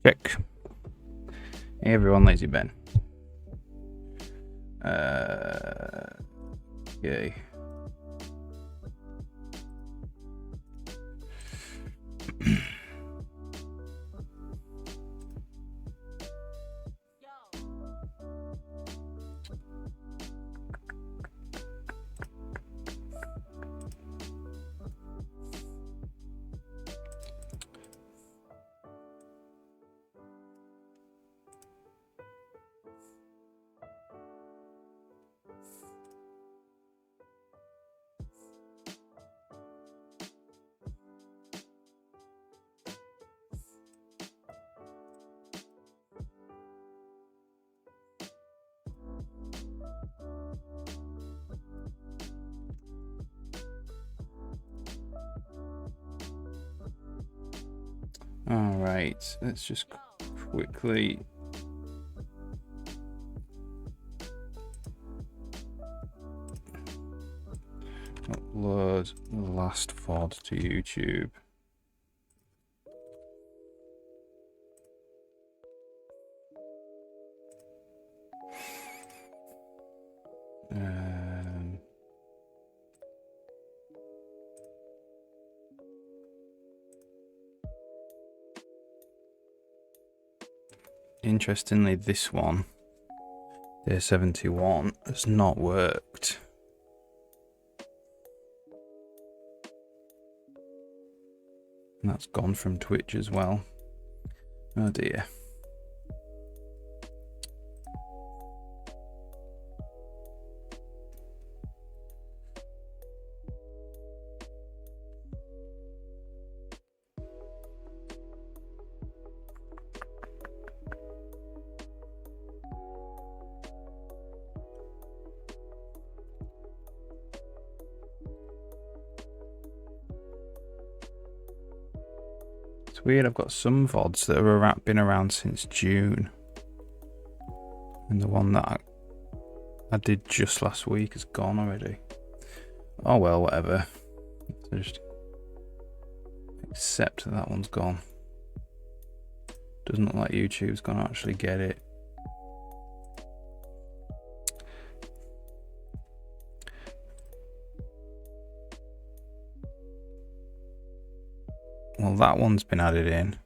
Check. Hey everyone, Lazy Ben. Okay. All right, let's just quickly upload the last VOD to YouTube. Interestingly, this one, Day 71, has not worked. And that's gone from Twitch as well. Oh dear. It's weird, I've got some VODs that have been around since June. And the one that I did just last week is gone already. Oh well, whatever. So just accept that one's gone. Doesn't look like YouTube's gonna actually get it. Well, that one's been added in.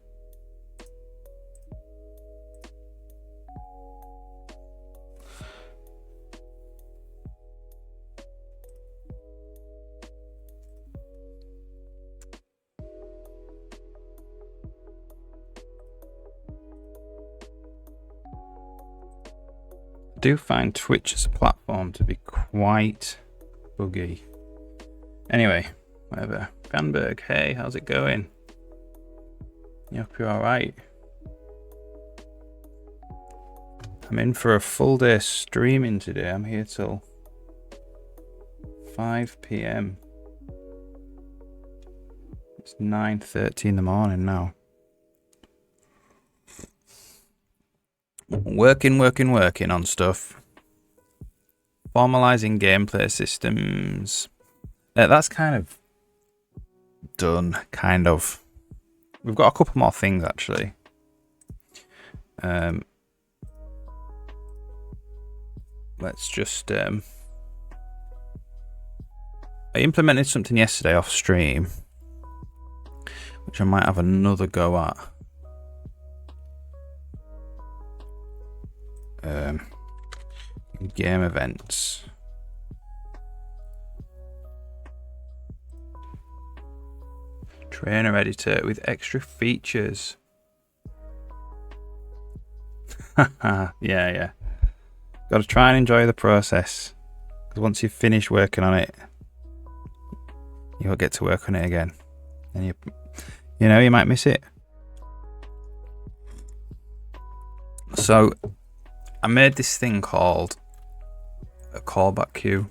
I do find Twitch as a platform to be quite buggy. Anyway, whatever. Ganberg, hey, how's it going? You hope you're alright. I'm in for a full day streaming today. I'm here till 5 PM. It's 9:30 in the morning now. Working on stuff. Formalizing gameplay systems. That's kind of done, kind of. We've got a couple more things actually. Let's just I implemented something yesterday off stream, which I might have another go at. Game events. Trainer editor with extra features. yeah. Got to try and enjoy the process, because once you've finished working on it, you'll get to work on it again, and you might miss it. So I made this thing called a callback queue,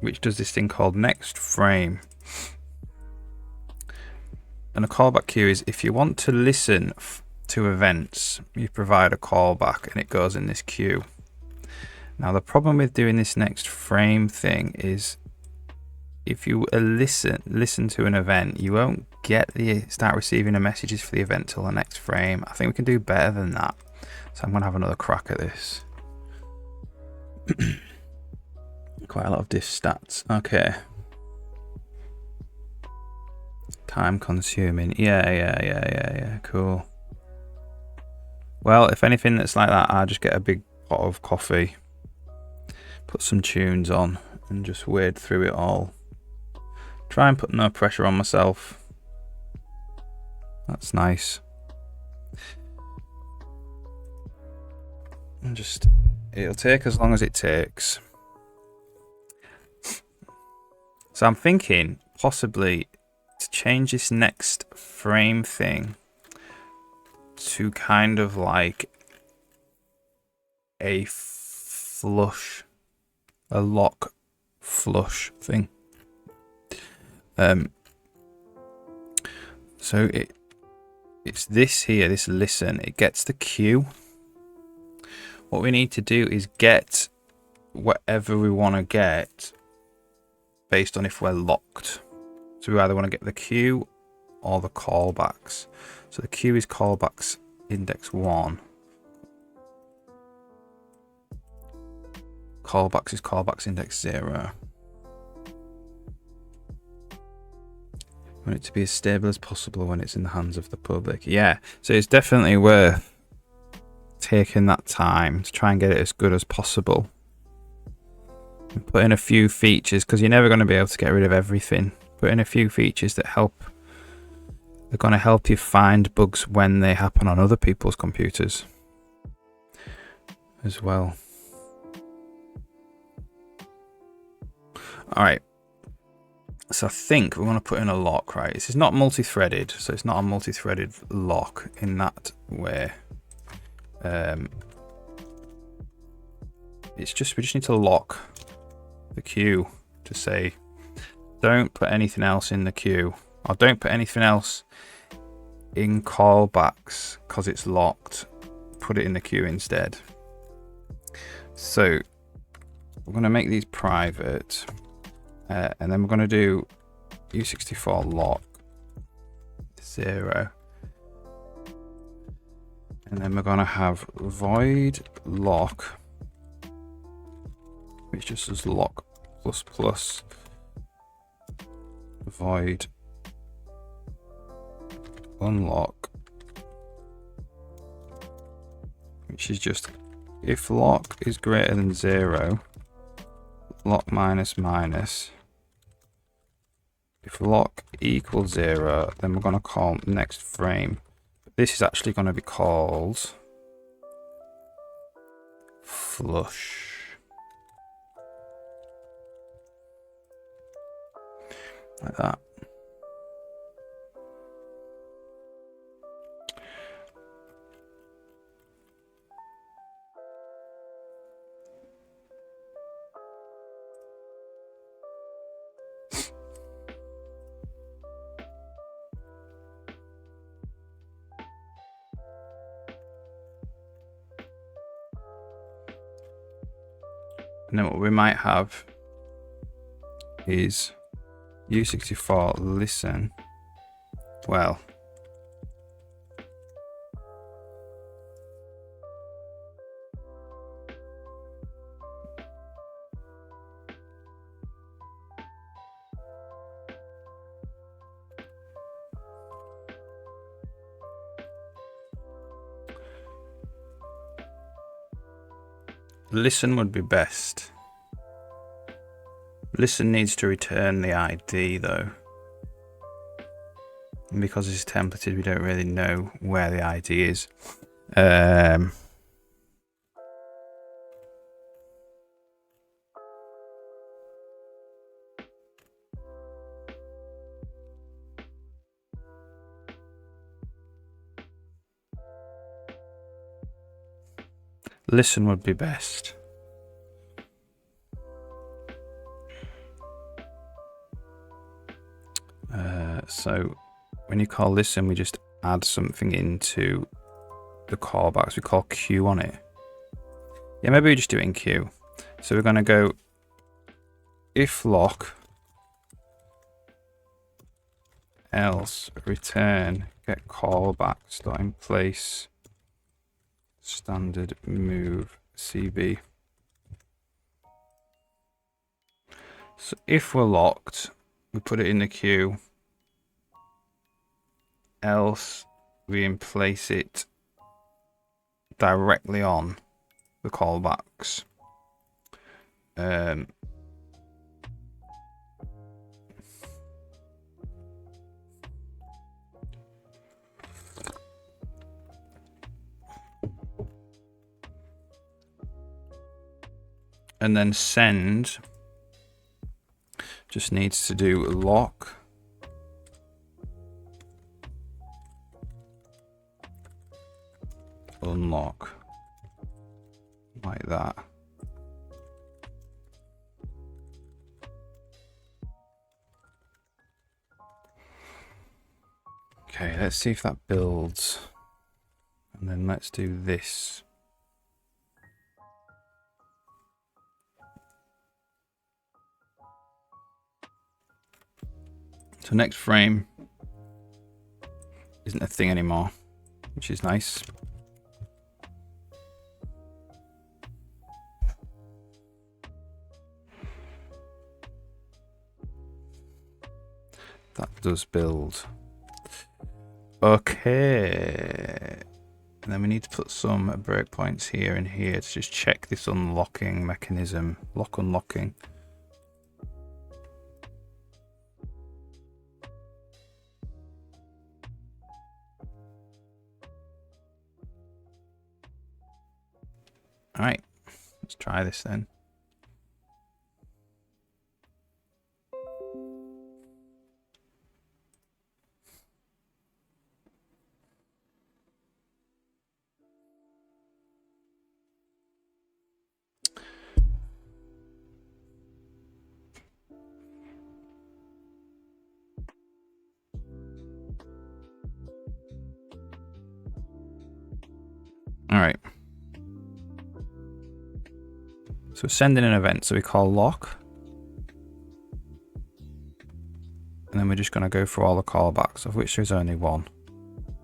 which does this thing called next frame. And a callback queue is if you want to listen to events, you provide a callback and it goes in this queue. Now the problem with doing this next frame thing is if you listen to an event, you won't start receiving the messages for the event till the next frame. I think we can do better than that. So I'm gonna have another crack at this. Quite a lot of diff stats. Okay. Time consuming. Yeah. Cool. Well, if anything that's like that, I just get a big pot of coffee, put some tunes on, and just wade through it all. Try and put no pressure on myself. That's nice. And just, it'll take as long as it takes. So I'm thinking possibly to change this next frame thing to kind of like a lock flush thing. So it's this here, this listen, it gets the cue. What we need to do is get whatever we want to get based on if we're locked. So we either want to get the queue or the callbacks. So the queue is callbacks index 1. Callbacks is callbacks index 0. We want it to be as stable as possible when it's in the hands of the public. Yeah, so it's definitely worth taking that time to try and get it as good as possible. And put in a few features, because you're never going to be able to get rid of everything. Put in a few features that they're going to help you find bugs when they happen on other people's computers as well. Alright, so I think we want to put in a lock, right? This is not multi-threaded, so it's not a multi-threaded lock in that way. We just need to lock the queue to say don't put anything else in the queue, or don't put anything else in callbacks because it's locked. Put it in the queue instead. So we're going to make these private, and then we're going to do U64 lock 0, and then we're going to have void lock, which just says lock ++ void unlock, which is just if lock is greater than 0, lock minus. If lock equals 0, then we're going to call next frame. This is actually going to be called flush. Like that. And then what we might have is U64 listen. Well, listen would be best. Listen needs to return the ID though. And because it's templated, we don't really know where the ID is. Listen would be best. So when you call listen, we just add something into the callbacks. We call queue on it. Yeah, maybe we just do it in queue. So we're going to go if lock else return get callbacks dot in place standard move CB. So if we're locked, we put it in the queue. Else we in place it directly on the callbacks. And then send just needs to do lock unlock like that. Okay, let's see if that builds. And then let's do this. So next frame isn't a thing anymore, which is nice. That does build. Okay. And then we need to put some breakpoints here and here to just check this unlocking mechanism. Lock unlocking. Alright, let's try this then. Alright. So send in an event, so we call lock. And then we're just going to go through all the callbacks, of which there's only one.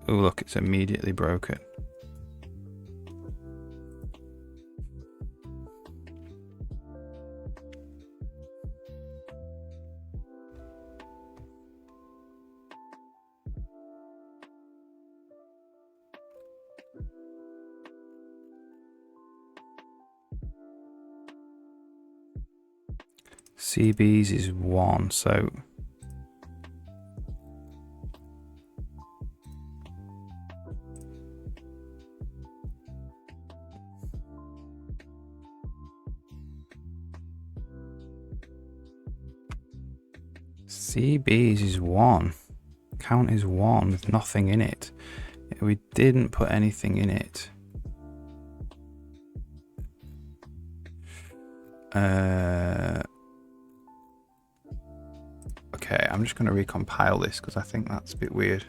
Oh look, it's immediately broken. CB's is 1, so CB's is 1. Count is 1 with nothing in it. We didn't put anything in it. Okay, I'm just going to recompile this because I think that's a bit weird.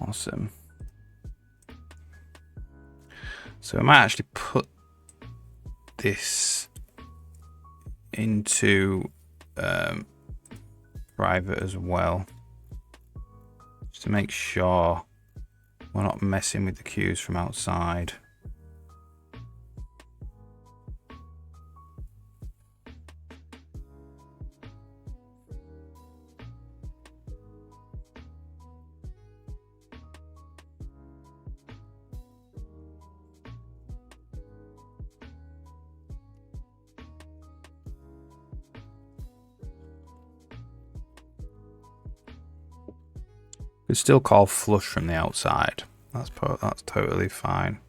Awesome. So I might actually put this into private as well, just to make sure we're not messing with the queues from outside. Could still call flush from the outside. That's totally fine.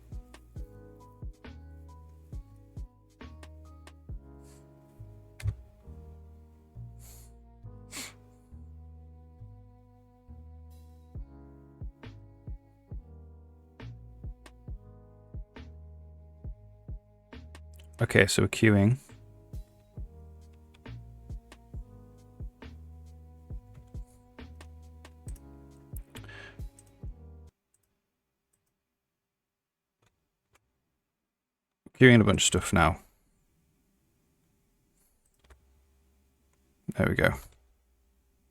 Okay, so we're queuing. Queuing a bunch of stuff now. There we go.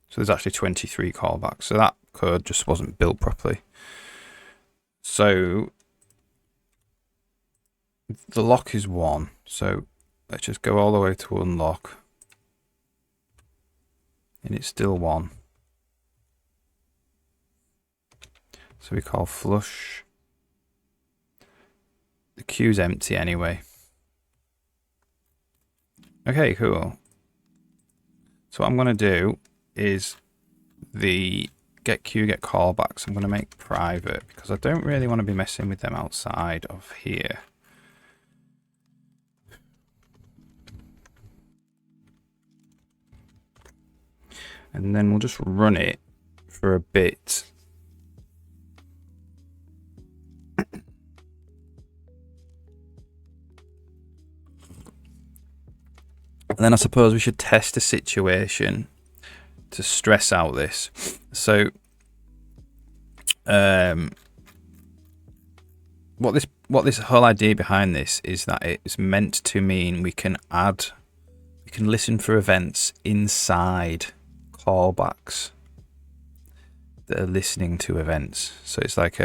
So there's actually 23 callbacks. So that code just wasn't built properly. So the lock is 1. So let's just go all the way to unlock. And it's still 1. So we call flush. The queue's empty anyway. Okay, cool. So what I'm going to do is the get queue, get callbacks. I'm going to make private because I don't really want to be messing with them outside of here. And then we'll just run it for a bit. And then I suppose we should test the situation to stress out this. So what this whole idea behind this is that it's meant to mean we can listen for events inside callbacks that are listening to events. So it's like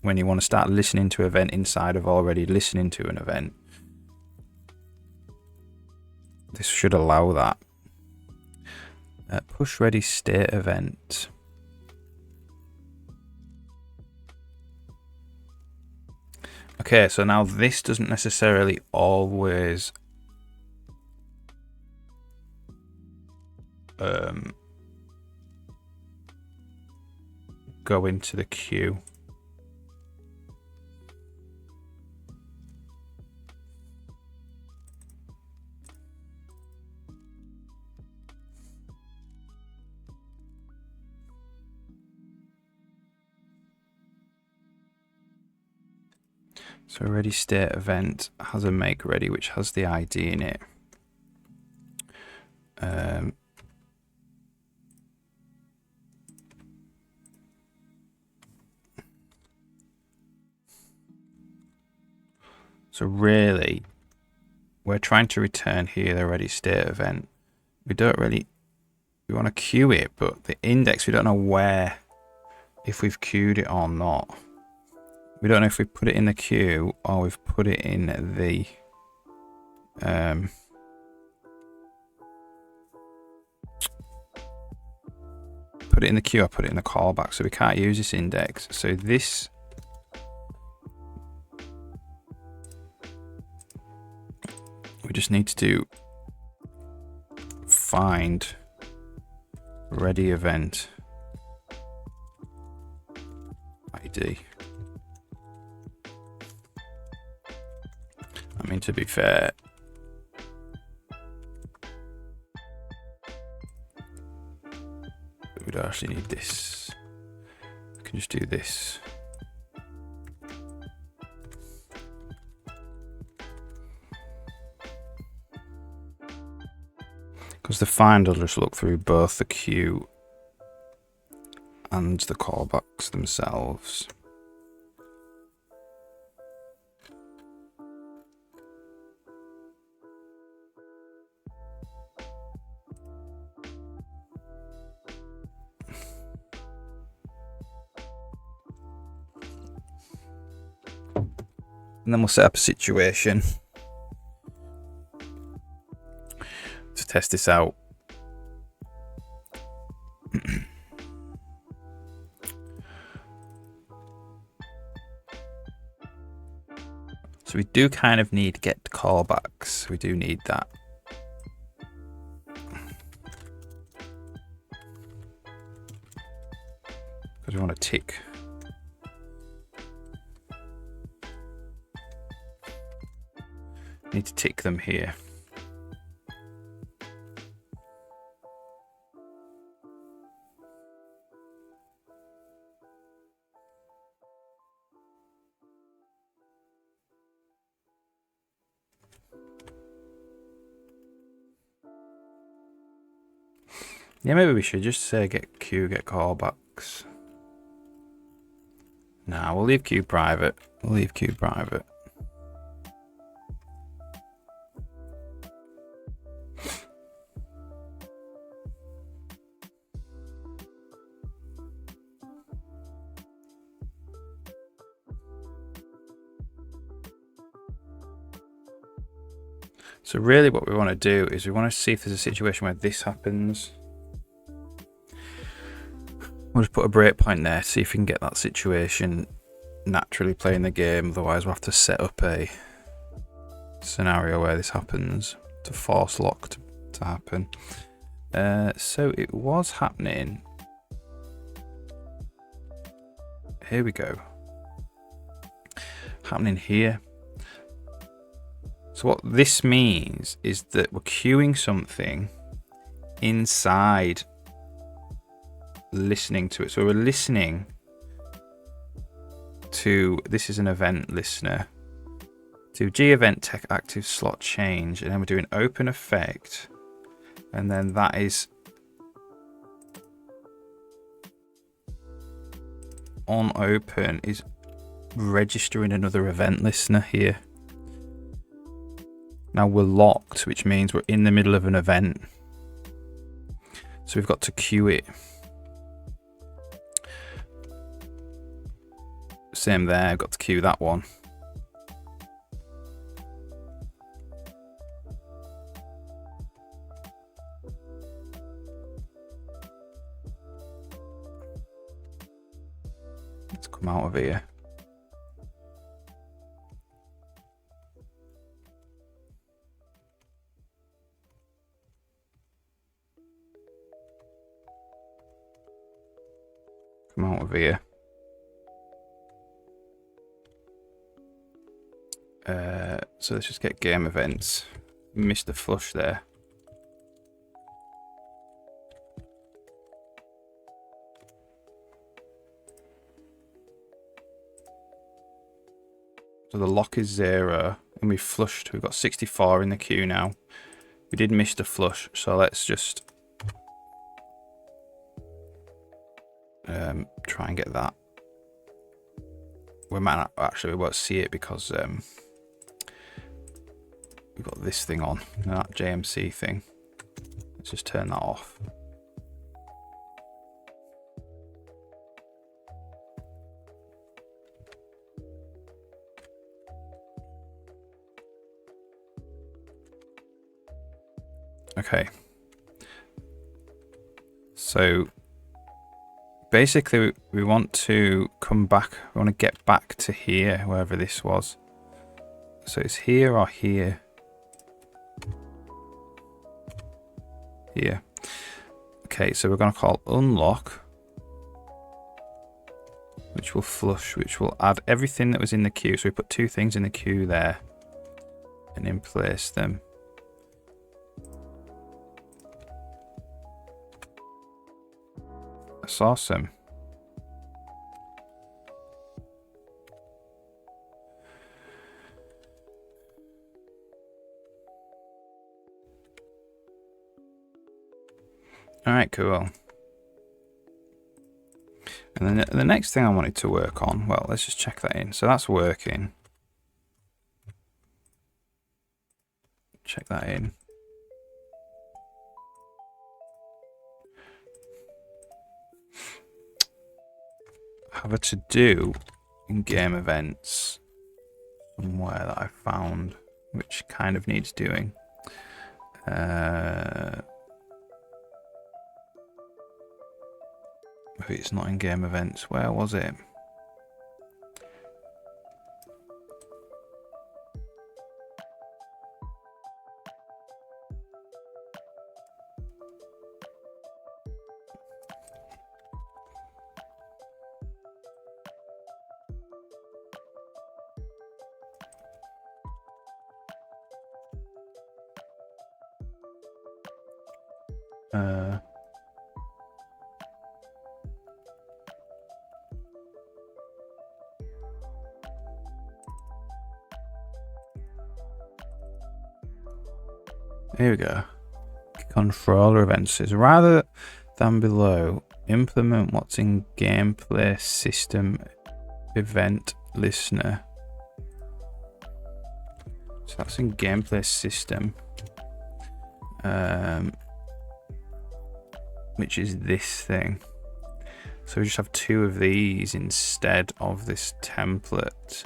when you want to start listening to an event inside of already listening to an event. This should allow that. Push ready state event. Okay, so now this doesn't necessarily always go into the queue. So ready state event has a make ready which has the ID in it. So really, we're trying to return here the ready state event. We want to queue it, but the index, we don't know where, if we've queued it or not. We don't know if we put it in the queue or we've put it in the put it in the queue or put it in the callback. So we can't use this index. So this we just need to do find ready event ID. I mean, to be fair, we don't actually need this. We can just do this. Because the find will just look through both the queue and the callbacks themselves. And then we'll set up a situation to test this out. So we do kind of need get callbacks. We do need that. tick. Need to tick them here. Yeah, maybe we should just say get callbacks. Nah, we'll leave queue private. We'll leave queue private. So really what we want to do is we want to see if there's a situation where this happens. We'll just put a breakpoint there, see if we can get that situation naturally playing the game. Otherwise we'll have to set up a scenario where this happens to force lock to happen. So it was happening. Here we go. Happening here. So what this means is that we're queuing something inside listening to it. So we're listening to, this is an event listener, to G event tech active slot change, and then we're doing open effect, and then that is on open is registering another event listener here. Now we're locked, which means we're in the middle of an event. So we've got to queue it. Same there, I've got to queue that one. Let's come out of here. Come out of here. So let's just get game events. Missed the flush there. So the lock is 0 and we flushed. We've got 64 in the queue now. We did miss the flush, so let's just try and get that. We might not, actually we won't see it because we've got this thing on, that JMC thing. Let's just turn that off. Okay. So basically we want to come back, we want to get back to here, wherever this was. So it's here or here. Here. Okay, so we're going to call unlock, which will flush, which will add everything that was in the queue. So we put 2 things in the queue there and then place them. That's awesome. All right, cool. And then the next thing I wanted to work on, well, let's just check that in. So that's working. Check that in. Have a to-do in game events somewhere that I found, which kind of needs doing. Maybe it's not in game events. Where was it? Here we go. Controller events is rather than below. Implement what's in gameplay system event listener. So that's in gameplay system, which is this thing. So we just have 2 of these instead of this template.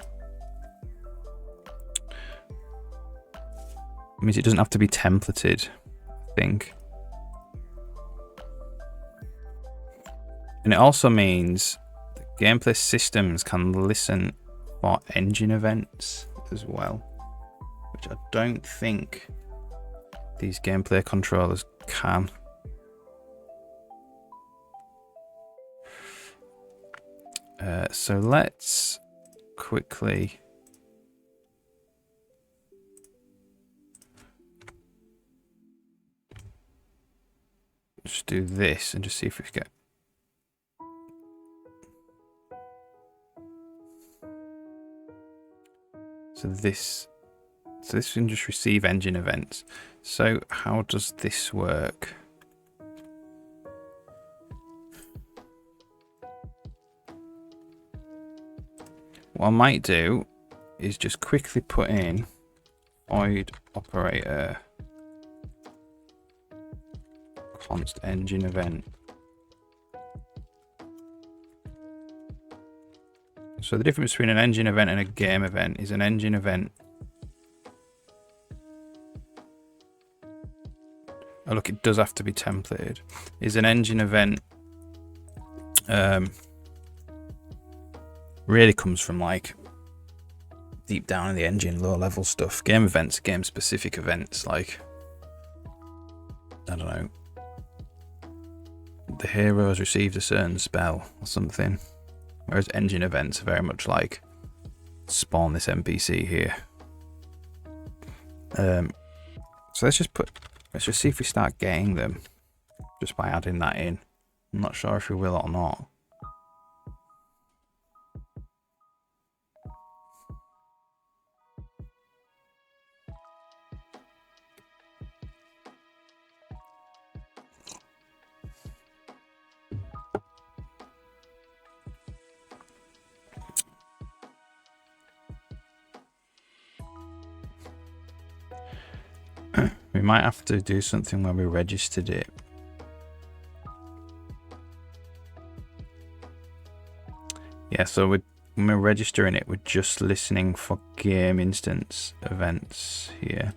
It means it doesn't have to be templated, I think. And it also means that gameplay systems can listen for engine events as well, which I don't think these gameplay controllers can. So let's quickly just do this and just see if we get. So this can just receive engine events. So how does this work? What I might do is just quickly put in void operator const engine event. So the difference between an engine event and a game event is an engine event. Oh look, it does have to be templated. Is an engine event really comes from like deep down in the engine, low level stuff. Game events, game specific events, like I don't know, the hero has received a certain spell or something. Whereas engine events are very much like spawn this NPC here. So let's just see if we start getting them just by adding that in. I'm not sure if we will or not. We might have to do something where we registered it. Yeah, so when we're registering it, we're just listening for game instance events here.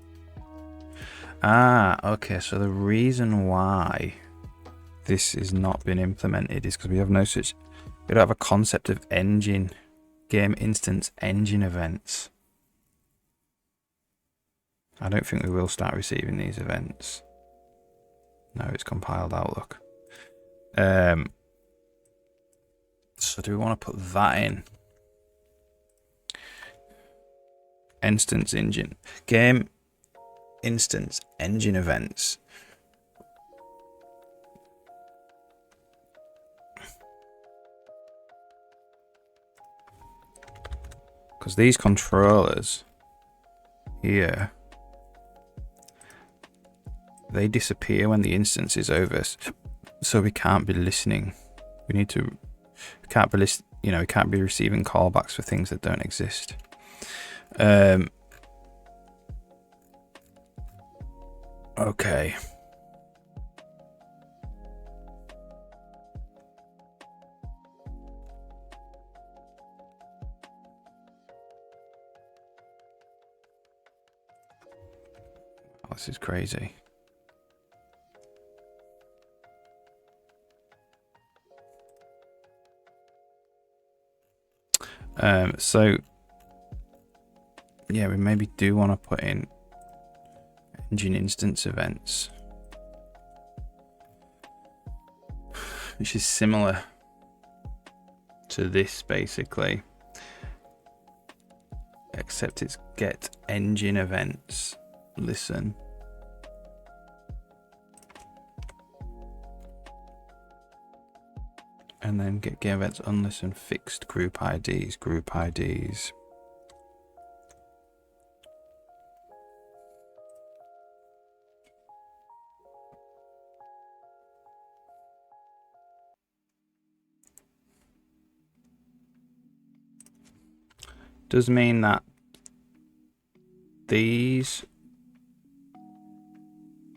Ah, okay, so the reason why this is not been implemented is because we have no such, we don't have a concept of engine, game instance engine events. I don't think we will start receiving these events. No, it's compiled Outlook. So do we want to put that in? Instance engine. Game instance engine events. Because these controllers here, they disappear when the instance is over, so we can't be listening. We need to, we can't be we can't be receiving callbacks for things that don't exist. Okay. Oh, this is crazy. So yeah, we maybe do want to put in engine instance events, which is similar to this basically, except it's get engine events listen. And then get game events unlisten fixed group IDs. Does mean that these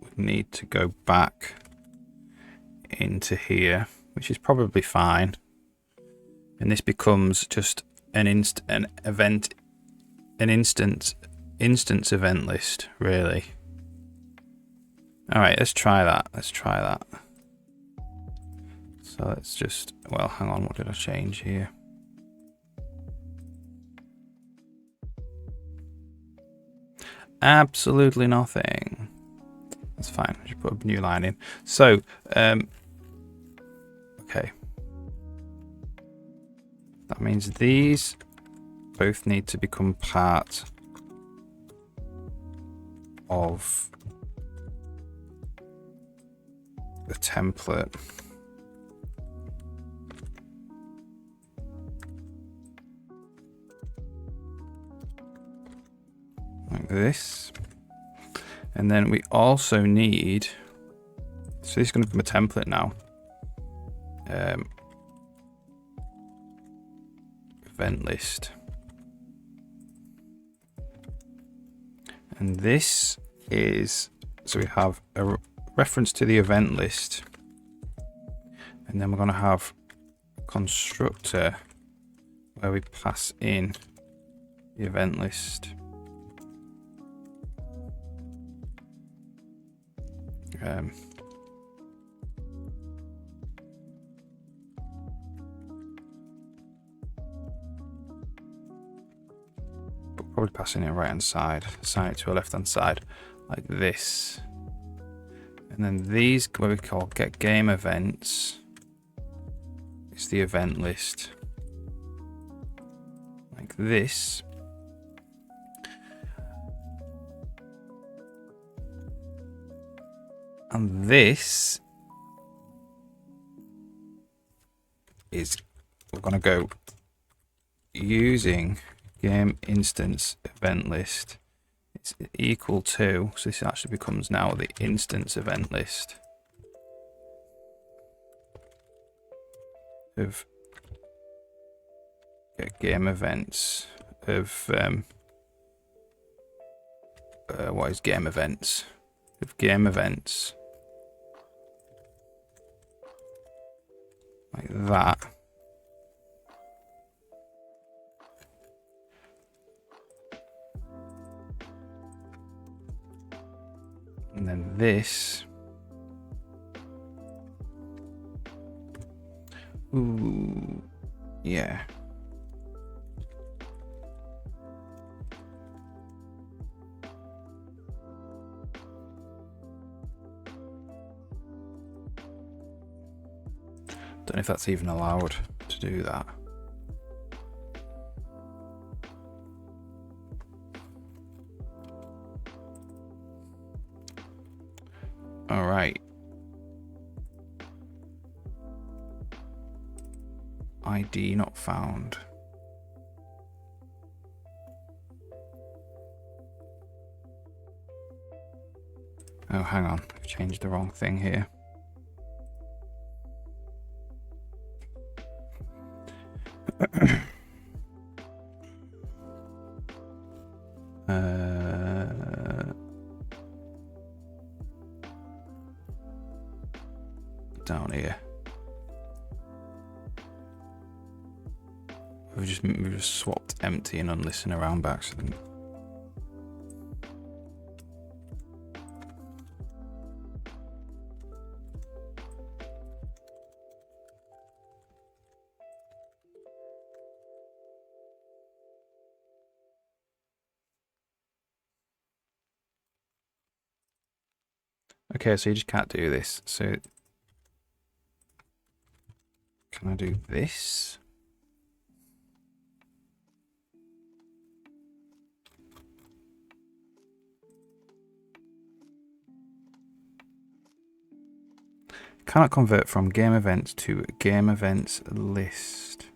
would need to go back into here, which is probably fine. And this becomes just an instance event list, really. All right, let's try that. So let's just, well, hang on, what did I change here? Absolutely nothing. That's fine. Just put a new line in. So, okay. That means these both need to become part of the template. Like this. And then we also need, so this is going to become a template now. Event list. And this is, so we have a reference to the event list. And then we're going to have a constructor where we pass in the event list. But probably passing it right hand side, assign it to a left hand side, like this. And then these, what we call get game events, is the event list, like this. And this is, we're going to go using game instance event list. It's equal to, so this actually becomes now the instance event list of game events of, what is game events? Of game events. Like that. And then this. Ooh, yeah. Don't know if that's even allowed to do that. All right. ID not found. Oh, hang on. I've changed the wrong thing here. Down here. We've just swapped empty and unlisten around by accident. Okay, so you just can't do this. So can I do this? Cannot convert from game events to game events list.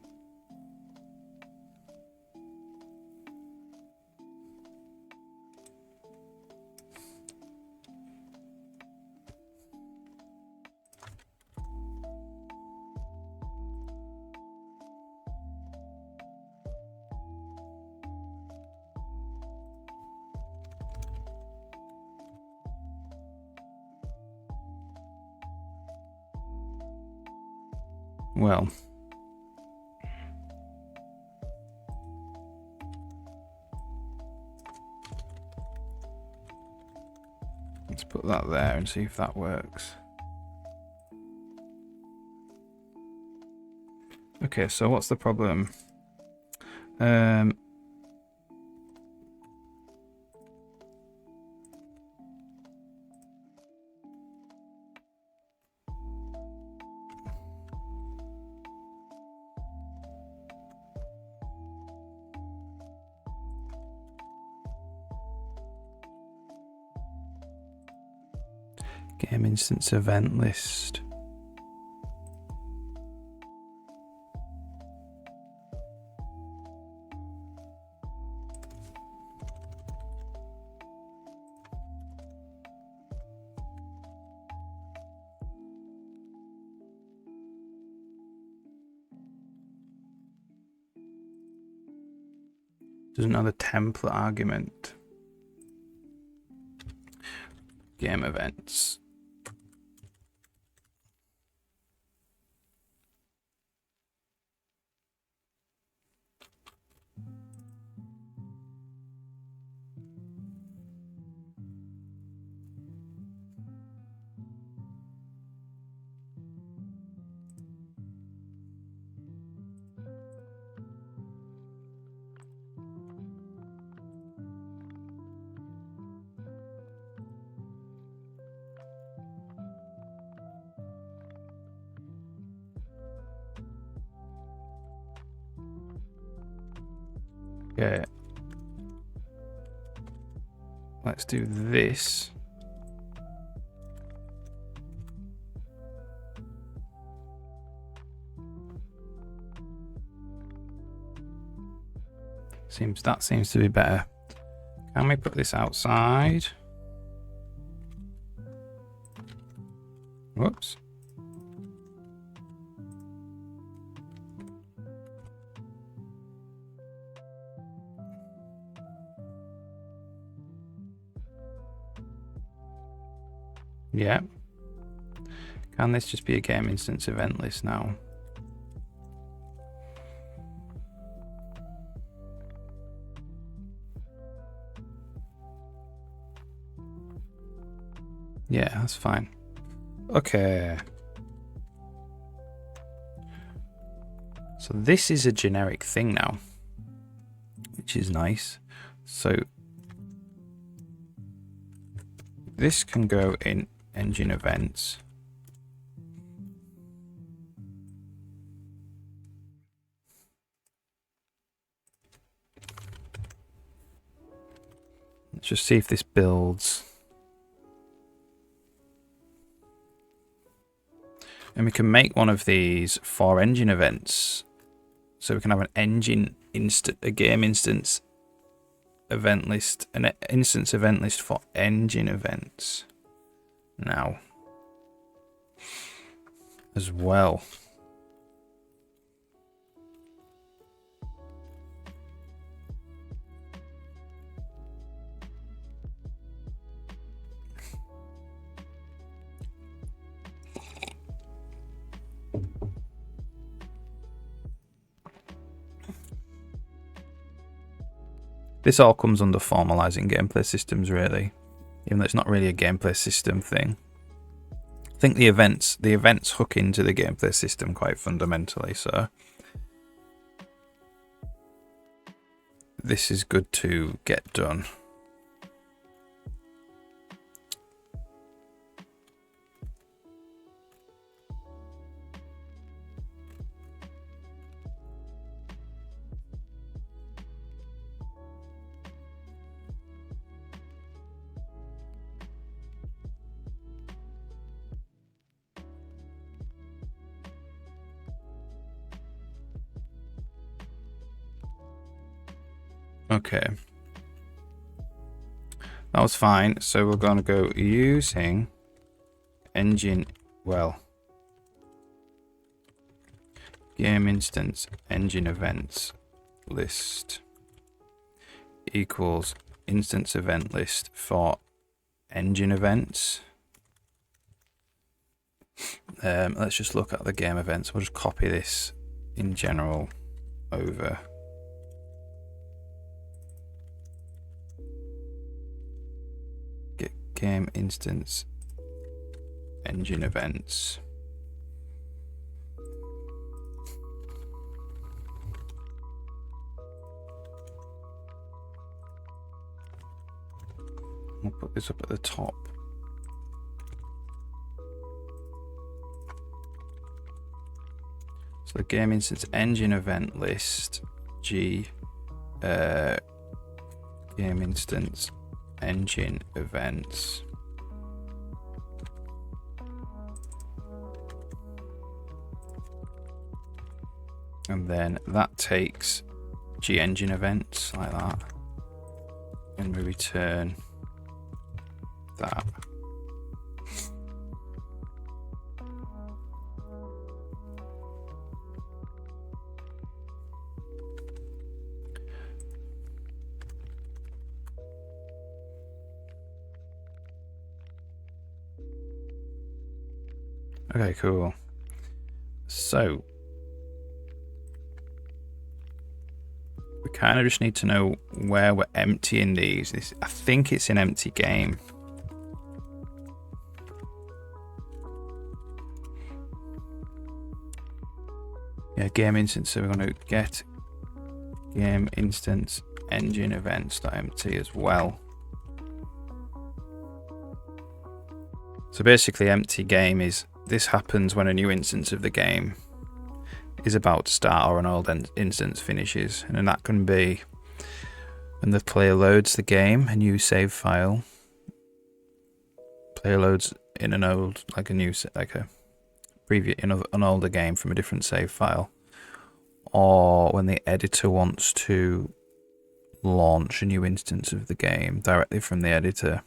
Well, let's put that there and see if that works. Okay, so what's the problem? Game instance event list. Doesn't have a template argument. Game events. Okay. Let's do this. That seems to be better. Can we put this outside? Whoops. Yeah. Can this just be a game instance event list now? Yeah, that's fine. Okay. So this is a generic thing now, which is nice. So this can go in engine events. Let's just see if this builds. And we can make one of these for engine events. So we can have a game instance event list, an instance event list for engine events now as well. This all comes under formalizing gameplay systems, really, even though it's not really a gameplay system thing. I think the events hook into the gameplay system quite fundamentally, so this is good to get done. Okay. That was fine. So we're going to go using engine, well, game instance engine events list equals instance event list for engine events. Let's just look at the game events. We'll just copy this in general over. Get game instance engine events. We'll put this up at the top. So the game instance engine event list G game instance engine events. And then that takes G engine events like that. And we return that. Okay, cool. So we kind of just need to know where we're emptying these. I think it's an empty game. Yeah, game instance. So we're going to get game instance engine events.empty as well. So basically, empty game is this happens when a new instance of the game is about to start or an old instance finishes, and then that can be when the player loads the game, a new save file. Player loads in an old, like a new, like a previous, an older game from a different save file, or when the editor wants to launch a new instance of the game directly from the editor.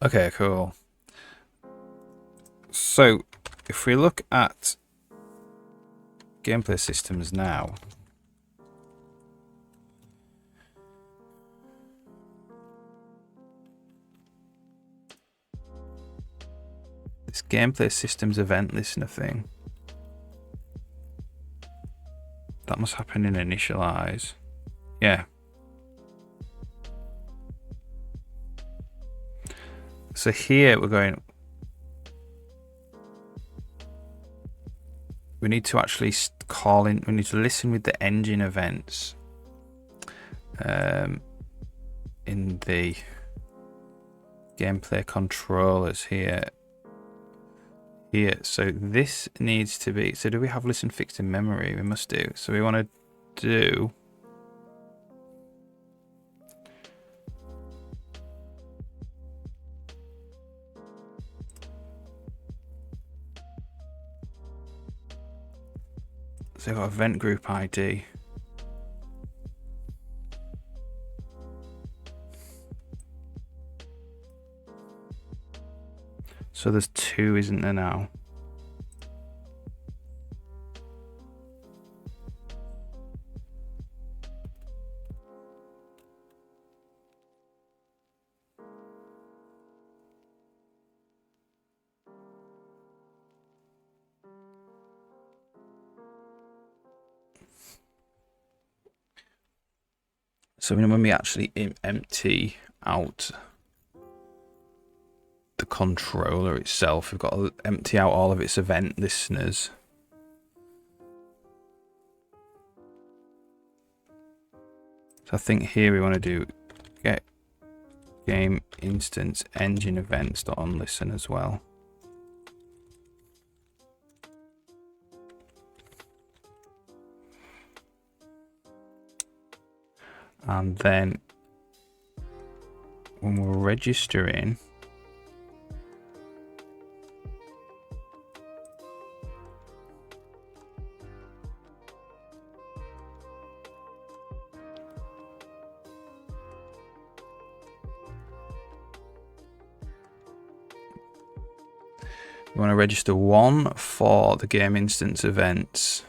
Okay, cool. So if we look at gameplay systems now, this gameplay systems event listener thing, that must happen in initialize. Yeah. So here we're going, we need to actually call in, we need to listen with the engine events in the gameplay controllers here. So this needs to be, so do we have listen fixed in memory? We must do. So we want to do so I've got event group ID. So there's two, isn't there now? So when we actually empty out the controller itself, we've got to empty out all of its event listeners. So I think here we want to do get game instance engine events.onListen as well. And then when we're registering, We want to register one for the game instance events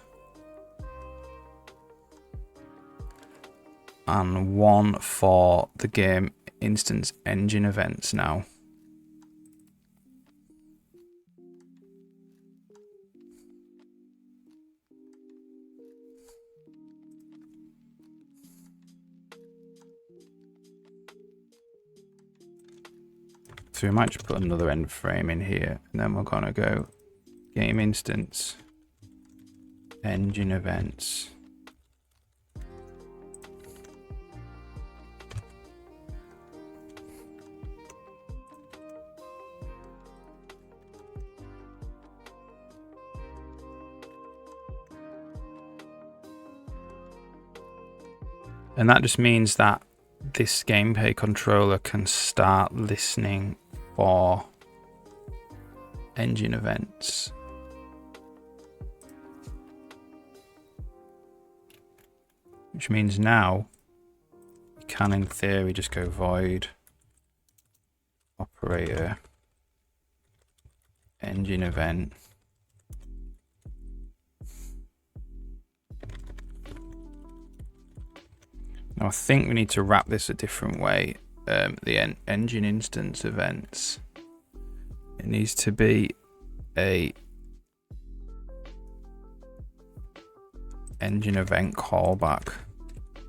and one for the game instance engine events now. So we might just put another end frame in here, and then we're gonna go game instance engine events. And that just means that this gameplay controller can start listening for engine events. Which means now you can, in theory, just go void operator engine event. Now I think we need to wrap this a different way. The engine instance events, it needs to be a engine event callback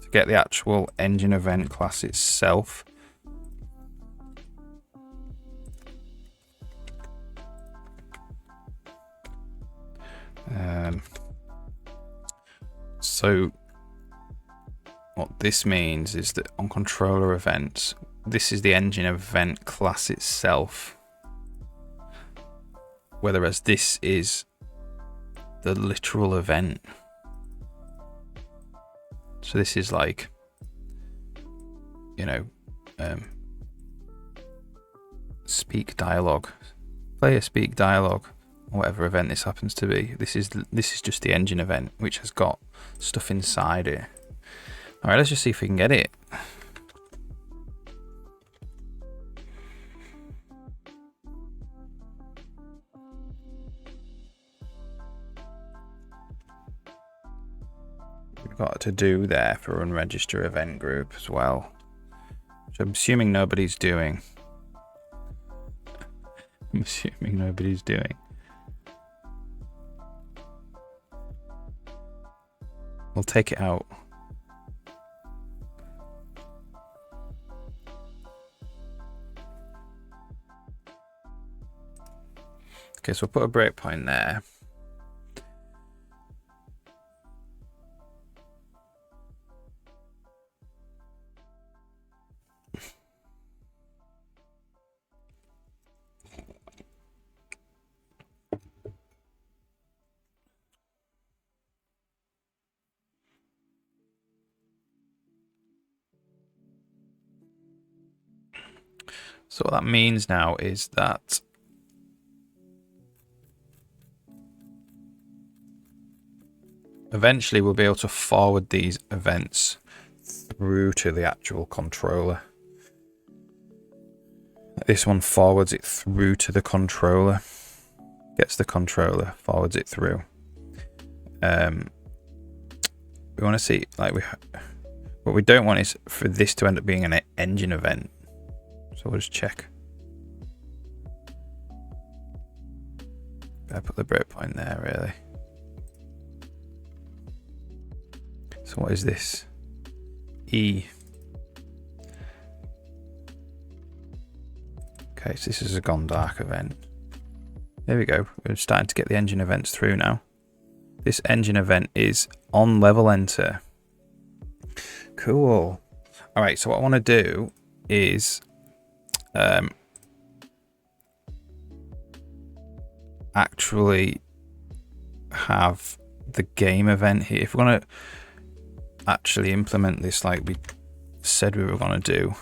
to get the actual engine event class itself. So what this means is that on controller events, this is the engine event class itself, whereas this is the literal event. So this is like, you know, speak dialogue, player speak dialogue, whatever event this happens to be. This is just the engine event, which has got stuff inside it. All right, let's just see if we can get it. We've got to do there for unregister event group as well, which I'm assuming nobody's doing. I'm assuming nobody's doing. We'll take it out. Okay, so we'll put a breakpoint there. So what that means now is that eventually we'll be able to forward these events through to the actual controller. This one forwards it through to the controller, gets the controller, forwards it through. We want to see, like, what we don't want is for this to end up being an engine event. So we'll just check. I put the breakpoint there, really. So what is this? E. Okay, so this is a Gone Dark event. There we go. We're starting to get the engine events through now. This engine event is on level enter. Cool. All right, so what I want to do is actually have the game event here. If we're going to actually implement this like we said we were going to do,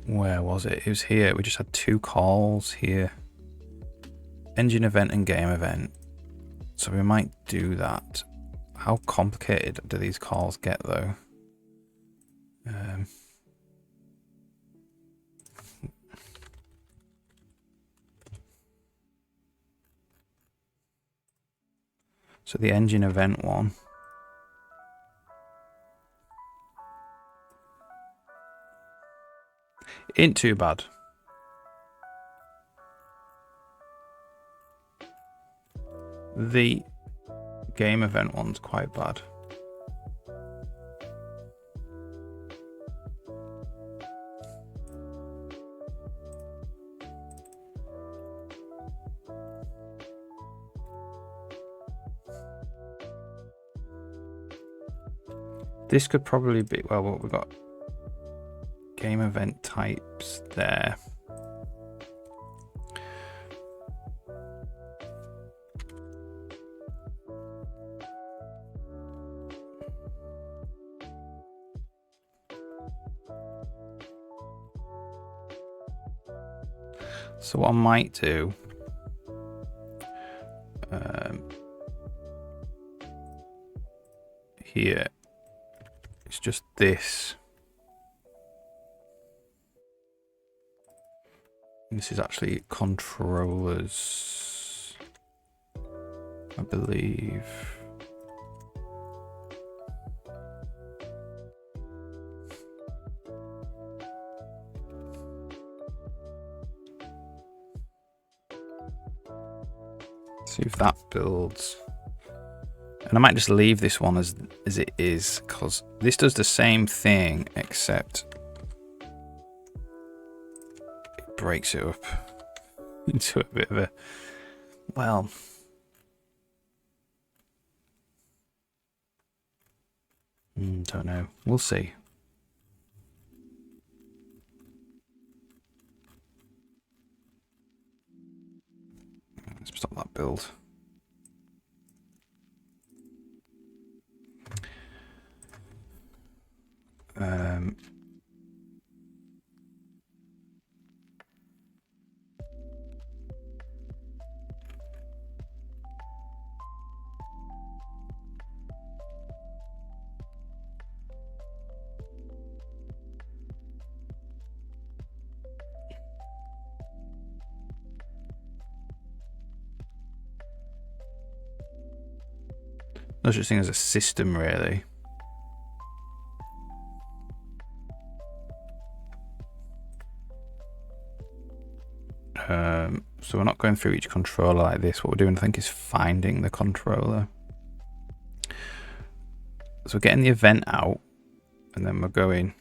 where was it? It was here. We just had two calls here, engine event and game event. So we might do that. How complicated do these calls get though? So the engine event one. Ain't too bad. The game event one's quite bad. This could probably be, well, what we've got game event types there. So what I might do, here, it's just this. This is actually controllers, I believe. See if that builds. And I might just leave this one as it is, because this does the same thing, except it breaks it up into a bit of a, well, don't know. We'll see. Let's stop that build. No such thing as a system, really. So we're not going through each controller like this. What we're doing, I think, is finding the controller. So we're getting the event out, and then we're going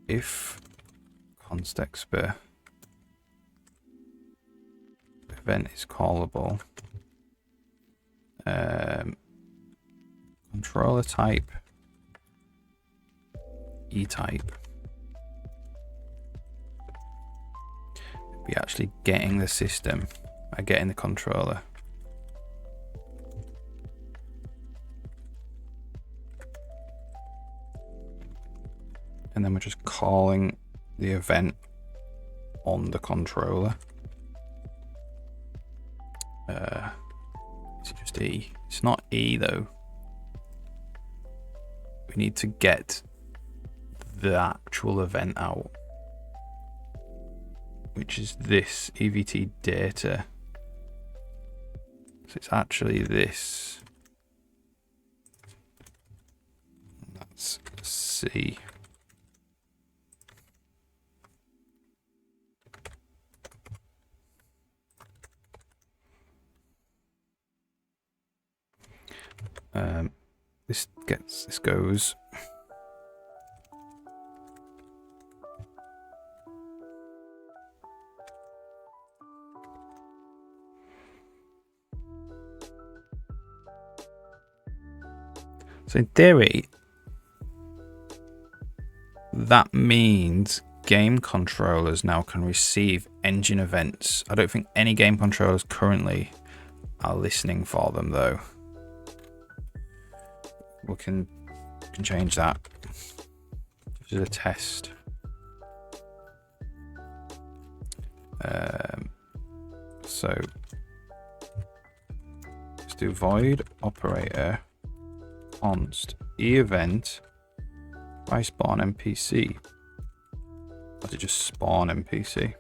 if constexpr event is callable, controller type e-type. Be actually getting the system by getting the controller. And then we're just calling the event on the controller. Is it just E? It's not E though. We need to get the actual event out, which is this EVT data. So it's actually this. That's C. This goes. So in theory, that means game controllers now can receive engine events. I don't think any game controllers currently are listening for them though. We can change that. This is a test. So let's do void operator const e-event by spawn NPC. Or to just spawn NPC.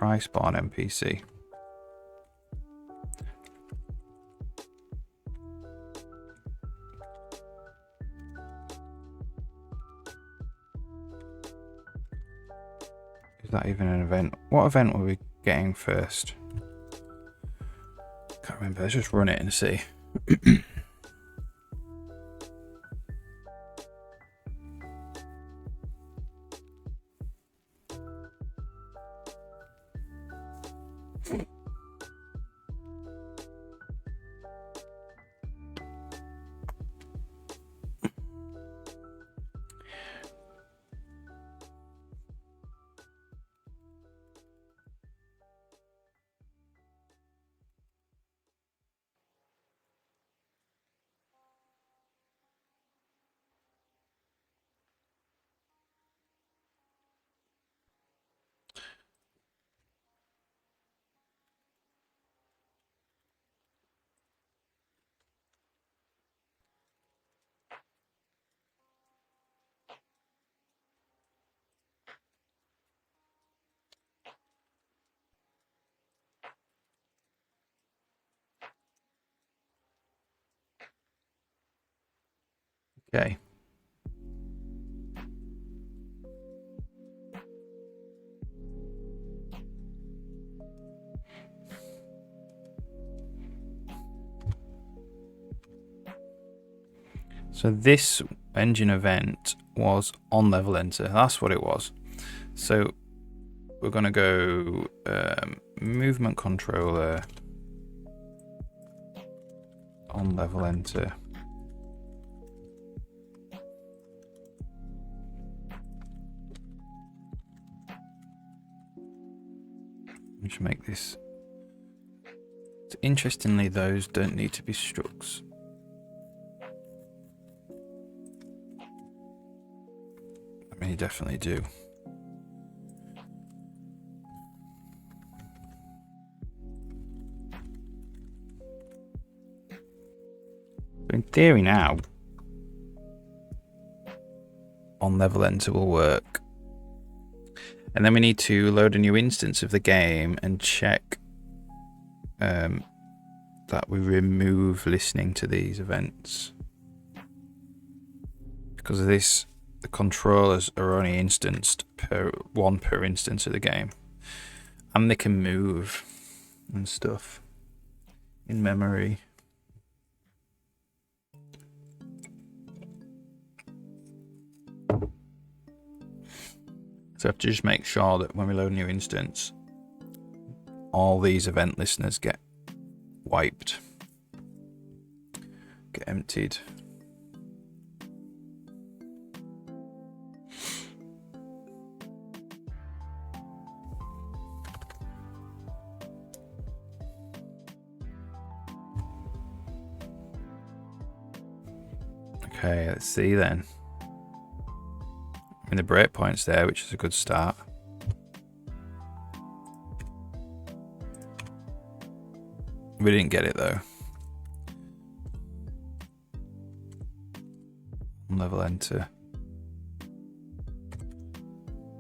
try spawn NPC. Is that even an event? What event were we getting first? Can't remember. Let's just run it and see. Okay. So this engine event was on level enter. That's what it was. So we're going to go movement controller on level enter. Let's make this. So interestingly, those don't need to be structs. I mean, you definitely do. In theory now, on level enter will work. And then we need to load a new instance of the game and check that we remove listening to these events. Because of this, the controllers are only instanced per instance of the game. And they can move and stuff in memory. So I have to just make sure that when we load a new instance, all these event listeners get wiped, get emptied. Okay, let's see then. I mean, the breakpoint's there, which is a good start. We didn't get it though. Level enter.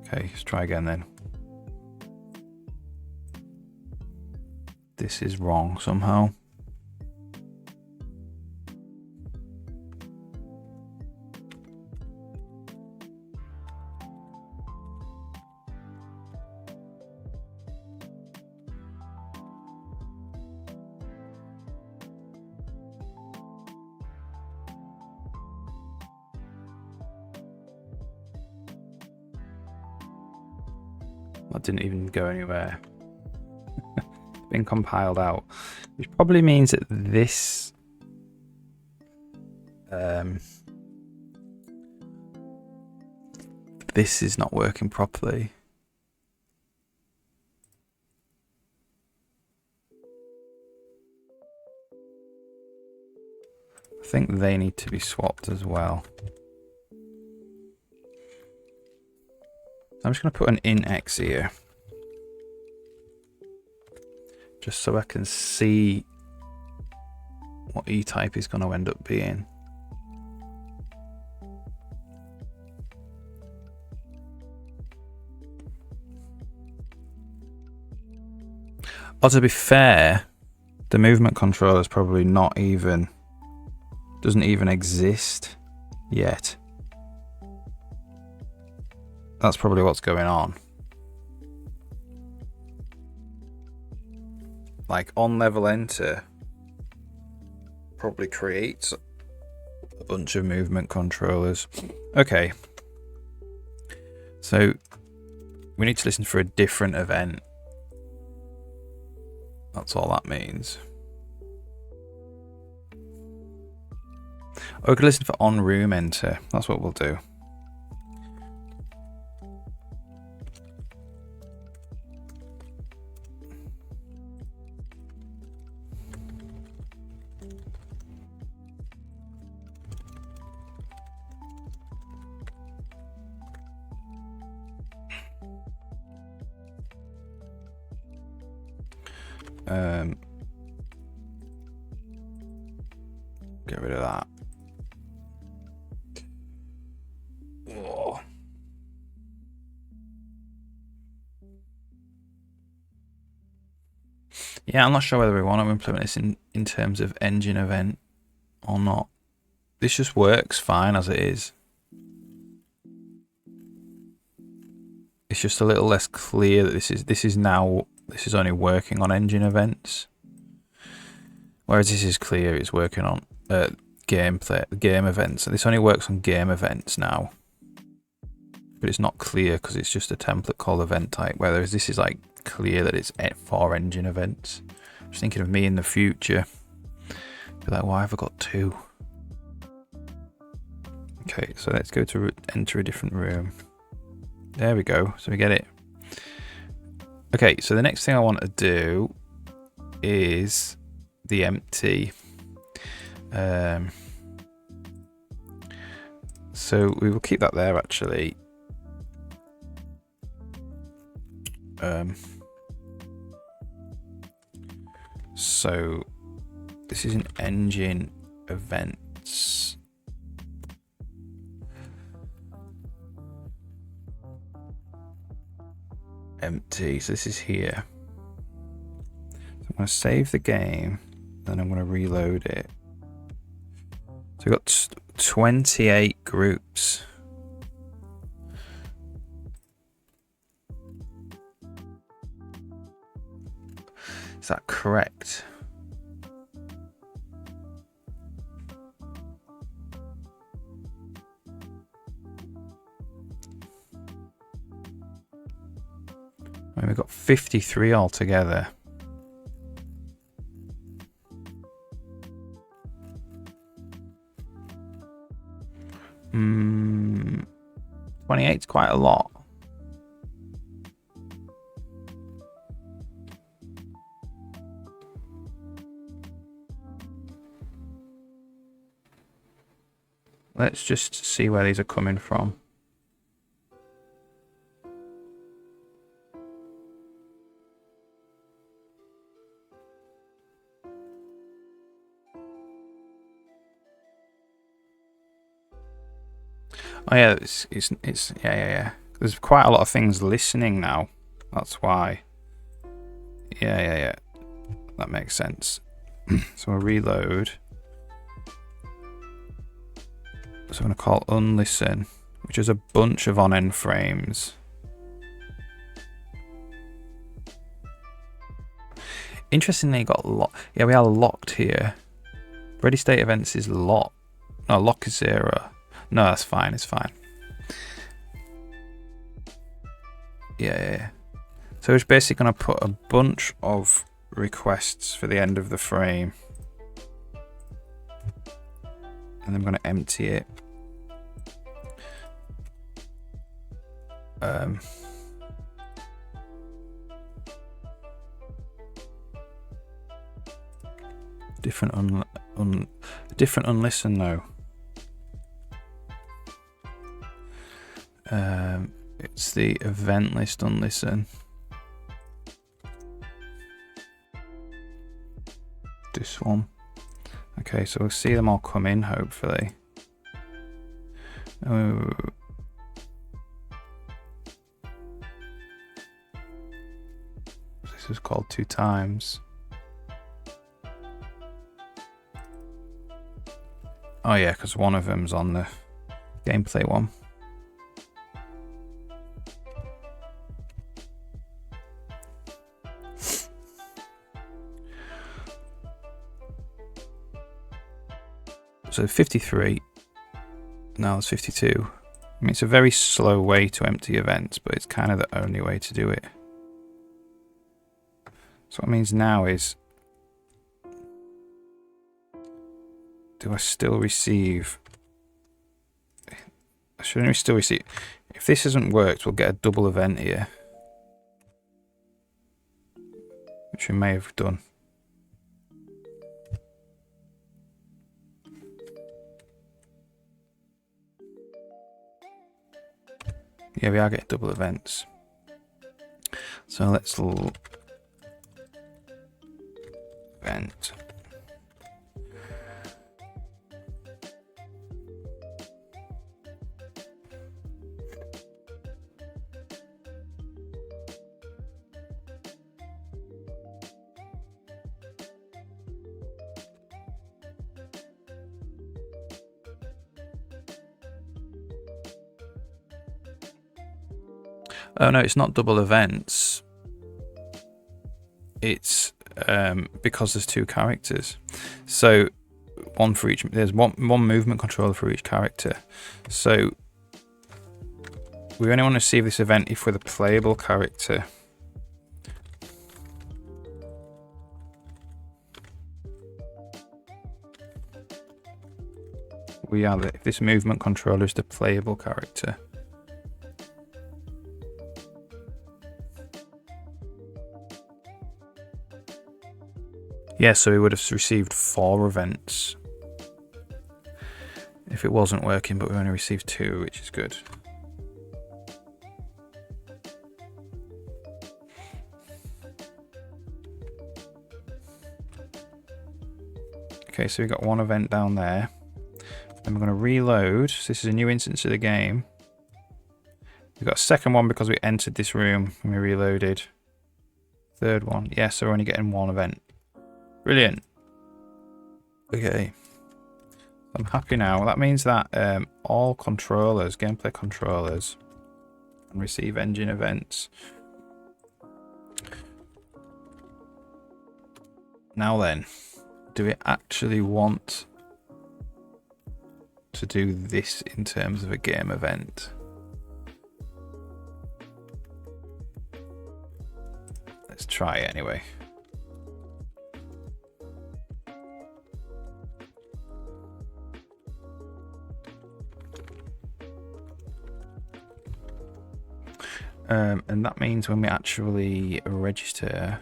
Okay, let's try again then. This is wrong somehow. That didn't even go anywhere. It's been compiled out, which probably means that this this is not working properly. I think they need to be swapped as well. I'm just going to put an in-X here, just so I can see what E-type is going to end up being. Or to be fair, the movement controller is probably not even, doesn't even exist yet. That's probably what's going on. Like on level enter probably creates a bunch of movement controllers. Okay. So we need to listen for a different event. That's all that means. Or we could listen for on room enter. That's what we'll do. Get rid of that. Oh. Yeah, I'm not sure whether we want to implement this in terms of engine event or not. This just works fine as it is. It's just a little less clear that this is only working on engine events. Whereas this is clear it's working on game events. And this only works on game events now. But it's not clear because it's just a template called event type. Whereas this is like clear that it's for engine events. I'm just thinking of me in the future. Be like, why have I got two? Okay, so let's go to enter a different room. There we go. So we get it. Okay, so the next thing I want to do is the empty. So we will keep that there actually. So this is an engine events. Empty. So this is here. So I'm going to save the game, then I'm going to reload it. So we've got 28 groups. Is that correct? And we've got 53 altogether. Hmm. 28's quite a lot. Let's just see where these are coming from. Oh yeah, it's yeah. There's quite a lot of things listening now. That's why. Yeah. That makes sense. So we'll reload. So I'm going to call unlisten, which is a bunch of on-end frames. Interestingly, got locked. Yeah, we are locked here. Ready state events is locked. No, lock is 0. No, that's fine. It's fine. Yeah. So we're basically going to put a bunch of requests for the end of the frame. And then I'm going to empty it. Different unlisten though. It's the event list unlisten. This one. Okay, so we'll see them all come in hopefully. Oh. This was called 2 times. Oh yeah, because one of them's on the gameplay one. So 53, now it's 52. I mean, it's a very slow way to empty events, but it's kind of the only way to do it. So what it means now is, do I still receive? I should only still receive. If this hasn't worked, we'll get a double event here, which we may have done. Yeah, we are getting double events. So let's event. Oh no, it's not double events. It's because there's 2 characters. So one for each. There's one movement controller for each character. So we only want to receive this event if we're the playable character. We are if this movement controller is the playable character. Yeah, so we would have received 4 events if it wasn't working, but we only received 2, which is good. Okay, so we got 1 event down there. Then we're going to reload. So this is a new instance of the game. We've got a second one because we entered this room and we reloaded. Third one. Yeah, so we're only getting 1 event. Brilliant. Okay. I'm happy now. That means that all controllers, gameplay controllers, can receive engine events. Now then, do we actually want to do this in terms of a game event? Let's try it anyway. And that means when we actually register,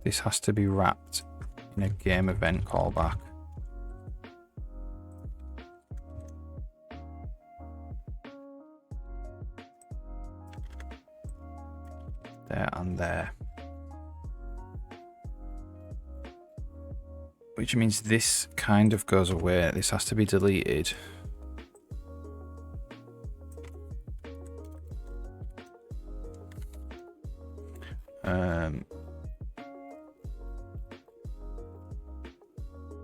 this has to be wrapped in a game event callback. There and there. Which means this kind of goes away. This has to be deleted.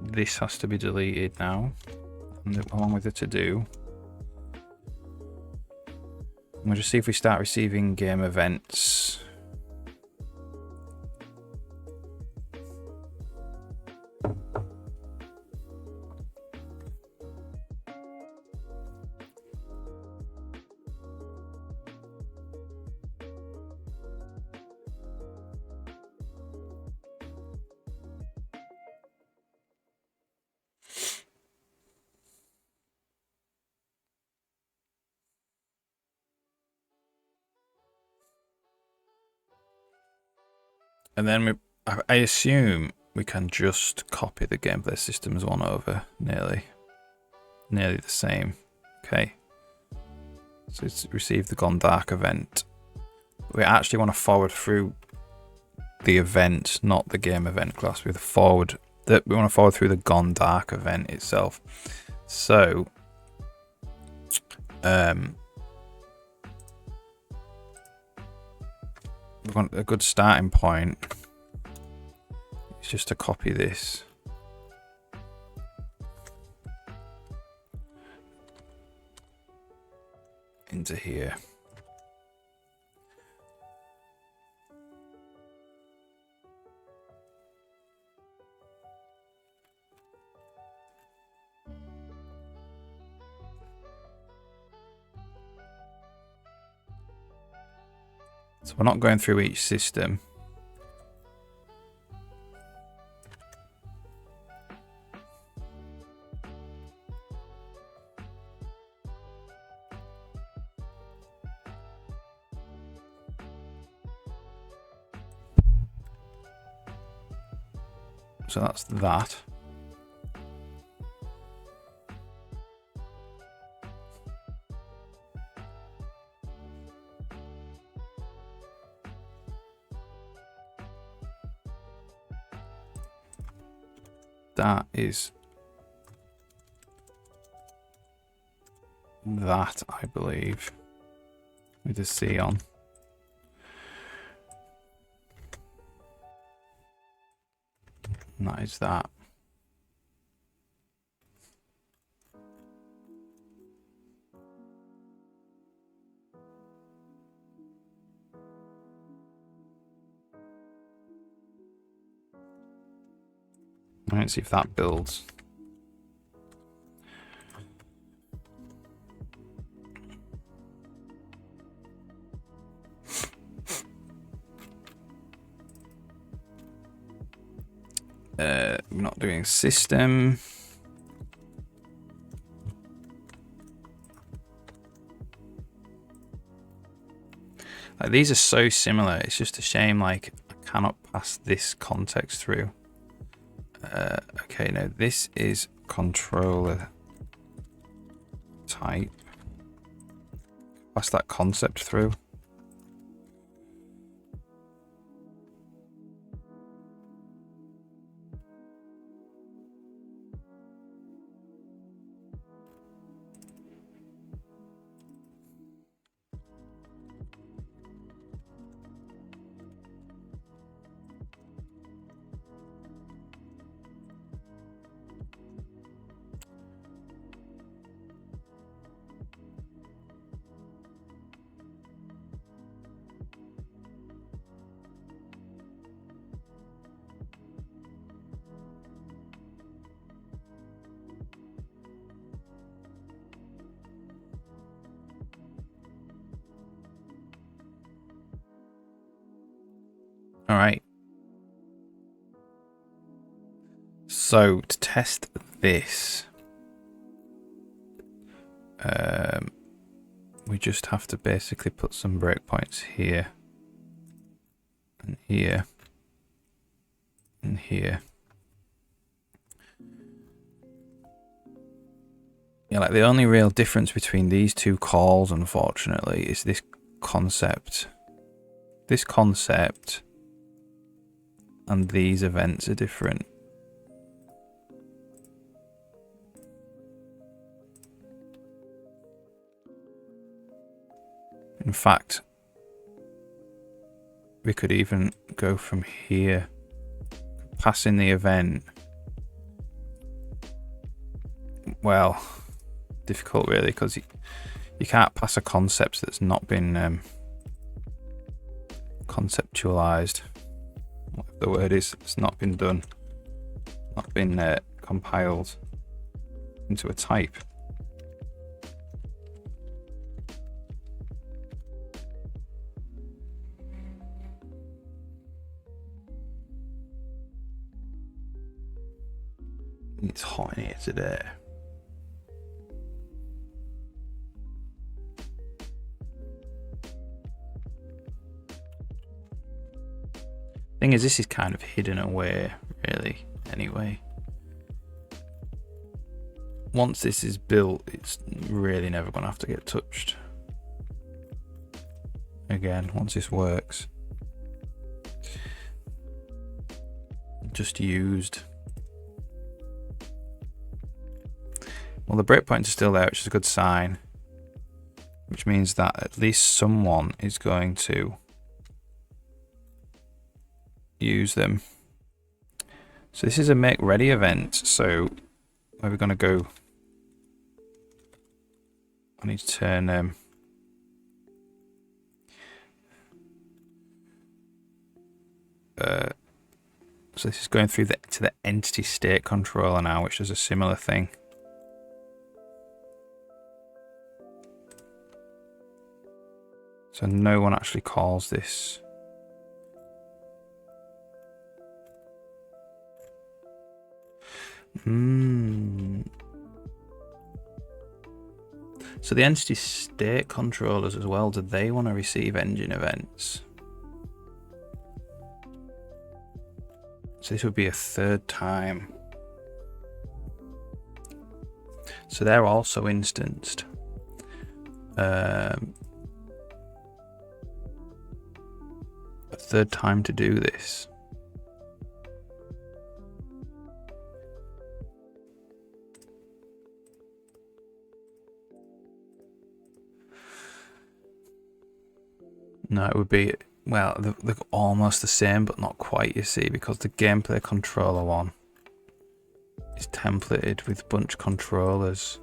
This has to be deleted now, and along with the to-do. We'll just see if we start receiving game events. And then I assume we can just copy the gameplay systems one over, nearly the same. Okay. So it's received the Gone Dark event. We actually want to forward through the event, not the game event class. We want to forward through the Gone Dark event itself. So we want a good starting point. It's just to copy this. Into here. So we're not going through each system. So that's that. That is that, I believe, with the C on. And that is that. Let's see if that builds. We're not doing system. Like, these are so similar. It's just a shame, like, I cannot pass this context through. Okay, now this is controller type. Pass that concept through. All right. So to test this, we just have to basically put some breakpoints here and here and here. Yeah, like the only real difference between these two calls, unfortunately, is this concept. This concept and these events are different. In fact, we could even go from here, passing the event. Well, difficult really, because you can't pass a concept that's not been conceptualized. Whatever the word is, it's not been done, not been compiled into a type. It's hot in here today. Thing is, this is kind of hidden away, really, anyway. Once this is built, it's really never going to have to get touched again, once this works. Just used. Well, the breakpoints are still there, which is a good sign, which means that at least someone is going to use them. So this is a make ready event. So where we're going to go, I need to turn so this is going through to the entity state controller now, which is a similar thing. So no one actually calls this. So the entity state controllers as well, do they want to receive engine events? So this would be a third time. So they're also instanced. A third time to do this. No, it would be, well, they're almost the same, but not quite, you see, because the gameplay controller one is templated with bunch controllers.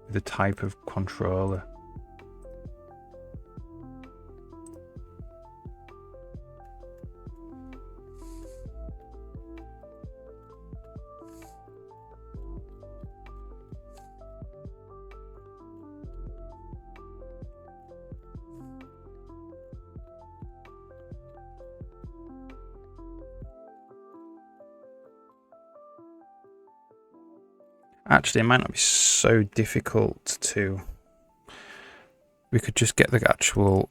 The type of controller. Actually, it might not be so difficult to. We could just get the actual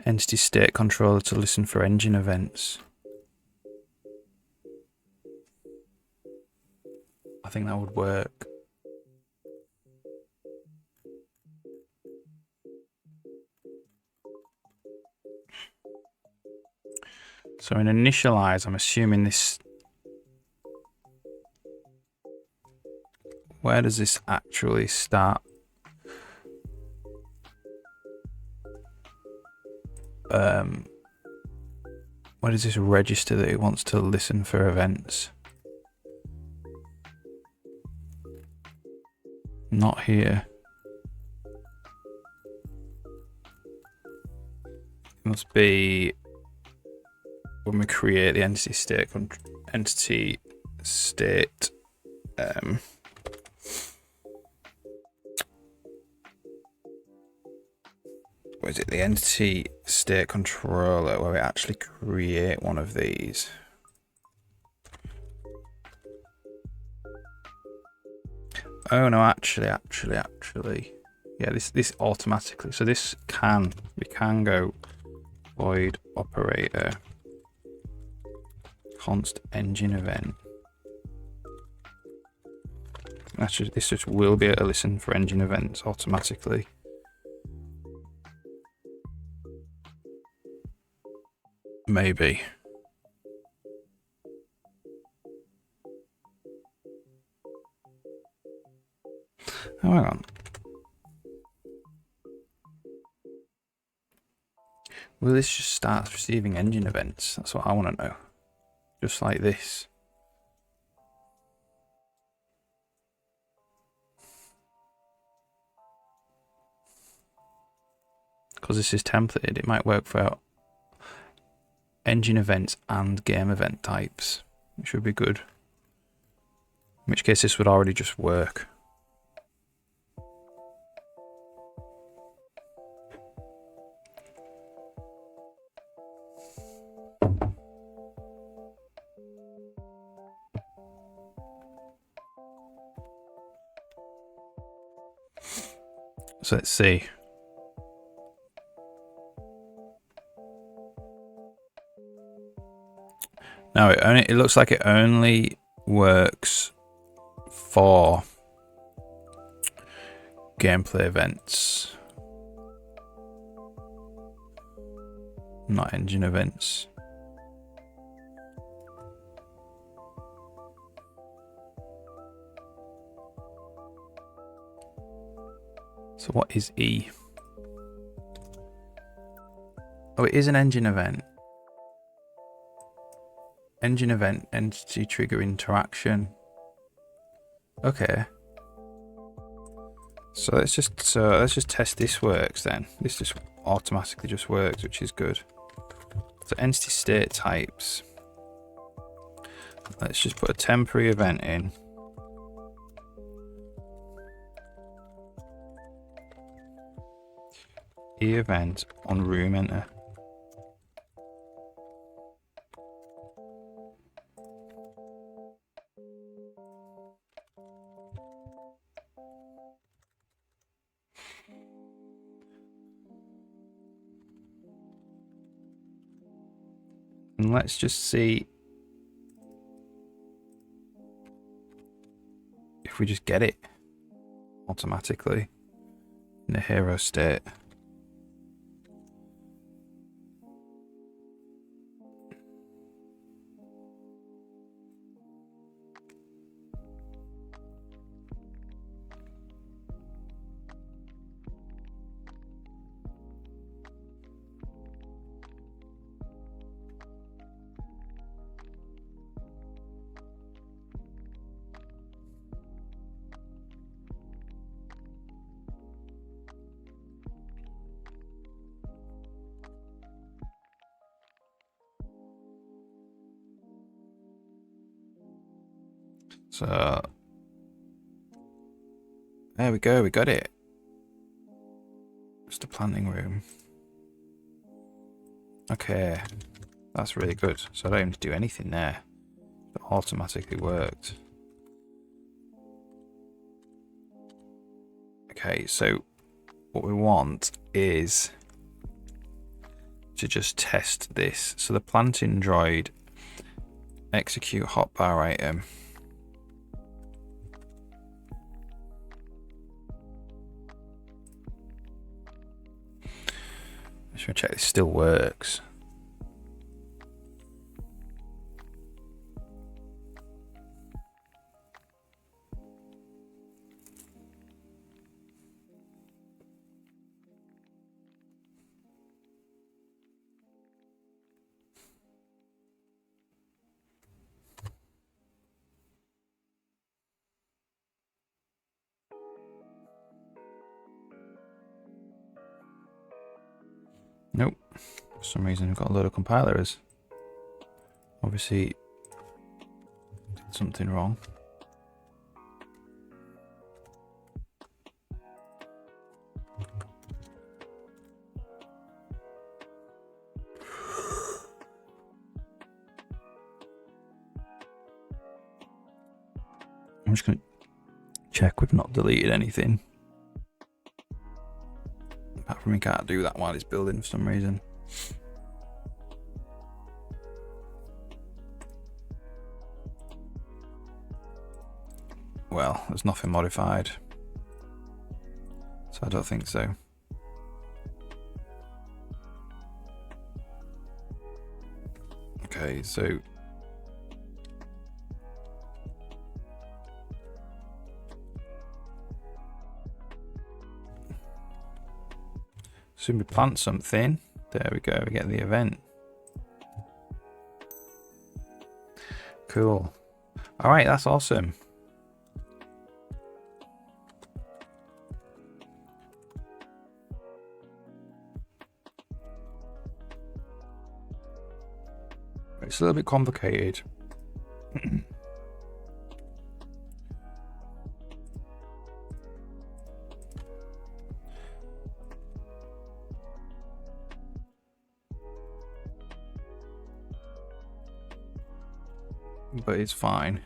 entity state controller to listen for engine events. I think that would work. So in initialize, I'm assuming this. Where does this actually start? Where does this register that it wants to listen for events? Not here. It must be when we create the entity state what is it, the entity state controller, where we actually create one of these. Oh no, actually, yeah, this automatically. So this we can go void operator const engine event. This just will be able to listen for engine events automatically. Maybe. Oh, hang on. Will this just start receiving engine events? That's what I want to know. Just like this. Because this is templated, it might work for engine events and game event types, which would be good. In which case this would already just work. So let's see. No, it looks like it only works for gameplay events, not engine events. So what is E? Oh, it is an engine event. Engine event, entity trigger interaction. Okay. So let's just test this works then. This just automatically just works, which is good. So entity state types. Let's just put a temporary event in. E-event on room enter. And let's just see if we just get it automatically in the hero state. So there we go, we got it. Just a planting room. Okay, that's really good. So I don't even do anything there. It automatically worked. Okay, so what we want is to just test this. So the planting droid, execute hotbar item. Just gonna check this still works. Nope. For some reason we've got a load of compiler errors. Obviously did something wrong. I'm just gonna check we've not deleted anything. Apart from we can't do that while it's building for some reason. Well, there's nothing modified. So I don't think so. Okay, so soon we plant something. There we go, we get the event. Cool. Alright, that's awesome. It's a little bit complicated. But it's fine.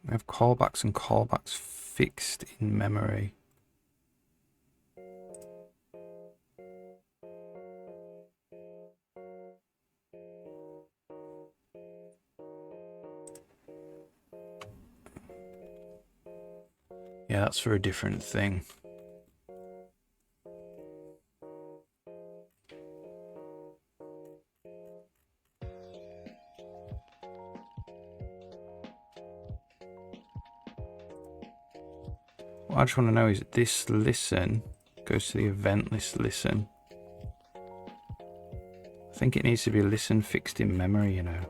We have callbacks and callbacks fixed in memory. Yeah, that's for a different thing. What I just want to know is this listen goes to the event list listen. I think it needs to be listen fixed in memory, you know.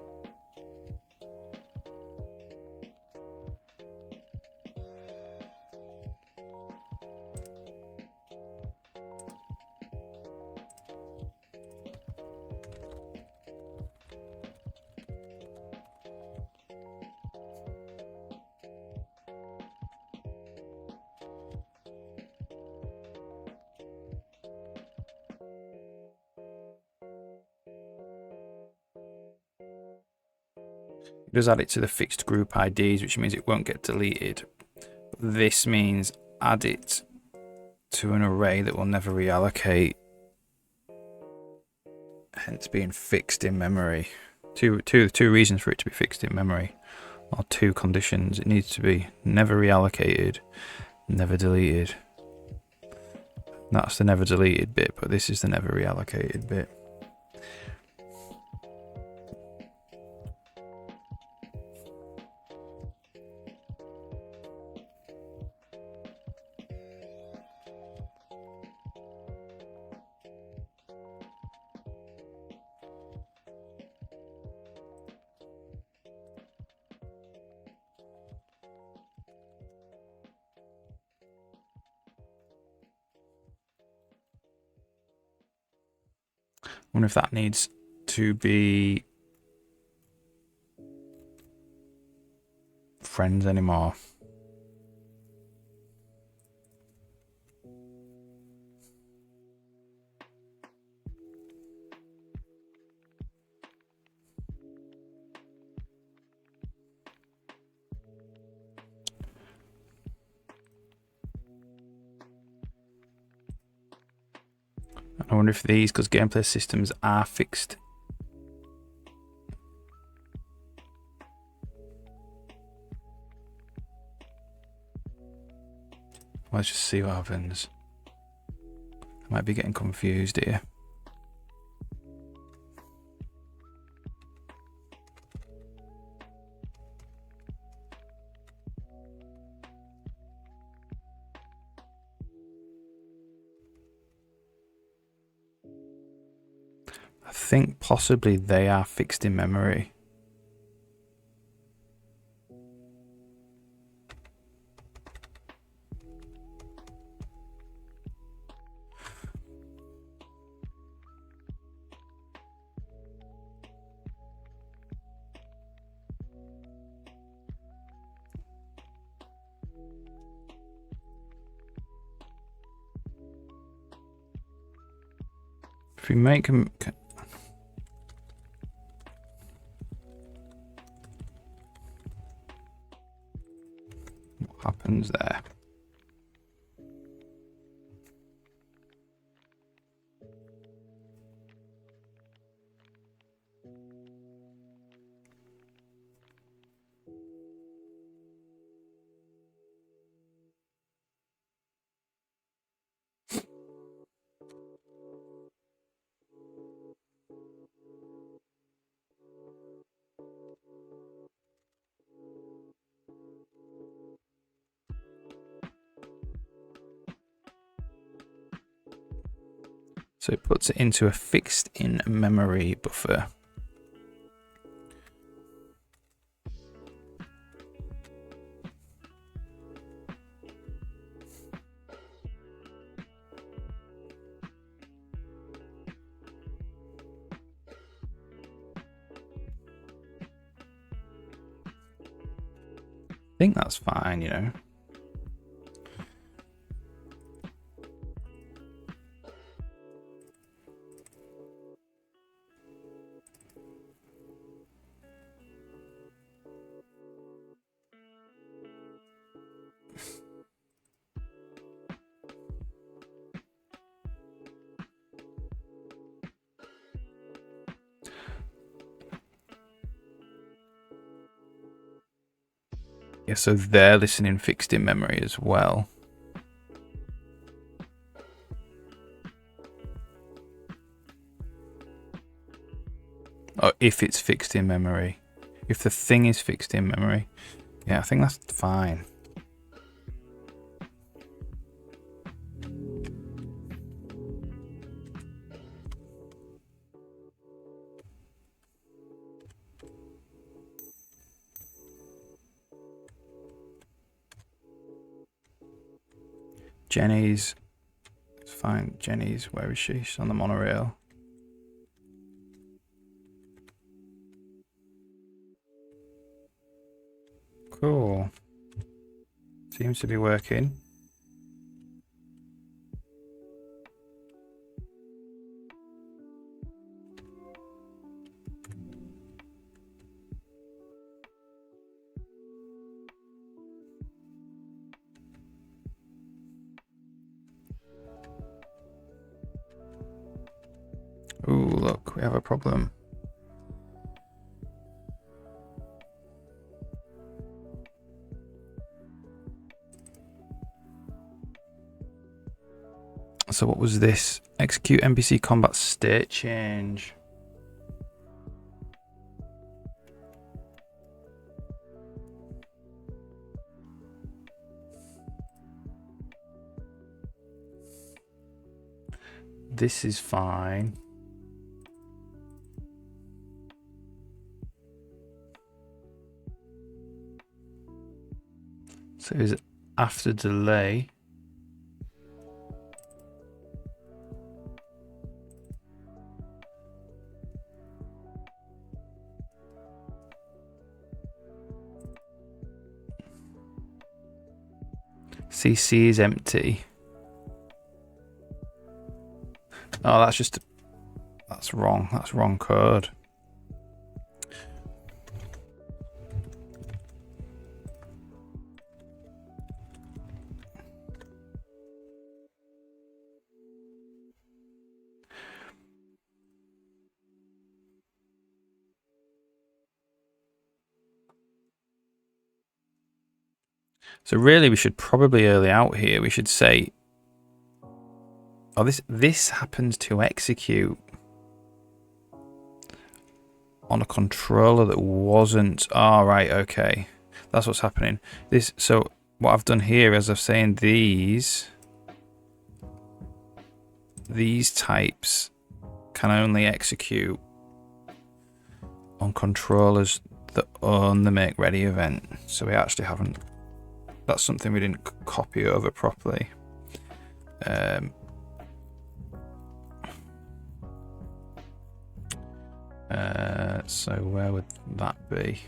It does add it to the fixed group IDs, which means it won't get deleted. This means add it to an array that will never reallocate, hence being fixed in memory. Two reasons for it to be fixed in memory, or two conditions. It needs to be never reallocated, never deleted. That's the never deleted bit, but this is the never reallocated bit. I wonder if that needs to be friends anymore. I wonder if these, because gameplay systems are fixed. Let's just see what happens. I might be getting confused here. I think possibly they are fixed in memory. If we make them... What happens there? So it puts it into a fixed in memory buffer. I think that's fine, you know. Yeah, so they're listening fixed in memory as well. Or if it's fixed in memory. If the thing is fixed in memory. Yeah, I think that's fine. Jenny's. Let's find Jenny's. Where is she? She's on the monorail. Cool. Seems to be working. Ooh, look, we have a problem. So what was this? Execute NPC combat state change. This is fine. So is it after delay? CC is empty. Oh, that's wrong. That's wrong code. So really, we should probably early out here. We should say, oh, this happens to execute on a controller that wasn't. Oh, right, okay, that's what's happening. So what I've done here is I've saying these types can only execute on controllers that own the make ready event. So we actually haven't. That's something we didn't copy over properly. So where would that be?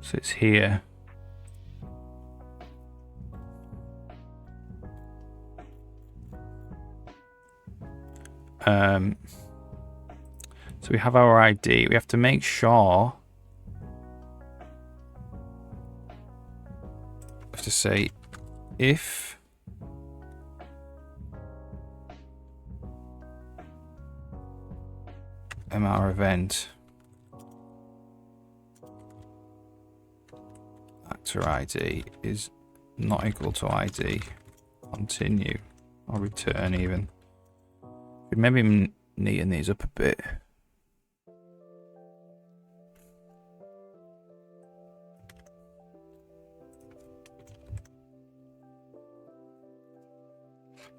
So it's here. So we have our ID. We have to make sure. We have to say if MR event actor ID is not equal to ID, continue or return even. Could maybe neaten these up a bit.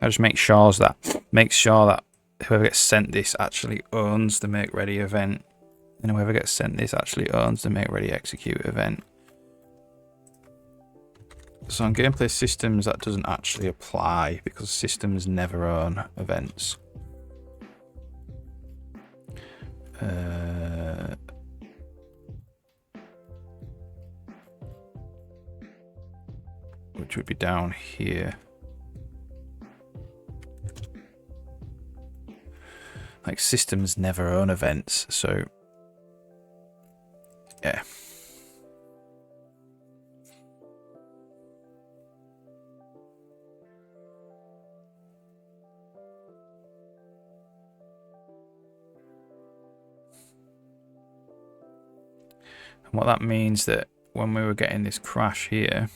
I just make sure that whoever gets sent this actually owns the make ready event, and whoever gets sent this actually owns the make ready execute event. So on gameplay systems, that doesn't actually apply because systems never own events. Which would be down here. Like systems never own events, so yeah. And what that means that when we were getting this crash here,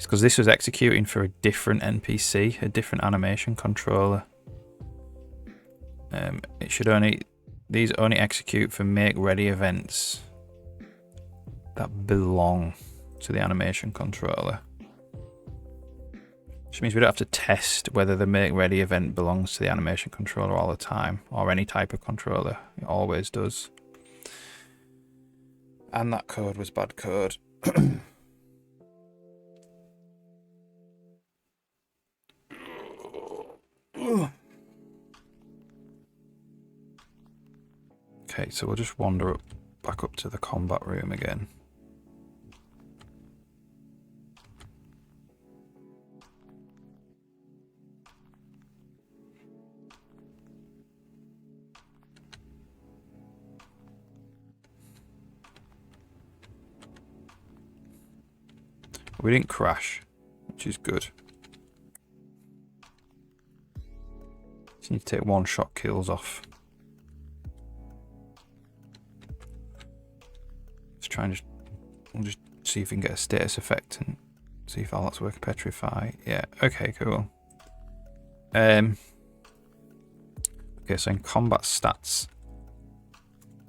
It's because this was executing for a different NPC, a different animation controller. It should these only execute for make ready events that belong to the animation controller. Which means we don't have to test whether the make ready event belongs to the animation controller all the time, or any type of controller. It always does. And that code was bad code. Okay, so we'll just wander back up to the combat room again. We didn't crash, which is good. Just need to take one-shot kills off. Let's try and we'll just see if we can get a status effect and see if all that's working. Petrify. Yeah, okay, cool. Okay, so in combat stats,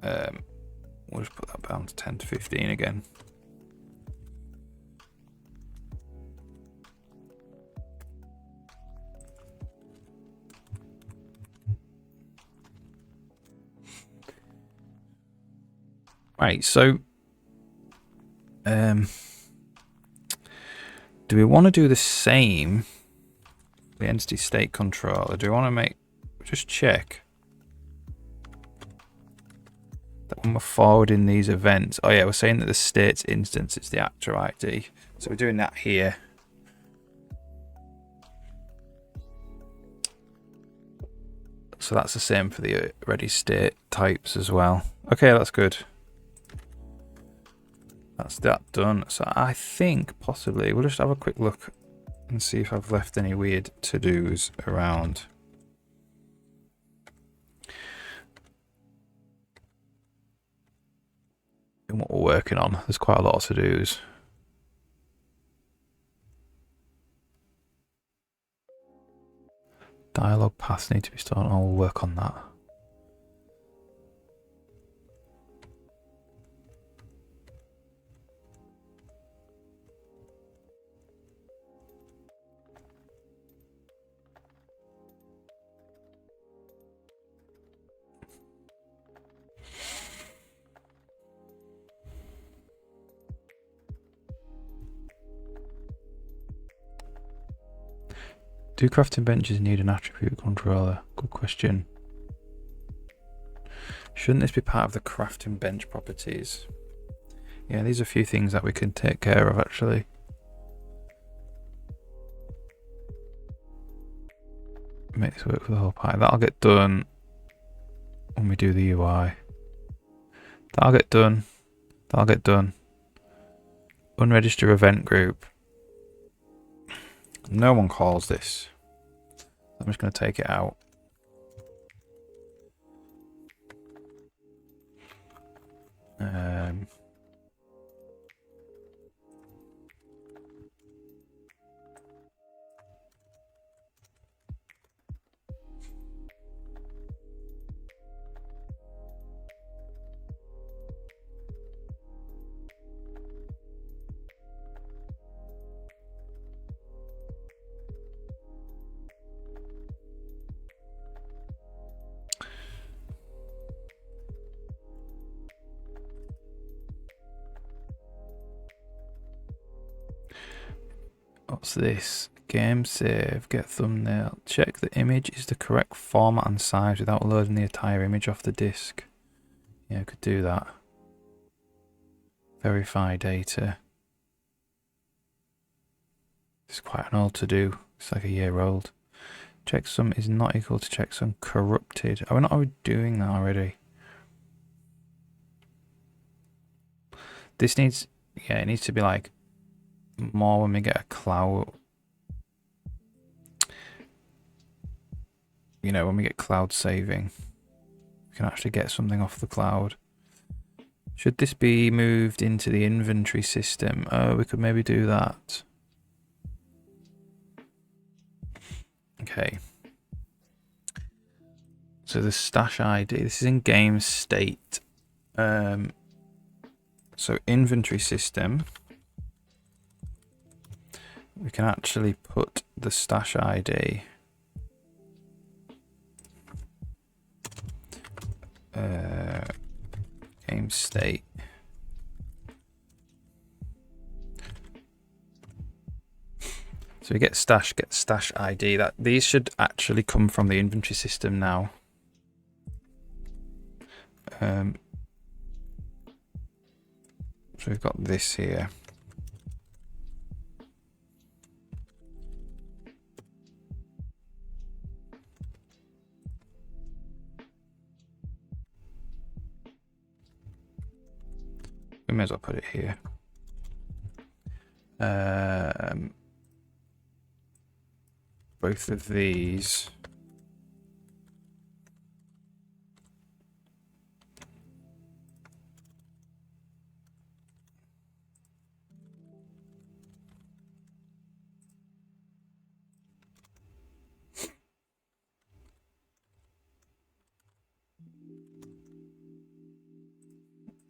we'll just put that down to 10 to 15 again. Right, so do we want to do the same for the entity state controller? Do we want to just check that when we're forwarding these events, oh yeah, we're saying that the state's instance is the actor ID, so we're doing that here. So that's the same for the ready state types as well. Okay, that's good. That's that done. So I think possibly we'll just have a quick look and see if I've left any weird to-dos around. In what we're working on, there's quite a lot of to-dos. Dialogue paths need to be started. I'll work on that. Do crafting benches need an attribute controller? Good question. Shouldn't this be part of the crafting bench properties? Yeah, these are a few things that we can take care of actually. Make this work for the whole party. That'll get done when we do the UI. That'll get done. That'll get done. Unregister event group. No one calls this. I'm just going to take it out. What's this? Game save, get thumbnail. Check the image is the correct format and size without loading the entire image off the disk. Yeah, I could do that. Verify data. It's quite an old to do. It's like a year old. Checksum is not equal to checksum corrupted. Are we not already doing that already? This needs, yeah, it needs to be like more when we get a cloud. You know, when we get cloud saving, we can actually get something off the cloud. Should this be moved into the inventory system? Oh, we could maybe do that. Okay. So the stash ID, this is in game state. So inventory system, we can actually put the stash ID game state. So we get stash ID. That these should actually come from the inventory system now. So we've got this here. We may as well put it here. Both of these.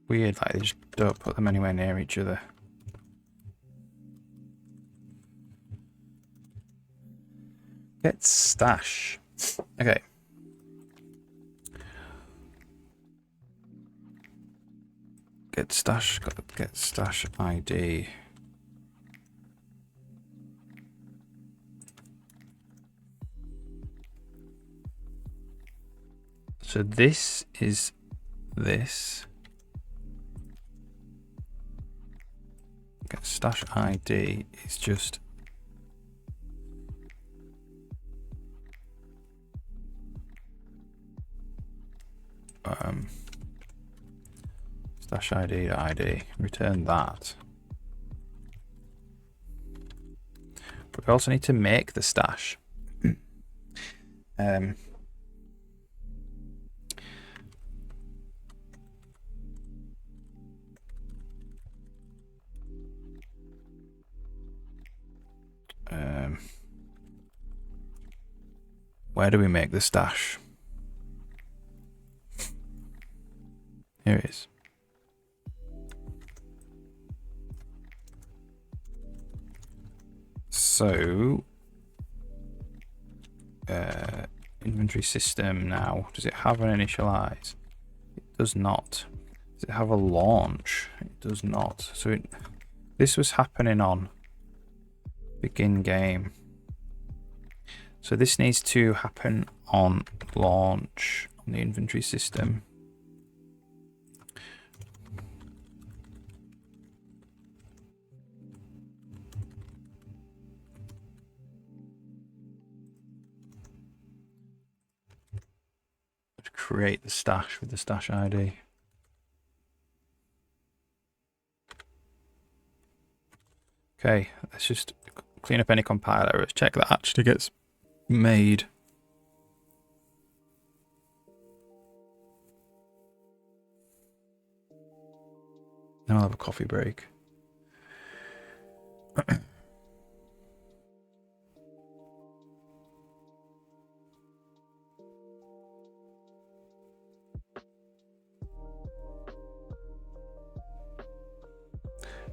Weird, like they just don't put them anywhere near each other. Get stash. Okay. Get stash. Got to get stash ID. So this is this. Get stash ID is just stash ID to ID. Return that. But we also need to make the stash. Where do we make the stash? Here it is. So, inventory system now. Does it have an initialize? It does not. Does it have a launch? It does not. So this was happening on begin game. So this needs to happen on launch on the inventory system. To create the stash with the stash ID. Okay, let's just clean up any compile errors. Check that actually gets made. Then I'll have a coffee break.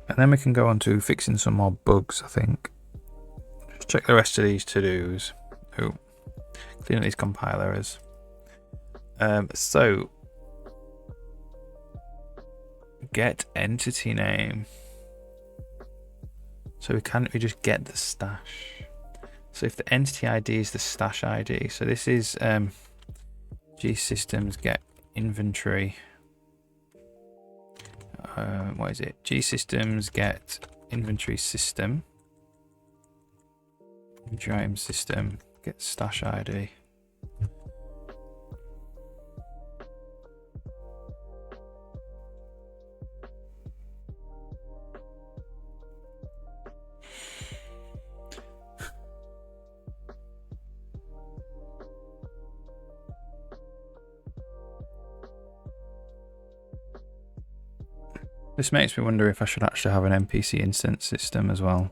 And then we can go on to fixing some more bugs, I think. Just check the rest of these to-dos. Oh, clean up these compile errors. So, get entity name. So we just get the stash. So if the entity ID is the stash ID, so this is gsystems get inventory. What is it? Gsystems get inventory system. Inventory item system get stash ID. This makes me wonder if I should actually have an NPC instance system as well.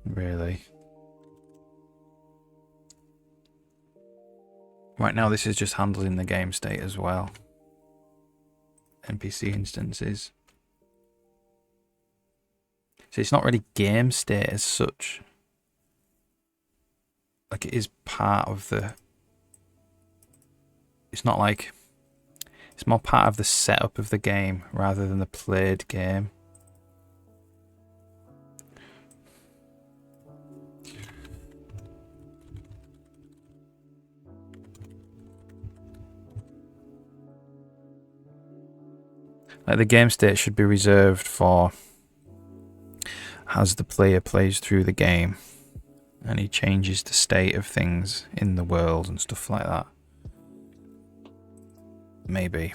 Really. Right now this is just handling the game state as well. NPC instances. So it's not really game state as such. Like it is part of the... It's not like... It's more part of the setup of the game rather than the played game. Like the game state should be reserved for as the player plays through the game and he changes the state of things in the world and stuff like that. Maybe.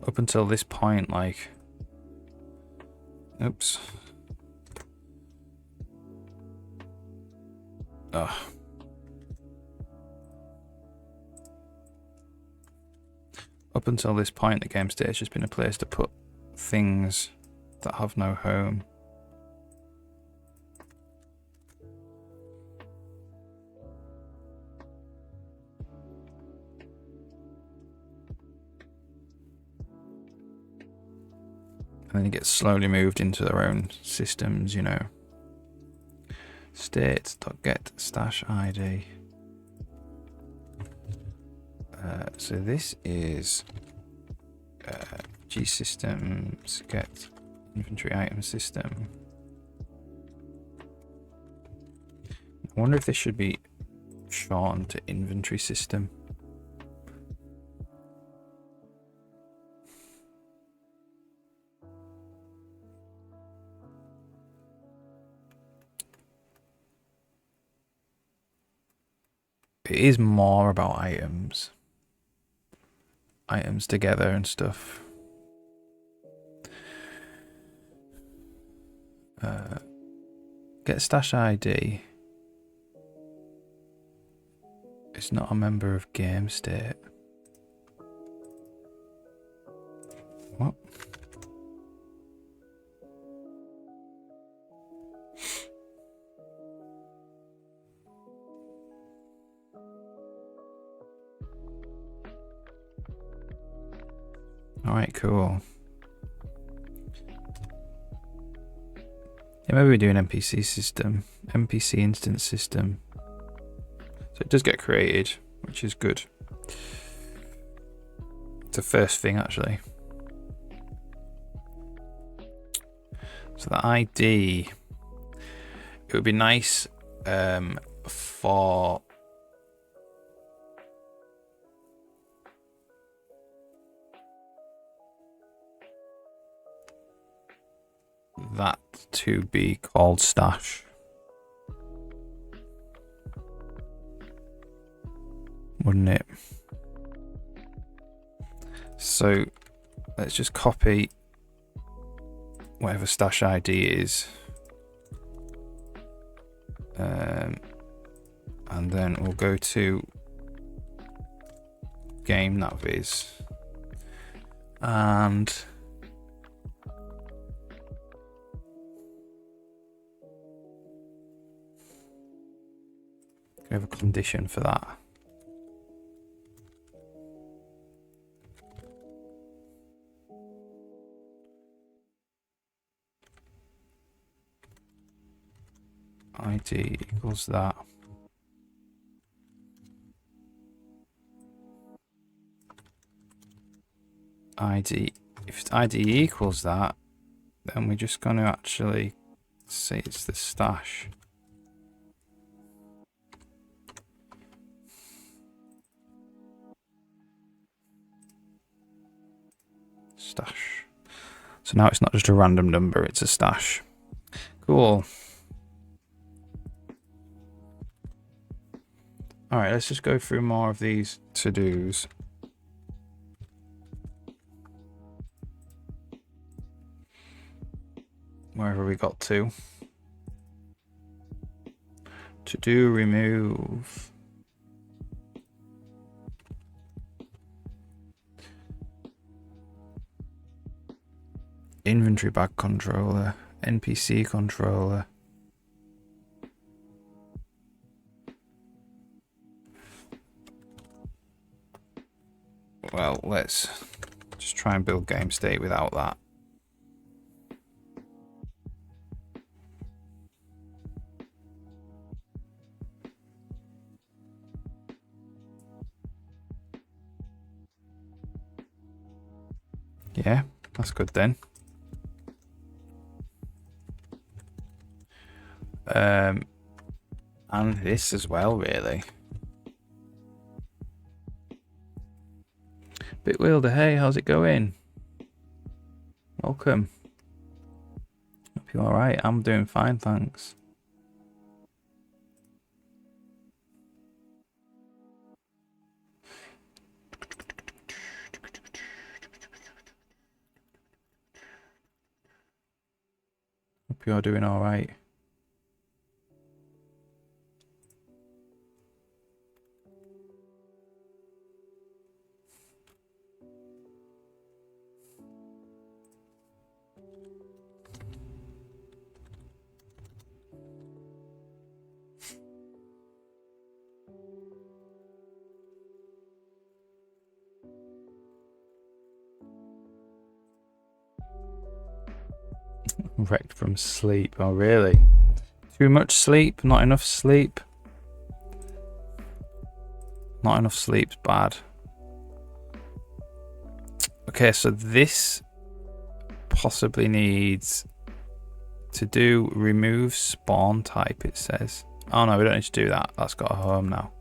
Up until this point, like... Oops. Ugh. Up until this point, the game state has just been a place to put things that have no home. And then it gets slowly moved into their own systems, you know. State.get stash ID. So this is G systems get inventory item system. I wonder if this should be shortened to inventory system. It is more about items. Items together and stuff. Get stash ID. It's not a member of game state. What? Alright, cool. Yeah, maybe we do an NPC system. NPC instance system. So it does get created, which is good. It's the first thing, actually. So the ID... It would be nice for... that to be called stash. Wouldn't it? So let's just copy whatever stash ID is. And then we'll go to game.viz and we have a condition for that. ID equals that. ID, if ID equals that, then we're just going to actually say it's the stash. Stash. So now it's not just a random number, it's a stash. Cool. Alright, let's just go through more of these to-dos. Wherever we got to. To-do remove. inventory bag controller, NPC controller. Well, let's just try and build game state without that. Yeah, that's good then. And this as well, really. Bitwilder, hey, how's it going? Welcome. Hope you're alright. I'm doing fine, thanks. Hope you're doing alright. Wrecked from sleep. Oh, really? Too much sleep? Not enough sleep? Not enough sleep's bad. Okay, so this possibly needs to do remove spawn type, it says. Oh no, we don't need to do that. That's got a home now.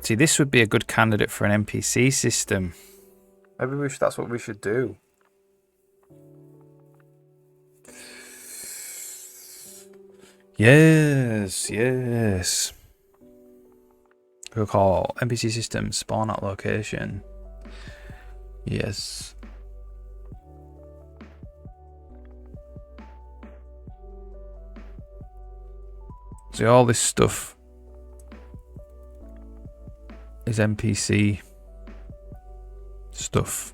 See, this would be a good candidate for an NPC system. Maybe that's what we should do. Yes, yes. We'll call NPC system spawn at location. Yes. See, all this stuff is NPC stuff.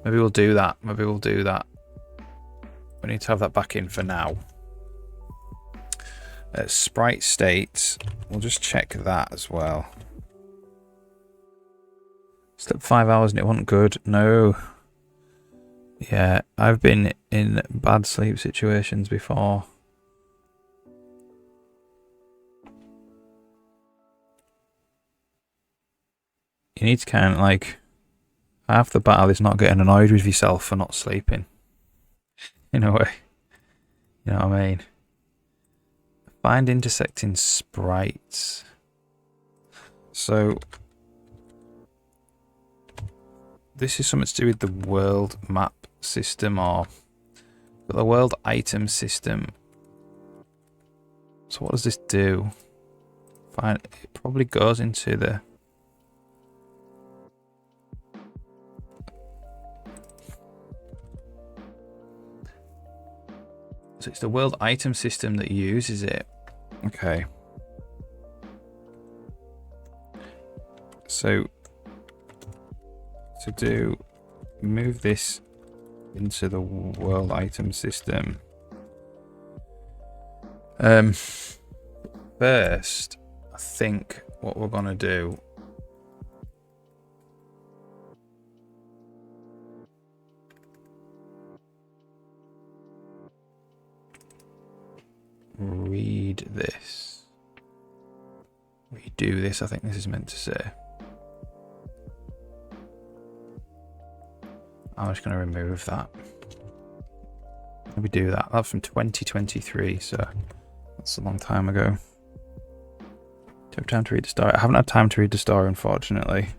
Maybe we'll do that. Maybe we'll do that. We need to have that back in for now. Sprite states. We'll just check that as well. Slept 5 hours and it wasn't good. No. Yeah, I've been in bad sleep situations before. You need to kind of like, half the battle is not getting annoyed with yourself for not sleeping. In a way. You know what I mean? Find intersecting sprites. So this is something to do with the world map system or the world item system. So what does this do? It probably goes into the so it's the world item system that uses it. Okay. So to move this into the world item system. First, I think what we're gonna do read this. Redo this, I think this is meant to say. I'm just going to remove that. Maybe do that. That's from 2023, so that's a long time ago. Do you have time to read the story? I haven't had time to read the story, unfortunately.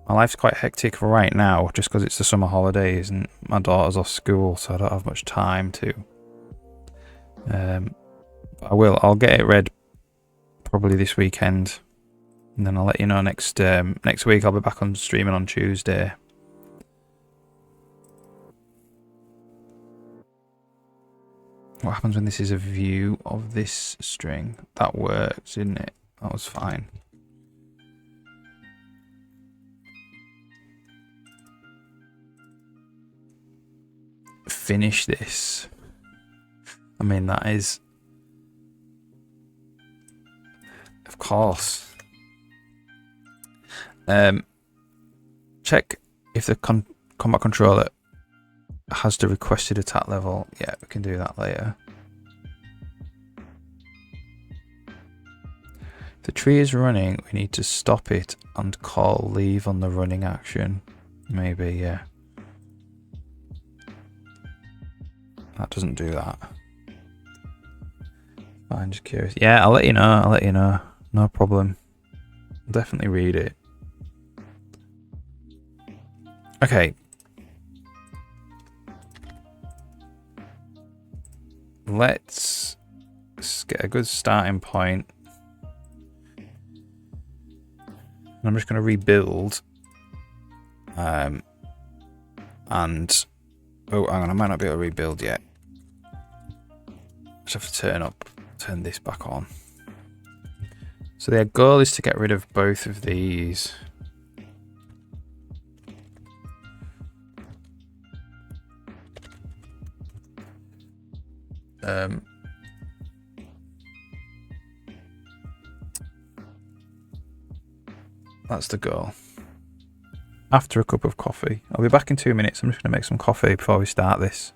My life's quite hectic right now, just because it's the summer holidays and my daughter's off school, so I don't have much time to. I'll get it read probably this weekend, and then I'll let you know next week. I'll be back on streaming on Tuesday. What happens when this is a view of this string? That works, didn't it? That was fine. finish this. I mean, that is... Of course. Check if the combat controller has the requested attack level. Yeah, we can do that later. If the tree is running, we need to stop it and call leave on the running action. Maybe, yeah. That doesn't do that. I'm just curious. Yeah, I'll let you know. No problem. I'll definitely read it. Okay. Let's get a good starting point. I'm just going to rebuild. And... Oh, hang on, I might not be able to rebuild yet. Just have to turn this back on. So their goal is to get rid of both of these. That's the goal. After a cup of coffee. I'll be back in 2 minutes. I'm just going to make some coffee before we start this.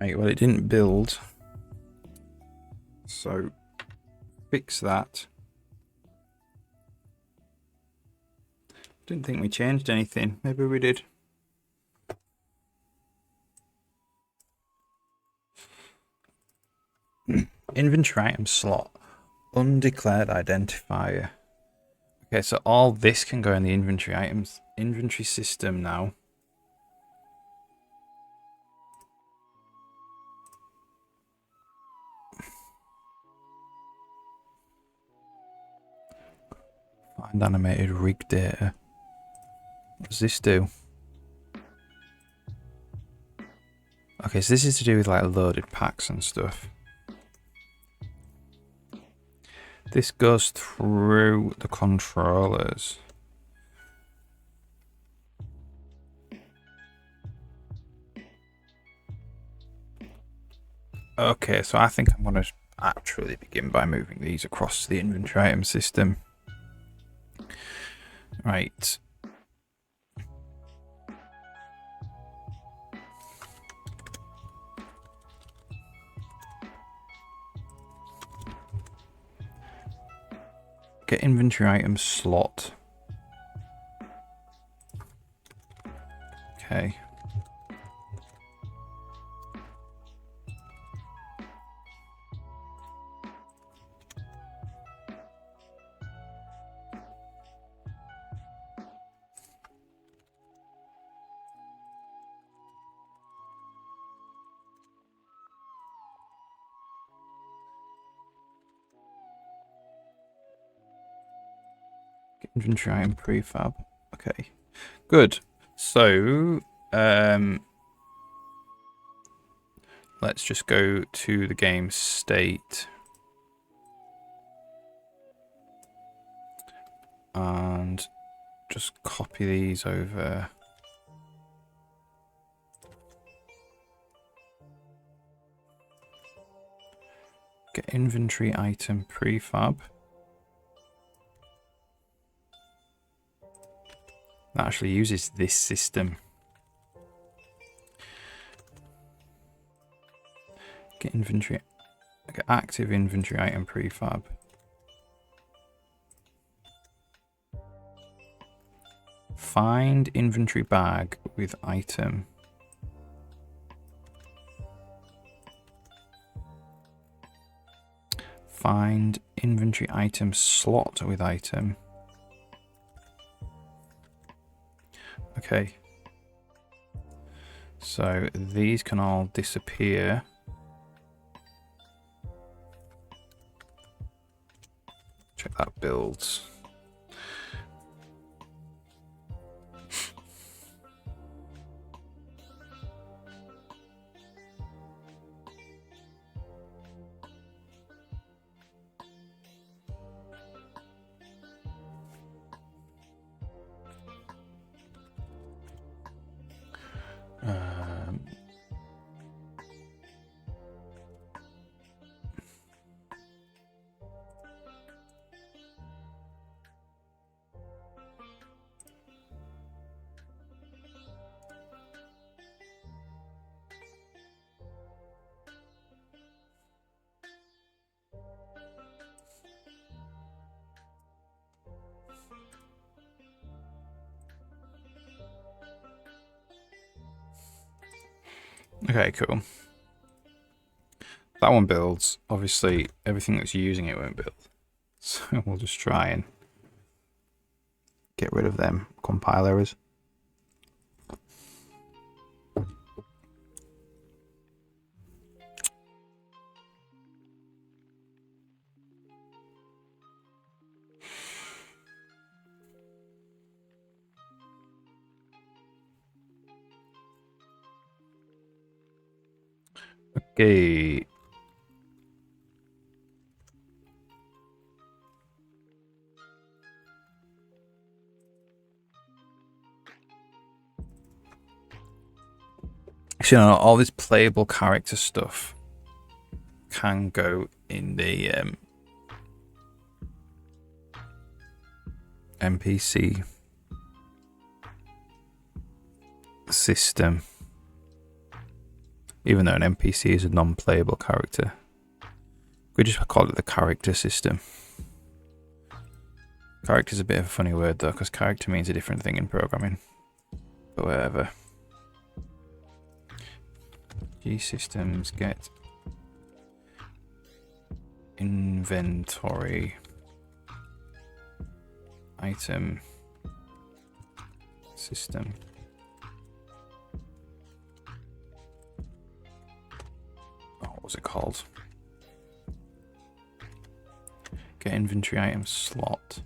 Right, well, it didn't build. So, fix that. Didn't think we changed anything. Maybe we did. Inventory item slot. Undeclared identifier. Okay, so all this can go in the inventory items. Inventory system now. Find animated rig data. What does this do? Okay, so this is to do with like loaded packs and stuff. This goes through the controllers. Okay, so I think I'm going to actually begin by moving these across the inventory item system. Right. Get inventory item slot. Okay. Get inventory item prefab. Okay. Good. So, let's just go to the game state. And just copy these over. Get inventory item prefab. That actually uses this system. Get inventory. Get active inventory item prefab. Find inventory bag with item. Find inventory item slot with item. Okay. So these can all disappear. Check that builds. Okay, cool. That one builds. Obviously, everything that's using it won't build. So we'll just try and get rid of them compile errors. Okay. Actually, no, all this playable character stuff can go in the NPC system, even though an NPC is a non-playable character. We just call it the character system. Character is a bit of a funny word though, because character means a different thing in programming. But whatever. G systems get inventory item system. Oh, what was it called? Get inventory item slot.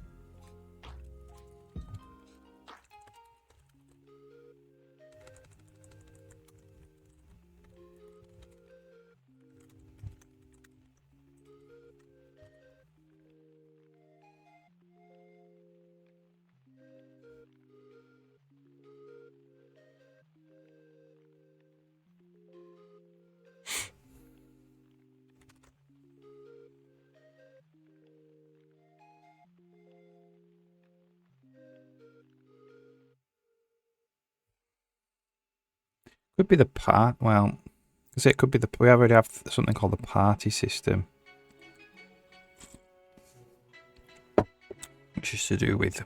Could be the part. Well, because it could be the. We already have something called the party system, which is to do with.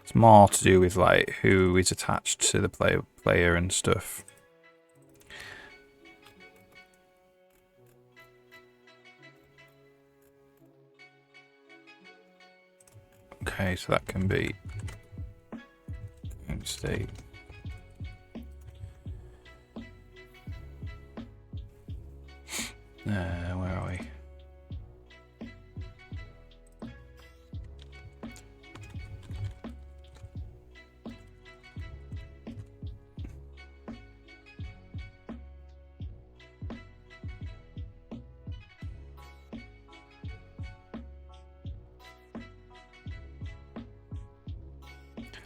It's more to do with like who is attached to the player and stuff. Okay, so that can be game state. Where are we?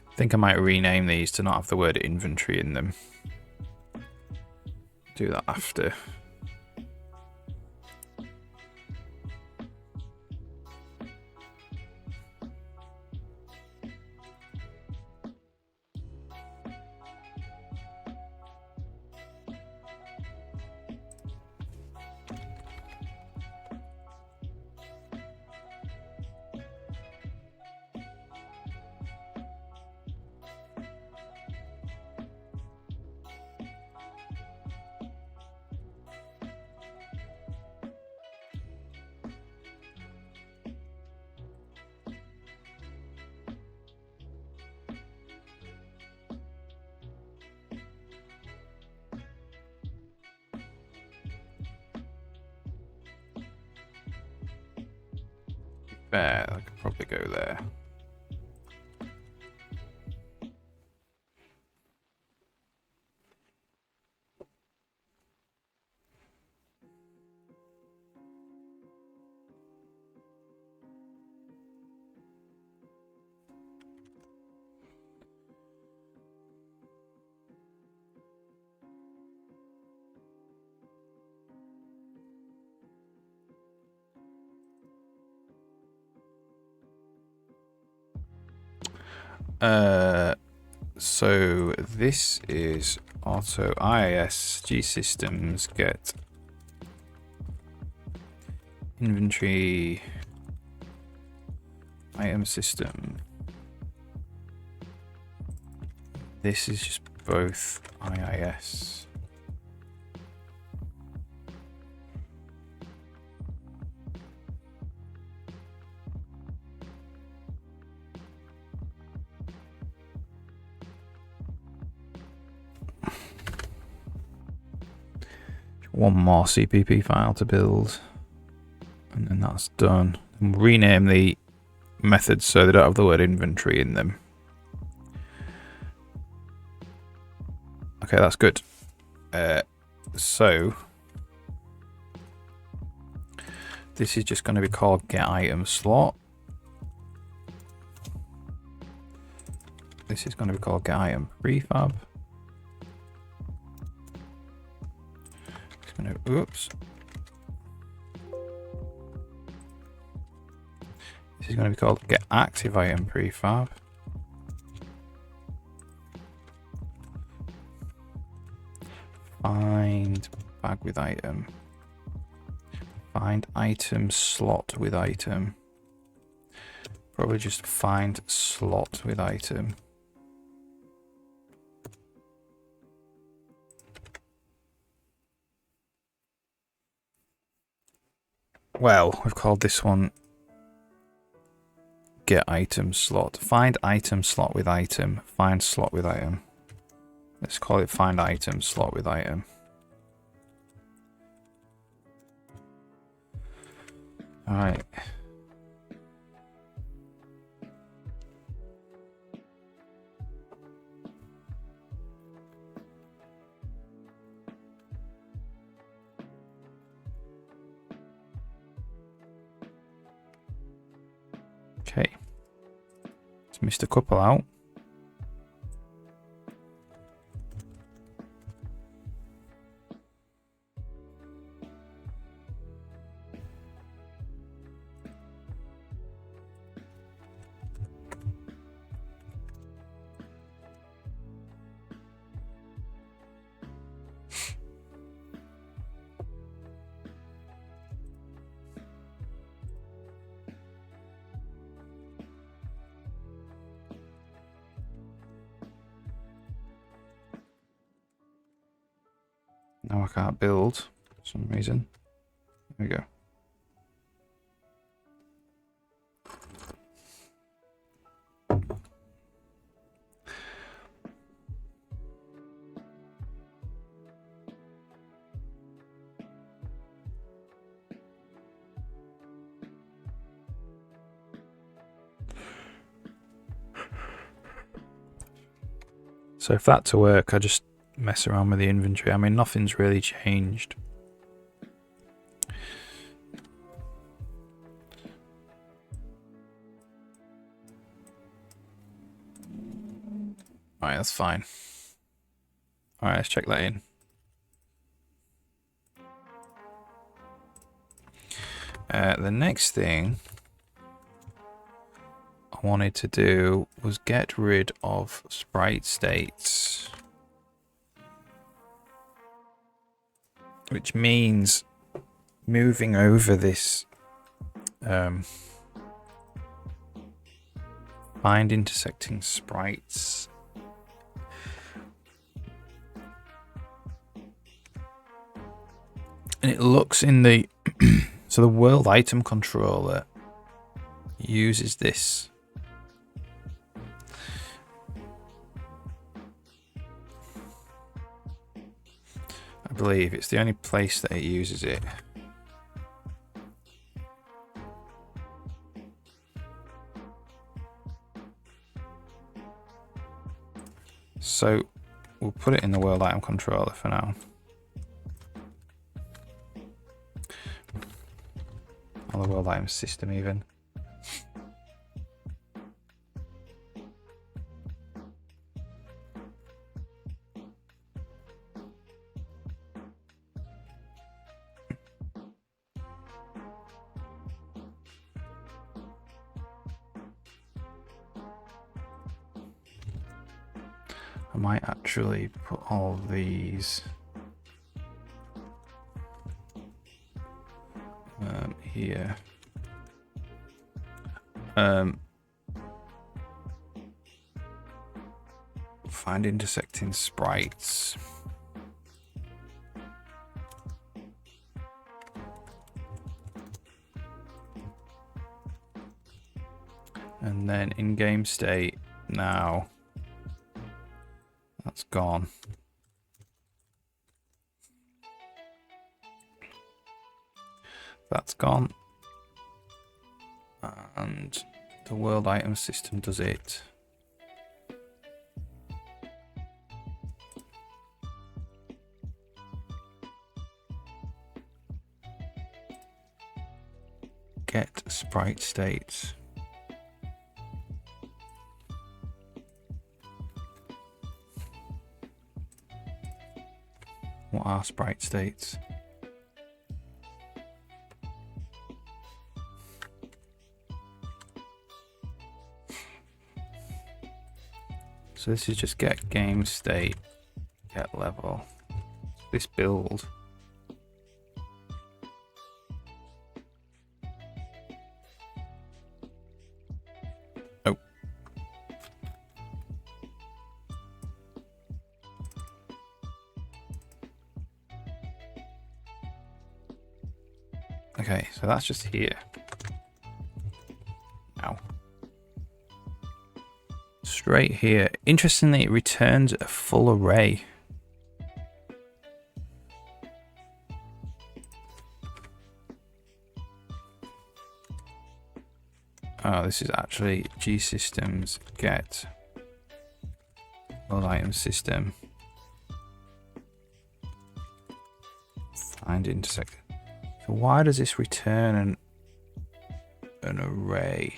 I think I might rename these to not have the word inventory in them. Do that after. There, I could probably go there. So this is auto IIS G systems get inventory item system. This is just both IIS. One more CPP file to build, and then that's done. And rename the methods so they don't have the word inventory in them. Okay, that's good. So this is just going to be called get item slot. This is going to be called get item prefab. Oops. This is going to be called get active item prefab. Find bag with item. Find item slot with item. Probably just find slot with item. Well, we've called this one get item slot. Find item slot with item. Find slot with item. Let's call it find item slot with item. All right. Okay. Let's Mr. Couple out. Now I can't build for some reason. There we go. So if that to work, I just mess around with the inventory. I mean, nothing's really changed. Alright, that's fine. Alright, let's check that in. The next thing I wanted to do was get rid of sprite states. Which means moving over this find intersecting sprites. And it looks in the so the world item controller uses this. I believe it's the only place that it uses it. So we'll put it in the world item controller for now. Or the world item system even. I might actually put all of these here. Find intersecting sprites. And then in-game state now. That's gone. That's gone. And the world item system does it. Get sprite states. What are sprite states? So this is just get game state, get level. This build. Oh. Okay, so that's just here. Now. Straight here. Interestingly, it returns a full array. Oh, this is actually G-Systems get world item system. Find intersect. So why does this return an array?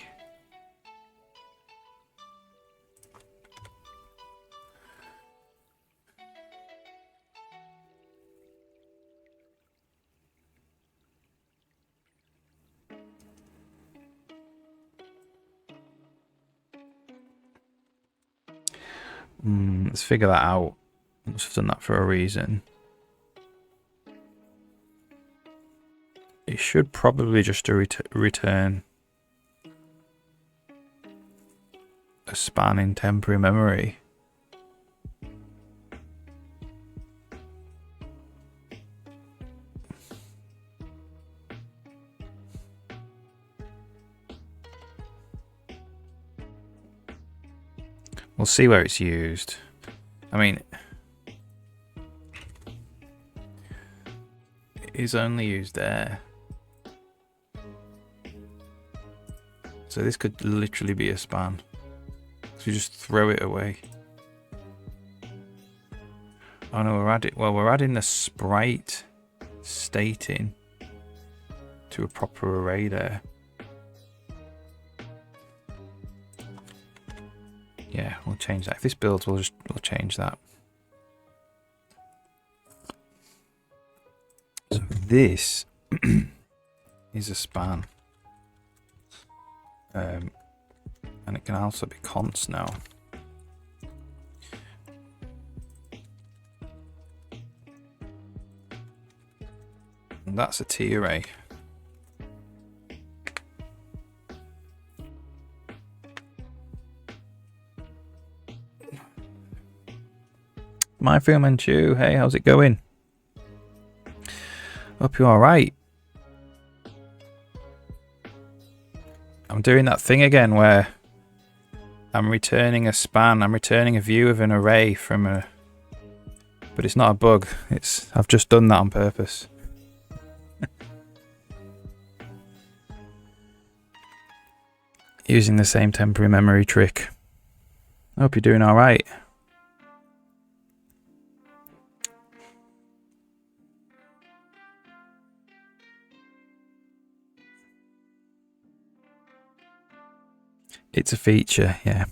Let's figure that out. I must have done that for a reason. It should probably just return a span in temporary memory. We'll see where it's used. I mean, it is only used there. So this could literally be a span. So you just throw it away. Oh no, we're adding the sprite stating to a proper array there. Yeah, we'll change that. If this builds, we'll change that. So this is a span. And it can also be const now. And that's a T array. My Fu Manchu, hey, how's it going? Hope you're alright. I'm doing that thing again where I'm returning a span. I'm returning a view of an array from a... But it's not a bug. I've just done that on purpose. Using the same temporary memory trick. I hope you're doing alright. It's a feature, yeah.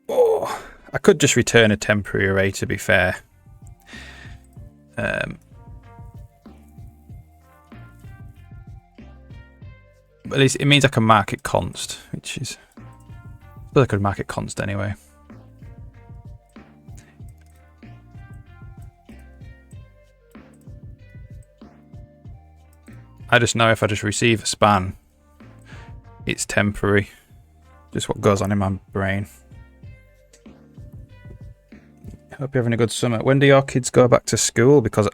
Oh, I could just return a temporary array, to be fair. But at least it means I can mark it const, which is... I suppose I could mark it const anyway. I just know if I just receive a span, it's temporary. Just what goes on in my brain. Hope you're having a good summer. When do your kids go back to school? Because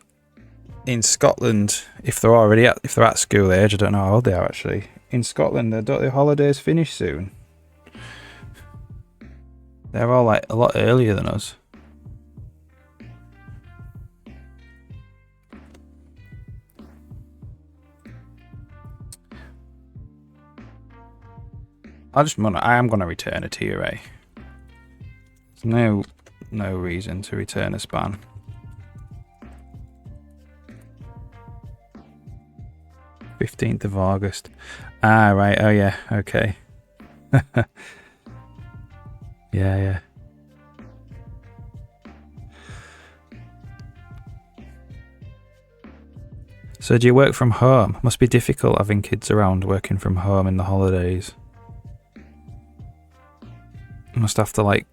in Scotland, if they're at school age, I don't know how old they are actually. In Scotland, don't their holidays finish soon? They're all like a lot earlier than us. I am gonna return a T array. There's no reason to return a span. "15th of August. Ah, right. Oh yeah. Okay. Yeah. So do you work from home? Must be difficult having kids around working from home in the holidays. Must have to like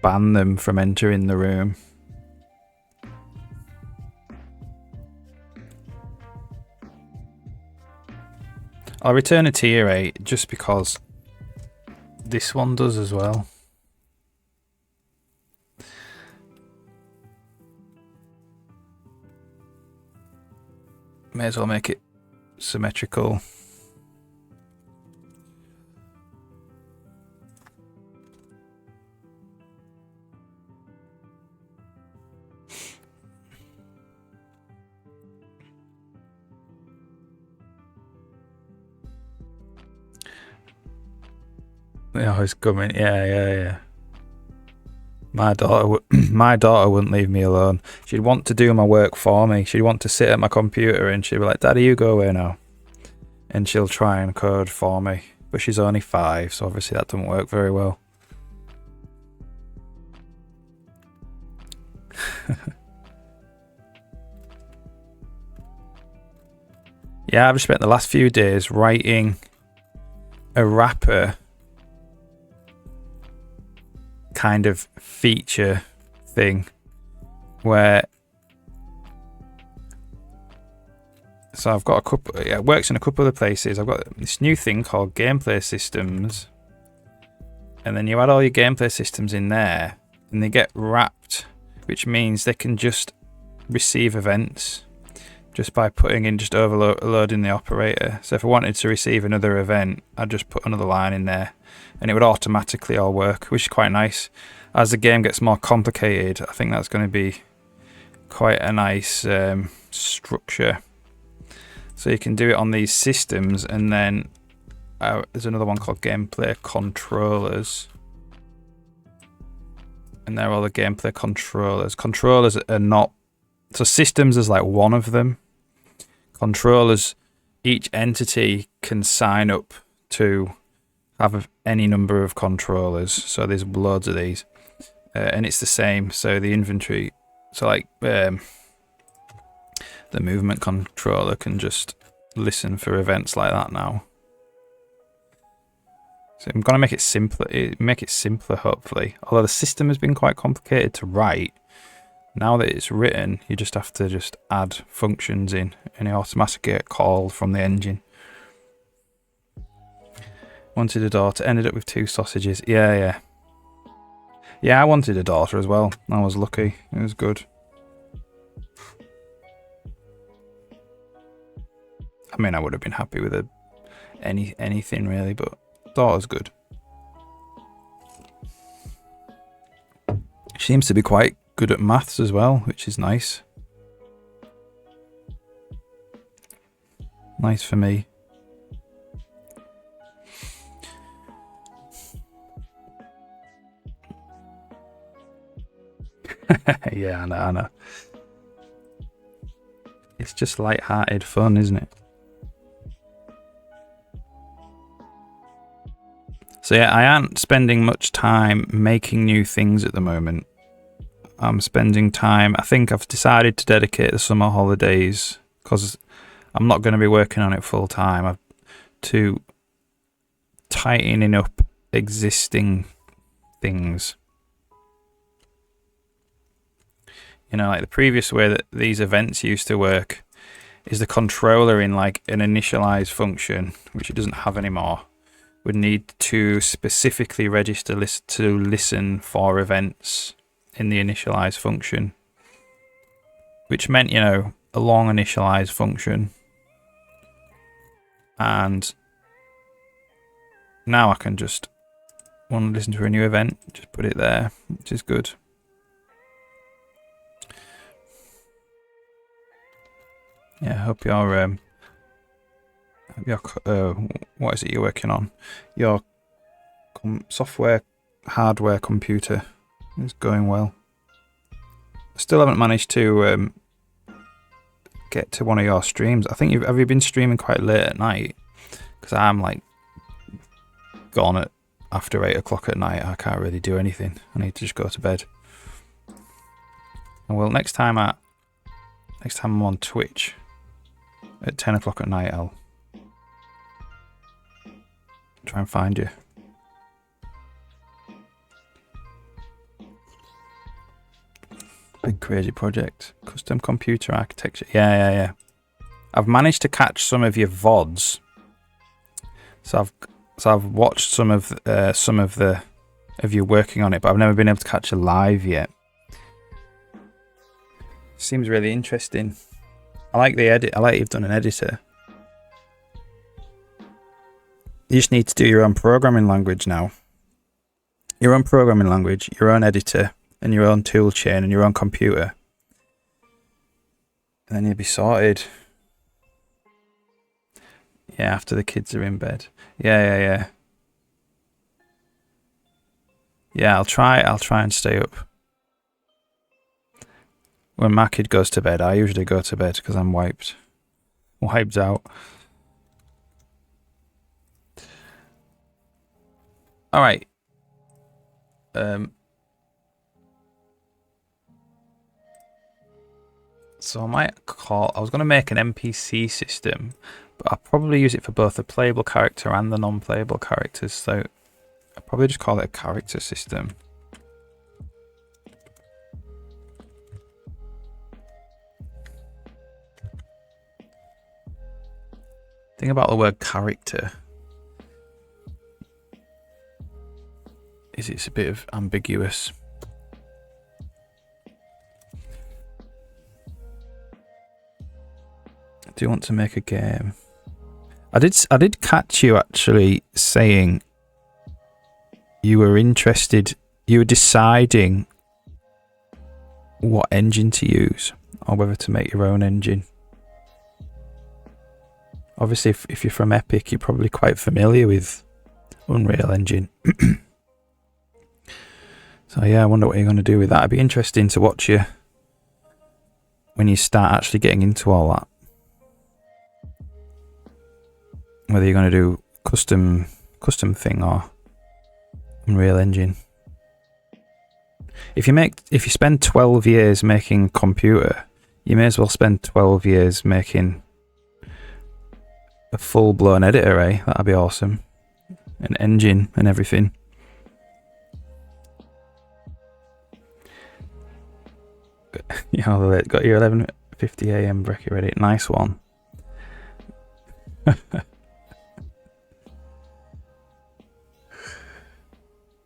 ban them from entering the room. I'll return a T array just because this one does as well. May as well make it symmetrical. Oh, it's coming. Yeah. My daughter wouldn't leave me alone. She'd want to do my work for me. She'd want to sit at my computer and she'd be like, "Daddy, you go away now." And she'll try and code for me. But she's only 5, so obviously that doesn't work very well. Yeah, I've just spent the last few days writing a wrapper kind of feature thing where I've got a couple, it works in a couple of places. I've got this new thing called gameplay systems, and then you add all your gameplay systems in there and they get wrapped, which means they can just receive events just by putting in, just overloading the operator. So if I wanted to receive another event, I'd just put another line in there and it would automatically all work, which is quite nice. As the game gets more complicated, I think that's going to be quite a nice structure. So you can do it on these systems, and then there's another one called gameplay controllers. And they're all the gameplay controllers. Controllers are not... So systems is like one of them. Controllers, each entity can sign up to have any number of controllers. So there's loads of these. And it's the same. So the inventory... So like the movement controller can just listen for events like that now. So I'm going to make it simpler, hopefully. Although the system has been quite complicated to write. Now that it's written, you just have to just add functions in, and it automatically get called from the engine. Wanted a daughter, ended up with 2 sausages. Yeah, I wanted a daughter as well. I was lucky. It was good. I mean, I would have been happy with anything really, but daughter's good. She seems to be quite good at maths as well, which is nice. Nice for me. Yeah, I know. It's just light-hearted fun, isn't it? So yeah, I aren't spending much time making new things at the moment. I'm spending time... I think I've decided to dedicate the summer holidays, because I'm not going to be working on it full time, to tightening up existing things. You know, like the previous way that these events used to work is the controller in like an initialize function, which it doesn't have anymore, would need to specifically register to listen for events in the initialize function, which meant, you know, a long initialize function. And now I can just want to listen to a new event, just put it there, which is good. Yeah, I hope your what is it you're working on? Your software, hardware, computer is going well. I still haven't managed to get to one of your streams. I think have you been streaming quite late at night? Because I'm like gone at after 8 o'clock at night. I can't really do anything. I need to just go to bed. And well, next time I'm on Twitch at 10 o'clock at night, I'll try and find you. Big crazy project. Custom computer architecture. Yeah. I've managed to catch some of your VODs. So I've watched some of you working on it, but I've never been able to catch a live yet. Seems really interesting. I like the edit. I like you've done an editor. You just need to do your own programming language now. Your own programming language, your own editor, and your own tool chain, and your own computer. And then you'll be sorted. Yeah, after the kids are in bed. Yeah. Yeah, I'll try and stay up. When my kid goes to bed, I usually go to bed because I'm wiped out. All right. So I was going to make an NPC system, but I'll probably use it for both the playable character and the non-playable characters. So I'll probably just call it a character system. Thing about the word character is it's a bit of ambiguous. Do you want to make a game? I did catch you actually saying you were interested. You were deciding what engine to use, or whether to make your own engine. Obviously, if you're from Epic, you're probably quite familiar with Unreal Engine. So yeah, I wonder what you're going to do with that. It'd be interesting to watch you when you start actually getting into all that. Whether you're going to do custom thing or Unreal Engine. If you spend 12 years making a computer, you may as well spend 12 years making a full-blown editor, eh? That'd be awesome. An engine and everything. You know, got your 11:50 AM brekkie ready. Nice one.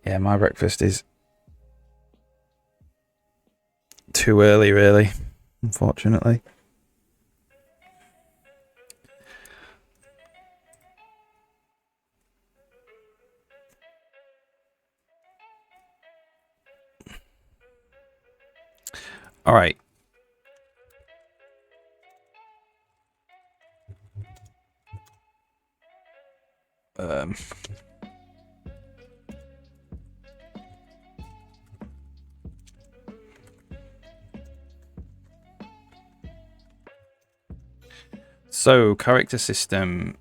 Yeah, my breakfast is too early, really, unfortunately. All right. So, character system.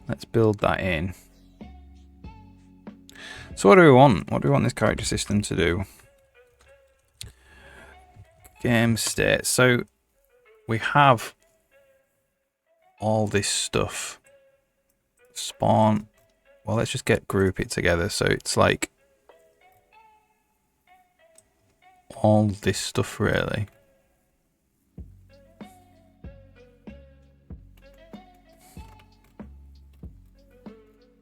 Let's build that in. So what do we want? What do we want this character system to do? Game state. So we have all this stuff. Spawn. Well, let's just group it together. So it's like all this stuff, really.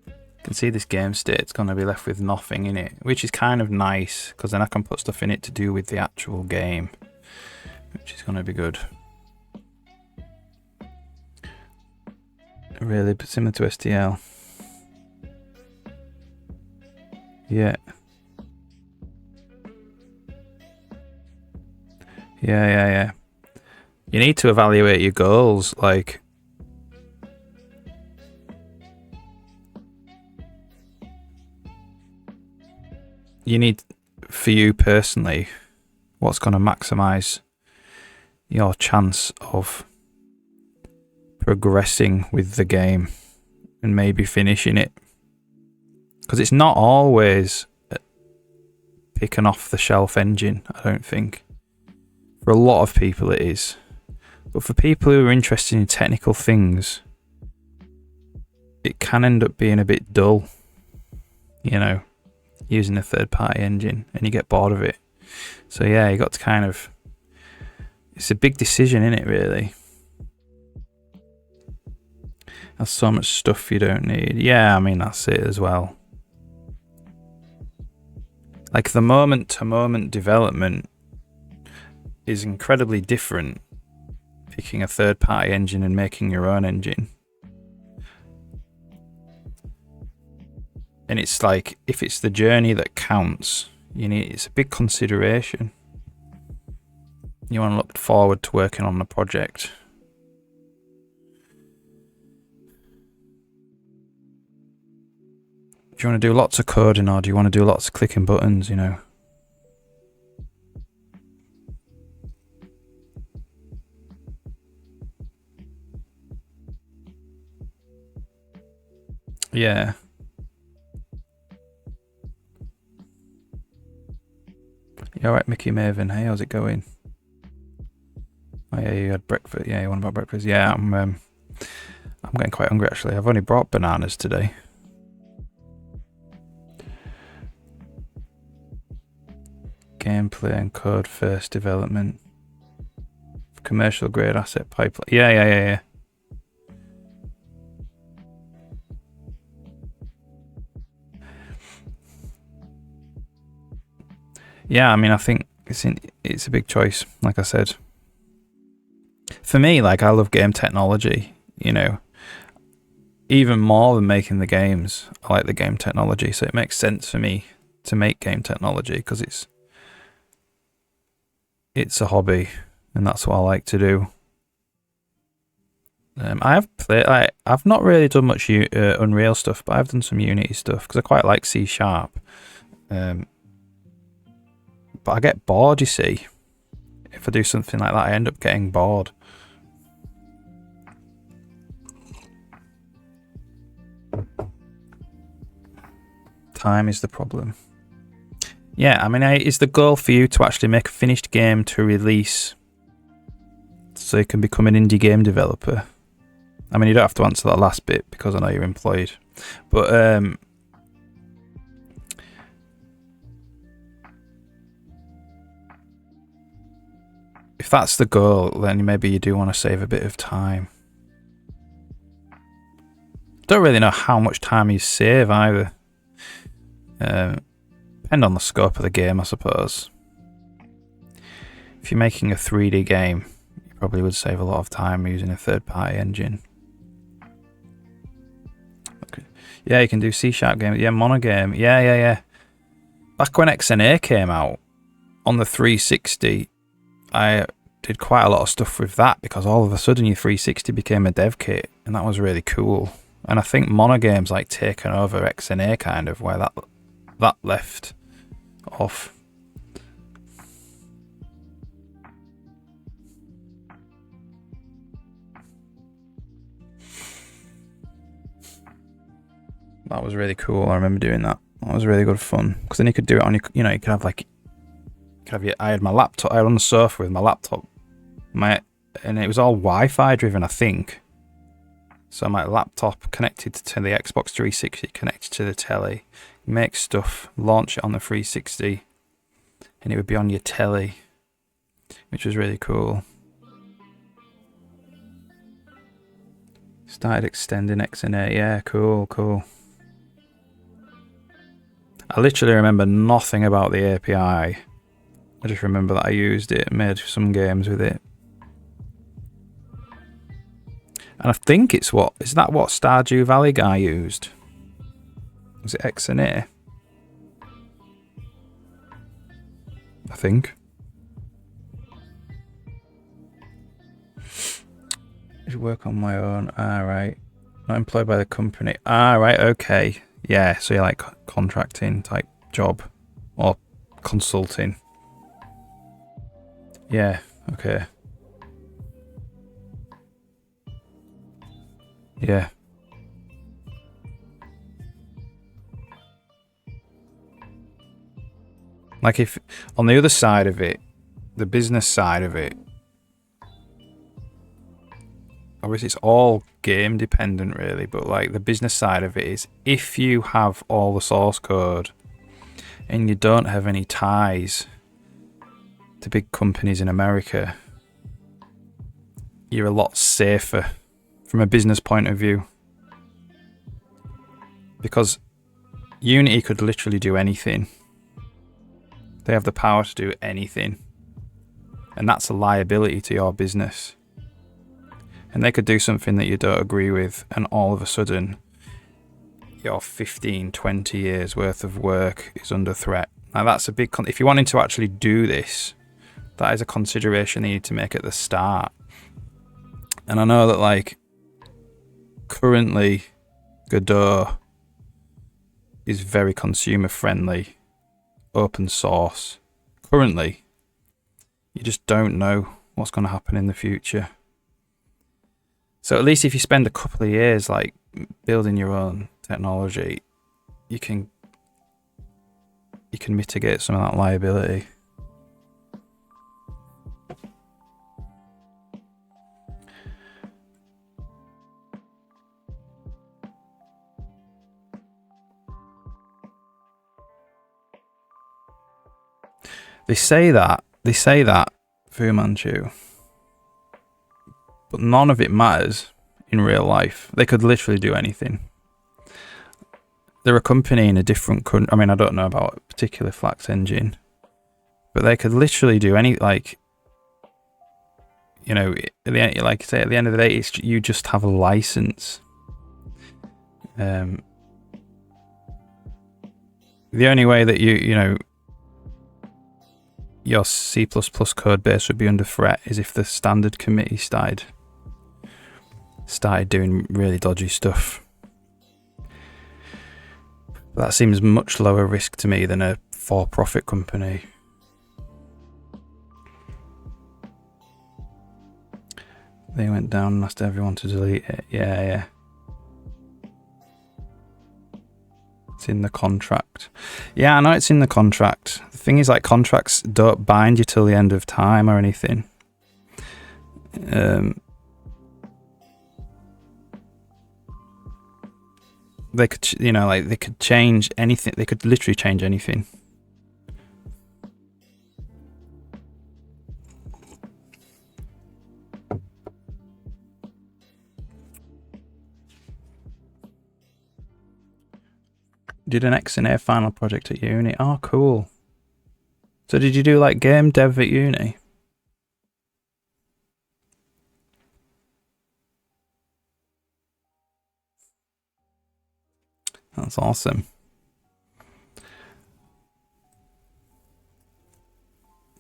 You can see this game state's going to be left with nothing in it, which is kind of nice, because then I can put stuff in it to do with the actual game, which is going to be good. Really similar to STL. Yeah. Yeah. You need to evaluate your goals, like... You need, for you personally, what's going to maximize your chance of progressing with the game and maybe finishing it. Because it's not always pick an off-the-shelf engine, I don't think. For a lot of people it is. But for people who are interested in technical things, it can end up being a bit dull, you know, using a third-party engine, and you get bored of it. So yeah, you got to kind of... It's a big decision, isn't it, really? There's so much stuff you don't need. Yeah, I mean, that's it as well. Like, the moment-to-moment development is incredibly different picking a third-party engine and making your own engine. And it's like, if it's the journey that counts, it's a big consideration. You want to look forward to working on the project. Do you want to do lots of coding, or do you want to do lots of clicking buttons, you know? Yeah. You alright, Mickey Maven? Hey, how's it going? Oh yeah, you had breakfast. Yeah, you want about breakfast? Yeah, I'm getting quite hungry actually. I've only brought bananas today. gameplay and code first development. Commercial grade asset pipeline. Yeah. Yeah, I mean, I think it's a big choice, like I said. For me, like, I love game technology, you know. Even more than making the games, I like the game technology, so it makes sense for me to make game technology because it's a hobby, and that's what I like to do. I've not really done much Unreal stuff, but I've done some Unity stuff because I quite like C#. But I get bored, you see. If I do something like that, I end up getting bored. Time is the problem. Yeah, I mean, is the goal for you to actually make a finished game to release so you can become an indie game developer? I mean, you don't have to answer that last bit because I know you're employed. But if that's the goal, then maybe you do want to save a bit of time. Don't really know how much time you save either. Depend on the scope of the game, I suppose. If you're making a 3D game, you probably would save a lot of time using a third-party engine. Okay. Yeah, you can do C# games. Yeah, Monogame. Yeah. Back when XNA came out on the 360, I did quite a lot of stuff with that because all of a sudden your 360 became a dev kit, and that was really cool. And I think Monogame's like taken over XNA kind of where that left off. That was really cool. I remember doing that. That was really good fun because then you could do it on your, you could have like, I had my laptop. I was on the sofa with my laptop, and it was all Wi-Fi driven, I think. So my laptop connected to the Xbox 360, connected to the telly, make stuff, launch it on the 360, and it would be on your telly, which was really cool. Started extending XNA. Yeah, cool. I literally remember nothing about the API. I just remember that I used it, made some games with it. And I think is that what Stardew Valley guy used? Was it XNA? I think. I should work on my own. Right. Not employed by the company. Right, okay. Yeah, so you're like contracting type job or consulting. Yeah, okay. Yeah. Like if on the other side of it, the business side of it, obviously it's all game dependent really, but like the business side of it is if you have all the source code and you don't have any ties to big companies in America, you're a lot safer from a business point of view. Because Unity could literally do anything. They have the power to do anything. And that's a liability to your business. And they could do something that you don't agree with, and all of a sudden, your 15, 20 years worth of work is under threat. Now that's a big... if you're wanting to actually do this, that is a consideration you need to make at the start. And I know that, like, currently, Godot is very consumer friendly, open source. Currently, you just don't know what's going to happen in the future. So at least if you spend a couple of years like building your own technology, you can mitigate some of that liability. They say that, Fu Manchu, but none of it matters in real life. They could literally do anything. They're a company in a different country. I mean, I don't know about a particular Flax engine, but they could literally do any, like, you know, like I say, at the end of the day, it's, you just have a license. The only way that you know, your C++ code base would be under threat is if the standard committee started doing really dodgy stuff. That seems much lower risk to me than a for-profit company. They went down and asked everyone to delete it. Yeah. It's in the contract. Yeah, I know it's in the contract. The thing is, like, contracts don't bind you till the end of time or anything. They could, you know, like, they could change anything. They could literally change anything. Did an XNA final project at uni. Oh, cool. So did you do, like, game dev at uni? That's awesome.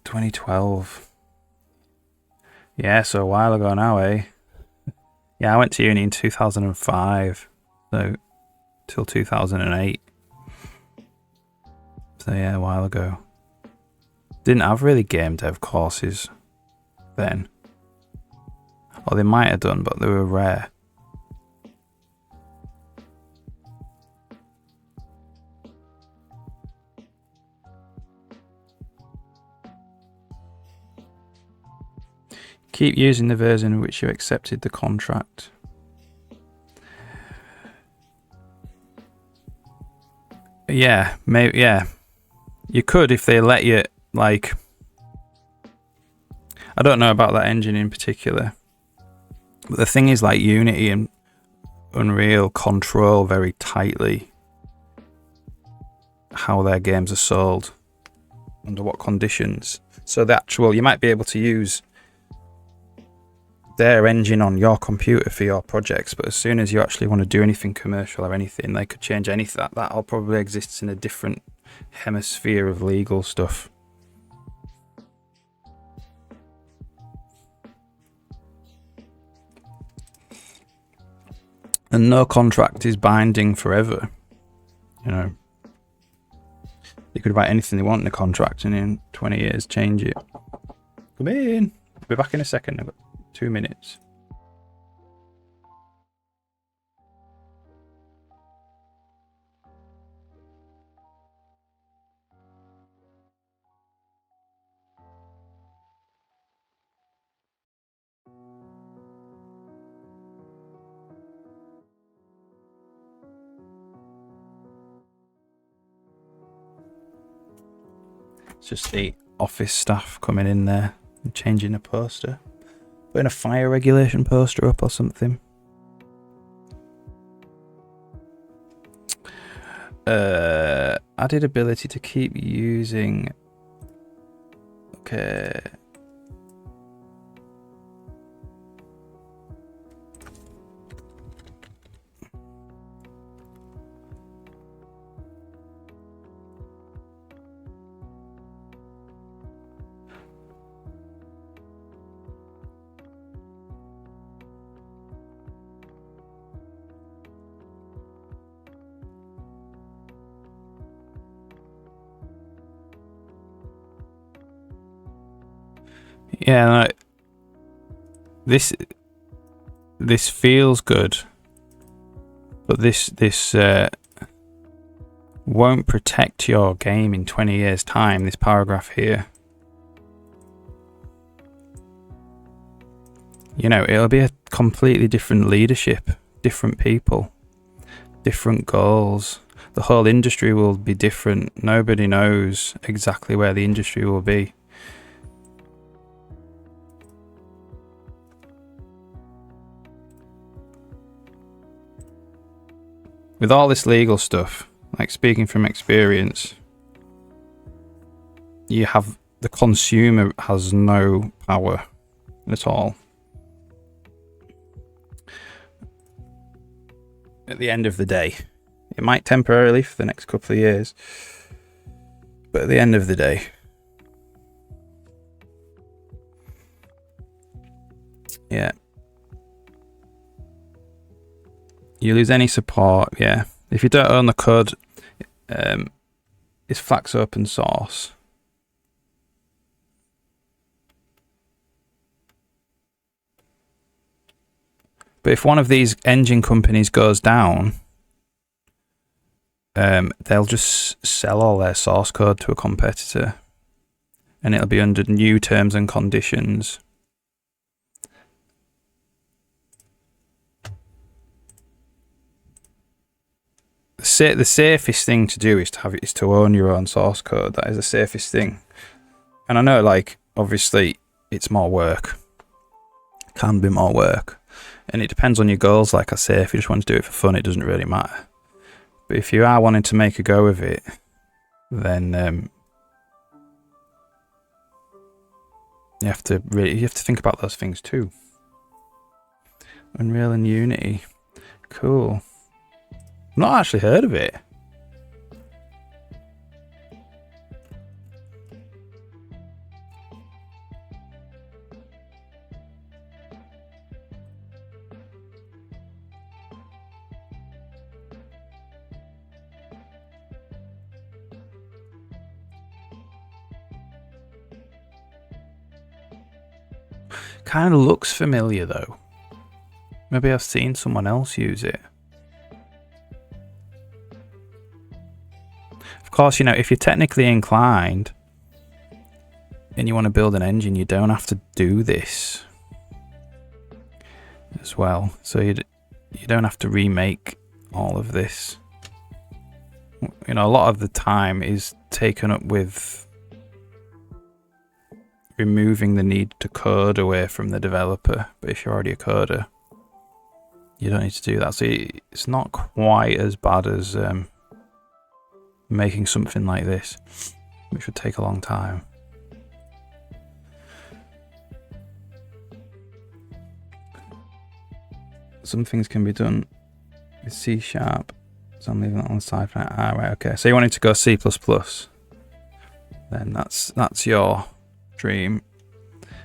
2012. Yeah, so a while ago now, eh? Yeah, I went to uni in 2005, so till 2008. So yeah, a while ago. Didn't have really game dev courses then. Or they might have done, but they were rare. Keep using the version in which you accepted the contract. Yeah, maybe, yeah. You could if they let you, like... I don't know about that engine in particular. But the thing is, like, Unity and Unreal control very tightly how their games are sold, under what conditions. So the actual, you might be able to use their engine on your computer for your projects, but as soon as you actually want to do anything commercial or anything, they could change anything. That all probably exists in a different hemisphere of legal stuff. And no contract is binding forever. You know, they could write anything they want in a contract and in 20 years change it. Come in. I'll be back in a second. I've got 2 minutes. It's just the office staff coming in there and changing a poster. Putting a fire regulation poster up or something. Added ability to keep using. Okay. Yeah, this feels good, but this won't protect your game in 20 years' time. This paragraph here, you know, it'll be a completely different leadership, different people, different goals, the whole industry will be different. Nobody knows exactly where the industry will be. With all this legal stuff, like speaking from experience, you have the consumer has no power at all. At the end of the day, it might temporarily for the next couple of years, but at the end of the day, yeah, you lose any support. Yeah, if you don't own the code, it's Flax open source. But if one of these engine companies goes down, they'll just sell all their source code to a competitor, and it'll be under new terms and conditions. The safest thing to do is to own your own source code. That is the safest thing. And I know, like, obviously, it's more work. Can be more work. And it depends on your goals. Like I say, if you just want to do it for fun, it doesn't really matter. But if you are wanting to make a go of it, then you have to think about those things too. Unreal and Unity, cool. I've not actually heard of it. Kind of looks familiar though. Maybe I've seen someone else use it. Of course, you know, if you're technically inclined and you want to build an engine, you don't have to do this as well. So you don't have to remake all of this. You know, a lot of the time is taken up with removing the need to code away from the developer. But if you're already a coder, you don't need to do that. So it's not quite as bad as making something like this, which would take a long time. Some things can be done with C#, so I'm leaving that on the side for now. Right, okay. So you wanted to go C++, then that's your dream.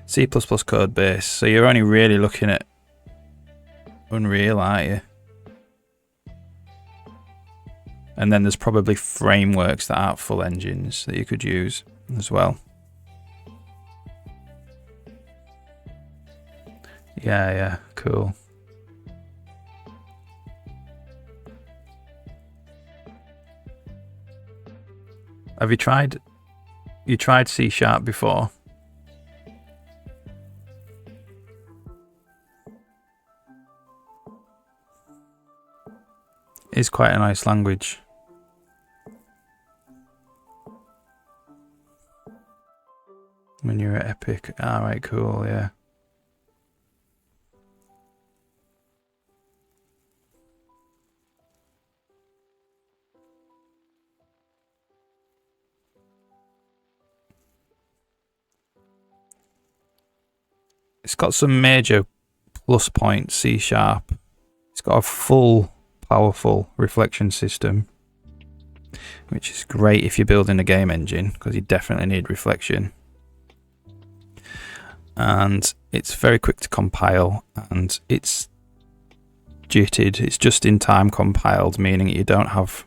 C++ code base. So you're only really looking at Unreal, aren't you? And then there's probably frameworks that aren't full engines that you could use as well. Yeah, cool. Have you tried C# before? It's quite a nice language. When you're at Epic. Alright, cool, yeah. It's got some major plus points, C#. It's got a full, powerful reflection system, which is great if you're building a game engine, because you definitely need reflection. And it's very quick to compile, and it's JITted. It's just in time compiled, meaning you don't have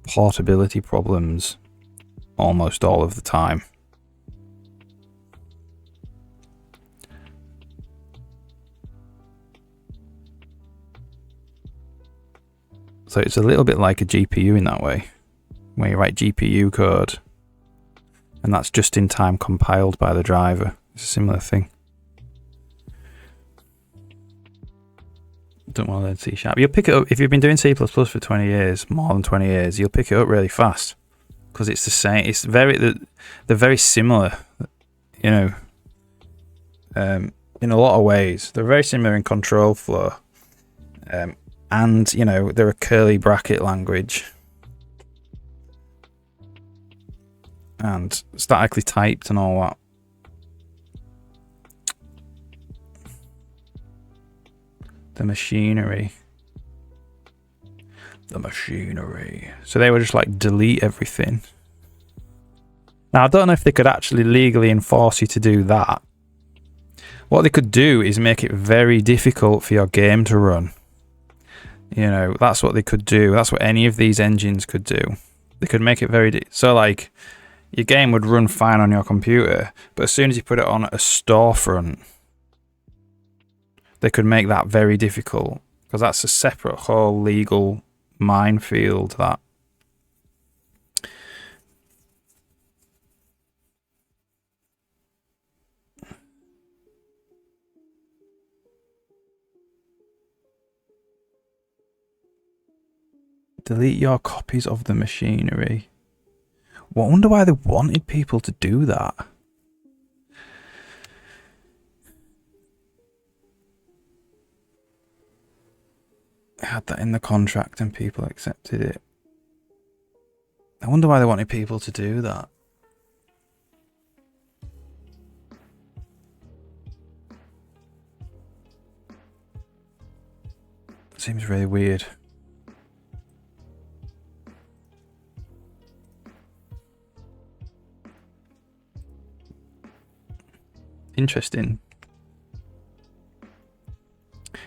portability problems almost all of the time. So it's a little bit like a GPU in that way, where you write GPU code, and that's just in time compiled by the driver. It's a similar thing. don't want to learn C#. You'll pick it up if you've been doing C++ for 20 years, more than 20 years. You'll pick it up really fast because it's the same. It's they're very similar, you know. In a lot of ways, they're very similar in control flow, and you know they're a curly bracket language and statically typed and all that. The machinery. So they would just like delete everything. Now I don't know if they could actually legally enforce you to do that. What they could do is make it very difficult for your game to run. You know, that's what they could do. That's what any of these engines could do. They could make it very so like your game would run fine on your computer, but as soon as you put it on a storefront, they could make that very difficult because that's a separate whole legal minefield. That delete your copies of the machinery. Well, I wonder why they wanted people to do that. I had that in the contract and people accepted it. I wonder why they wanted people to do that. Seems really weird. Interesting.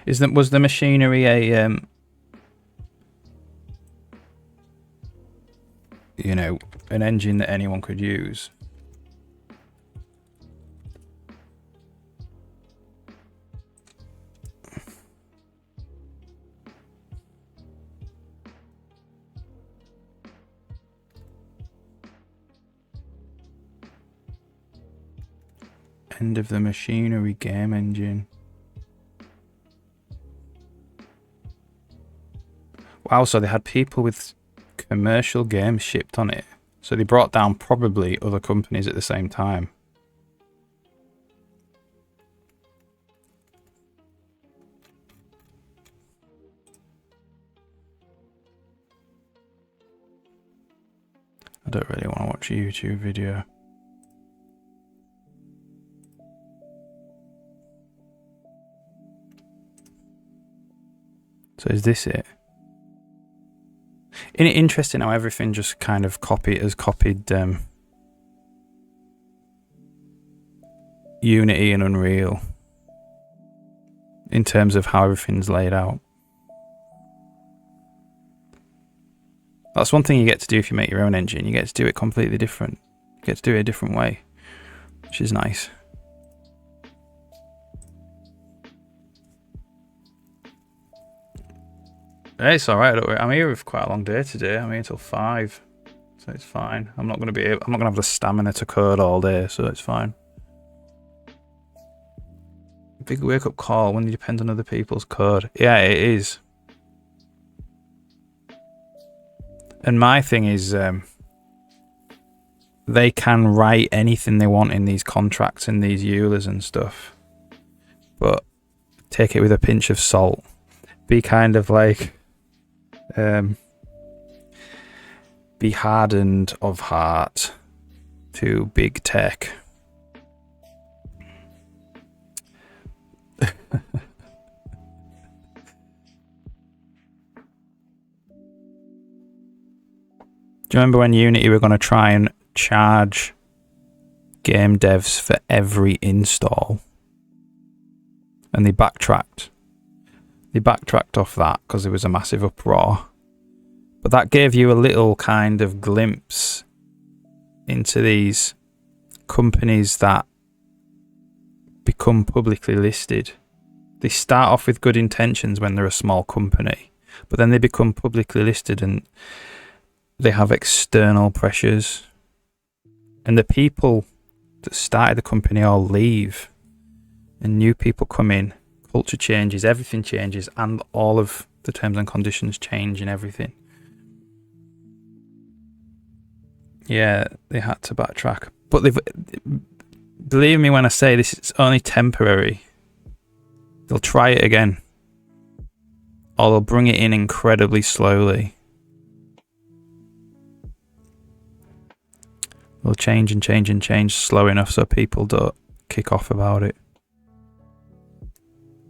Was the machinery a you know, an engine that anyone could use? End of the machinery game engine. Wow, so they had people with commercial games shipped on it. So they brought down probably other companies at the same time. I don't really want to watch a YouTube video. So is this it? Isn't it interesting how everything just kind of copied Unity and Unreal in terms of how everything's laid out? That's one thing you get to do if you make your own engine. You get to do it completely different. You get to do it a different way, which is nice. It's alright, I'm here with quite a long day today. I'm here till 5, so it's fine. I'm not gonna have the stamina to code all day, so it's fine. Big wake up call when you depend on other people's code. Yeah, it is. And my thing is, they can write anything they want in these contracts and these EULAs and stuff, but take it with a pinch of salt. Be kind of like, be hardened of heart to big tech. Do you remember when Unity were going to try and charge game devs for every install? And they backtracked. They backtracked off that because there was a massive uproar. But that gave you a little kind of glimpse into these companies that become publicly listed. They start off with good intentions when they're a small company, but then they become publicly listed and they have external pressures. And the people that started the company all leave and new people come in culture changes, everything changes, and all of the terms and conditions change and everything. Yeah, they had to backtrack. But believe me when I say this, it's only temporary. They'll try it again. Or they'll bring it in incredibly slowly. They'll change and change and change slow enough so people don't kick off about it.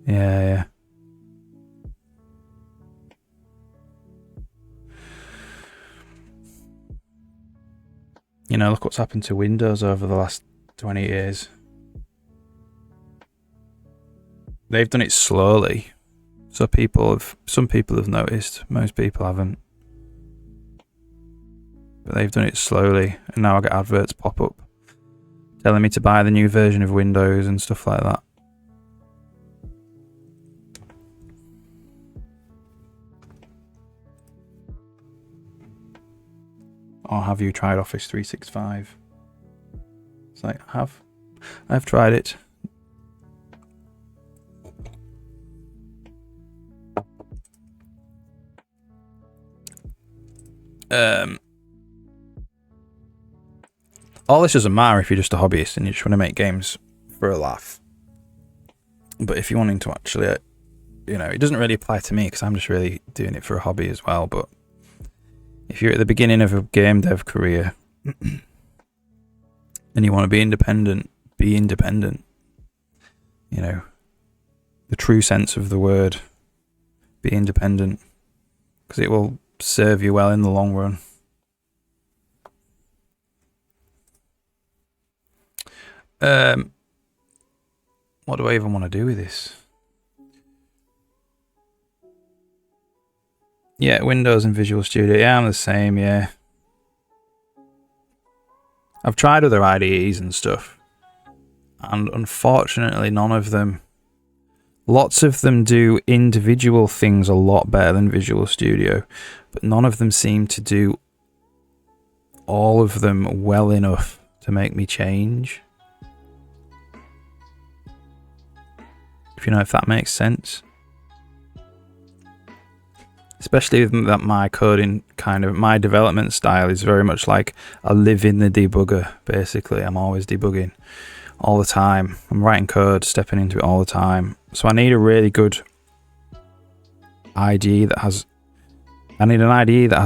Yeah. You know, look what's happened to Windows over the last 20 years. They've done it slowly. So some people have noticed, most people haven't. But they've done it slowly, and now I get adverts pop up telling me to buy the new version of Windows and stuff like that. Or have you tried Office 365? It's like, I've tried it. All this doesn't matter if you're just a hobbyist and you just want to make games for a laugh. But if you're wanting to actually, it doesn't really apply to me because I'm just really doing it for a hobby as well. But if you're at the beginning of a game dev career and you want to be independent, be independent. The true sense of the word, be independent, because it will serve you well in the long run. What do I even want to do with this? Yeah, Windows and Visual Studio. Yeah, I'm the same, yeah. I've tried other IDEs and stuff, and unfortunately lots of them do individual things a lot better than Visual Studio, but none of them seem to do all of them well enough to make me change. If you know if that makes sense. Especially that my coding my development style is very much like I live in the debugger, basically. I'm always debugging all the time. I'm writing code, stepping into it all the time. So I need a really good IDE that has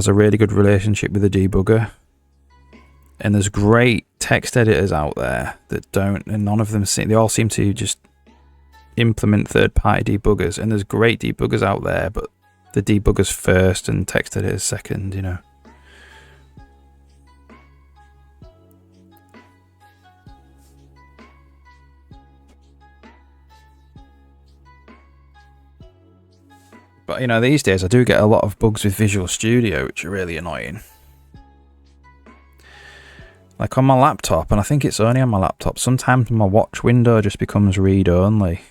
a really good relationship with the debugger. And there's great text editors out there that don't, and none of them they all seem to just implement third-party debuggers. And there's great debuggers out there, but the debuggers first and text editors second, But these days I do get a lot of bugs with Visual Studio, which are really annoying. Like on my laptop, and I think it's only on my laptop, sometimes my watch window just becomes read-only.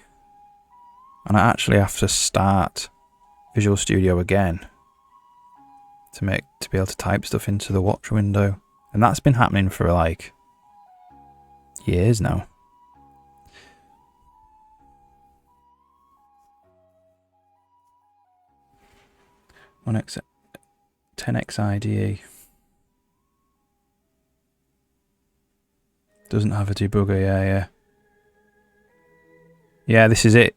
And I actually have to start Visual Studio again to be able to type stuff into the watch window. And that's been happening for like years now. One 10x IDE doesn't have a debugger. Yeah, this is it.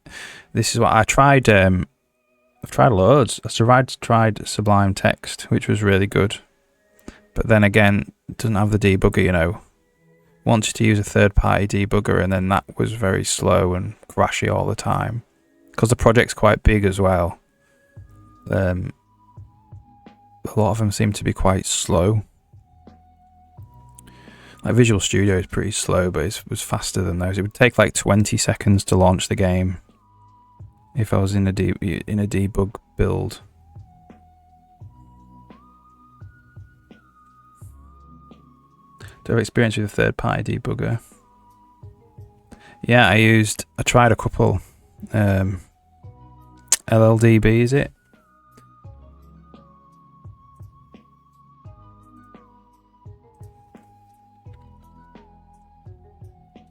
This is what I tried. I've tried loads. I tried Sublime Text, which was really good, but then again, it doesn't have the debugger. Wants you to use a third-party debugger, and then that was very slow and crashy all the time because the project's quite big as well. A lot of them seem to be quite slow. Like Visual Studio is pretty slow, but it was faster than those. It would take like 20 seconds to launch the game if I was in a debug build. Do I have experience with a third-party debugger? Yeah, I tried a couple. LLDB, is it?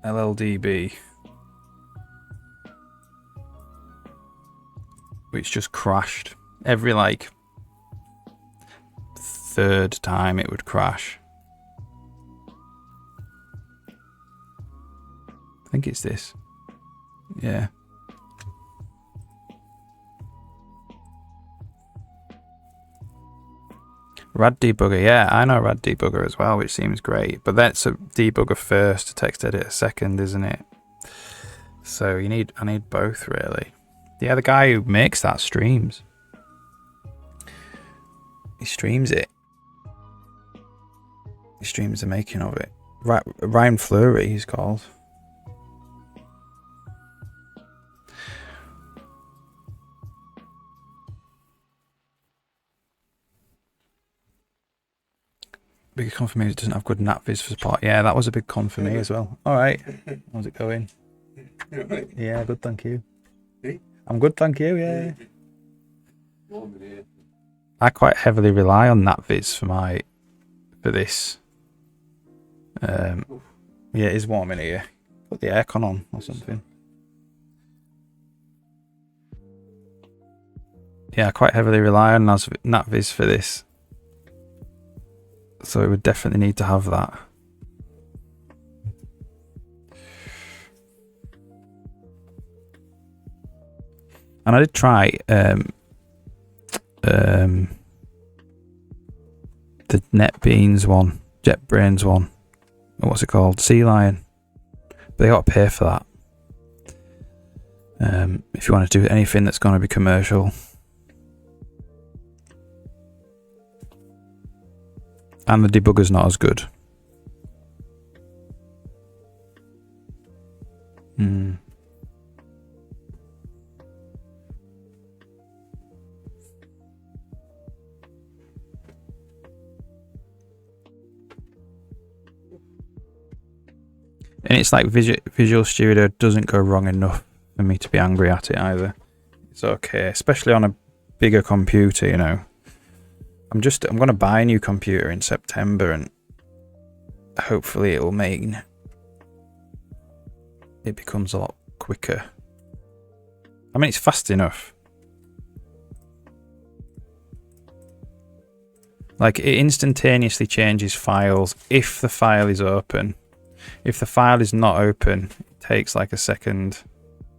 LLDB. which just crashed. Every like third time it would crash. I think it's this. Yeah. Rad debugger, yeah, I know Rad debugger as well, which seems great. But that's a debugger first, a text editor second, isn't it? So I need both really. Yeah, the guy who makes that streams. He streams it. He streams the making of it. Ryan Fleury, he's called. Big con for me, it doesn't have good NatVis for support. Yeah, that was a big con for me as well. Alright. How's it going? Yeah, good, thank you. I'm good, thank you, yeah. I quite heavily rely on NatVis for this. Yeah, it is warm in here. Put the aircon on or something. Yeah, I quite heavily rely on NatVis for this. So it would definitely need to have that. And I did try the NetBeans one, JetBrains one. What's it called? Sea Lion. But they got to pay for that. If you want to do anything that's going to be commercial. And the debugger's not as good. And it's like Visual Studio doesn't go wrong enough for me to be angry at it either. It's okay, especially on a bigger computer, you know. I'm going to buy a new computer in September and hopefully it will mean it becomes a lot quicker. I mean, it's fast enough. Like, it instantaneously changes files if the file is open. If the file is not open, it takes like a second.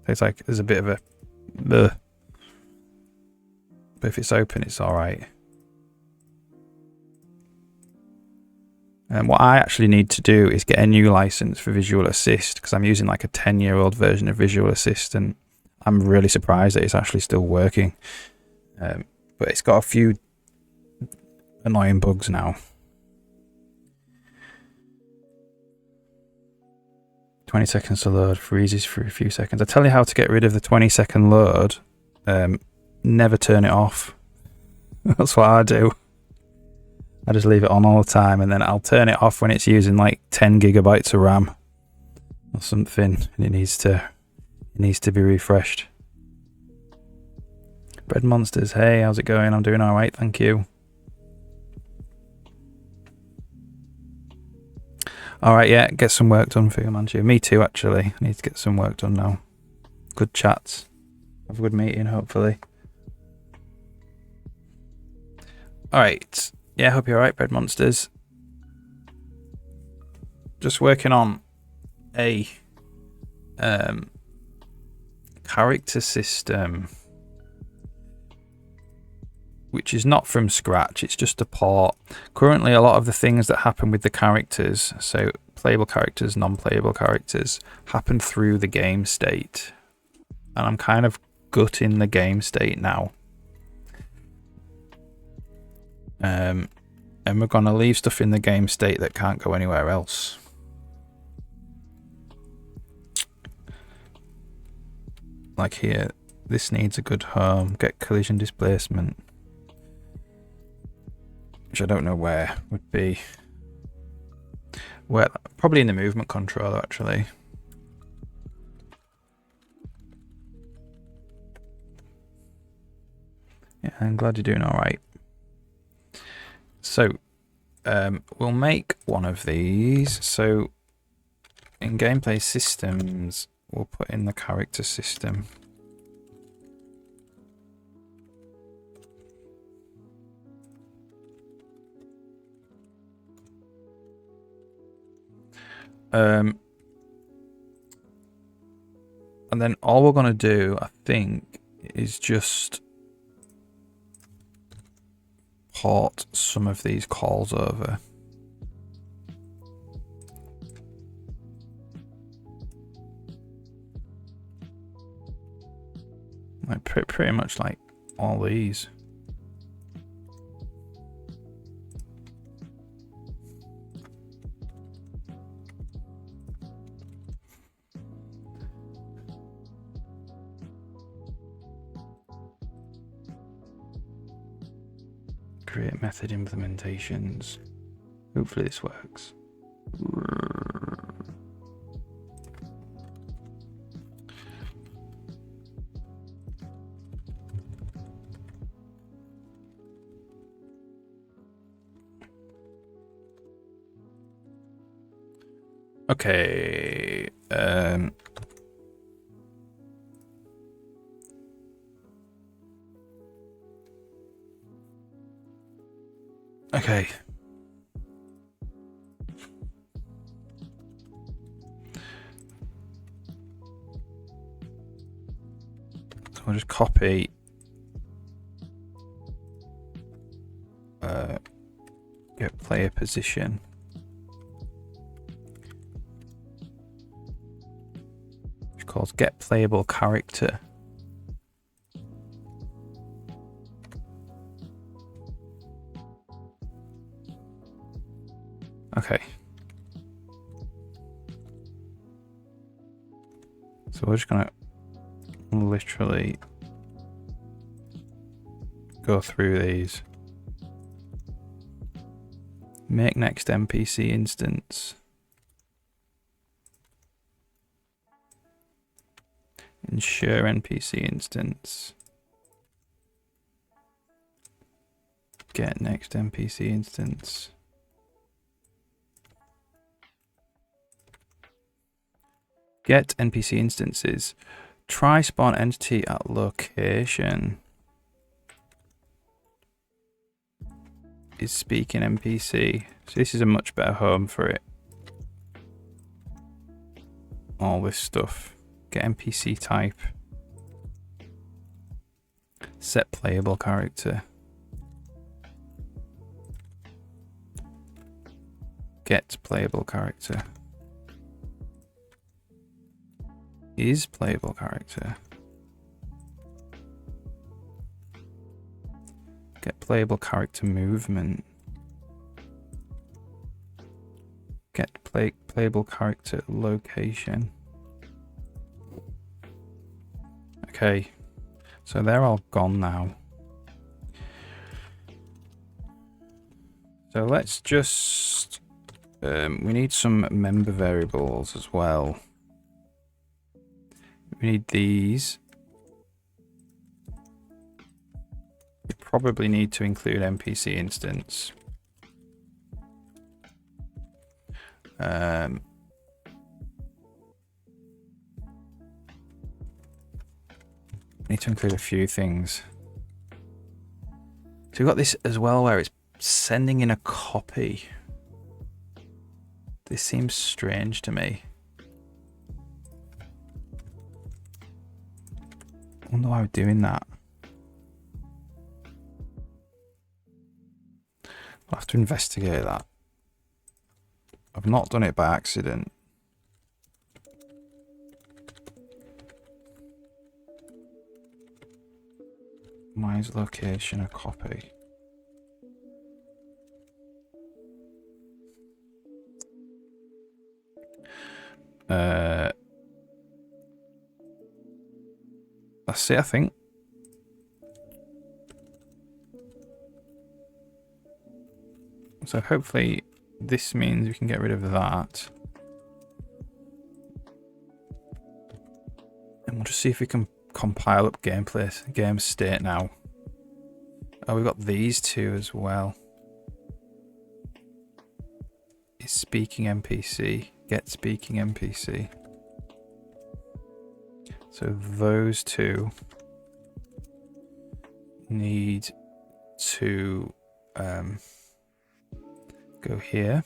There's a bit of a bleh. But if it's open, it's alright. And what I actually need to do is get a new license for Visual Assist because I'm using like a 10-year-old version of Visual Assist and I'm really surprised that it's actually still working. But it's got a few annoying bugs now. 20 seconds to load, freezes for a few seconds. I tell you how to get rid of the 20-second load. Never turn it off. That's what I do. I just leave it on all the time and then I'll turn it off when it's using like 10 gigabytes of RAM or something and it needs to be refreshed. Bread Monsters, hey, how's it going? I'm doing alright, thank you. Alright, yeah, get some work done for you, Manchu. Me too, actually. I need to get some work done now. Good chats. Have a good meeting, hopefully. Alright. Yeah, hope you're alright, Bread Monsters. Just working on a character system, which is not from scratch, it's just a port. Currently, a lot of the things that happen with the characters, so playable characters, non-playable characters, happen through the game state. And I'm kind of gutting the game state now. And we're going to leave stuff in the game state that can't go anywhere else. Like here, this needs a good home, get collision displacement. Which I don't know where would be. Well, probably in the movement controller, actually. Yeah, I'm glad you're doing all right. So, we'll make one of these. So, in gameplay systems, we'll put in the character system. And then all we're going to do, I think, is just port some of these calls over. Like pretty much like all these. Create method implementations. Hopefully this works. Okay. Okay. So I'll just copy get player position. Which calls get playable character. Okay. So we're just gonna literally go through these. Make next NPC instance. Ensure NPC instance. Get next NPC instance. Get NPC instances. Try spawn entity at location. Is speaking NPC. So this is a much better home for it. All this stuff. Get NPC type. Set playable character. Get playable character. Is playable character. Get playable character movement. Get playable character location. Okay, so they're all gone now. So let's just we need some member variables as well. We need these. We probably need to include NPC instance. Need to include a few things. So we've got this as well where it's sending in a copy. This seems strange to me. I wonder why we're doing that. I'll have to investigate that. I've not done it by accident. Why is location a copy? That's it, I think. So hopefully this means we can get rid of that. And we'll just see if we can compile up game state now. Oh, we've got these two as well. Is speaking NPC, get speaking NPC. So those two need to go here.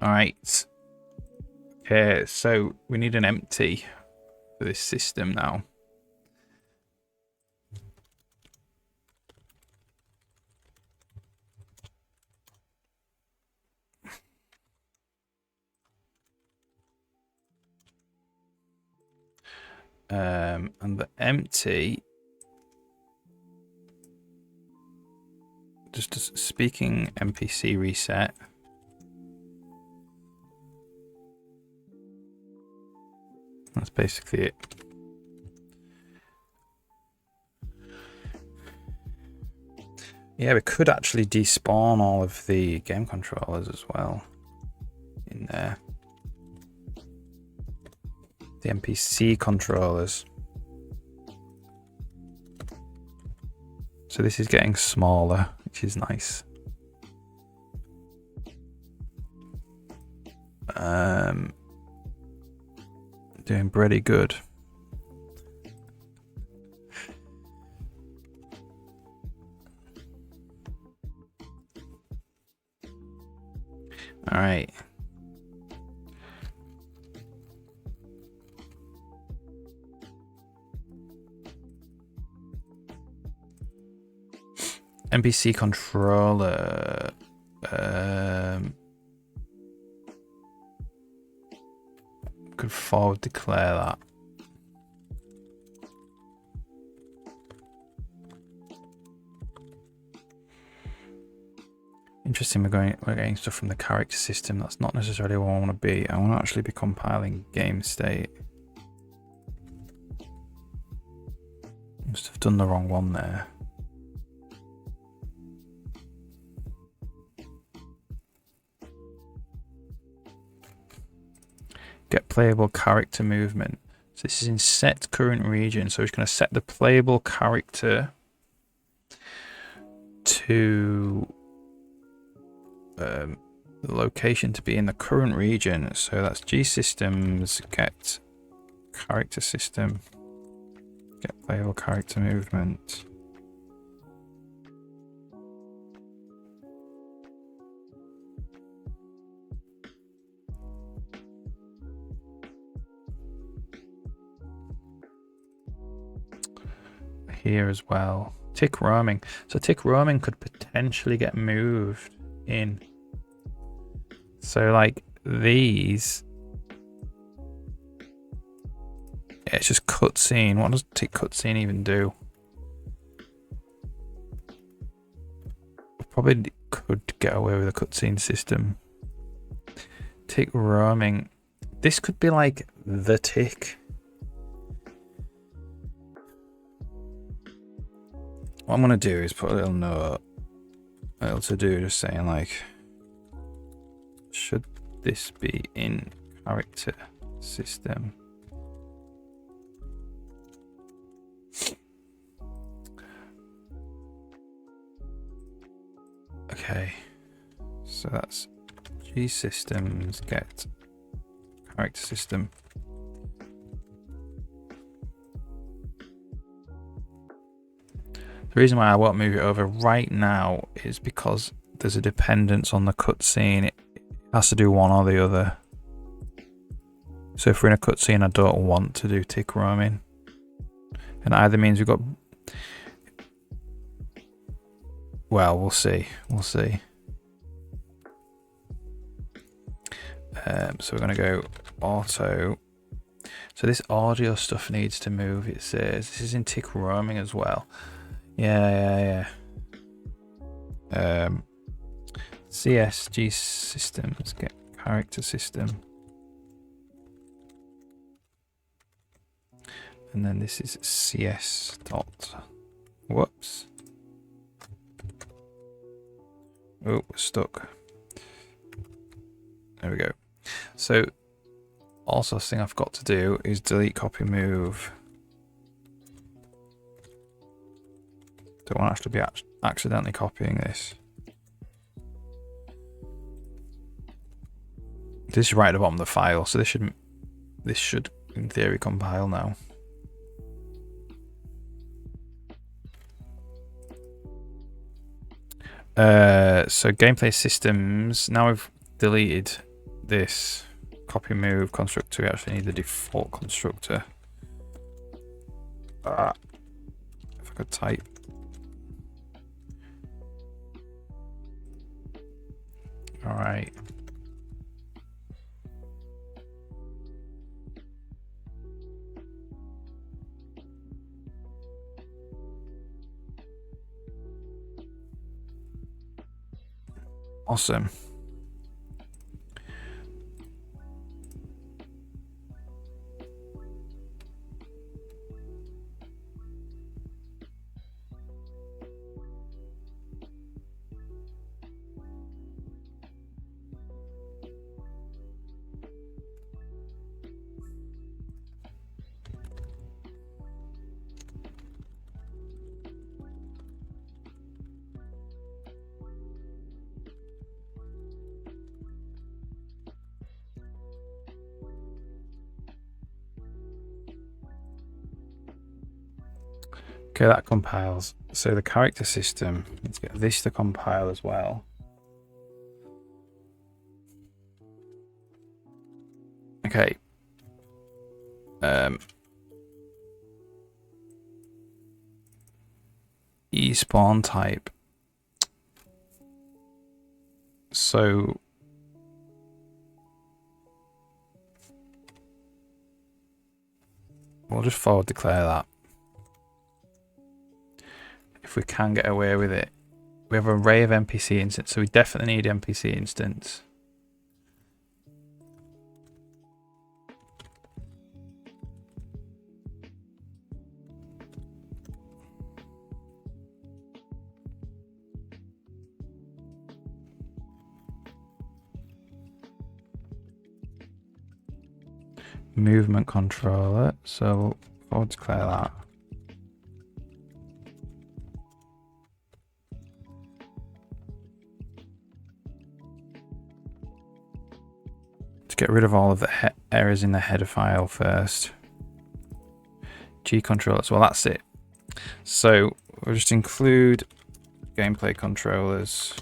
All right. Okay, so we need an empty for this system now. And the empty, just a speaking NPC reset. That's basically it. Yeah, we could actually despawn all of the game controllers as well in there. The NPC controllers. So this is getting smaller, which is nice. Doing pretty good. All right. NPC controller. Could forward declare that. Interesting, we're getting stuff from the character system. That's not necessarily where I want to be. I want to actually be compiling game state. Must have done the wrong one there. Get playable character movement. So this is in set current region. So we're just going to set the playable character to the location to be in the current region. So that's G systems, get character system, get playable character movement. Here as well. Tick roaming. So tick roaming could potentially get moved in. So like these, yeah, it's just cutscene. What does tick cutscene even do? Probably could get away with a cutscene system. Tick roaming. This could be like the tick. What I'm gonna do is put a little note, a little to do, just saying like, should this be in character system? Okay, so that's G systems get character system. The reason why I won't move it over right now is because there's a dependence on the cutscene. It has to do one or the other. So if we're in a cutscene, I don't want to do tick roaming. And either means we've got... Well, we'll see. We'll see. So we're going to go auto. So this audio stuff needs to move, it says. This is in tick roaming as well. Yeah. CSG systems get character system. And then this is CS dot. Whoops. Oh, we're stuck. There we go. So also thing I've got to do is delete copy move. Don't want to actually be accidentally copying this. This is right at the bottom of the file, so this should in theory compile now. So gameplay systems. Now we've deleted this copy move constructor, we actually need the default constructor. If I could type. All right. Awesome. Okay, that compiles. So the character system, let's get this to compile as well. Okay. E-spawn type. So we'll just forward declare that. If we can get away with it. We have an array of NPC instance, so we definitely need NPC instance. Movement controller, so forward declare that. To get rid of all of the errors in the header file first. G controllers, well that's it. So we'll just include gameplay controllers.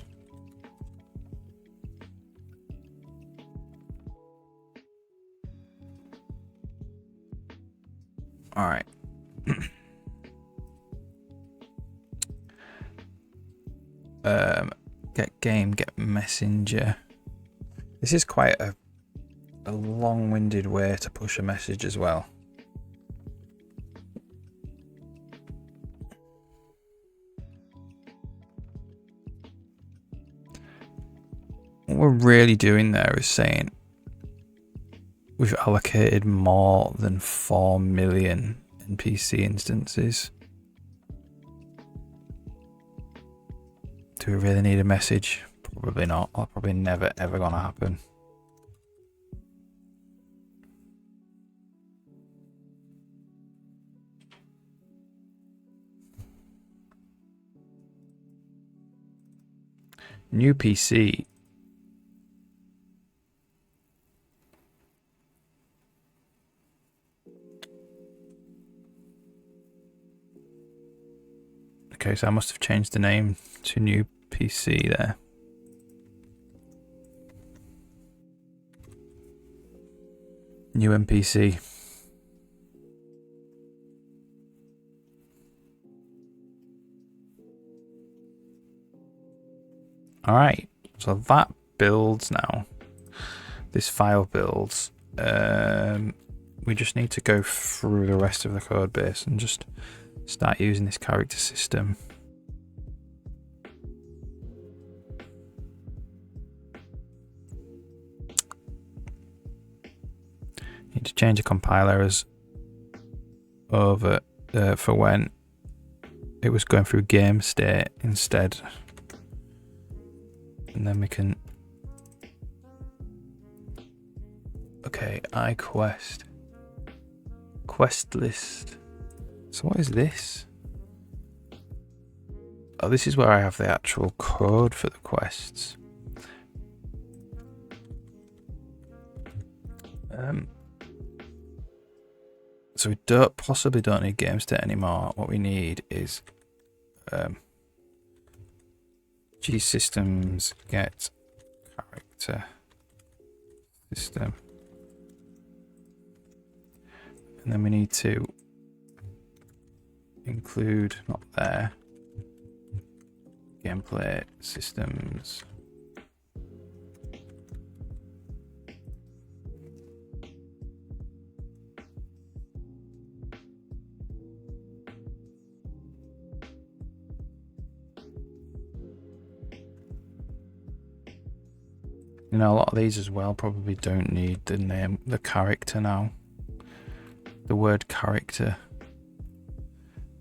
All right. Get game, get messenger. This is quite a long-winded way to push a message as well. What we're really doing there is saying we've allocated more than 4 million NPC instances. Do we really need a message? Probably not. That's probably never ever gonna happen. New PC. Okay, so I must have changed the name to new PC there. New NPC. All right, so that builds now. This file builds. We just need to go through the rest of the code base and just start using this character system. Need to change the compiler as over for when it was going through game state instead, and then we can. Okay, iQuest quest list. So what is this? Oh, this is where I have the actual code for the quests. So we possibly don't need game state anymore. What we need is G systems get character system. And then we need to include, not there, gameplay systems. You know, a lot of these as well probably don't need the name, the character now. The word character.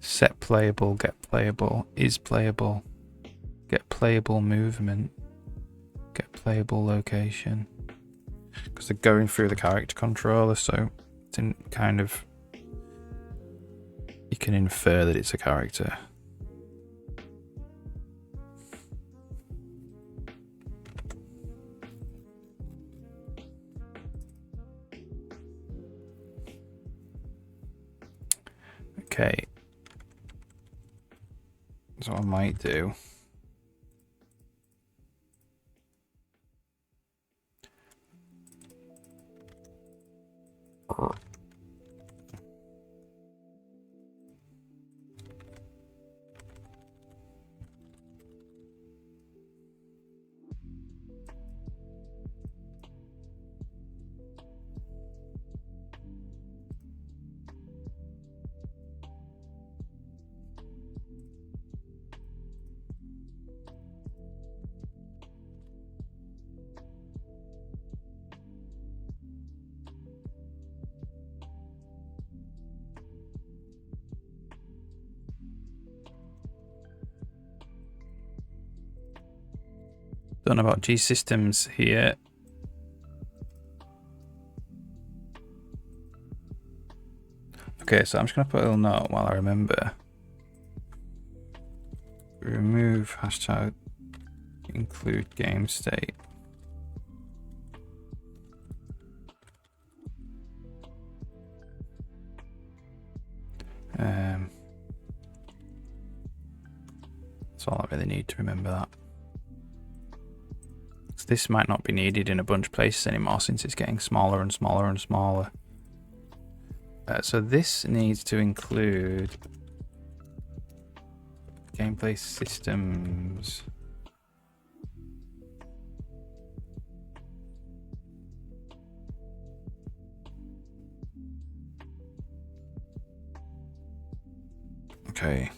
Set playable, get playable, is playable, get playable movement, get playable location. Because they're going through the character controller, so it's in kind of, you can infer that it's a character. Okay. So what I might do. Don't know about G Systems here. Okay, so I'm just going to put a little note while I remember. Remove hashtag include game state. That's all I really need to remember that. So this might not be needed in a bunch of places anymore since it's getting smaller and smaller and smaller. So this needs to include gameplay systems. Okay.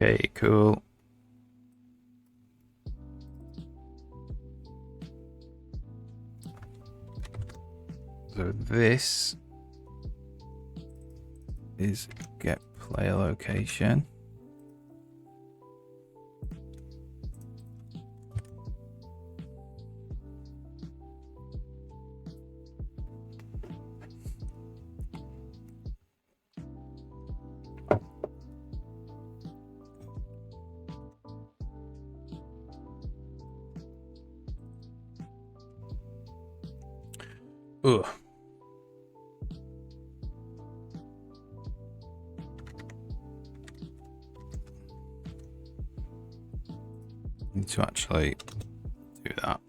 Okay, cool. So this is get player location. Ugh. to actually do that.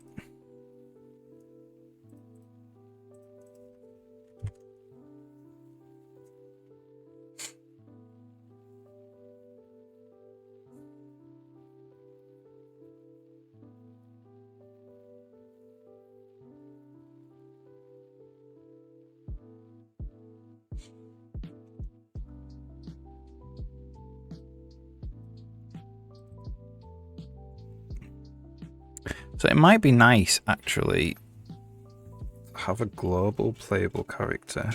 So it might be nice, actually, to have a global playable character.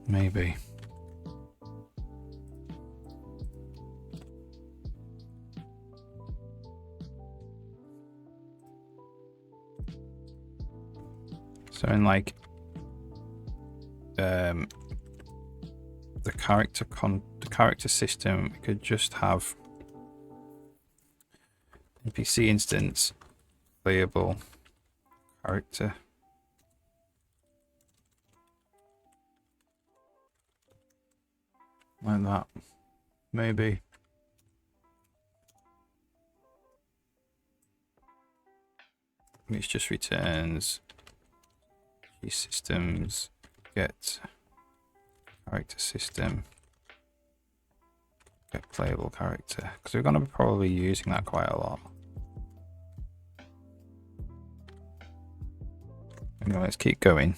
Maybe. So in like the character system, we could just have NPC instance playable character. Like that. Maybe. Which just returns G systems get character system get playable character, because we're going to be probably using that quite a lot. Anyway, let's keep going.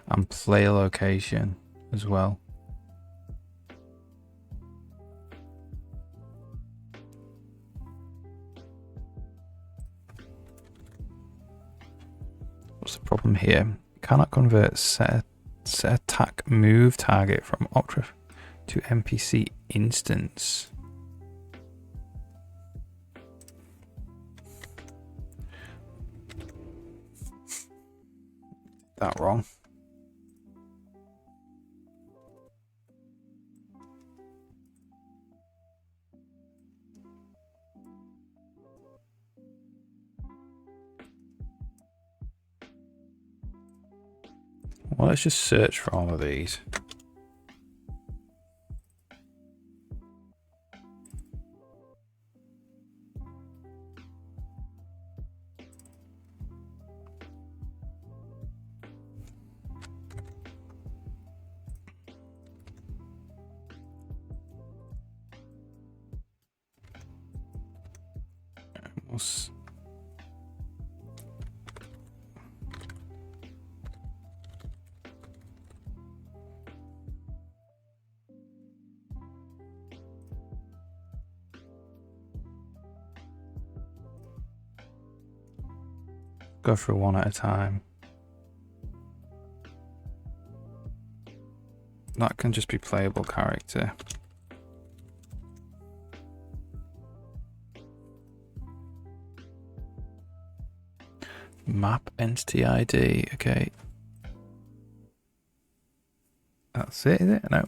And play location as well. What's the problem here? You cannot convert set attack move target from Opera to NPC instance. That wrong. Well, let's just search for all of these. Go through one at a time. That can just be playable character. Map entity ID, okay. That's it, is it? No.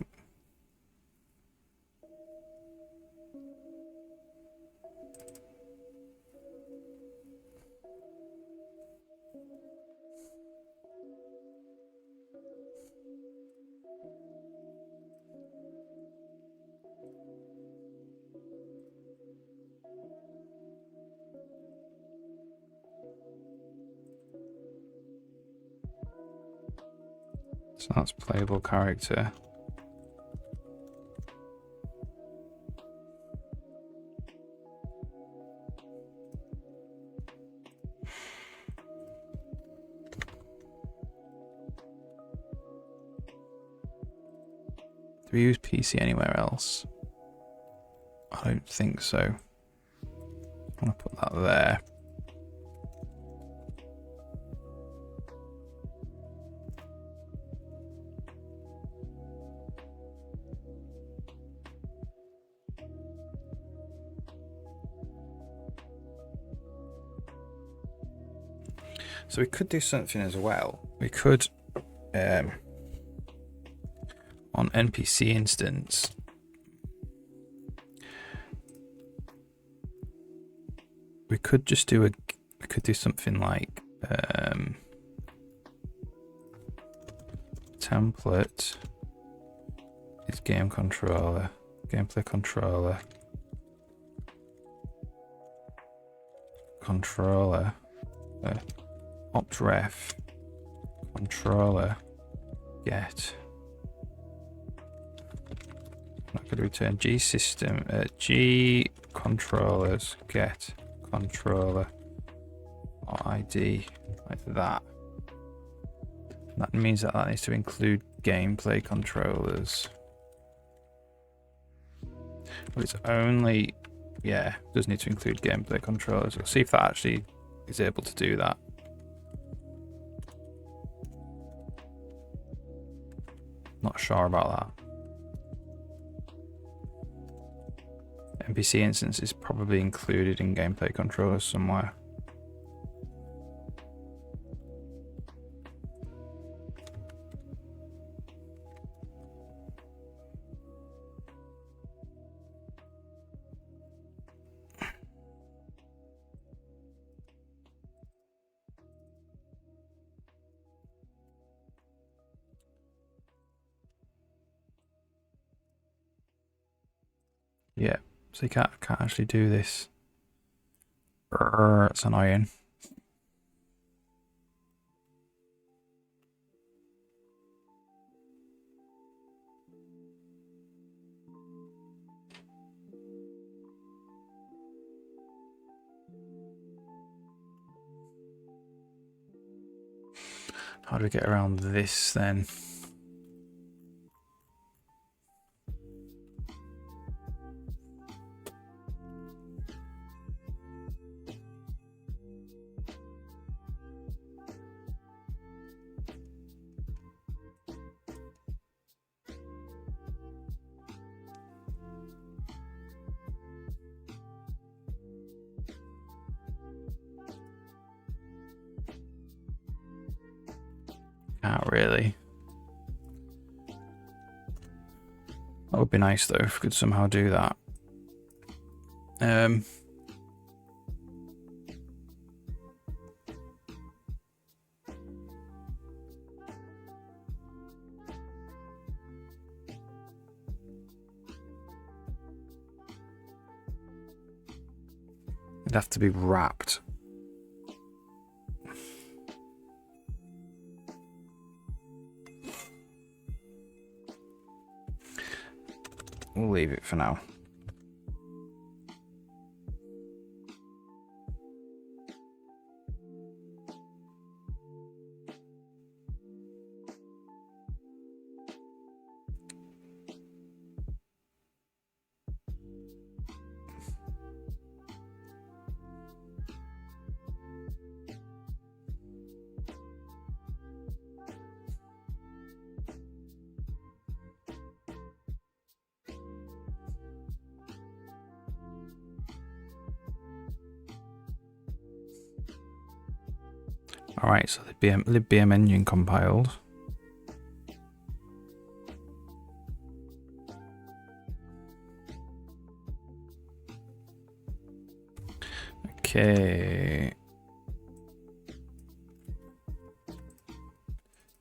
So that's playable character. Do we use PC anywhere else? I don't think so. I'm gonna put that there. So we could do something as well. We could, on NPC instance, we could just do we could do something like template is game controller, gameplay controller, opt_ref controller get. I'm not going to return G system G controllers get controller or ID like that. That means that needs to include gameplay controllers. But it's only, yeah, it does need to include gameplay controllers. We'll see if that actually is able to do that. Not sure about that. NPC instance is probably included in gameplay controllers somewhere. Yeah, so you can't actually do this. It's annoying. How do we get around this then? Can't really. That would be nice though if we could somehow do that. It'd have to be wrapped. We'll leave it for now. Alright, so the libbm engine compiled. Okay.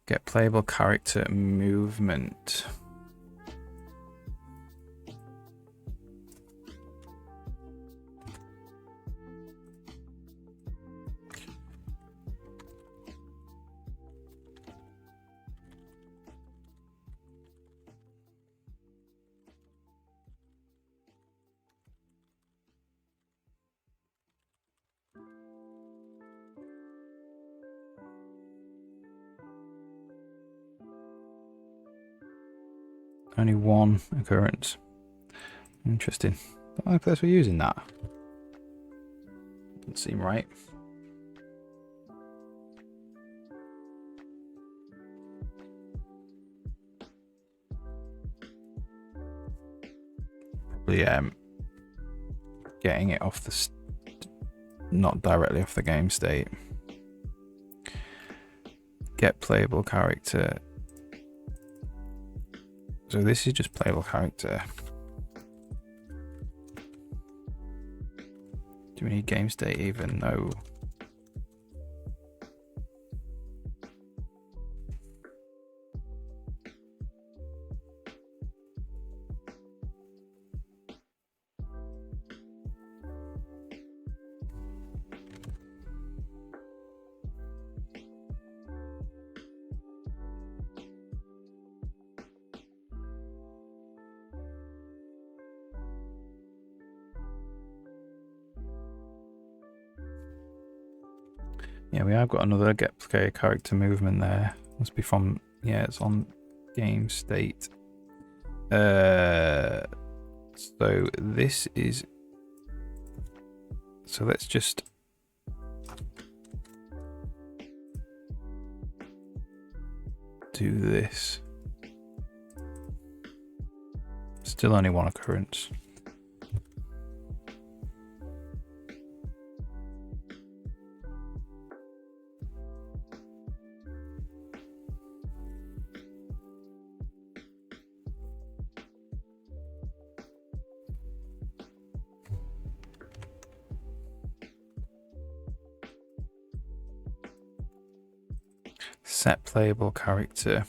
Get playable character movement. Only one occurrence. Interesting. I don't think we're using that. Doesn't seem right. Probably getting it off the not directly off the game state. get playable character. So this is just playable character. Do we need game state even? No. Yeah, we have got another get player character movement there. Must be from, yeah, it's on game state. So this is, so let's just do this. Still only one occurrence. Set playable character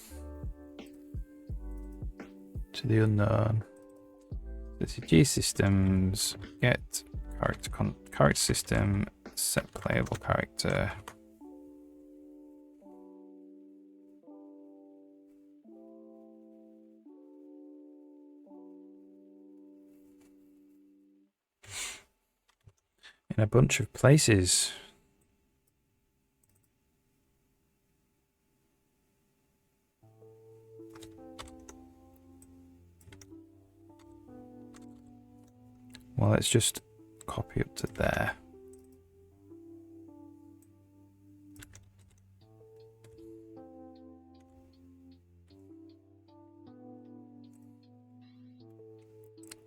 to the unknown. This is G systems, get character system, set playable character. In a bunch of places. Well, let's just copy up to there.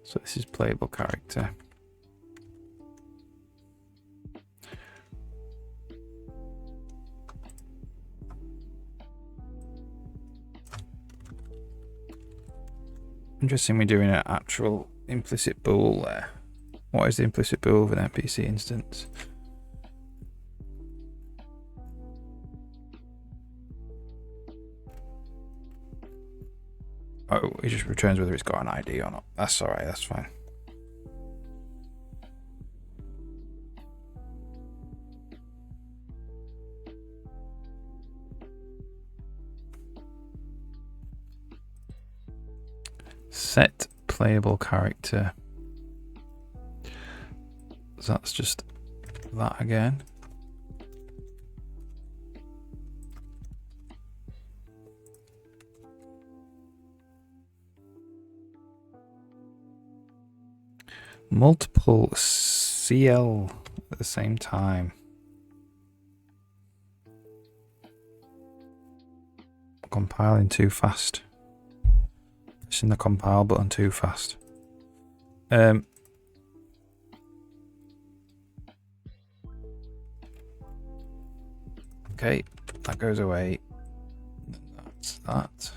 So this is playable character. Interesting, we're doing an actual implicit bool there. What is the implicit bool of an NPC instance? Oh, it just returns whether it's got an ID or not. That's alright, that's fine. Set playable character. So that's just that again. Multiple CL at the same time. Compiling too fast. Pressing the compile button too fast. Okay, that goes away. That's that.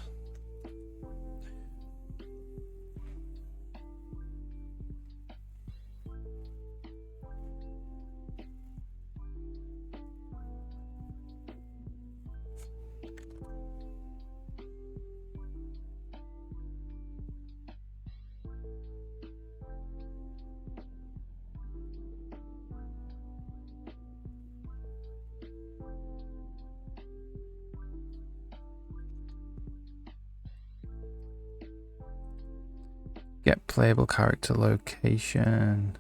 Get playable character location.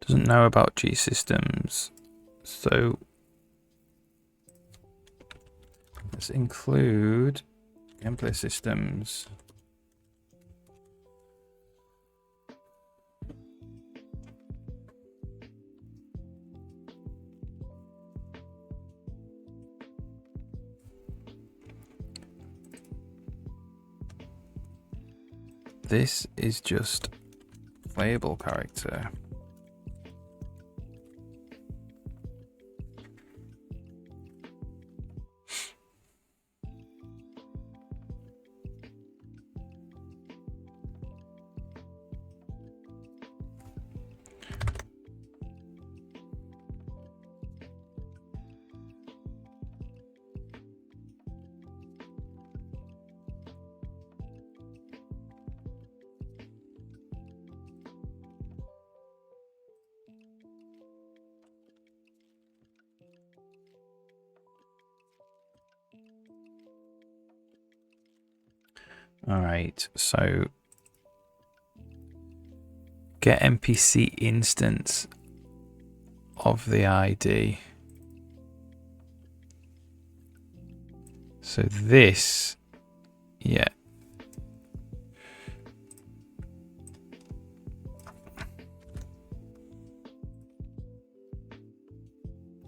Doesn't know about G systems. So let's include gameplay systems. This is just playable character. All right, so get NPC instance of the ID. So this, yeah.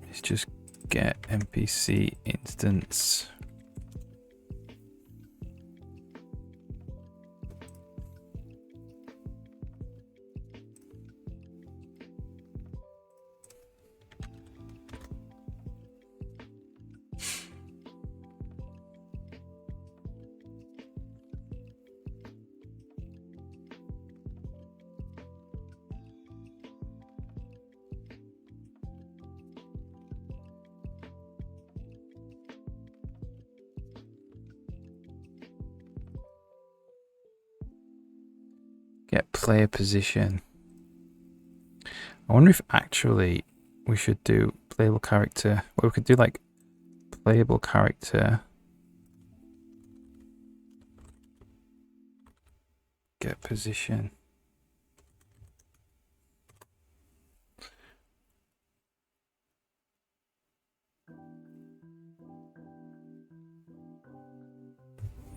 Let's just get NPC instance. Get player position. I wonder if actually we should do playable character. Well, we could do like playable character. Get position.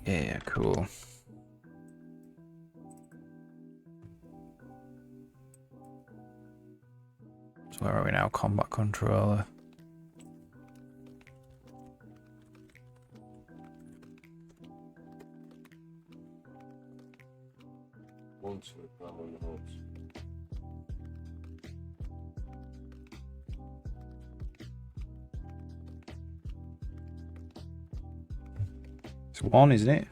Yeah, cool. So where are we now? Combat controller. It's one, isn't it?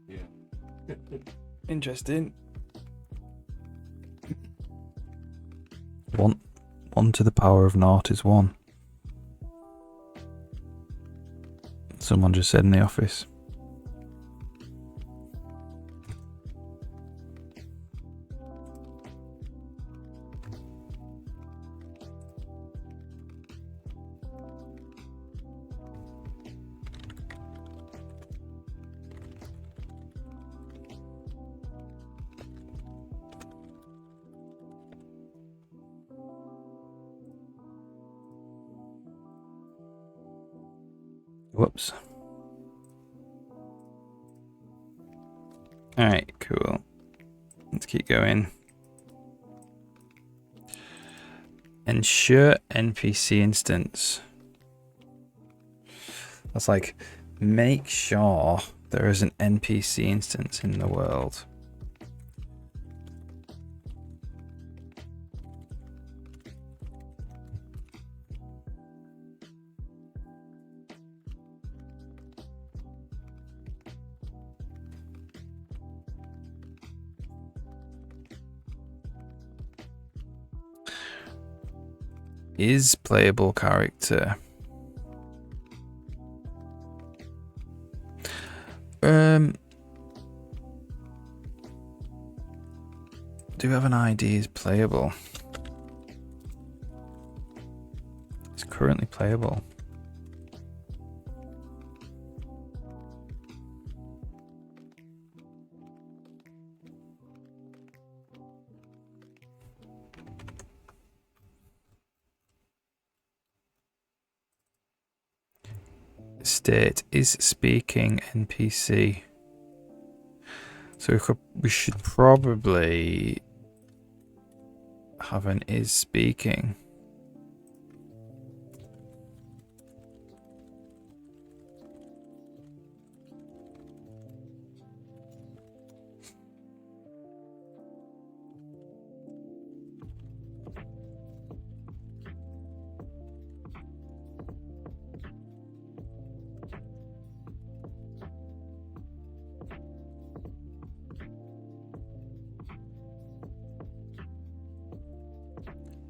Yeah. Interesting. One to the power of naught is one. Someone just said in the office. Whoops. Alright, cool. Let's keep going. Ensure NPC instance. That's like, make sure there is an NPC instance in the world. Is playable character. Do we have an ID is playable? It's currently playable. state is speaking NPC. So we should probably have an is speaking.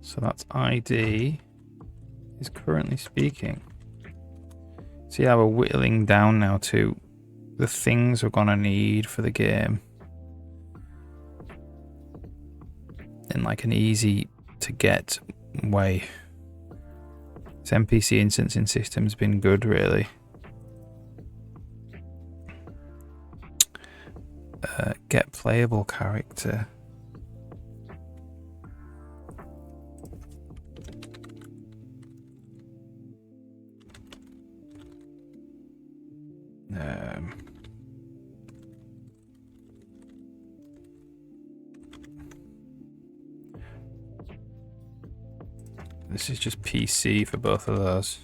So that's ID is currently speaking. See how we're whittling down now to the things we're gonna need for the game in like an easy to get way. This NPC instancing system's been good, really. Get playable character. This is just PC for both of those.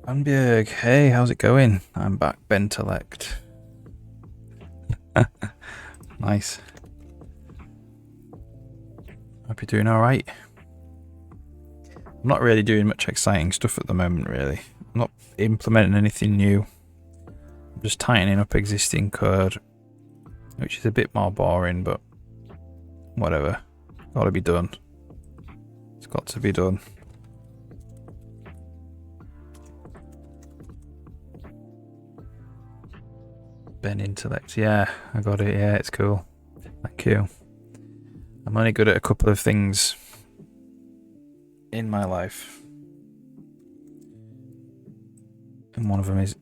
Anbjerg, hey, how's it going? I'm back, Bentelect. Nice. Hope you're doing alright. I'm not really doing much exciting stuff at the moment, really. I'm not implementing anything new. I'm just tightening up existing code, which is a bit more boring, but whatever. Gotta be done. It's got to be done. Bentelect, yeah, I got it, yeah, it's cool. Thank you. I'm only good at a couple of things in my life. And one of them is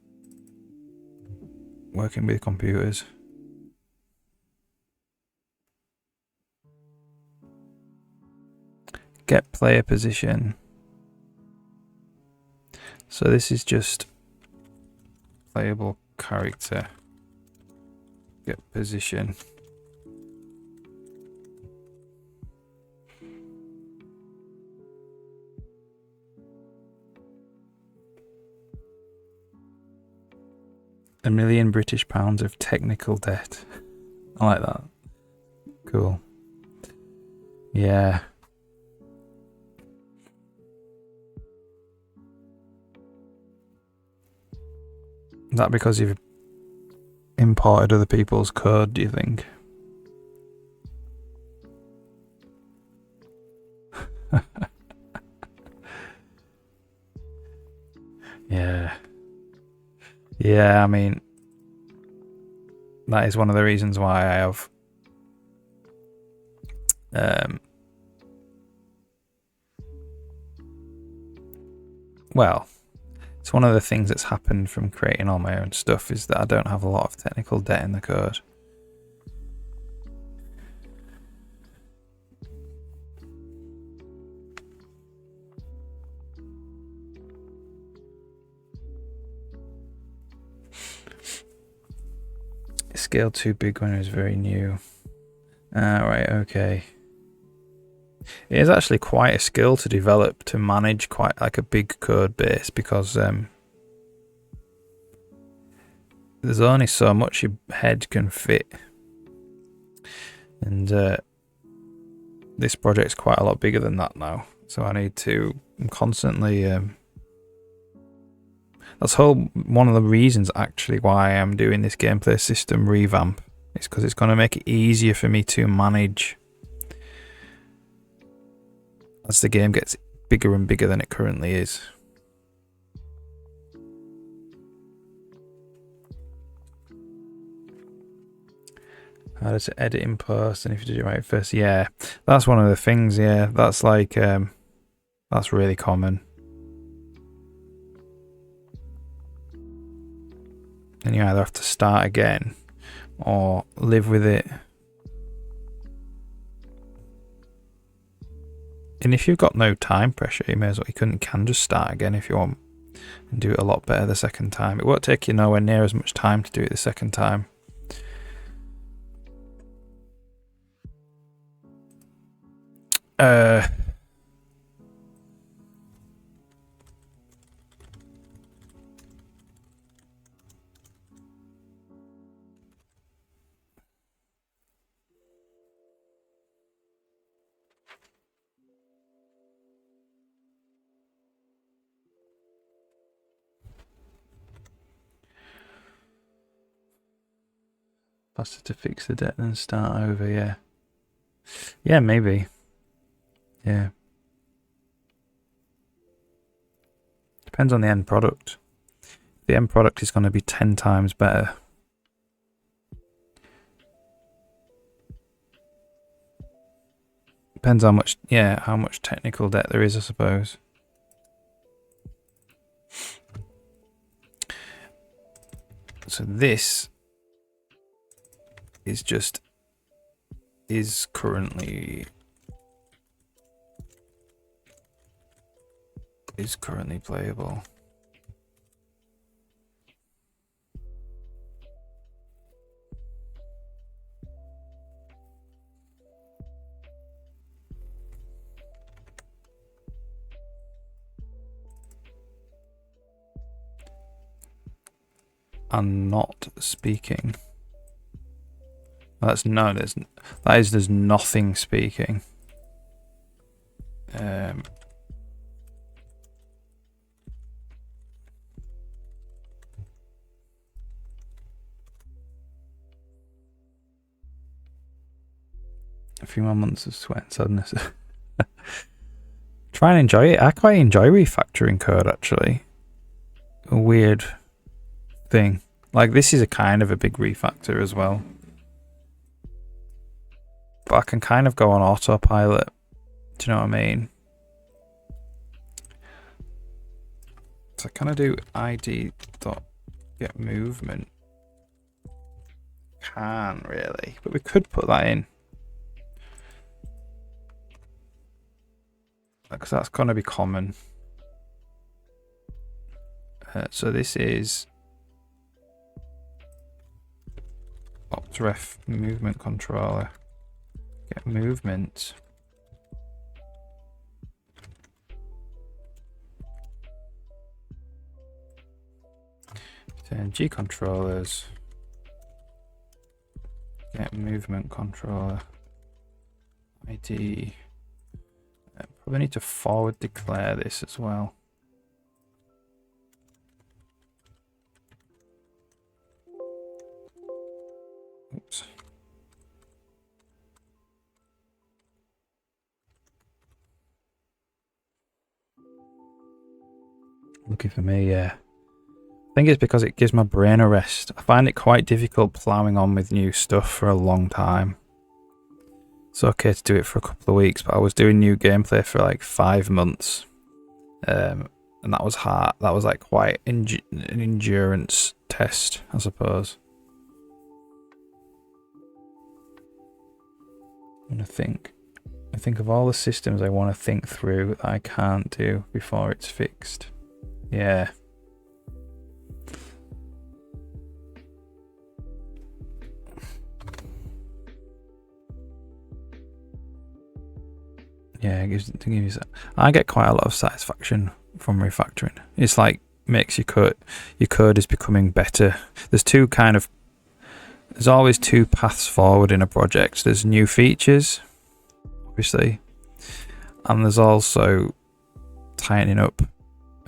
working with computers. Get player position. So this is just playable character. Get position. £1 million British pounds of technical debt. I like that. Cool. Yeah. Is that because you've imported other people's code, do you think? Yeah. Yeah, I mean, that is one of the reasons why I have well, it's one of the things that's happened from creating all my own stuff is that I don't have a lot of technical debt in the code. It scaled too big when it was very new. Right, okay. It is actually quite a skill to develop, to manage quite like a big code base, because there's only so much your head can fit. And this project's quite a lot bigger than that now. So I need to constantly... that's one of the reasons actually why I'm doing this gameplay system revamp. It's because it's going to make it easier for me to manage as the game gets bigger and bigger than it currently is. How does it edit in post, and if you did it right first? Yeah, that's one of the things, yeah. That's like, that's really common. And you either have to start again or live with it. And if you've got no time pressure, you may as well, you can just start again if you want and do it a lot better the second time. It won't take you nowhere near as much time to do it the second time. Faster to fix the debt than start over, yeah. Yeah, maybe. Yeah. Depends on the end product. The end product is going to be 10 times better. Depends how much, yeah, how much technical debt there is, I suppose. So this is currently playable. And not speaking. Well, there's nothing speaking. A few more months of sweat and sadness. Try and enjoy it. I quite enjoy refactoring code, actually. A weird thing. Like, this is a kind of a big refactor as well. But I can kind of go on autopilot. Do you know what I mean? So I kind of do id.getMovement. Can't really, but we could put that in. Because that's going to be common. So this is Optref movement controller. Get movement. Turn G controllers. Get movement controller. ID. Probably need to forward declare this as well. Oops. Looking for me, yeah. I think it's because it gives my brain a rest. I find it quite difficult ploughing on with new stuff for a long time. It's okay to do it for a couple of weeks, but I was doing new gameplay for like 5 months. And that was hard. That was like quite an endurance test, I suppose. And I think of all the systems I want to think through that I can't do before it's fixed. Yeah. Yeah, it gives I get quite a lot of satisfaction from refactoring. It's like makes your code is becoming better. There's always two paths forward in a project. There's new features, obviously, and there's also tightening up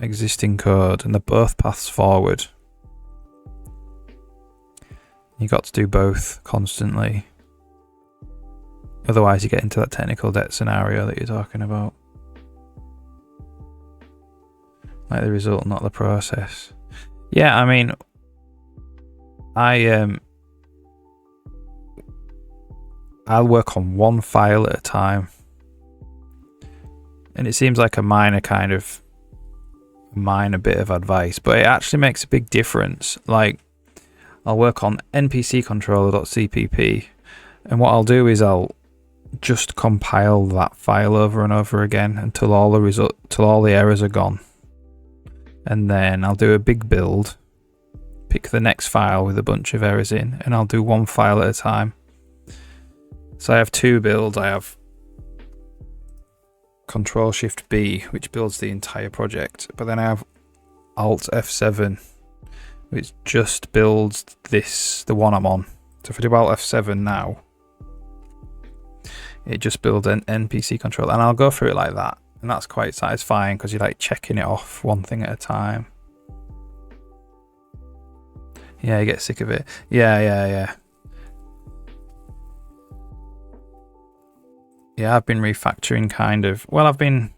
existing code, and they're both paths forward. You got to do both constantly. Otherwise you get into that technical debt scenario that you're talking about. Like the result, not the process. Yeah, I mean, I'll work on one file at a time. And it seems like a minor bit of advice, but it actually makes a big difference. Like, I'll work on npc controller.cpp, and what I'll do is I'll just compile that file over and over again until all the errors are gone. And then I'll do a big build, pick the next file with a bunch of errors in, and I'll do one file at a time. So I have two builds. I have Control-Shift-B, which builds the entire project, but then I have Alt-F7, which just builds the one I'm on. So if I do Alt-F7 now, it just builds an NPC control, and I'll go through it like that, and that's quite satisfying because you're like checking it off one thing at a time. Yeah, you get sick of it. Yeah. Yeah, I've been refactoring kind of. Well, I've been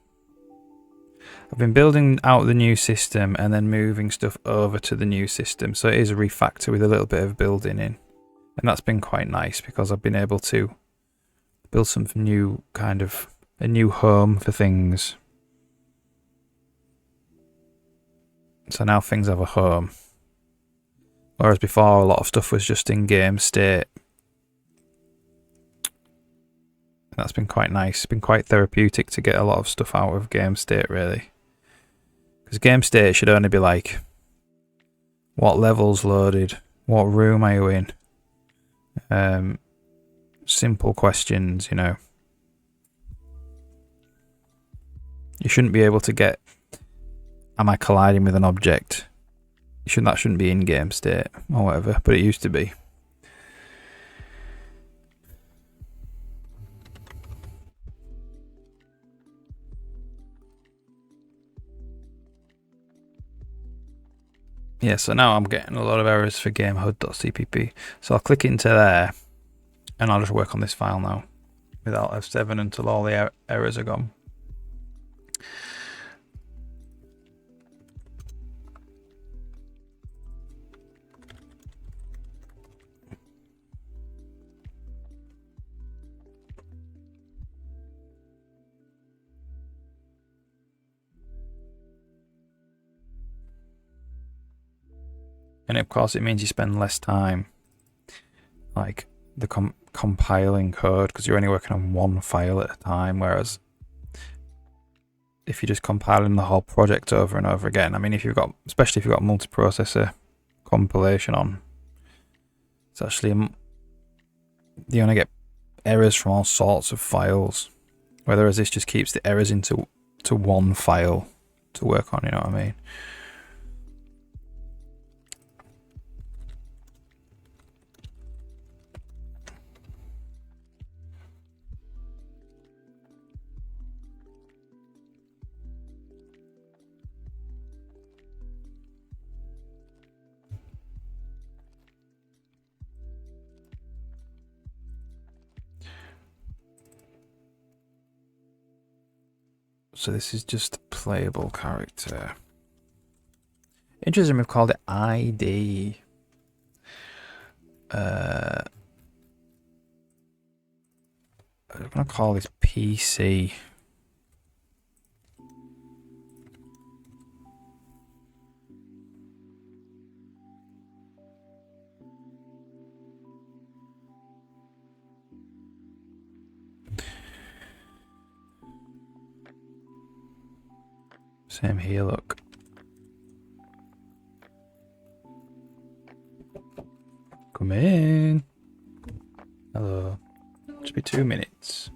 building out the new system and then moving stuff over to the new system. So it is a refactor with a little bit of building in. And that's been quite nice because I've been able to build some new kind of a new home for things. So now things have a home. Whereas before a lot of stuff was just in game state. That's been quite nice. It's been quite therapeutic to get a lot of stuff out of game state, really. Because game state should only be like, what level's loaded? What room are you in? Simple questions, you know. You shouldn't be able to get, am I colliding with an object? That shouldn't be in game state or whatever, but it used to be. Yeah, so now I'm getting a lot of errors for gamehud.cpp. So I'll click into there and I'll just work on this file now with Alt-F7 until all the errors are gone. And of course it means you spend less time like the compiling code because you're only working on one file at a time, whereas if you're just compiling the whole project over and over again, I mean, especially if you've got multiprocessor compilation on, it's actually you only get errors from all sorts of files, whereas this just keeps the errors into one file to work on, you know what I mean? So this is just a playable character. Interesting, we've called it ID. I'm gonna call this PC. Same here, look. Come in. Hello. Just be 2 minutes.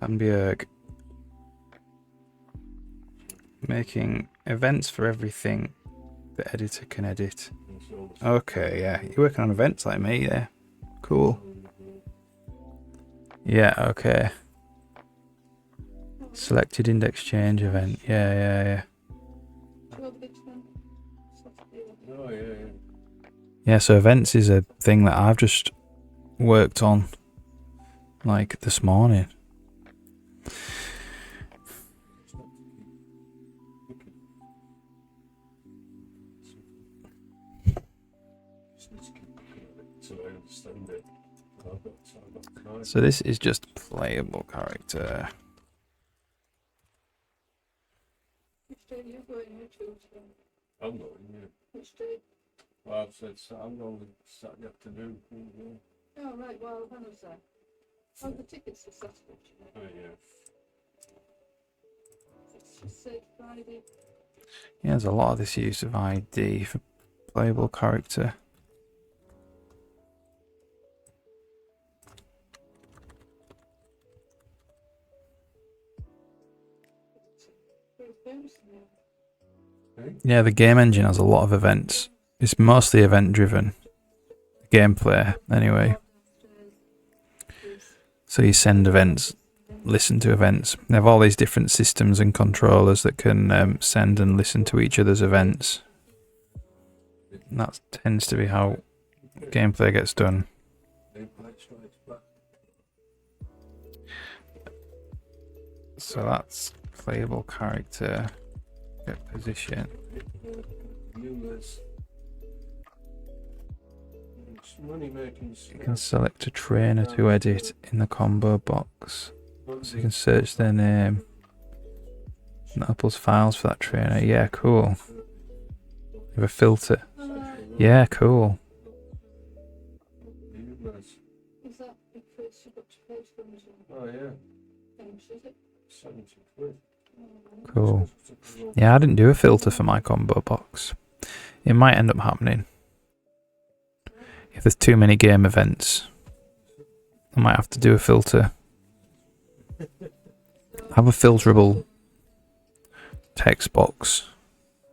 Björg. Making events for everything the editor can edit. Okay, yeah. You're working on events like me, yeah. Cool. Yeah, okay. Selected index change event. Yeah. Yeah, so events is a thing that I've just worked on like this morning. So this is just playable character. I'm going, yeah. Which day? Well, I've said I'm going Saturday afternoon. Oh, right, well, when was that? Oh, the tickets are Saturday. Oh, yeah. It's just say Friday. Yeah, there's a lot of this use of ID for playable character. Yeah, the game engine has a lot of events. It's mostly event driven. Gameplay, anyway. So you send events, listen to events. They have all these different systems and controllers that can send and listen to each other's events. And that tends to be how gameplay gets done. So that's playable character. Get position. You can select a trainer to edit in the combo box. So you can search their name. And that uploads files for that trainer. Yeah, cool. You have a filter. Yeah, cool. Oh, yeah. Cool. Yeah, I didn't do a filter for my combo box. It might end up happening. If there's too many game events, I might have to do a filter. I have a filterable text box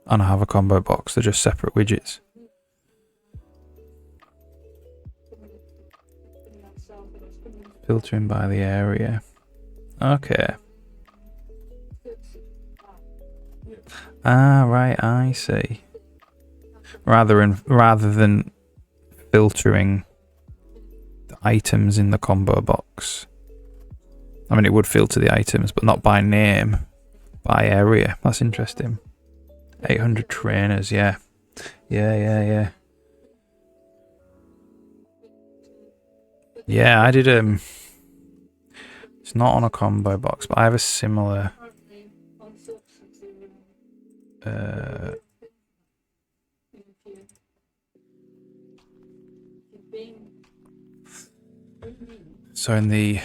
and I have a combo box. They're just separate widgets. Filtering by the area. Okay. Ah, right, I see. Rather than filtering the items in the combo box. I mean, it would filter the items, but not by name, by area. That's interesting. 800 trainers, yeah. Yeah. Yeah, I did, it's not on a combo box, but I have a similar, so in the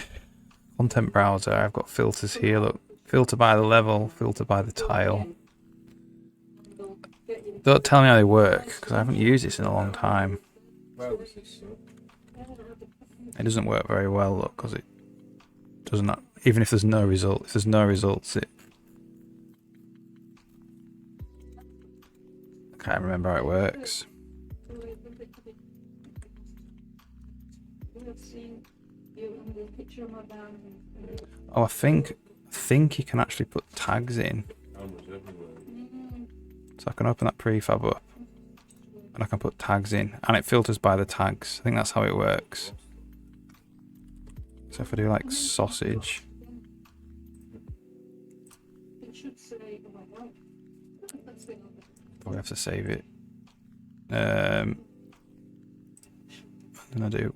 content browser, I've got filters here. Look, filter by the level, filter by the tile. Don't tell me how they work, because I haven't used this in a long time. It doesn't work very well, look, because it doesn't. Even if there's no result, if there's no results, it. I can't remember how it works. Oh, I think you can actually put tags in. So I can open that prefab up and I can put tags in and it filters by the tags. I think that's how it works. So if I do like sausage. Probably have to save it. Then I do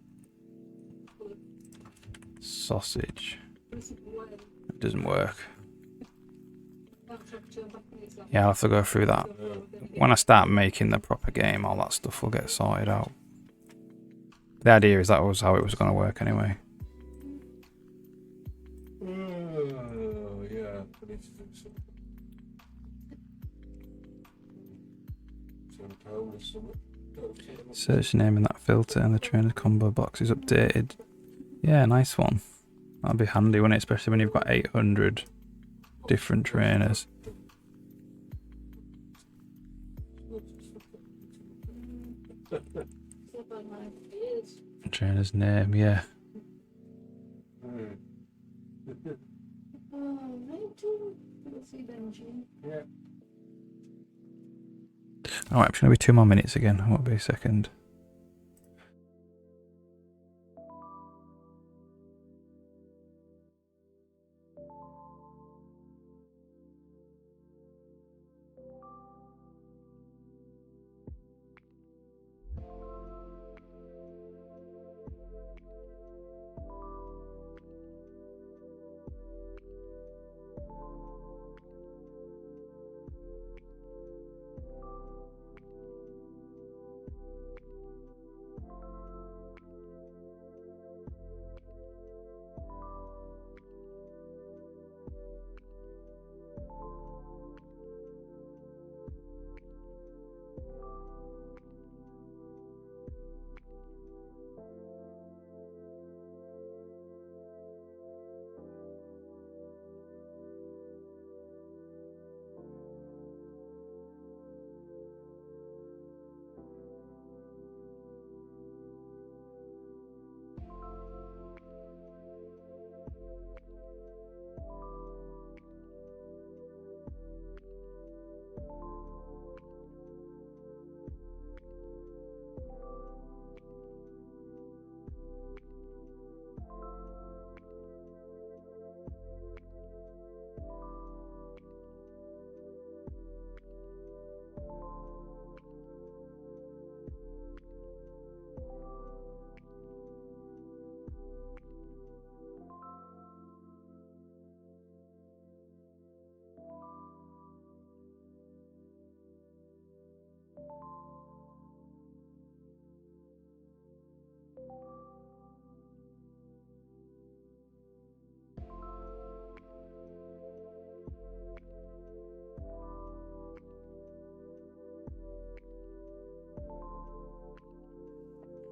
sausage. It doesn't work. Yeah, I'll have to go through that. When I start making the proper game, all that stuff will get sorted out. The idea is that was how it was going to work anyway. Yeah. Search name in that filter and the trainer combo box is updated. Yeah, nice one. That'll be handy, won't it? Especially when you've got 800 different trainers. Trainer's name, yeah. Alright, it's going to be 2 more minutes again. I won't be a second.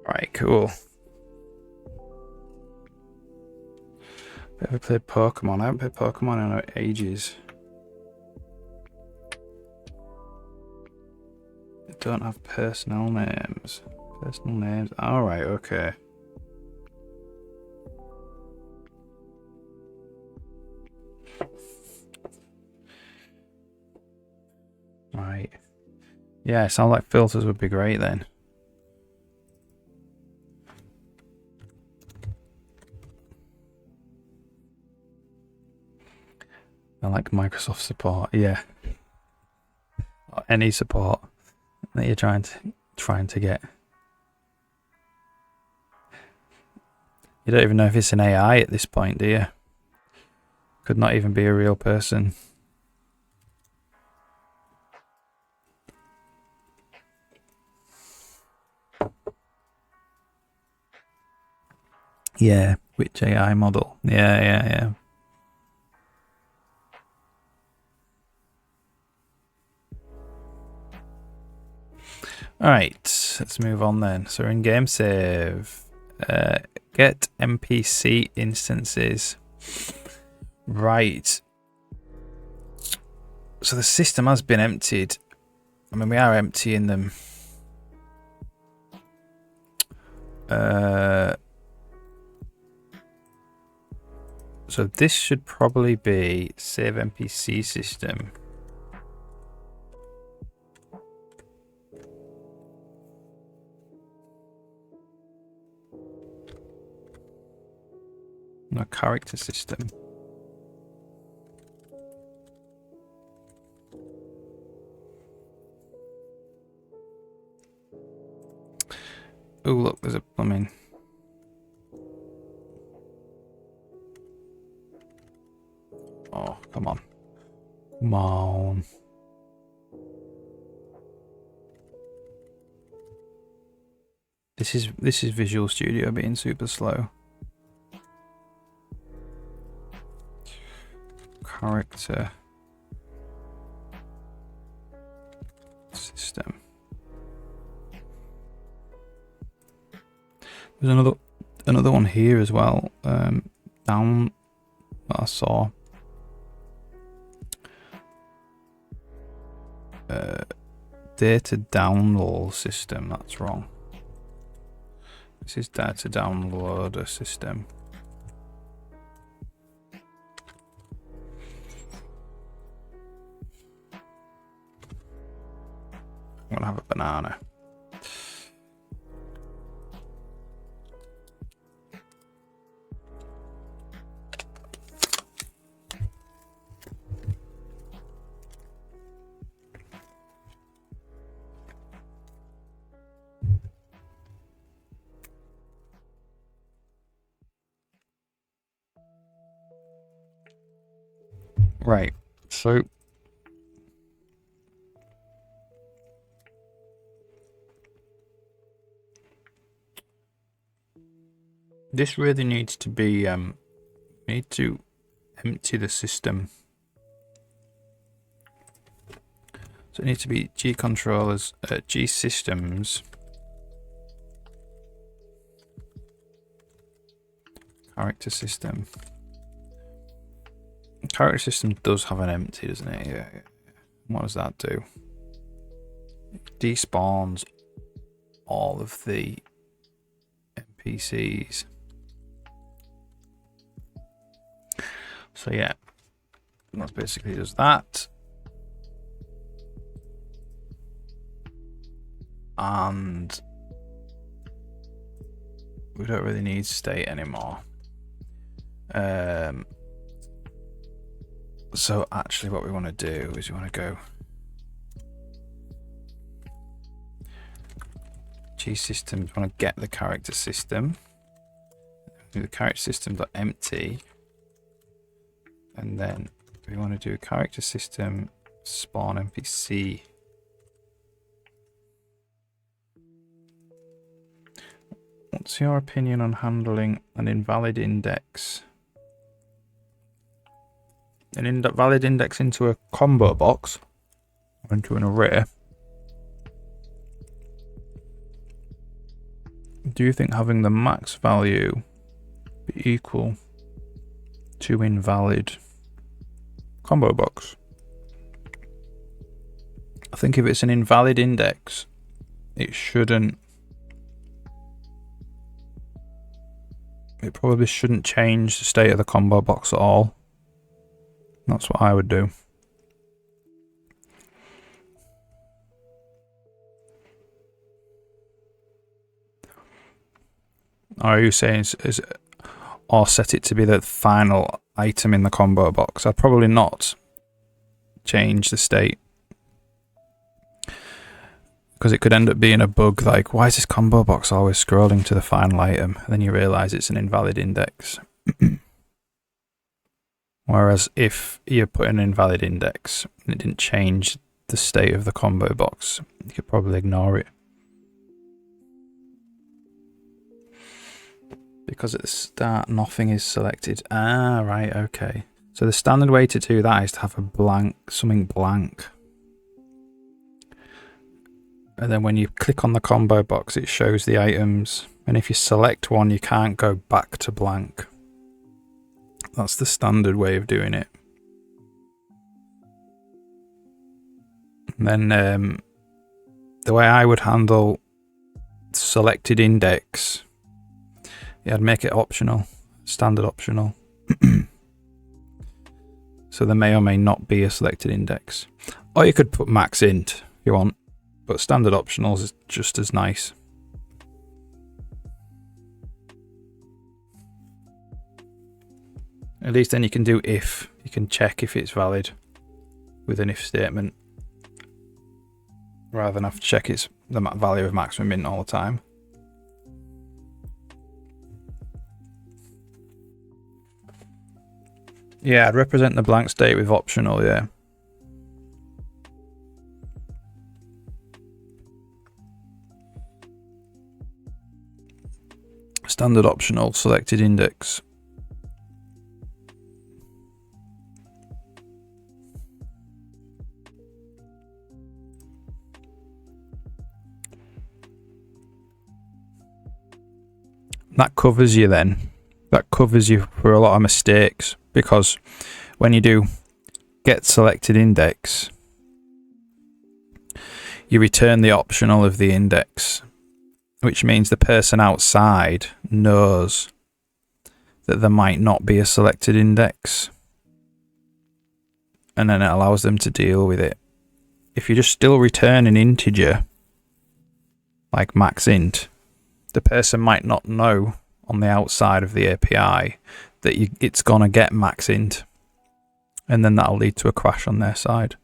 Right, cool. Ever played Pokemon? I haven't played Pokemon in ages. They don't have personal names. Personal names. Alright, okay. Right. Yeah, it sounds like filters would be great then. I like Microsoft support, yeah. Or any support that you're trying to get. You don't even know if it's an AI at this point, do you? Could not even be a real person. Yeah, which AI model? Yeah. Alright, let's move on then. So we're in game save. Get NPC instances. Right. So the system has been emptied. I mean, we are emptying them. So this should probably be save NPC system. No, character system. Oh look, there's a plumbing. Oh, come on. Come on. This is Visual Studio being super slow. Character system. There's another one here as well. down that I saw. Data download system, that's wrong. This is data downloader system. I'm gonna have a banana. Right, so this really needs to be need to empty the system. So it needs to be G controllers, G systems, character system. Character system does have an empty, doesn't it? Yeah. What does that do? It despawns all of the NPCs. So yeah, that basically does that. And we don't really need state anymore. So actually what we want to do is we want to go G systems, we want to get the character system. Do the character system.empty. And then we want to do character system spawn NPC. What's your opinion on handling an invalid index? An invalid index into a combo box or into an array. Do you think having the max value be equal to invalid combo box? I think if it's an invalid index, it shouldn't. It probably shouldn't change the state of the combo box at all. That's what I would do. Are you saying is or set it to be the final item in the combo box? I'd probably not change the state, because it could end up being a bug like, why is this combo box always scrolling to the final item? And then you realize it's an invalid index. Whereas if you put an invalid index and it didn't change the state of the combo box, you could probably ignore it. Because at the start nothing is selected. Ah, right, okay. So the standard way to do that is to have a blank, something blank. And then when you click on the combo box, it shows the items. And if you select one, you can't go back to blank. That's the standard way of doing it. And then the way I would handle selected index, yeah, I'd make it optional, standard optional. So there may or may not be a selected index. Or you could put max int if you want, but standard optionals is just as nice. At least then you can do if. You can check if it's valid with an if statement, rather than have to check it's the value of maximum int all the time. Yeah, I'd represent the blank state with optional, yeah. Standard optional, selected index. That covers you then. That covers you for a lot of mistakes, because when you do get selected index, you return the optional of the index, which means the person outside knows that there might not be a selected index, and then it allows them to deal with it. If you just still return an integer like max int, the person might not know on the outside of the API that it's gonna get max int, and then that'll lead to a crash on their side.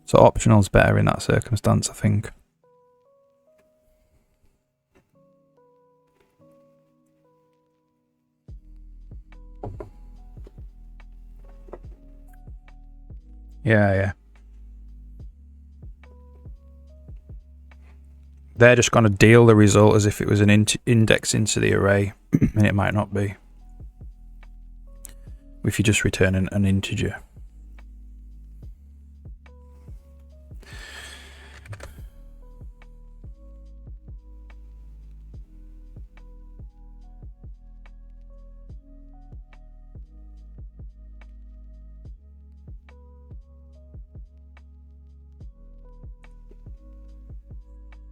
So optional's better in that circumstance, I think. Yeah. They're just going to deal the result as if it was an index into the array, and it might not be if you just return an integer.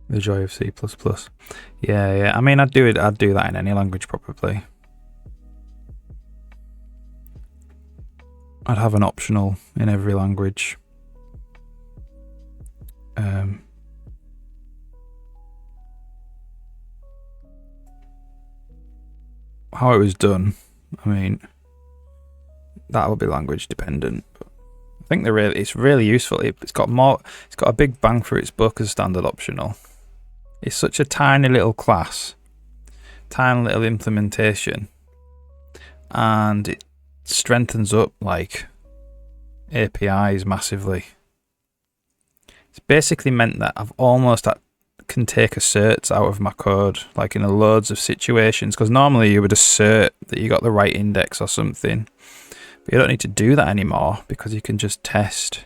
The joy of C++. Yeah. I mean, I'd do that in any language probably. I'd have an optional in every language. How it was done, I mean, that will be language dependent. But I think it's really useful. It's got a big bang for its buck as standard optional. It's such a tiny little class, tiny little implementation, and it strengthens up like APIs massively. It's basically meant that I've almost can take asserts out of my code, like in loads of situations, because normally you would assert that you got the right index or something, but you don't need to do that anymore because you can just test.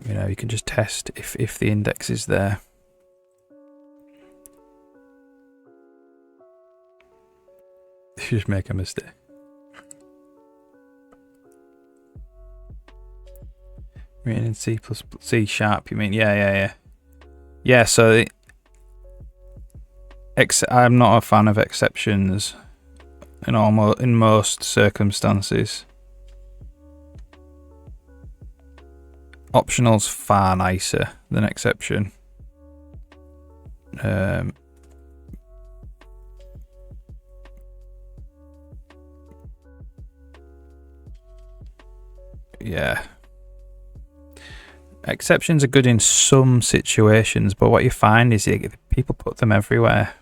You can just test if the index is there. You just make a mistake. You mean in C++, C#, you mean? Yeah. Yeah, so I'm not a fan of exceptions in most circumstances. Optional's far nicer than exception. Yeah. Exceptions are good in some situations, but what you find is people put them everywhere.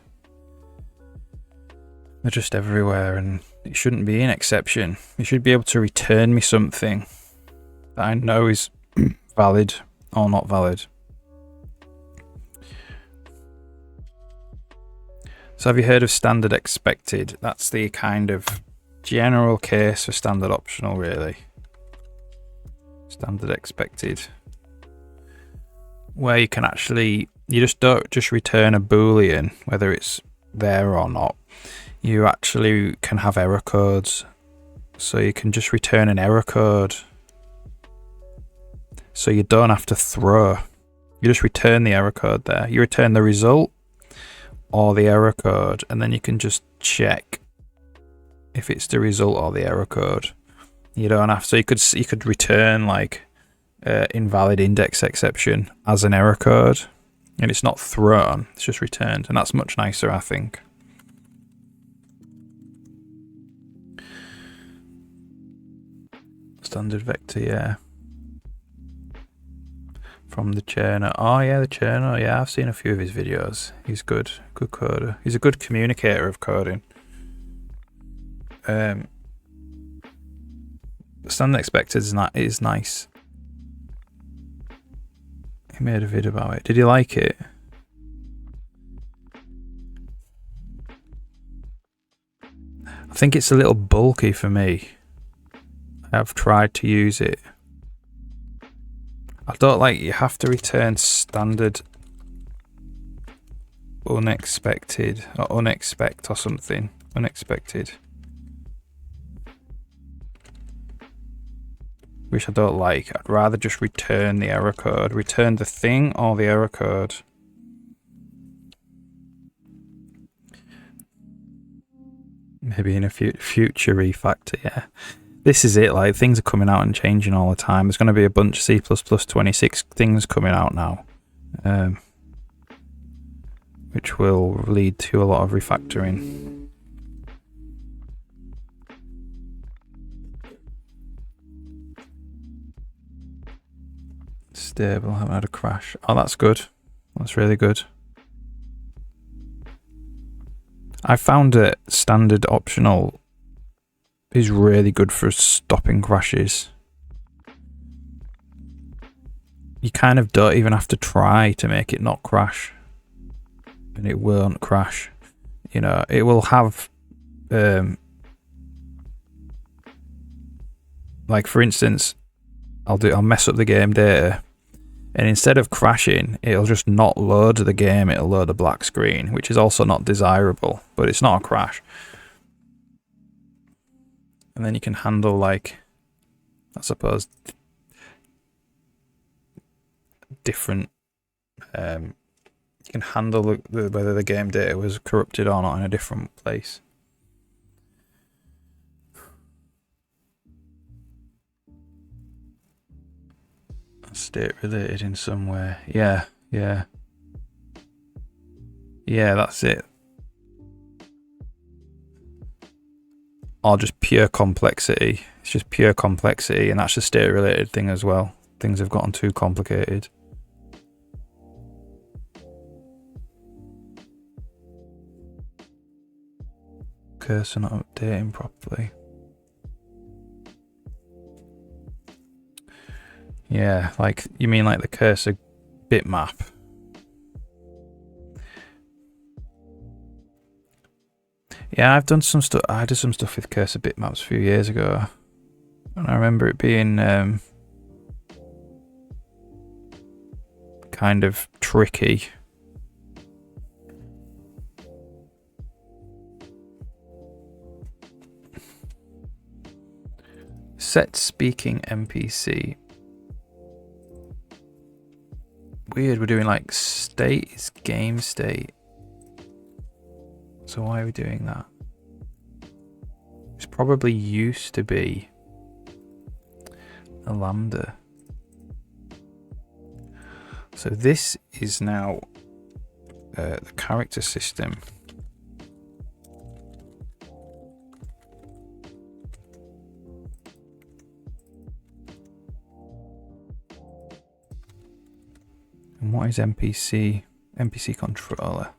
They're just everywhere, and it shouldn't be an exception. You should be able to return me something that I know is valid or not valid. So have you heard of standard expected? That's the kind of general case for standard optional, really. Standard expected, where you can actually, you just don't just return a boolean whether it's there or not. You actually can have error codes, so you can just return an error code, so you don't have to throw. You just return the error code there. You return the result or the error code, and then you can just check if it's the result or the error code. You don't have, so you could return like invalid index exception as an error code, and it's not thrown, it's just returned, and that's much nicer, I think. Standard vector, yeah. From the Cherno. Oh yeah, the Cherno. Yeah, I've seen a few of his videos. He's good coder. He's a good communicator of coding. Standard expected is nice. He made a vid about it. Did you like it? I think it's a little bulky for me. I've tried to use it. I don't like you have to return standard unexpected or unexpect or something. Unexpected. Which I don't like. I'd rather just return the error code. Return the thing or the error code. Maybe in a future refactor, yeah. This is it, like, things are coming out and changing all the time. There's going to be a bunch of C++26 things coming out now. Which will lead to a lot of refactoring. Stable, haven't had a crash. Oh, that's good. That's really good. I found that standard optional is really good for stopping crashes. You kind of don't even have to try to make it not crash. And it won't crash. You know, it will have like, for instance, I'll mess up the game data, and instead of crashing, it'll just not load the game, it'll load a black screen, which is also not desirable, but it's not a crash. And then you can handle, like, I suppose, different, you can handle whether the game data was corrupted or not in a different place. State related in some way. Yeah. Yeah, that's it. Or just pure complexity. It's just pure complexity, and that's a state related thing as well. Things have gotten too complicated. Cursor not updating properly. Yeah, like, you mean like the cursor bitmap? Yeah, I've done some stuff. I did some stuff with cursor bitmaps a few years ago, and I remember it being kind of tricky. Set speaking NPC. Weird, we're doing like state is game state. So why are we doing that? It's probably used to be a lambda. So this is now the character system. And what is NPC? NPC controller.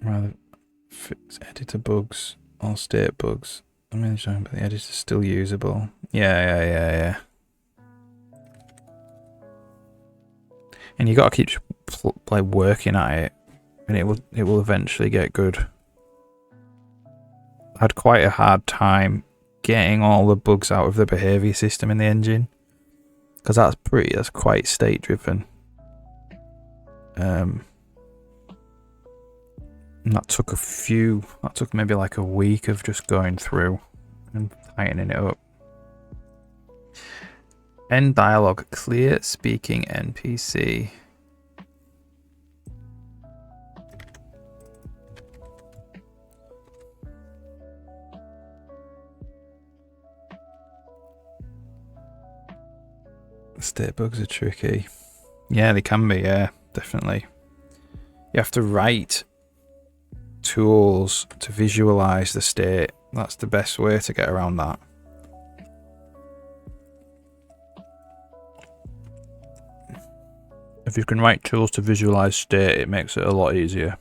Rather, fix editor bugs, all state bugs. I'm really sorry, but the editor's still usable. Yeah. And you gotta keep like working at it, and it will eventually get good. I had quite a hard time getting all the bugs out of the behavior system in the engine, because that's quite state driven. And that took maybe like a week of just going through and tightening it up. End dialogue, clear speaking NPC. State bugs are tricky. Yeah, they can be, yeah, definitely. You have to write tools to visualize the state. That's the best way to get around that. If you can write tools to visualize state, it makes it a lot easier.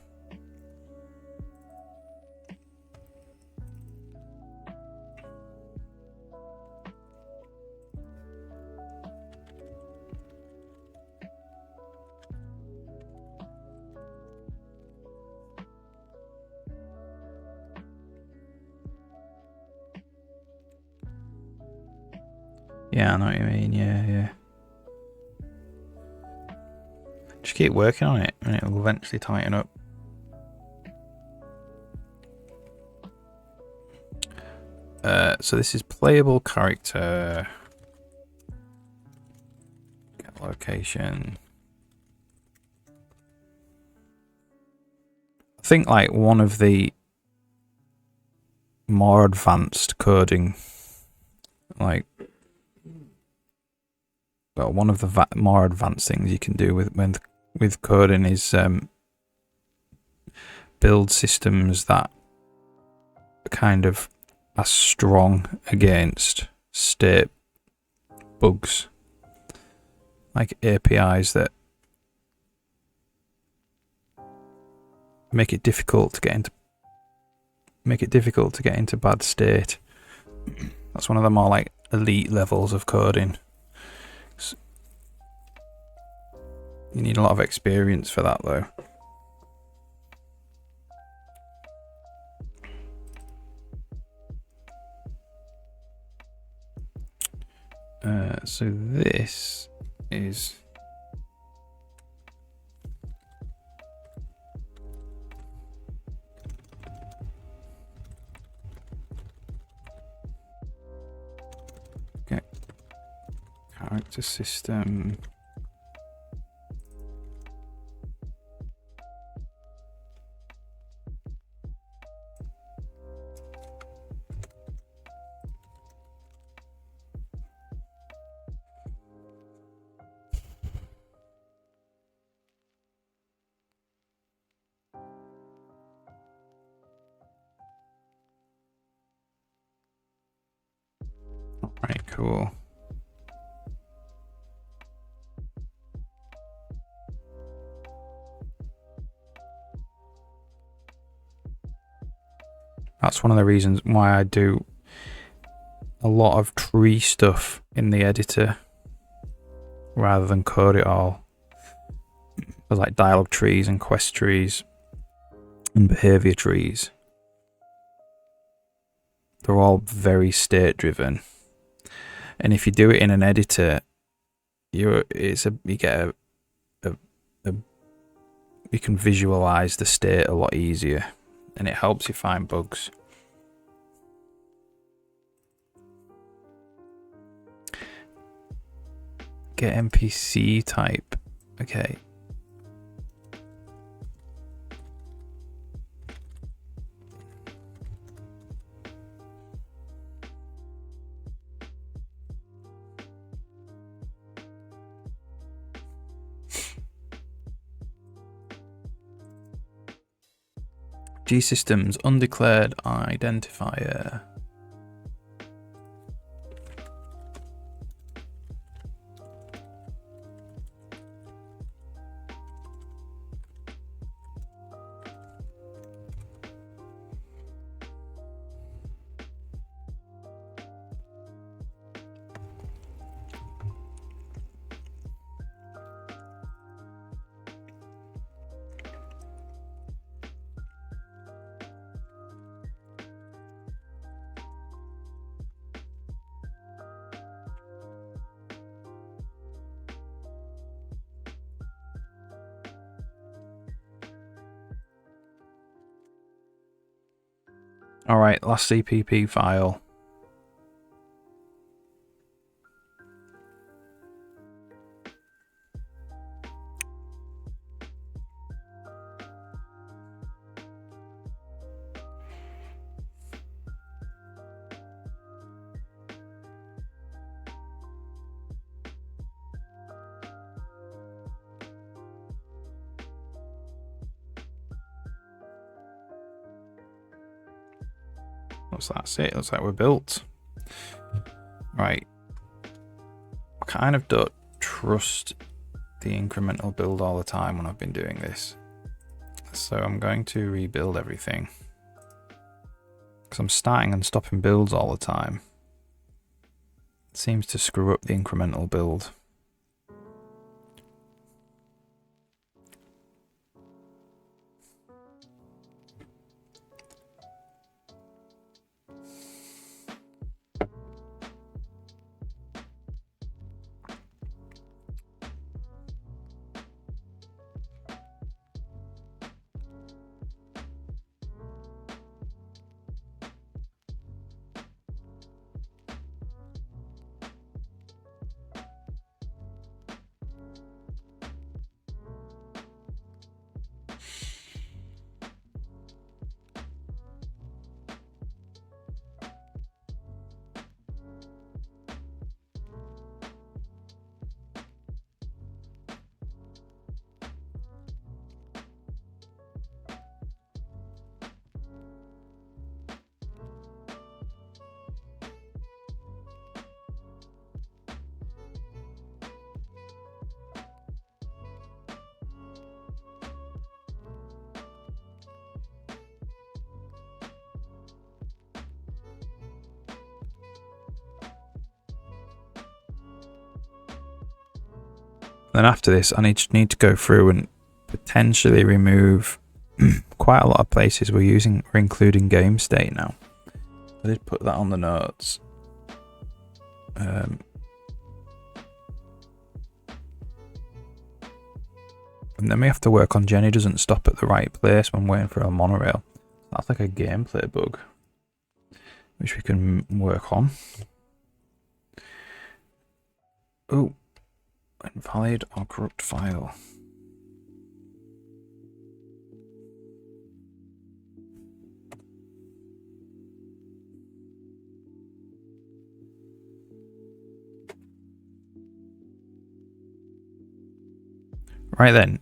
Yeah, I know what you mean. Yeah. keep working on it and it'll eventually tighten up. So this is playable character. Get location. I think like one of the more advanced coding, like, well, one of the more advanced things you can do with coding is build systems that kind of are strong against state bugs, like APIs that make it difficult to get into bad state. That's one of the more like elite levels of coding. You need a lot of experience for that though. So this is okay. Character system. Alright, cool. That's one of the reasons why I do a lot of tree stuff in the editor rather than code it all. There's like dialogue trees and quest trees and behavior trees. They're all very state driven. And if you do it in an editor, you can visualize the state a lot easier, and it helps you find bugs. Get NPC type. Okay. G-Systems undeclared identifier. Alright, last CPP file. That's it. Looks like we're built. Right. I kind of don't trust the incremental build all the time when I've been doing this. So I'm going to rebuild everything. Because I'm starting and stopping builds all the time. It seems to screw up the incremental build. Then after this, I need to go through and potentially remove quite a lot of places we're including game state now. I did put that on the notes. And then we have to work on Jenny doesn't stop at the right place when waiting for a monorail. That's like a gameplay bug, which we can work on. Oh, invalid or corrupt file. Right then,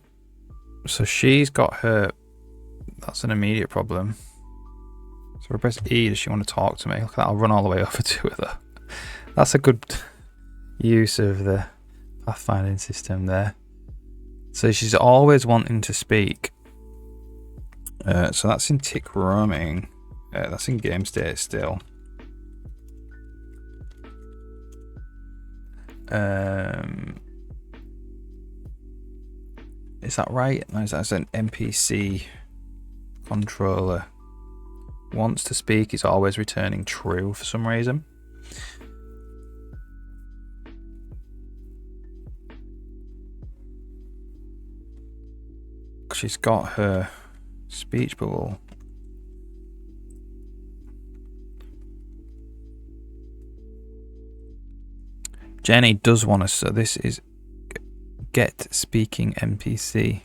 so she's got her, that's an immediate problem. So I press E, does she want to talk to me? Look at that, I'll run all the way over to her though. That's a good use of the pathfinding system there. So she's always wanting to speak. So that's in tick roaming. That's in game state still. Is that right? No, that's an NPC controller. Wants to speak is always returning true for some reason. She's got her speech bubble. Jenny does want us, so this is get speaking NPC.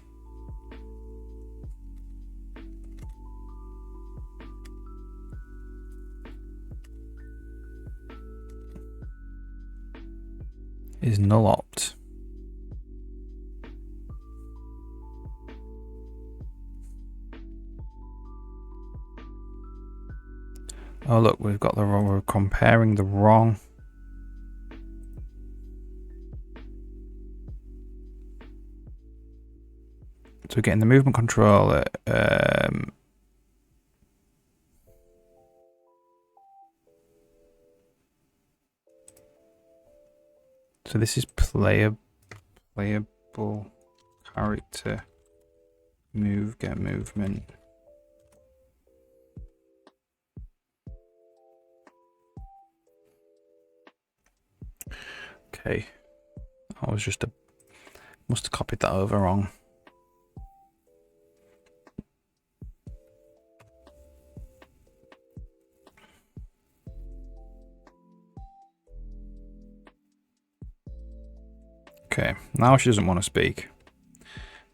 Is null opt. Oh look, we've got the wrong, we're comparing the wrong. So we're getting the movement controller. So this is playable character. Move, get movement. Okay. I was just must have copied that over wrong. Okay, now she doesn't want to speak.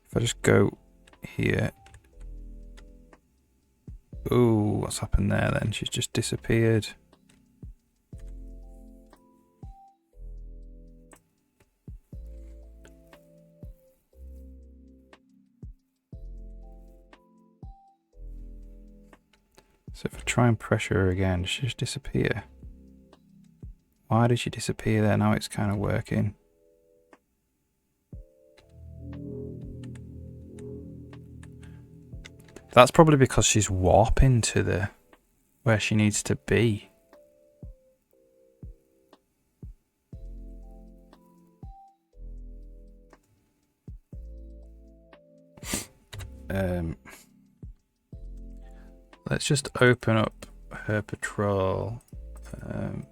If I just go here. Ooh, what's happened there then? She's just disappeared. So if I try and pressure her again, does she just disappear? Why did she disappear there? Now it's kind of working. That's probably because she's warping to the where she needs to be. Let's just open up her patrol. And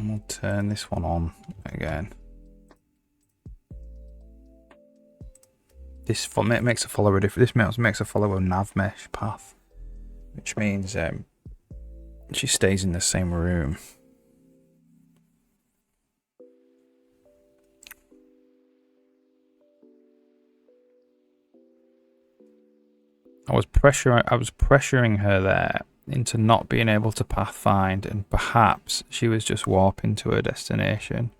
we'll turn this one on again. This makes a follow a nav mesh path, which means she stays in the same room. I was pressuring her there into not being able to pathfind, and perhaps she was just warping to her destination.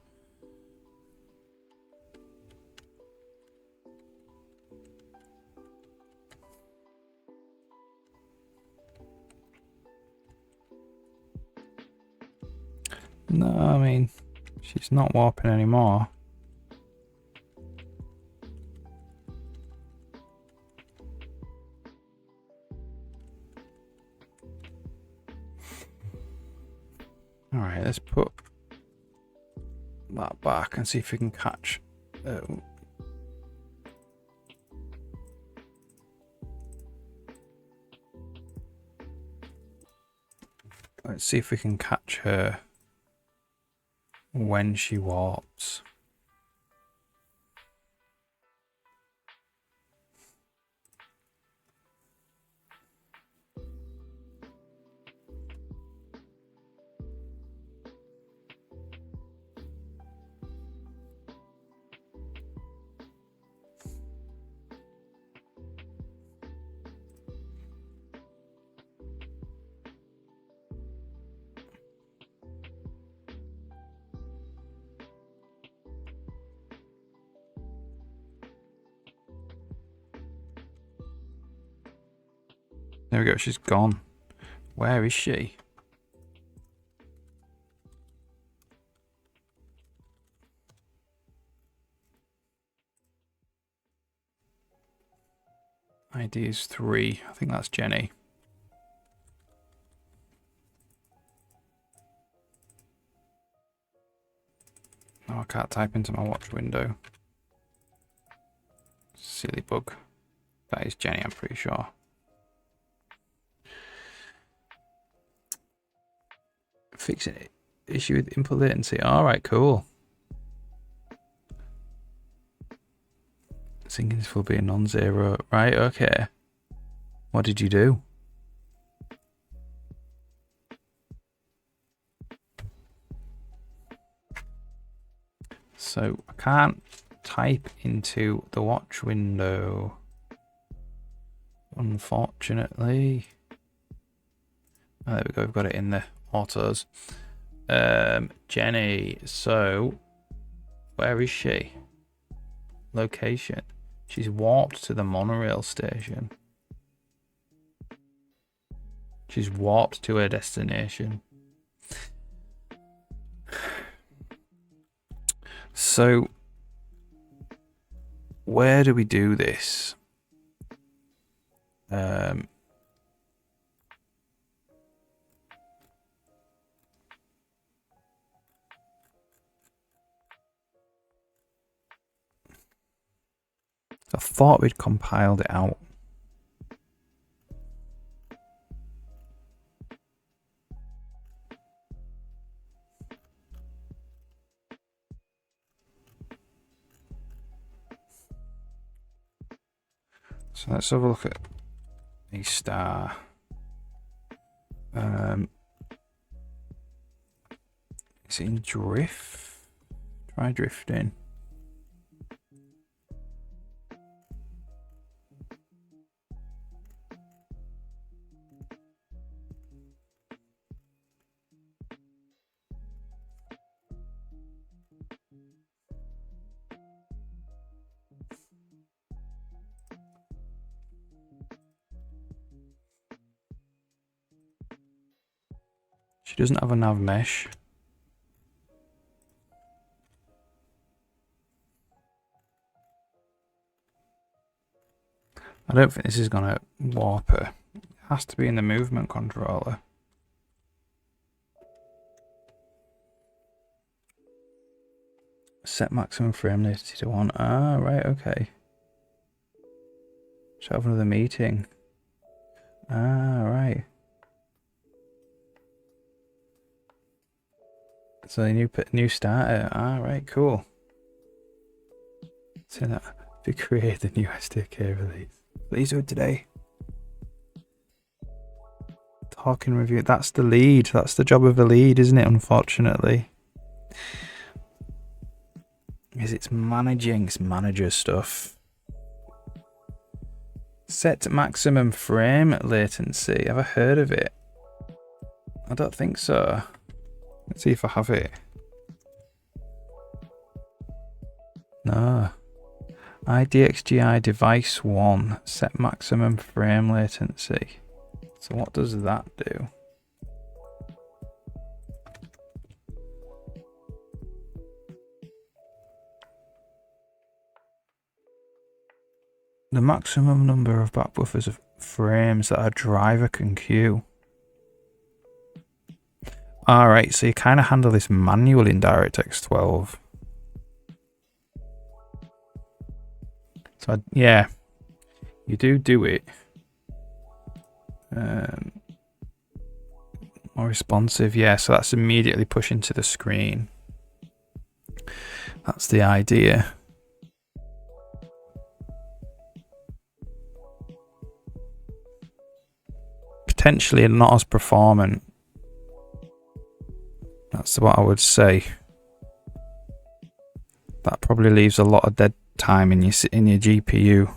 No, I mean, she's not warping anymore. Alright, let's put that back and see if we can catch... let's see if we can catch her when she warps. There we go, she's gone. Where is she? ID is 3. I think that's Jenny. Oh, I can't type into my watch window. Silly bug. That is Jenny, I'm pretty sure. Fixing it. Issue with input latency. Alright, cool. Syncing is full being non-zero. Right, okay. What did you do? So I can't type into the watch window, unfortunately. Oh, there we go, we've got it in the autos. Jenny, so where is she? Location. She's warped to the monorail station. She's warped to her destination. So, where do we do this? I thought we'd compiled it out. So let's have a look at a star. Is it in drift? Try drifting. She doesn't have a nav mesh. I don't think this is going to warp her. It has to be in the movement controller. Set maximum frame latency to 1. Ah, right, okay. Should have another meeting. Ah, right. So a new starter. Ah, right, cool. So that to create the new SDK release. Please do it today. Talking review. That's the lead. That's the job of the lead, isn't it? Unfortunately, is it's managing. It's manager stuff. Set maximum frame latency. Have I heard of it? I don't think so. Let's see if I have it. No. IDXGI device 1. Set maximum frame latency. So what does that do? The maximum number of back buffers of frames that a driver can queue. Alright, so you kind of handle this manually in DirectX 12. So, yeah, you do it. More responsive, yeah, so that's immediately pushing to the screen. That's the idea. Potentially not as performant. That's what I would say. That probably leaves a lot of dead time in your GPU.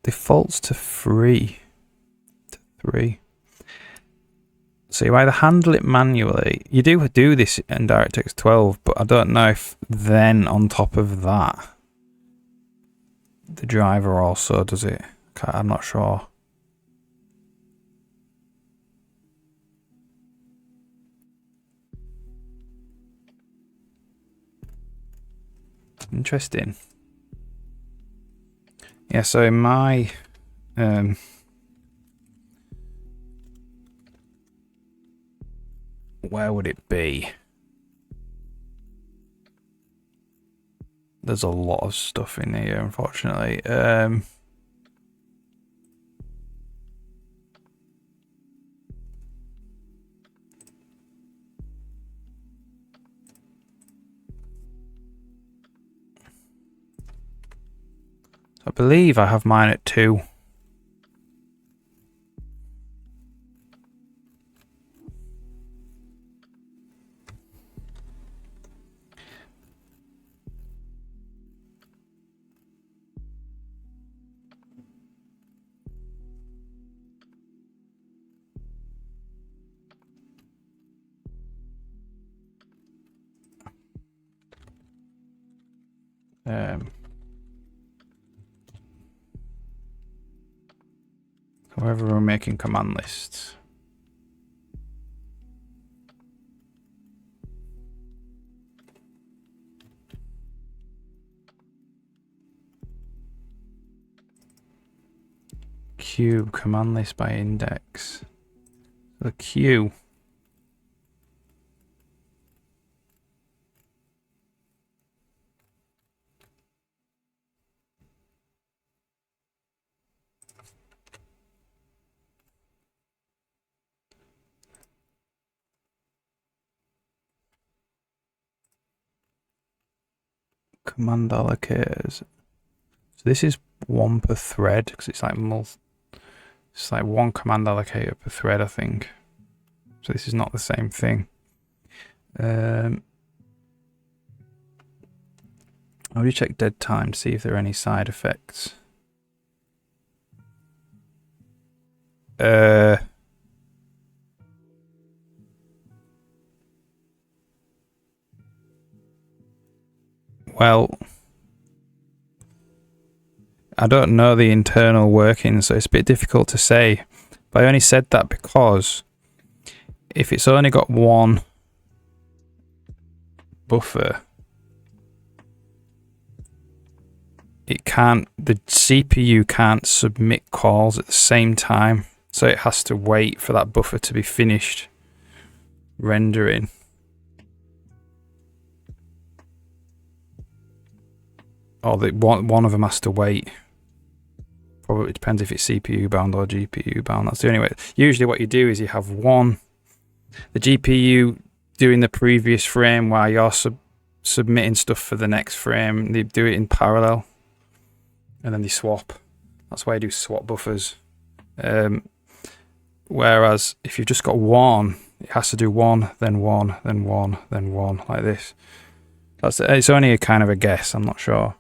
Defaults to 3. So you either handle it manually. You do this in DirectX 12, but I don't know if then on top of that the driver also does it. I'm not sure. Interesting. Yeah, so in my where would it be? There's a lot of stuff in here, unfortunately. I believe I have mine at 2. However, we're making command lists. Queue command list by index. The queue. Command allocators. So this is 1 per thread because it's like it's like 1 command allocator per thread, I think. So this is not the same thing. How do you check dead time to see if there are any side effects? Well, I don't know the internal workings, so it's a bit difficult to say. But I only said that because if it's only got 1 buffer, the CPU can't submit calls at the same time, so it has to wait for that buffer to be finished rendering. Or one of them has to wait. Probably depends if it's CPU bound or GPU bound. That's the only way. Usually what you do is you have the GPU doing the previous frame while you're submitting stuff for the next frame. They do it in parallel. And then they swap. That's why you do swap buffers. Whereas if you've just got 1, it has to do 1, then 1, then 1, then 1, like this. It's only a kind of a guess. I'm not sure.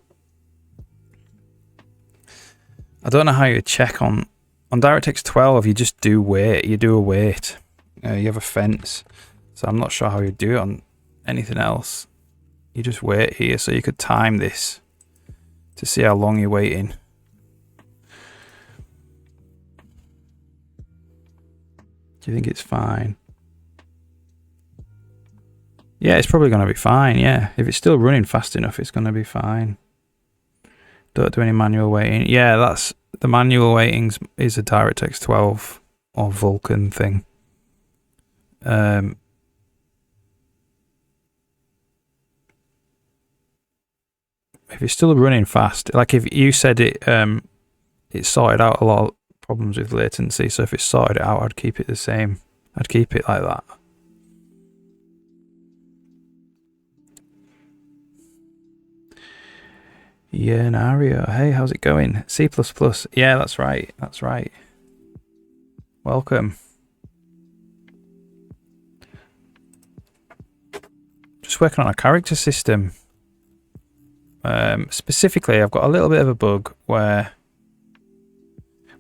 I don't know how you check on DirectX 12. You just do weight. You do a weight. You have a fence. So I'm not sure how you do it on anything else. You just wait here, so you could time this to see how long you're waiting. Do you think it's fine? Yeah, it's probably going to be fine, yeah. If it's still running fast enough, it's going to be fine. Don't do any manual waiting. Yeah, that's the manual waiting is a DirectX 12 or Vulkan thing. If it's still running fast, like if you said it sorted out a lot of problems with latency, so if it sorted it out, I'd keep it the same. I'd keep it like that. Yeah, Nario. Hey, how's it going? C++. Yeah, that's right. That's right. Welcome. Just working on a character system. Specifically, I've got a little bit of a bug where,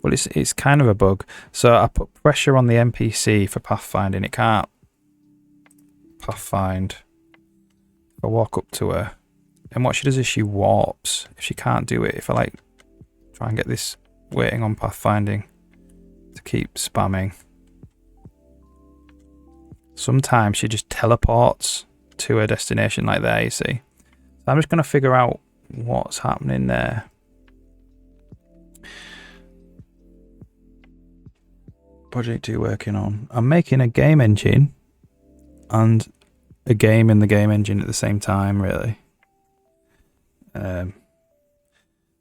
well, it's kind of a bug. So I put pressure on the NPC for pathfinding. It can't pathfind. If I walk up to her, and what she does is she warps. If she can't do it, if I like try and get this waiting on pathfinding to keep spamming, sometimes she just teleports to her destination like there, you see. So I'm just going to figure out what's happening there. Project 2 working on. I'm making a game engine and a game in the game engine at the same time, really.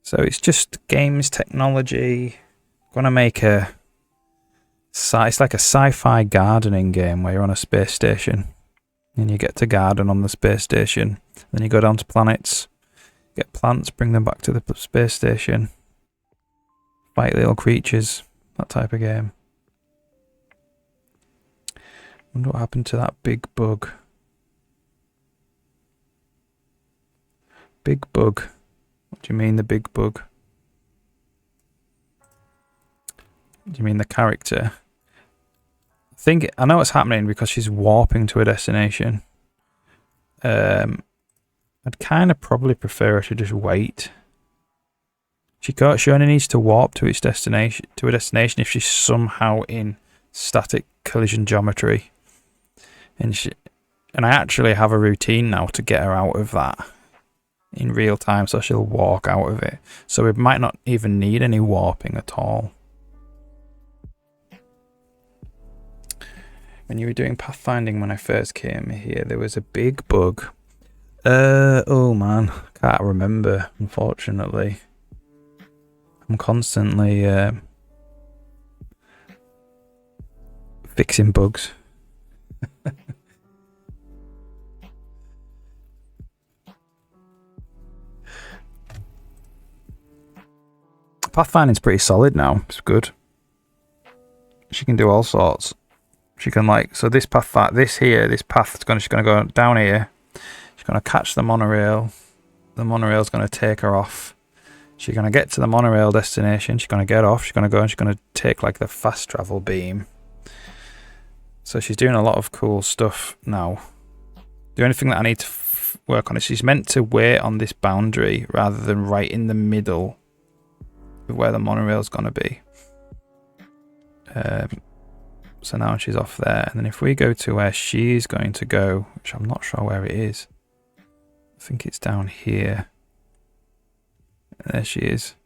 So it's just games technology. I'm going to make it's like a sci-fi gardening game where you're on a space station and you get to garden on the space station. Then you go down to planets, get plants, bring them back to the space station, fight little creatures, that type of game. Wonder what happened to that big bug. Big bug. What do you mean the big bug? Do you mean the character? I know what's happening because she's warping to a destination. I'd kind of probably prefer her to just wait. She only needs to warp to a destination if she's somehow in static collision geometry. And I actually have a routine now to get her out of that in real time, so she'll walk out of it. So we might not even need any warping at all. When you were doing pathfinding when I first came here, there was a big bug. Oh man, can't remember, unfortunately. I'm constantly fixing bugs. Pathfinding's pretty solid now. It's good. She can do all sorts. She can so this path, she's going to go down here. She's going to catch the monorail. The monorail's going to take her off. She's going to get to the monorail destination. She's going to get off. She's going to go and she's going to take like the fast travel beam. So she's doing a lot of cool stuff now. The only thing that I need to work on is she's meant to wait on this boundary rather than right in the middle of where the monorail's going to be. So now she's off there. And then if we go to where she's going to go, which I'm not sure where it is. I think it's down here. There she is.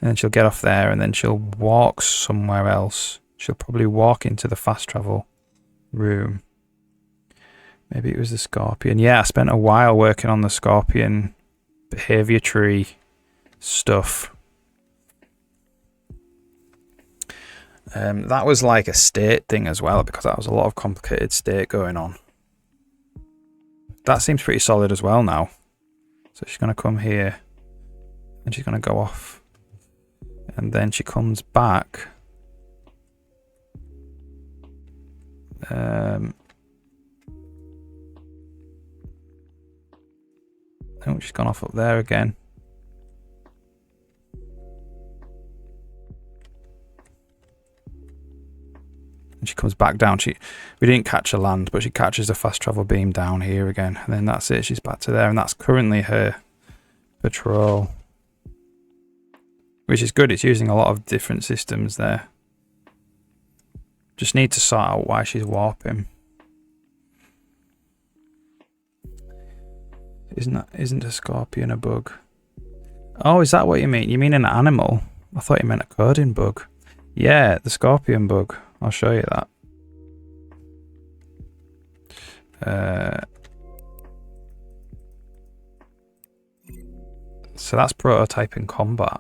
And then she'll get off there and then she'll walk somewhere else. She'll probably walk into the fast travel room. Maybe it was the Scorpion. Yeah, I spent a while working on the Scorpion behavior tree stuff. That was like a state thing as well, because that was a lot of complicated state going on. That seems pretty solid as well now. So she's going to come here and she's going to go off. And then she comes back. Oh, she's gone off up there again. And she comes back down. We didn't catch her land, but she catches the fast travel beam down here again. And then that's it. She's back to there. And that's currently her patrol. Which is good. It's using a lot of different systems there. Just need to sort out why she's warping. Isn't a scorpion a bug? Oh, is that what you mean? You mean an animal? I thought you meant a coding bug. Yeah, the scorpion bug. I'll show you that. So that's prototype in combat.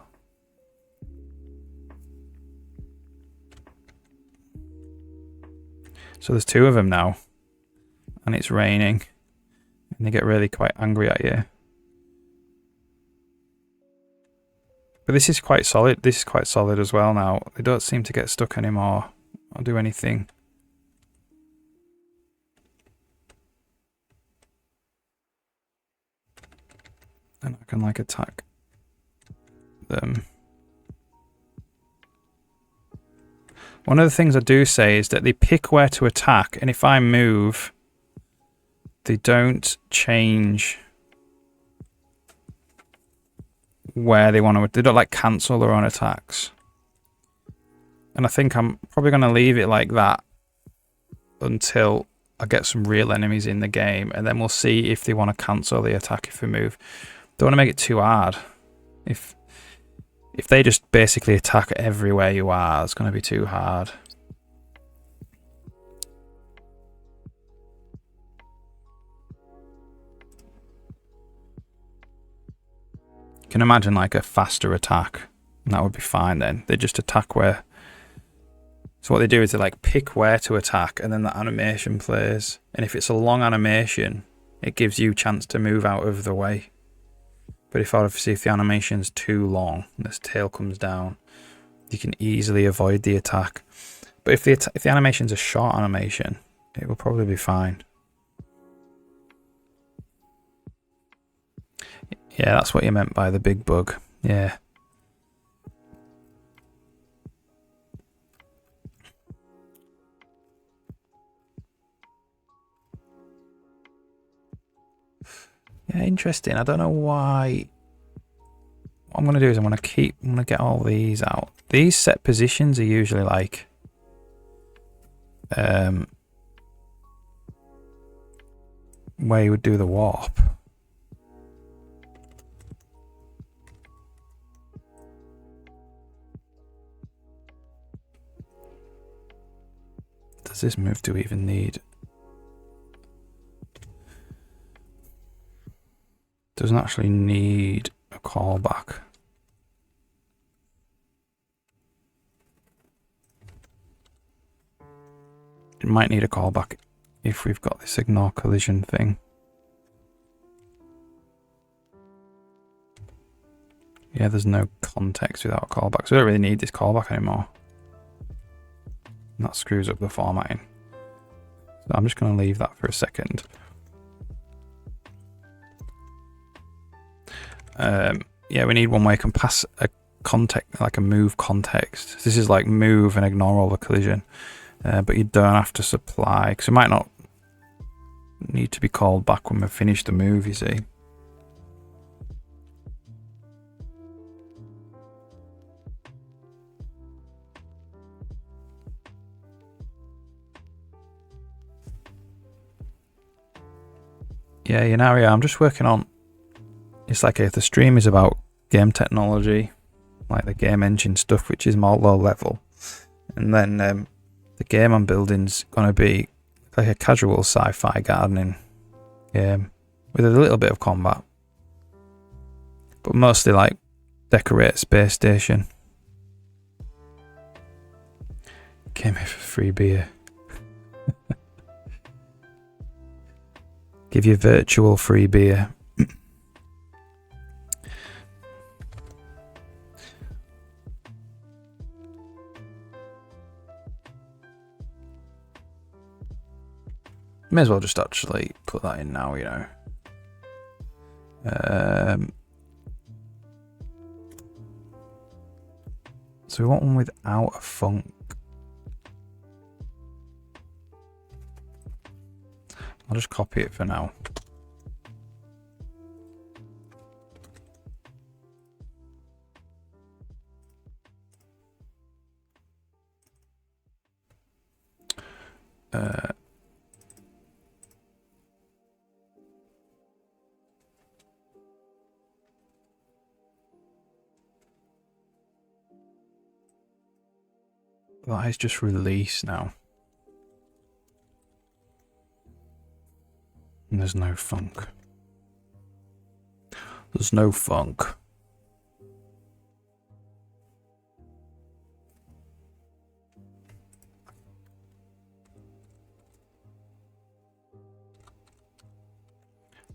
So there's 2 of them now. And it's raining. And they get really quite angry at you. But this is quite solid. This is quite solid as well now. They don't seem to get stuck anymore. I'll do anything. And I can like attack them. One of the things I do say is that they pick where to attack, and if I move, they don't change where they want to. They don't like cancel their own attacks. And I think I'm probably going to leave it like that until I get some real enemies in the game, and then we'll see if they want to cancel the attack if we move. Don't want to make it too hard. If they just basically attack everywhere you are, it's going to be too hard. You can imagine like a faster attack, and that would be fine then. They just attack where... So what they do is they like pick where to attack, and then the animation plays. And if it's a long animation, it gives you a chance to move out of the way. But if obviously if the animation's too long, and this tail comes down, you can easily avoid the attack. But if the animation's a short animation, it will probably be fine. Yeah, that's what you meant by the big bug. Yeah. Yeah, interesting. I don't know why. What I'm going to do is I'm going to get all these out. These set positions are usually like where you would do the warp. Does this move do we even need? Doesn't actually need a callback. It might need a callback if we've got this ignore collision thing. Yeah, there's no context without a callback, so we don't really need this callback anymore. And that screws up the formatting. So I'm just going to leave that for a second. Yeah, we need one where you can pass a context, like a move context. This is like move and ignore all the collision, but you don't have to supply, because it might not need to be called back when we've finished the move, you see. Yeah, you know, yeah, I'm just working on, it's like if the stream is about game technology, like the game engine stuff, which is more low level, and then the game I'm building's gonna be like a casual sci-fi gardening game with a little bit of combat, but mostly like decorate space station. Came here for free beer. Give you virtual free beer. May as well just actually put that in now, you know. So we want one without a funk. I'll just copy it for now. That is just released now. And there's no funk. There's no funk.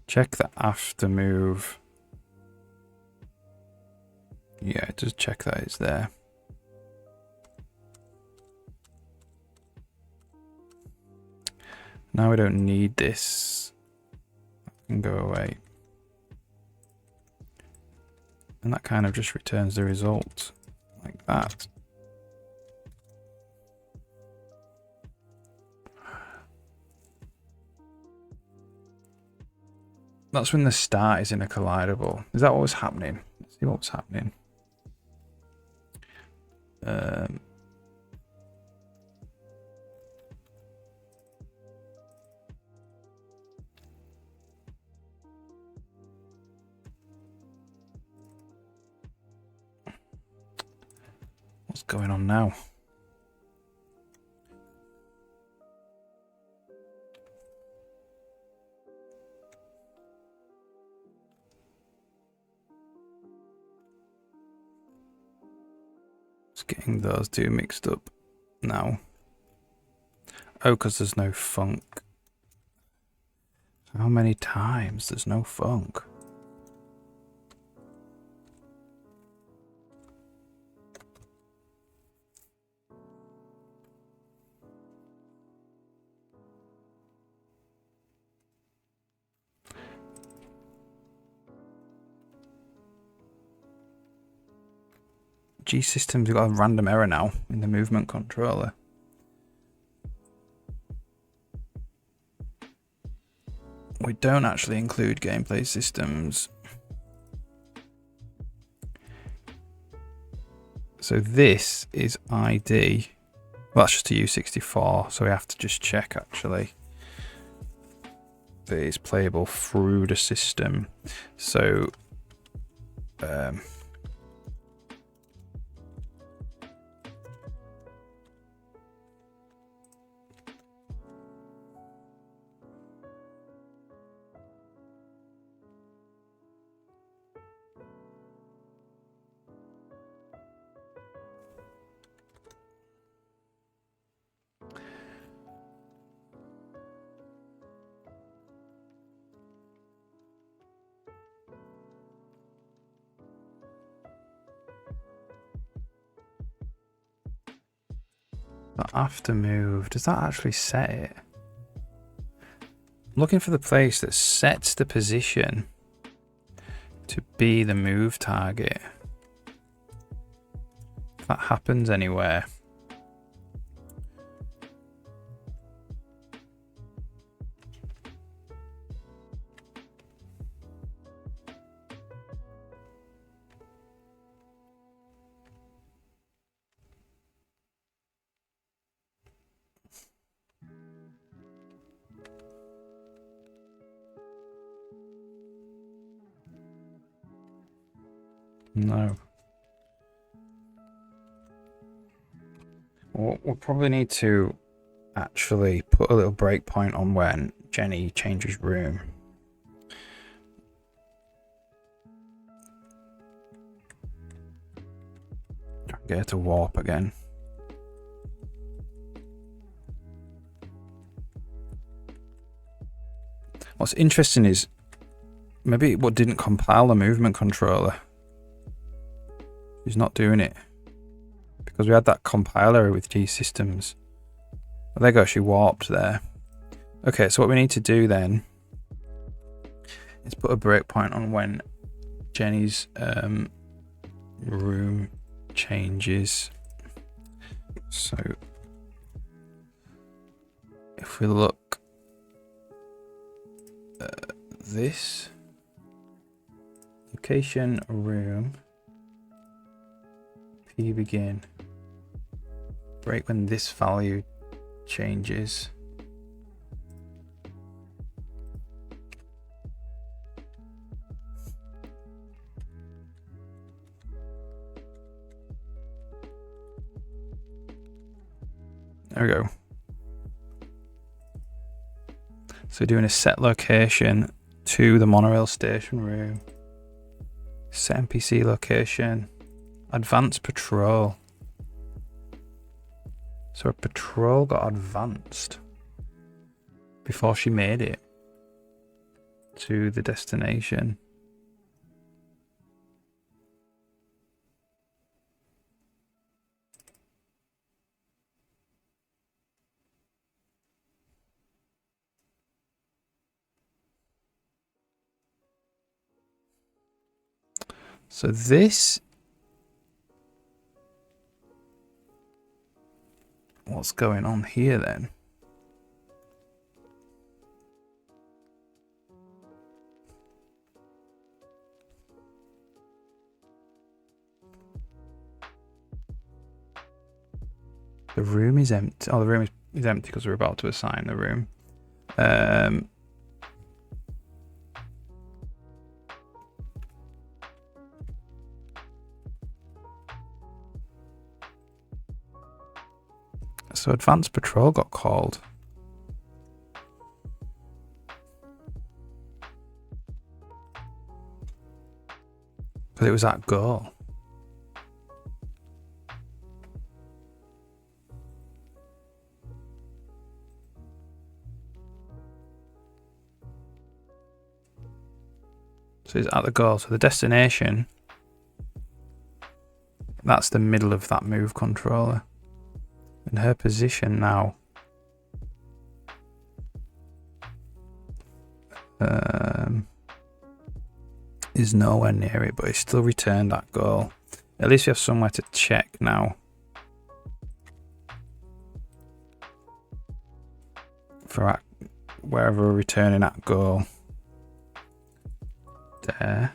Check the after move. Yeah, just check that it's there. Now we don't need this. That can go away. And that kind of just returns the result like that. That's when the start is in a collidable. Is that what was happening? Let's see what was happening. What's going on now? Just getting those two mixed up now. Oh, because there's no funk. How many times there's no funk? G-Systems have got a random error now in the movement controller. We don't actually include gameplay systems. So this is ID. Well, that's just a U64, so we have to just check actually that it's playable through the system. So the after move, does that actually set it? I'm looking for the place that sets the position to be the move target. If that happens anywhere. No. We'll probably need to actually put a little breakpoint on when Jenny changes room. Try and get her to warp again. What's interesting is maybe what didn't compile the movement controller. She's not doing it because we had that compiler with G-Systems. Oh, there you go, she warped there. Okay, so what we need to do then Let's put a breakpoint on when Jenny's room changes. So if we look at this location room, P begin, break when this value changes. There we go. So we're doing a set location to the monorail station room. Set NPC location. Advanced patrol. So a patrol got advanced before she made it to the destination. So this, what's going on here then? The room is empty. Oh, the room is empty because we're about to assign the room. So advanced patrol got called. Because it was at goal. So it's at the goal. So the destination, that's the middle of that move controller. And her position now is nowhere near it, but it's still returned that goal. At least we have somewhere to check now for wherever we're returning that goal. There.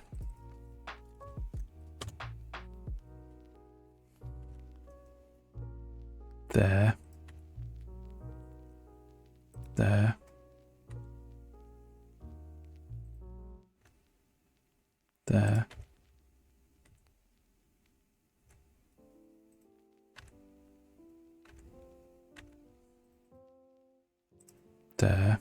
There. There. There. There.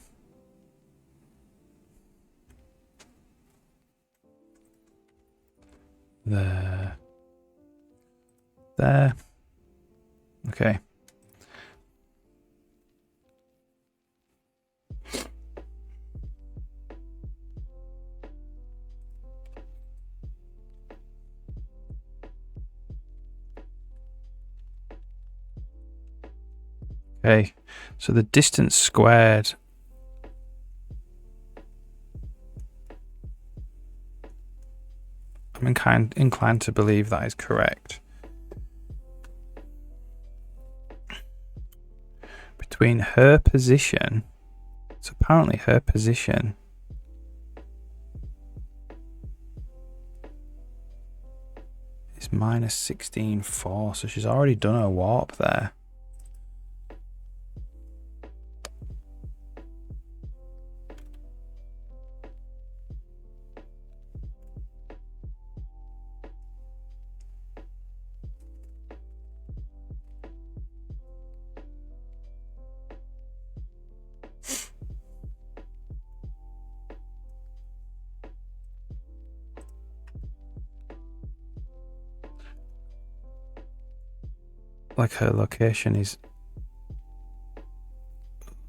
There. There. Okay. Okay, so the distance squared I'm inclined to believe that is correct. Between her position, so apparently her position is minus 16.4, so she's already done her warp there. Like her location is...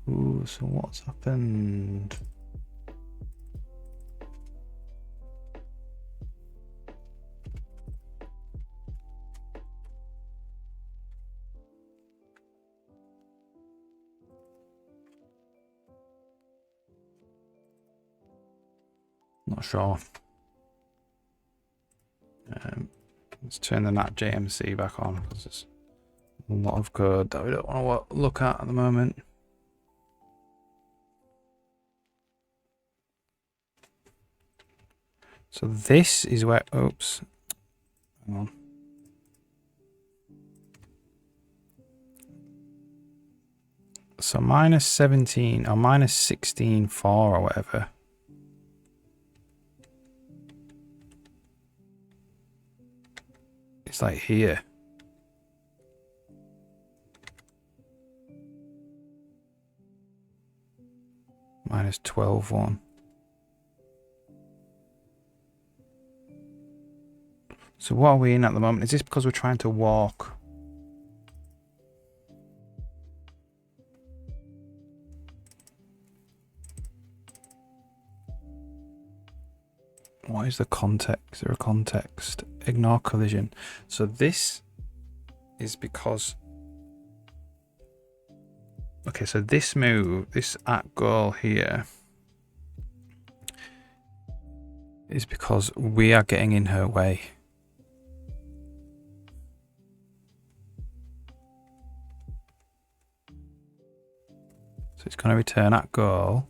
Ooh, so what's happened? Not not sure. Let's turn the NAT JMC back on because there's a lot of code that we don't want to look at the moment. So this is where, oops, hang on. So minus 17 or minus 16.4 or whatever. It's like here. Minus 12.1. So what are we in at the moment? Is this because we're trying to walk? What is the context? Is there a context? Ignore collision. So this is because... Okay, so this move, this at goal here, is because we are getting in her way. So it's going to return at goal.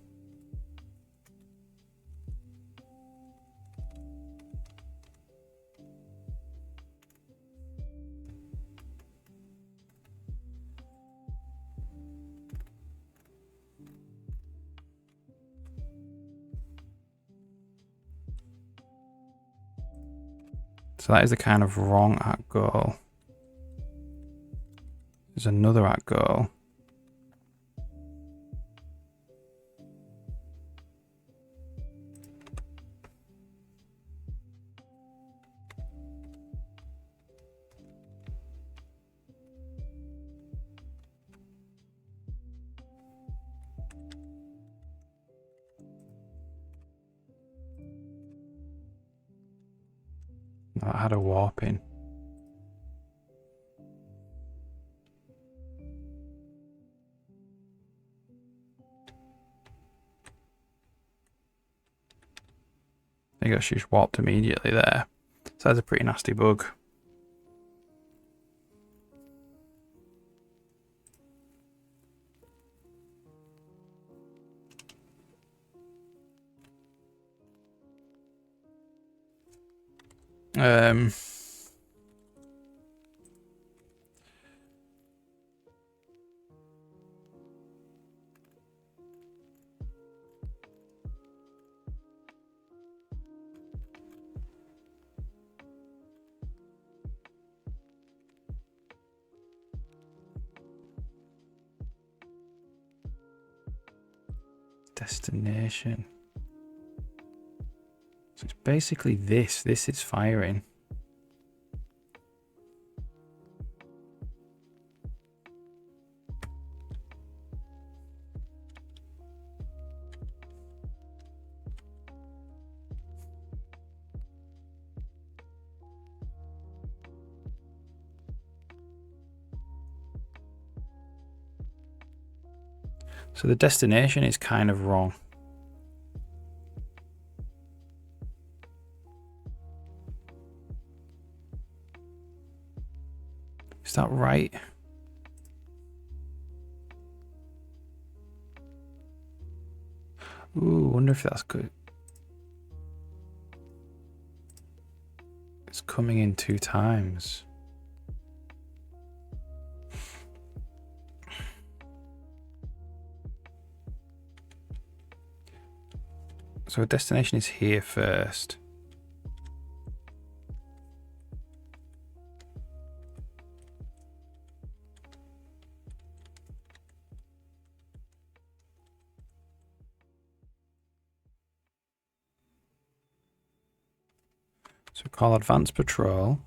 So that is the kind of wrong at goal. There's another at goal. That had a warp in. There you go, she's warped immediately there. So that's a pretty nasty bug. Destination. So it's basically this. This is firing. So the destination is kind of wrong. Is that right? Ooh, wonder if that's good. It's coming in 2 times. So a destination is here first. So call advanced patrol.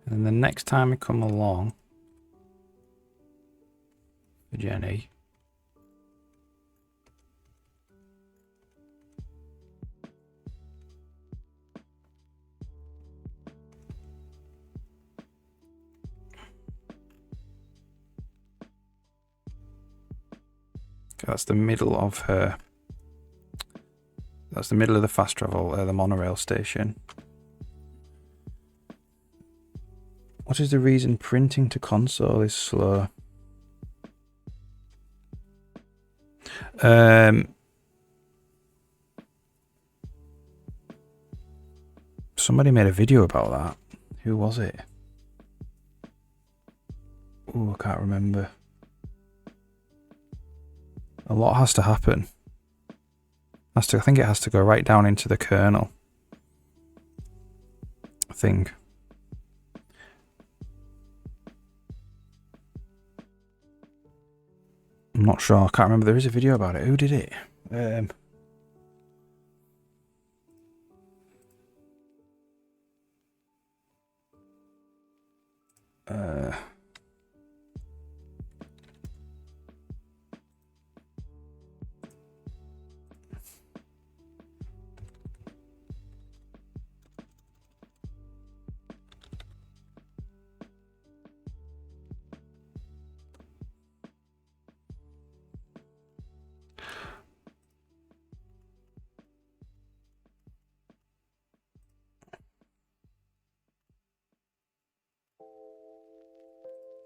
And the next time we come along for Jenny, That's the middle of her. That's the middle of the fast travel, the monorail station. What is the reason printing to console is slow? Somebody made a video about that. Who was it? Oh, I can't remember. A lot has to happen. I think it has to go right down into the kernel. I think. I'm not sure. I can't remember. There is a video about it. Who did it?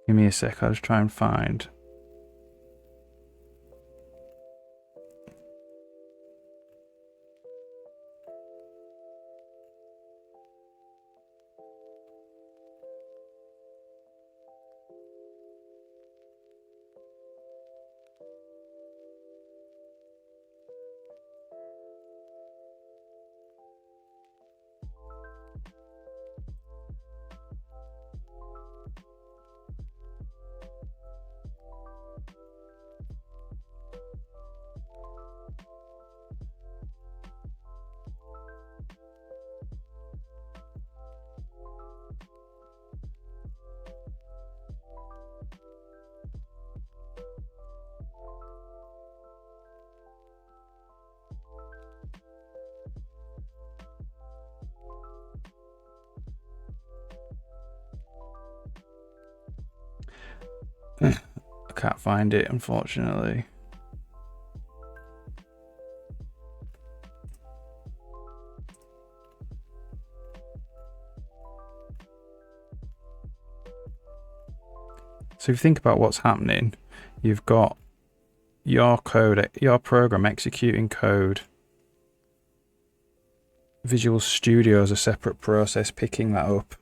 Give me a sec. I'll just try and find. I can't find it, unfortunately. So if you think about what's happening, you've got your code, your program executing code. Visual Studio is a separate process picking that up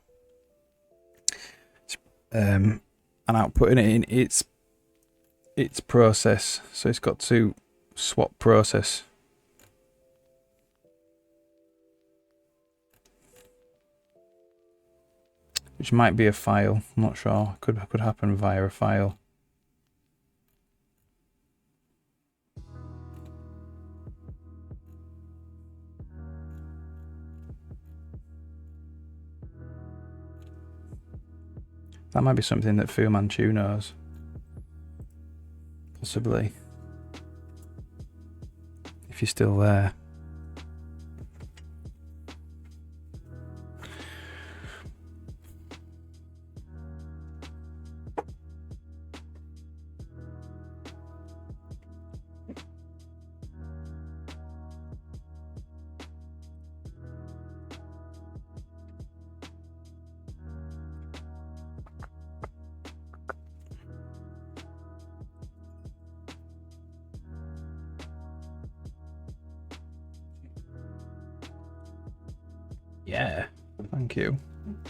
and outputting it in its process. So it's got to swap process. Which might be a file. I'm not sure. Could happen via a file. That might be something that Fu Manchu knows. Possibly. If you're still there. Yeah, thank you.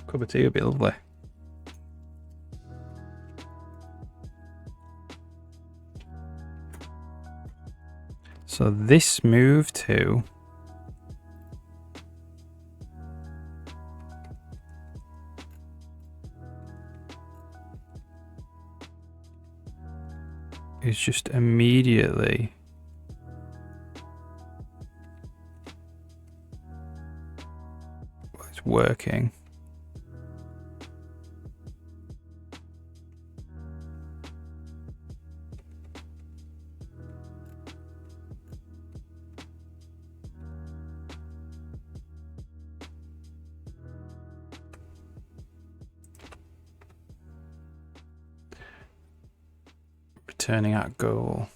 Cup of tea would be lovely. So this move to is just immediately it's working. Returning at goal.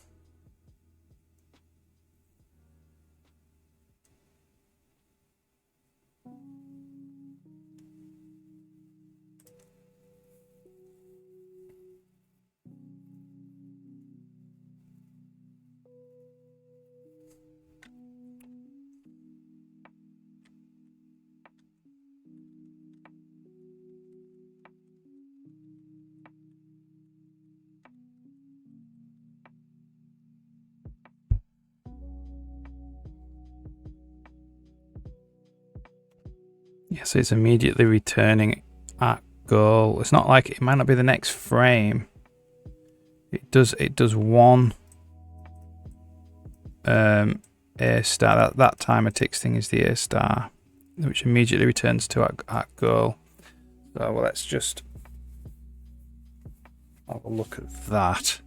Yes, it's immediately returning at goal. It's not like it might not be the next frame. It does one A star. That timer ticks thing is the A star, which immediately returns to at goal. So well, let's just have a look at that.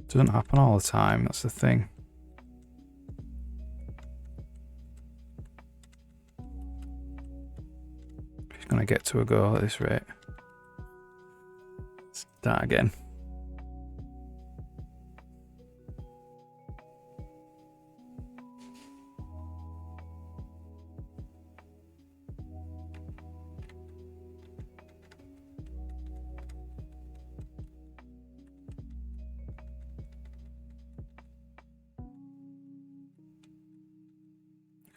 Doesn't happen all the time, that's the thing. He's gonna get to a goal at this rate. Start again.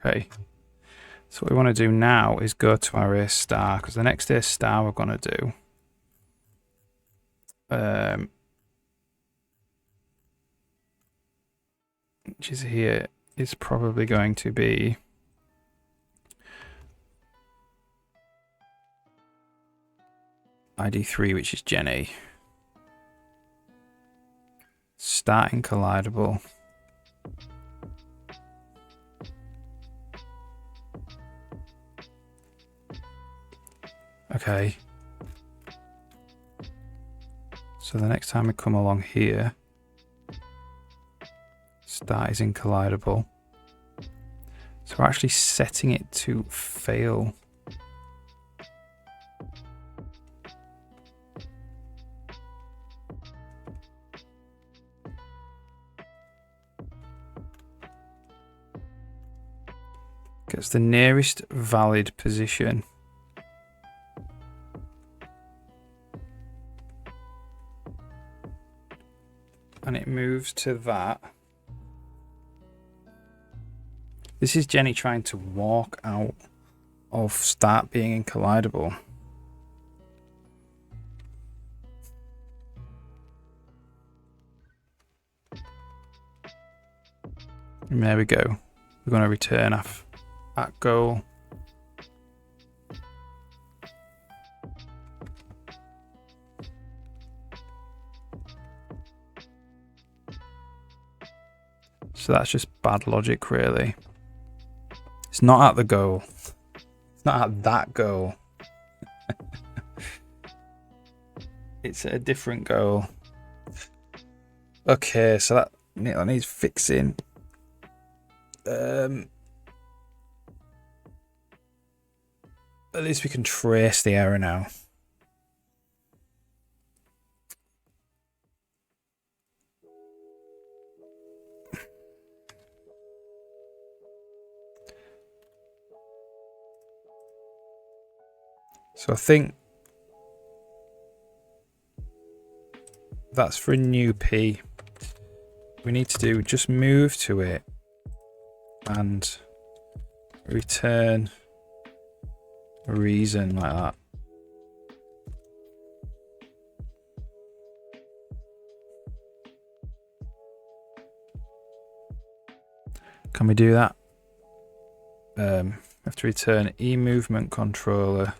Okay, so what we want to do now is go to our A star, because the next A star we're going to do which is here, is probably going to be ID3, which is Jenny. Starting collidable. Okay. So the next time we come along here, start is in collidable. So we're actually setting it to fail. Gets the nearest valid position. And it moves to that. This is Jenny trying to walk out of start being in collidable. And there we go. We're going to return at goal. So that's just bad logic, really. It's not at the goal. It's not at that goal. It's at a different goal. Okay, so that needs fixing. At least we can trace the error now. So I think that's for a new P. We need to do just move to it and return a reason like that. Can we do that? We have to return eMovement controller.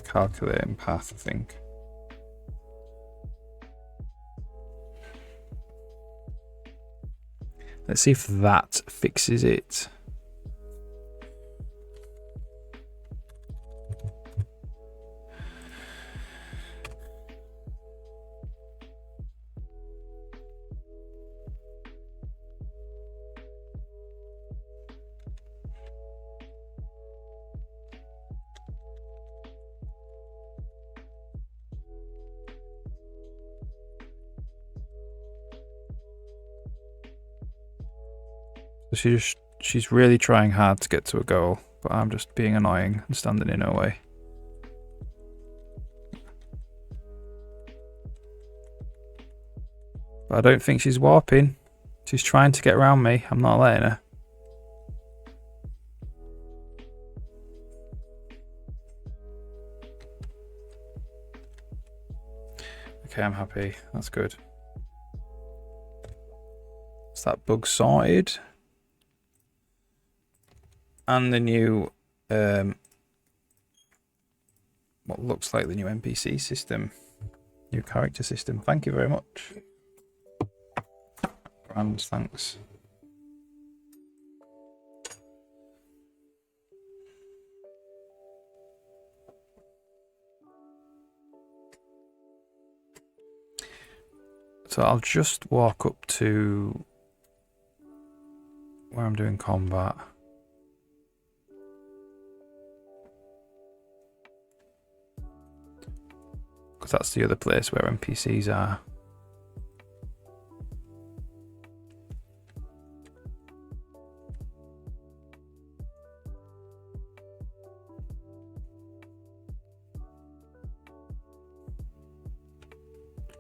Calculating path, I think. Let's see if that fixes it. She's really trying hard to get to a goal, but I'm just being annoying and standing in her way. But I don't think she's warping. She's trying to get around me. I'm not letting her. okay, I'm happy. That's good. Is that bug sorted? And the new, what looks like the new NPC system, new character system. Thank you very much. Grand, thanks. So I'll just walk up to where I'm doing combat. Because that's the other place where NPCs are.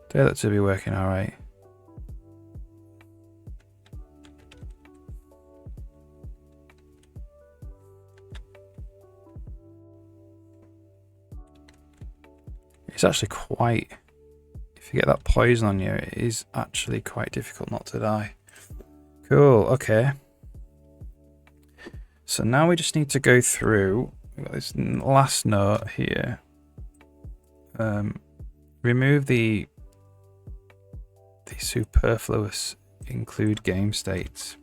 They look to be working alright. It's actually quite, if you get that poison on you, it is actually quite difficult not to die. Cool, okay. So now we just need to go through, we've got this last note here. Remove the superfluous include game states.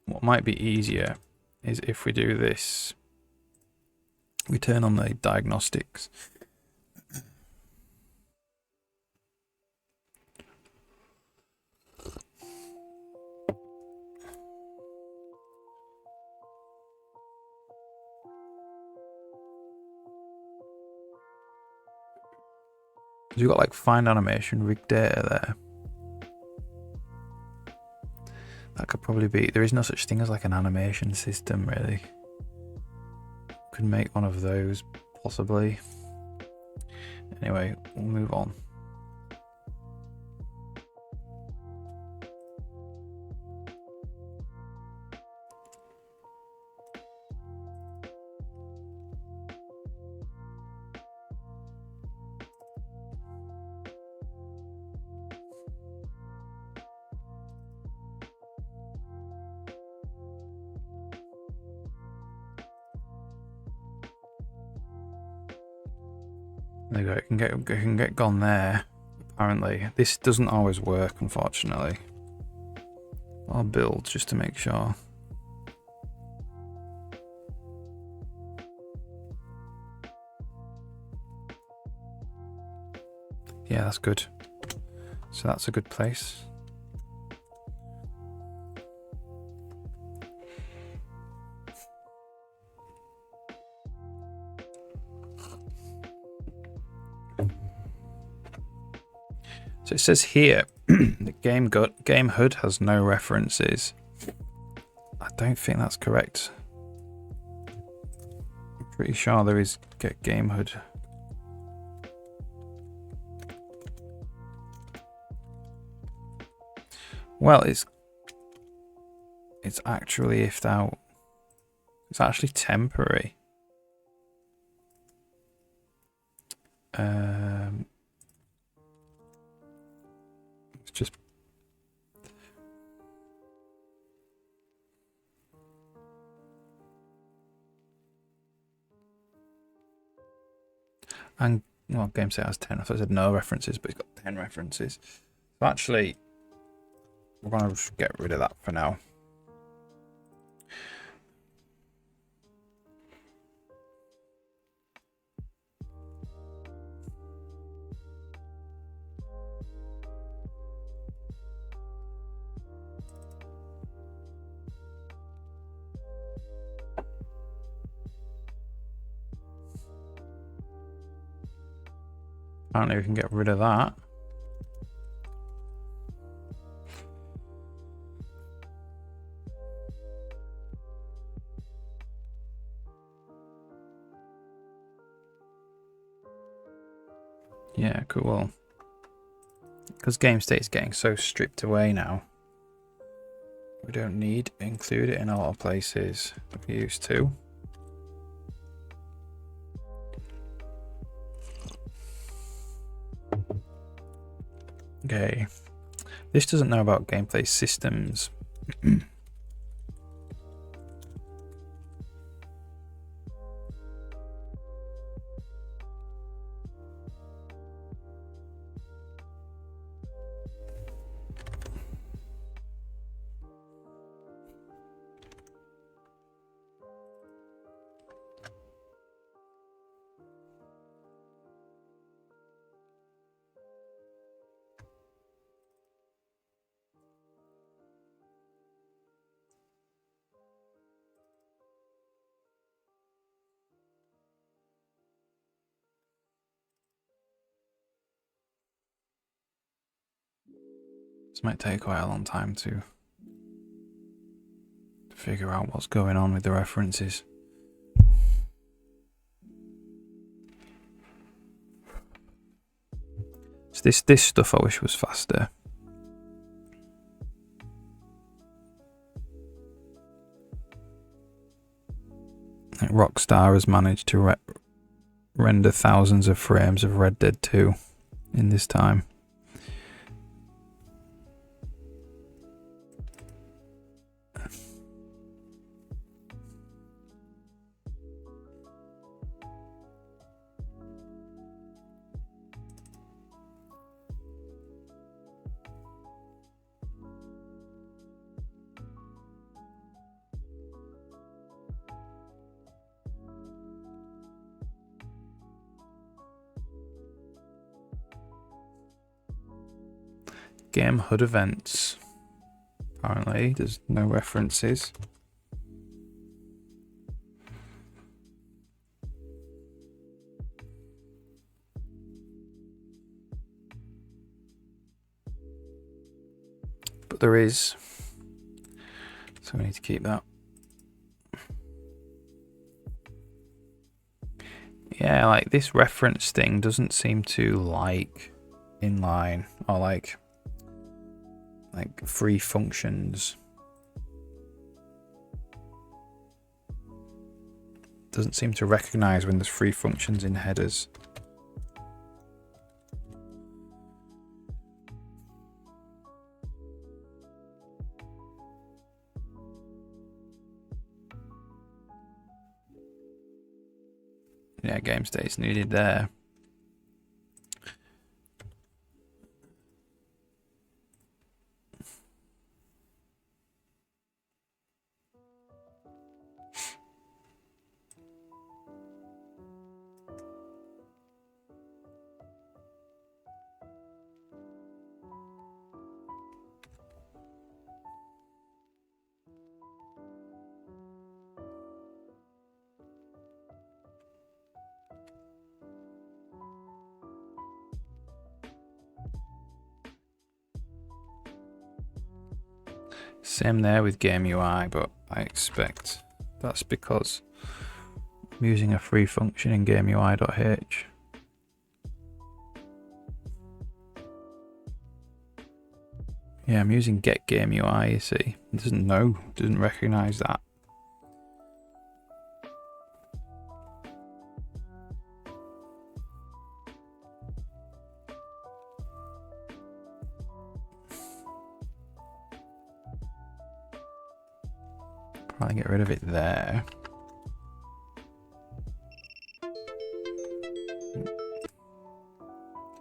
What might be easier is if we do this, we turn on the diagnostics. You've got like find animation rig data there. That could probably be, there is no such thing as like an animation system really. Could make one of those possibly. Anyway, we'll move on. There you go, it can get gone there. Apparently, this doesn't always work, unfortunately. I'll build just to make sure. Yeah, that's good. So that's a good place. So it says here, the game HUD has no references. I don't think that's correct. I'm pretty sure there is game HUD. Well, it's actually ifed out. It's actually temporary. It's just and well, game set has 10. I thought it said no references, but it's got 10 references. So actually, we're gonna just get rid of that for now. Apparently we can get rid of that. Yeah, cool. Because game state's getting so stripped away now. We don't need to include it in a lot of places we used to. Okay. This doesn't know about gameplay systems. This might take quite a long time to figure out what's going on with the references. It's this stuff I wish was faster. Like Rockstar has managed to render thousands of frames of Red Dead 2 in this time. Game HUD events. Apparently, there's no references. But there is. So we need to keep that. Yeah, like this reference thing doesn't seem to like inline or like free functions. Doesn't seem to recognize when there's free functions in headers. Yeah, game state's needed there. Same there with game UI, but I expect that's because I'm using a free function in game UI.h. Yeah, I'm using get game UI, you see. It doesn't recognize that. Probably get rid of it there.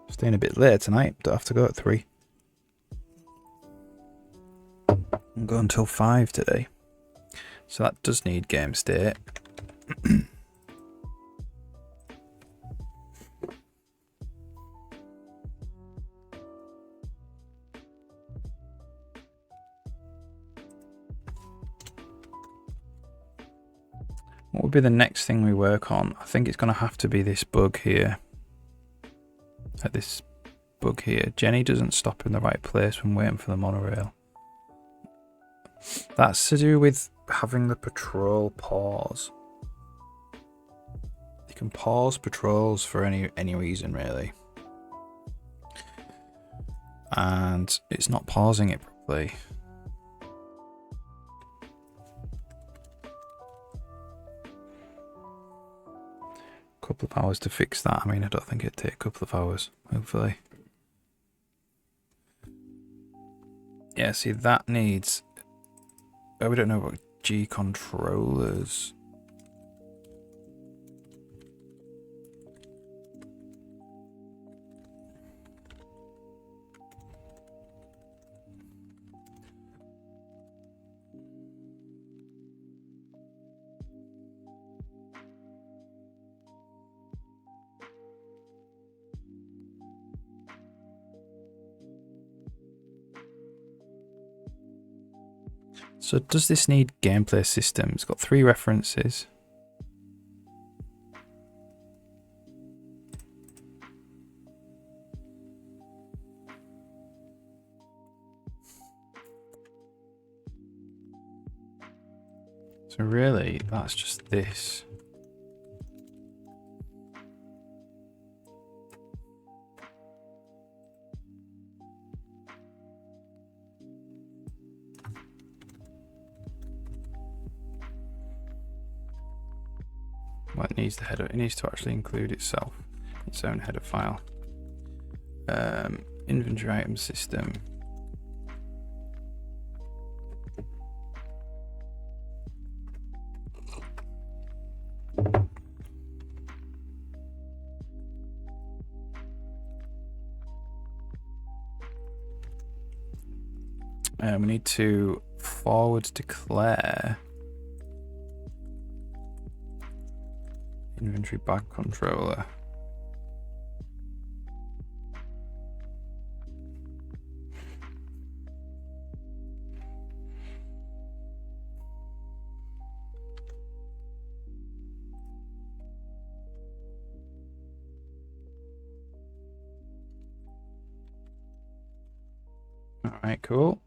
Staying a bit late tonight, don't have to go at 3. I'll go until 5 today. So that does need game state. What would be the next thing we work on? I think it's going to have to be this bug here. This bug here. Jenny doesn't stop in the right place when waiting for the monorail. That's to do with having the patrol pause. You can pause patrols for any reason, really. and it's not pausing it properly. Couple of hours to fix that. I mean, I don't think it'd take a couple of hours, hopefully. Yeah, see, that needs... Oh, we don't know about G controllers. So does this need gameplay systems? It's got 3 references. So really, that's just this. Well, it needs the header. It needs to actually include itself, its own header file. Inventory item system. We need to forward declare inventory bag controller. All right, cool.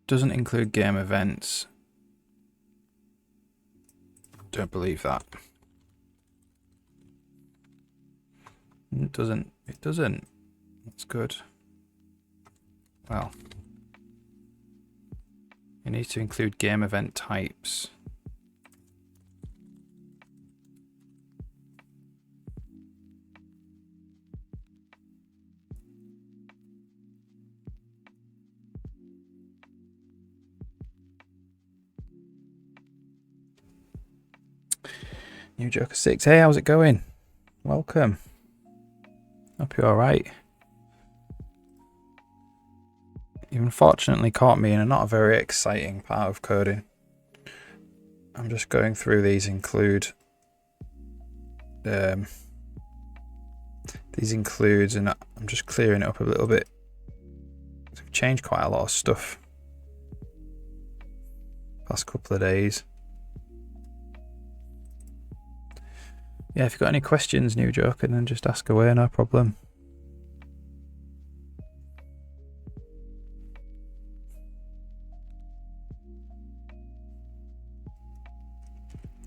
Doesn't include game events. Don't believe that. It doesn't. It doesn't. That's good. Well, it needs to include game event types. New Joker 6. Hey, how's it going? Welcome. Hope you're alright. You unfortunately caught me in a not very exciting part of coding. I'm just going through these includes and I'm just clearing it up a little bit. I've changed quite a lot of stuff past couple of days. Yeah, if you've got any questions, New Joker, then just ask away, no problem.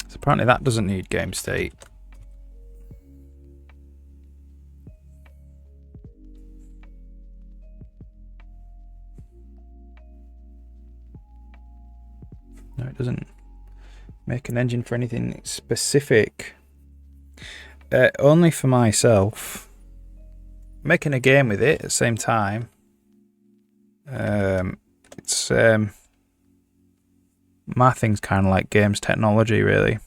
So apparently that doesn't need game state. No, it doesn't make an engine for anything specific. Only for myself. Making a game with it at the same time. It's my thing's kind of like games technology, really.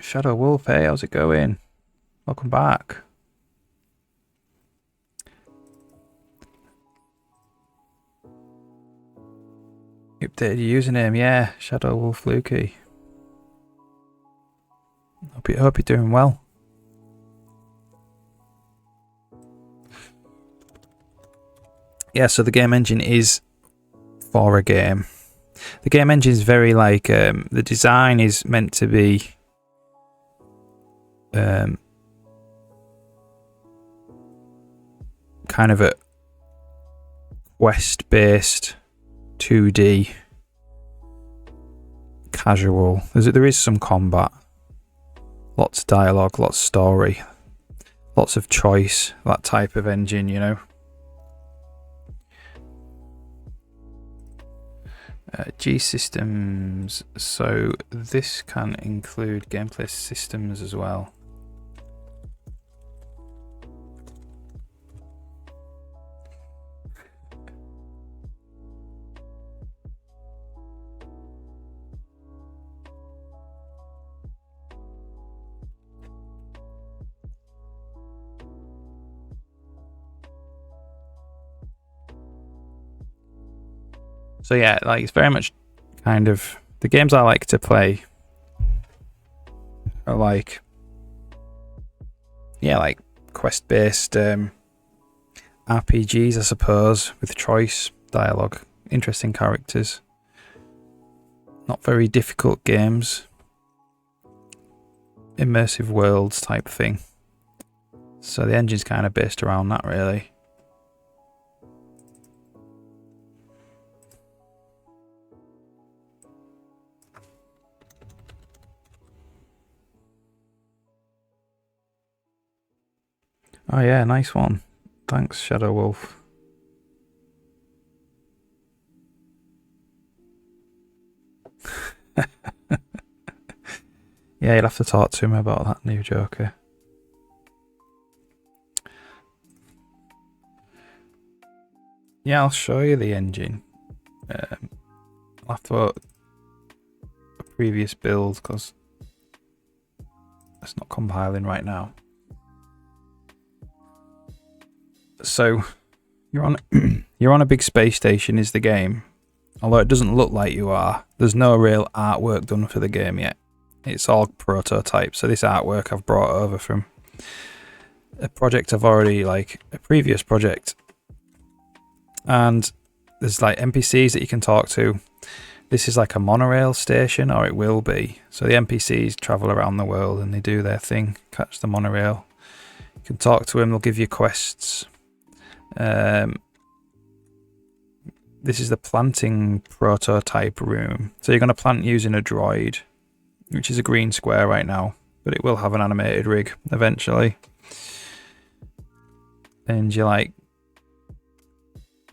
Shadow Wolf, hey, how's it going? Welcome back. You updated your username, yeah, Shadow Wolf Lukey. Hope you're doing well. Yeah, so the game engine is for a game. the game engine is very like the design is meant to be kind of a quest-based 2D casual. There is some combat, lots of dialogue, lots of story, lots of choice, that type of engine, you know. G systems, so this can include gameplay systems as well. So yeah, like it's very much kind of the games I like to play are like, yeah, like quest-based RPGs, I suppose, with choice, dialogue, interesting characters, not very difficult games, immersive worlds type thing. So the engine's kind of based around that, really. Oh yeah, nice one. Thanks, Shadow Wolf. Yeah, you'll have to talk to him about that new Joker. Yeah, I'll show you the engine. I'll have to put a previous build because it's not compiling right now. So you're on you're on a big space station is the game. Although it doesn't look like you are. There's no real artwork done for the game yet. It's all prototype. So this artwork I've brought over from a project I've already, like a previous project. And there's like NPCs that you can talk to. This is like a monorail station, or it will be. So the NPCs travel around the world and they do their thing, catch the monorail. You can talk to them, they'll give you quests. This is the planting prototype room. So you're going to plant using a droid, which is a green square right now, but it will have an animated rig eventually. And you like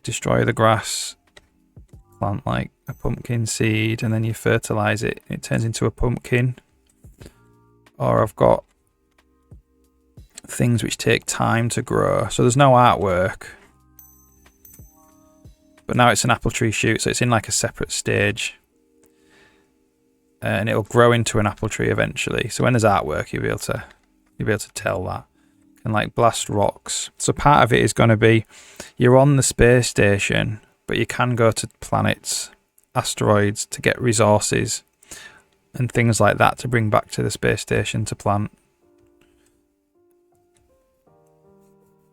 destroy the grass, plant like a pumpkin seed, and then you fertilize it. It turns into a pumpkin. Or I've got things which take time to grow. So there's no artwork. But now it's an apple tree shoot, so it's in like a separate stage. And it'll grow into an apple tree eventually. So when there's artwork, you'll be able to tell that. And like blast rocks. So part of it is going to be you're on the space station, but you can go to planets, asteroids to get resources and things like that to bring back to the space station to plant.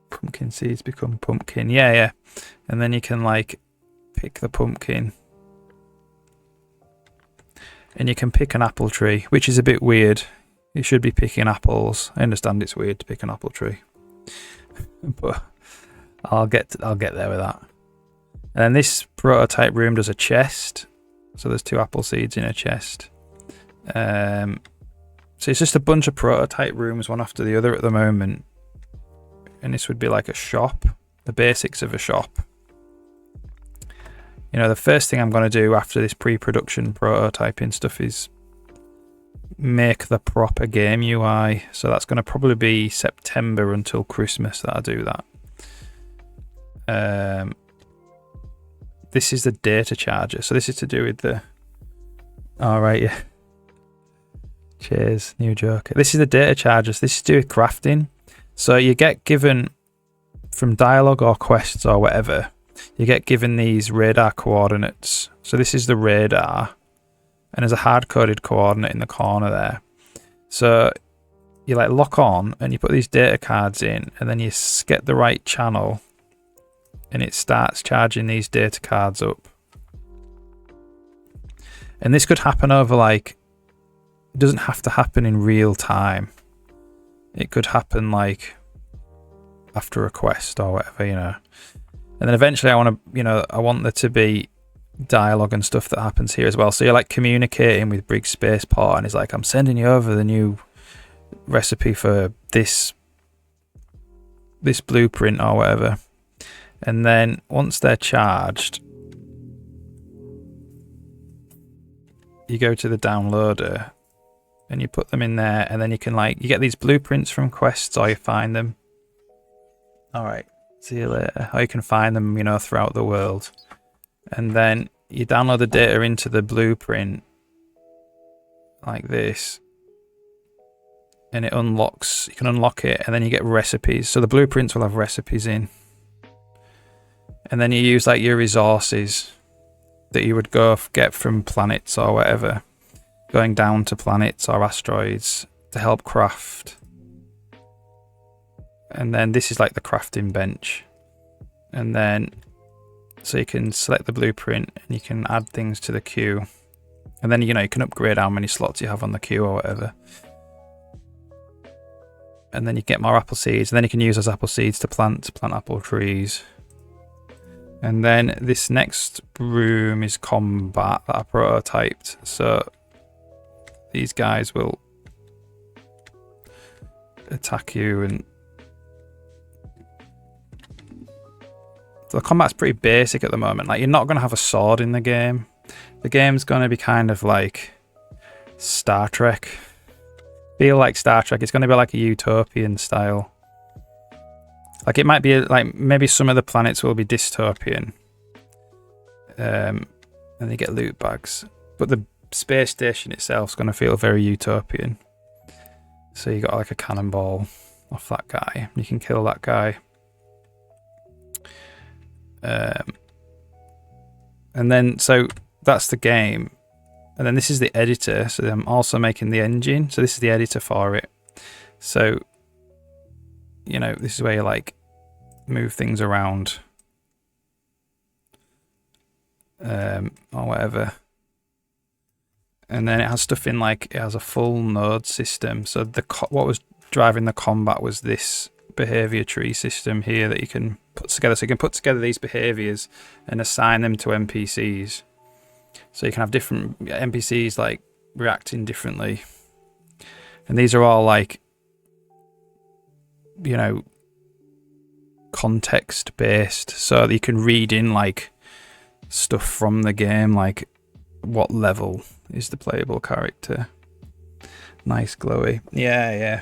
Pumpkin seeds become pumpkin. Yeah. And then you can like pick the pumpkin. And you can pick an apple tree, which is a bit weird. You should be picking apples. I understand it's weird to pick an apple tree. But I'll get there with that. And then this prototype room does a chest. So there's 2 apple seeds in a chest. So it's just a bunch of prototype rooms, one after the other at the moment. And this would be like a shop, the basics of a shop. You know, the first thing I'm going to do after this pre-production prototyping stuff is make the proper game UI. So that's going to probably be September until Christmas that I do that. This is the data charger. So this is to do with the... Alright, yeah. Cheers, new Joker. This is the data charger. So this is to do with crafting. So you get given, from dialogue or quests or whatever, you get given these radar coordinates. So this is the radar, and there's a hard-coded coordinate in the corner there. So you like lock on, and you put these data cards in, and then you get the right channel, and it starts charging these data cards up. And this could happen over like, it doesn't have to happen in real time. It could happen like after a quest or whatever, you know. And then eventually I want to, you know, I want there to be dialogue and stuff that happens here as well. So you're like communicating with Briggs Spaceport, and he's like, I'm sending you over the new recipe for this blueprint or whatever. And then once they're charged, you go to the downloader and you put them in there, and then you can like, you get these blueprints from quests, or you find them. All right, see you later. Or you can find them, you know, throughout the world. And then you download the data into the blueprint like this, and it unlocks, you can unlock it, and then you get recipes. So the blueprints will have recipes in. And then you use like your resources that you would go get from planets or whatever, going down to planets or asteroids to help craft. And then this is like the crafting bench. And then, so you can select the blueprint and you can add things to the queue. And then, you know, you can upgrade how many slots you have on the queue or whatever. And then you get more apple seeds, and then you can use those apple seeds to plant apple trees. And then this next room is combat that I prototyped. So these guys will attack you, and so the combat's pretty basic at the moment. Like, you're not going to have a sword in the game. The game's going to be kind of like Star Trek. Feel like Star Trek. It's going to be like a utopian style. Like, it might be like, maybe some of the planets will be dystopian. And you get loot bags. But the space station itself is going to feel very utopian. So you got like a cannonball off that guy. You can kill that guy. And then, so that's the game. And then this is the editor. So I'm also making the engine. So this is the editor for it. So, you know, this is where you like move things around. Or whatever. And then it has stuff in like, it has a full node system. So what was driving the combat was this behavior tree system here that you can put together. So you can put together these behaviors and assign them to NPCs. So you can have different NPCs like reacting differently. And these are all like, you know, context based, so that you can read in like stuff from the game, like what level is the playable character. Nice glowy. Yeah.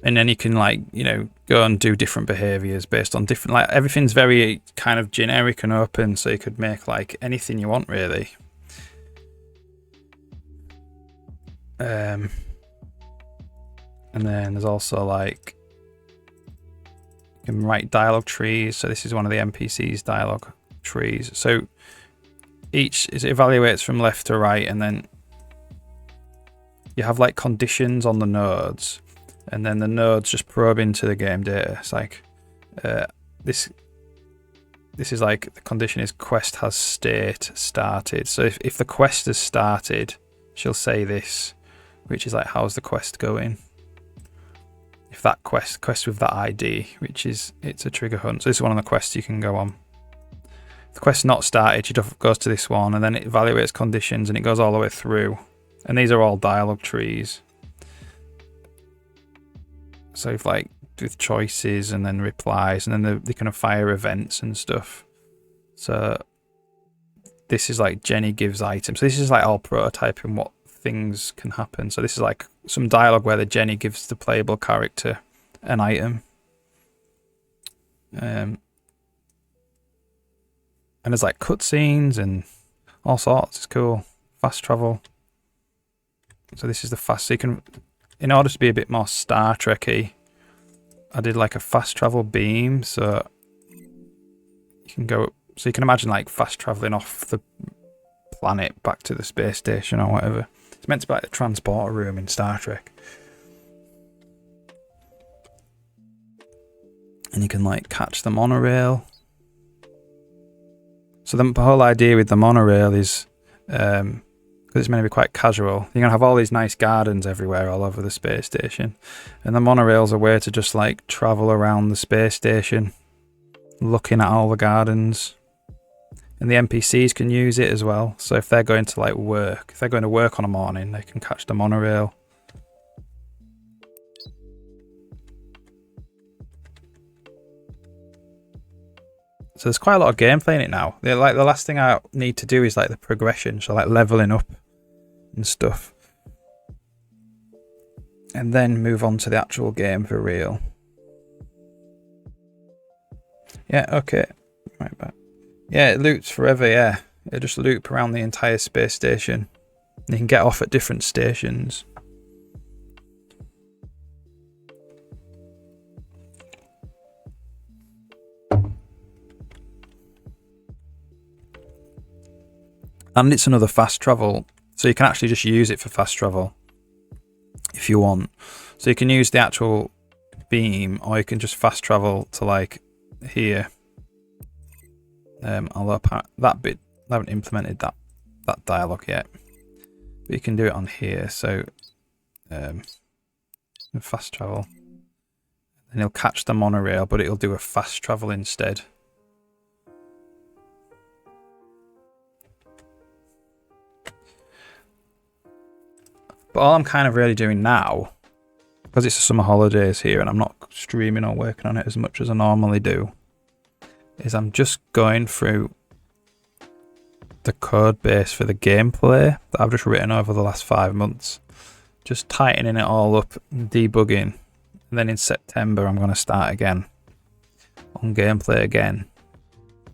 And then you can like, you know, go and do different behaviors based on different, like everything's very kind of generic and open, so you could make like anything you want really. And then there's also like, you can write dialogue trees. So this is one of the NPCs dialogue trees. So it evaluates from left to right, and then you have like conditions on the nodes, and then the nodes just probe into the game data. It's like this is like, the condition is quest has started. So if the quest has started, she'll say this, which is like, how's the quest going? If that quest with that ID, which is, it's a trigger hunt. So this is one of the quests you can go on. If the quest's not started, she goes to this one, and then it evaluates conditions, and it goes all the way through. And these are all dialogue trees. So if like with choices and then replies, and then they kind of fire events and stuff. So this is like Jenny gives items. So this is like all prototyping what things can happen. So this is like some dialogue where the Jenny gives the playable character an item. And there's like cutscenes and all sorts. It's cool. Fast travel. So this is the fast. So you can, in order to be a bit more Star Trek-y, I did like a fast travel beam. So you can go. So you can imagine like fast traveling off the planet back to the space station or whatever. It's meant to be like the transporter room in Star Trek. And you can like catch the monorail. So the whole idea with the monorail is, because it's meant to be quite casual, you're going to have all these nice gardens everywhere all over the space station. And the monorail's a way to just like travel around the space station, looking at all the gardens. And the NPCs can use it as well. So if they're going to like work, if they're going to work on a morning, they can catch the monorail. So there's quite a lot of gameplay in it now. Like the last thing I need to do is like the progression, so like leveling up and stuff, and then move on to the actual game for real. Yeah, okay, right back. Yeah, it loops forever. Yeah, it just loop around the entire space station. You can get off at different stations. And it's another fast travel, so you can actually just use it for fast travel if you want. So you can use the actual beam, or you can just fast travel to like here. Although that bit, I haven't implemented that dialogue yet, but you can do it on here. So fast travel, and it'll catch the monorail, but it'll do a fast travel instead. But all I'm kind of really doing now, because it's the summer holidays here and I'm not streaming or working on it as much as I normally do, is I'm just going through the code base for the gameplay that I've just written over the last 5 months. Just tightening it all up, debugging. And then in September I'm going to start again on gameplay again.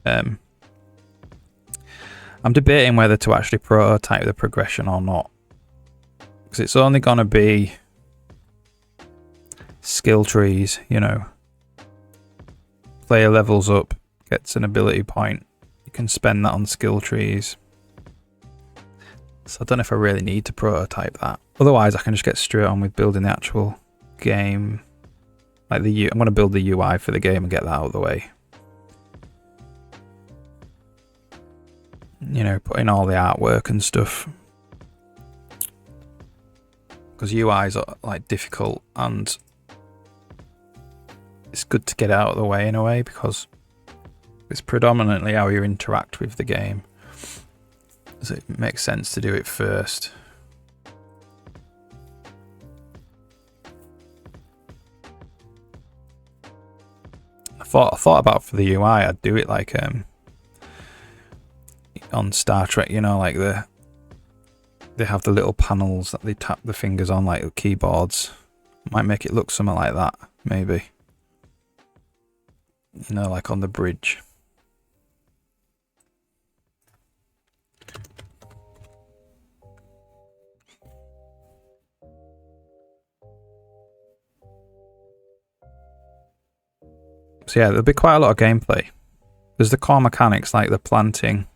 I'm debating whether to actually prototype the progression or not, because it's only going to be skill trees, you know. Player levels up, gets an ability point, you can spend that on skill trees. So I don't know if I really need to prototype that. Otherwise I can just get straight on with building the actual game. Like I'm going to build the UI for the game and get that out of the way. You know, put in all the artwork and stuff. Because UIs are like difficult, and it's good to get out of the way in a way, because it's predominantly how you interact with the game. So it makes sense to do it first. I thought about for the UI, I'd do it like on Star Trek, you know, like they have the little panels that they tap the fingers on, like the keyboards. Might make it look something like that, maybe. You know, like on the bridge. So yeah, there'll be quite a lot of gameplay. There's the core mechanics like the planting,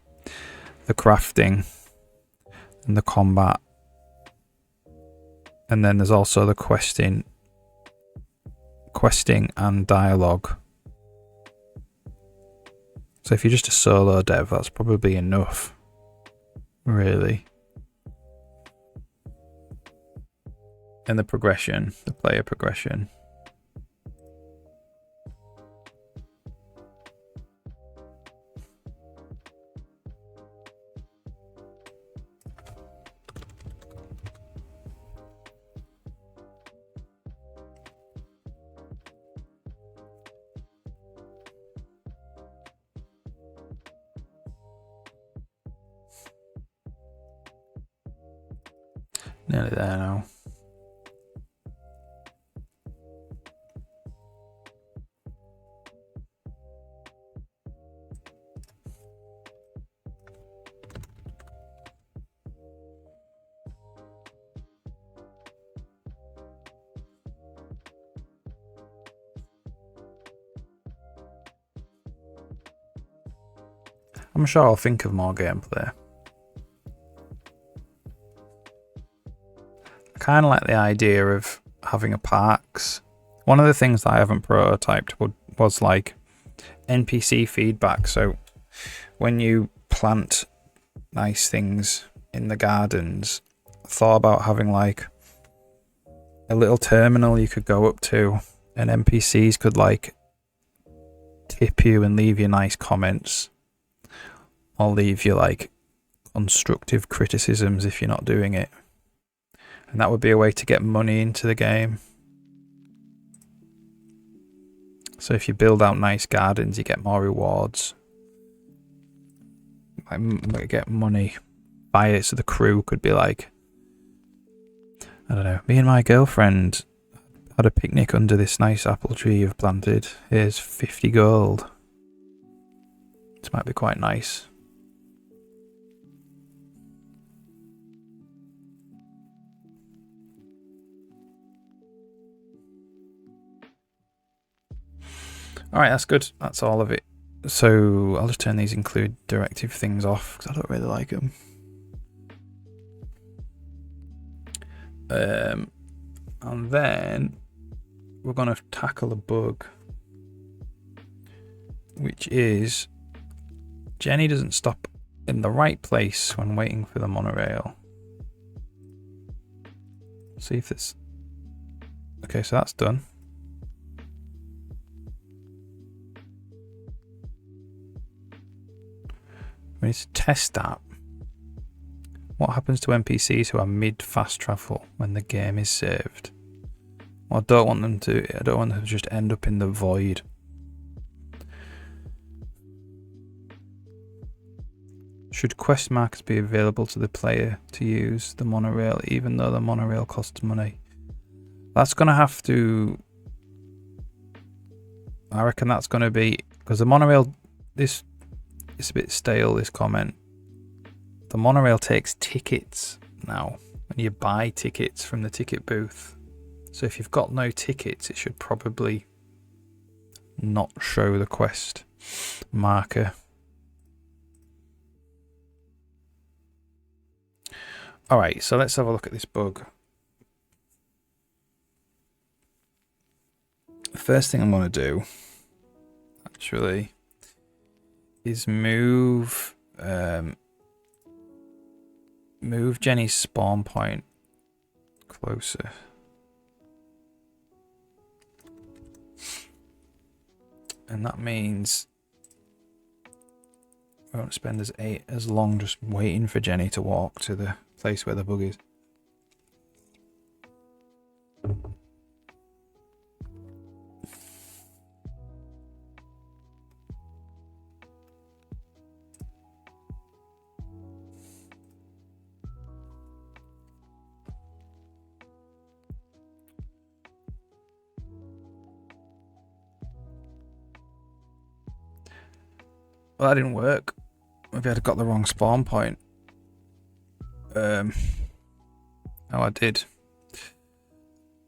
the crafting, and the combat. And then there's also the questing and dialogue. So if you're just a solo dev, that's probably enough, really. And the progression, the player progression. Nearly there now. I'm sure I'll think of more gameplay. I kind of like the idea of having a parks. One of the things that I haven't prototyped was like NPC feedback. So when you plant nice things in the gardens, I thought about having like a little terminal you could go up to, and NPCs could like tip you and leave you nice comments, or leave you like constructive criticisms if you're not doing it. And that would be a way to get money into the game. So if you build out nice gardens, you get more rewards. Like get money. Buy it, so the crew could be like, I don't know, me and my girlfriend had a picnic under this nice apple tree you've planted. Here's 50 gold. This might be quite nice. Alright, that's good. That's all of it. So I'll just turn these include directive things off because I don't really like them. And then we're going to tackle a bug, which is Jenny doesn't stop in the right place when waiting for the monorail. See if it's... Okay, so that's done. We need to test that. What happens to NPCs who are mid-fast travel when the game is saved? Well, I don't want them to just end up in the void. Should quest markers be available to the player to use the monorail, even though the monorail costs money? That's going to have to... I reckon that's going to be... Because the monorail... It's a bit stale, this comment. The monorail takes tickets now, and you buy tickets from the ticket booth. So if you've got no tickets, it should probably not show the quest marker. Alright, so let's have a look at this bug. The first thing I'm going to do, actually, is move Jenny's spawn point closer. And that means we won't spend as long just waiting for Jenny to walk to the place where the bug is. Well, that didn't work. Maybe I'd got the wrong spawn point. Oh, I did.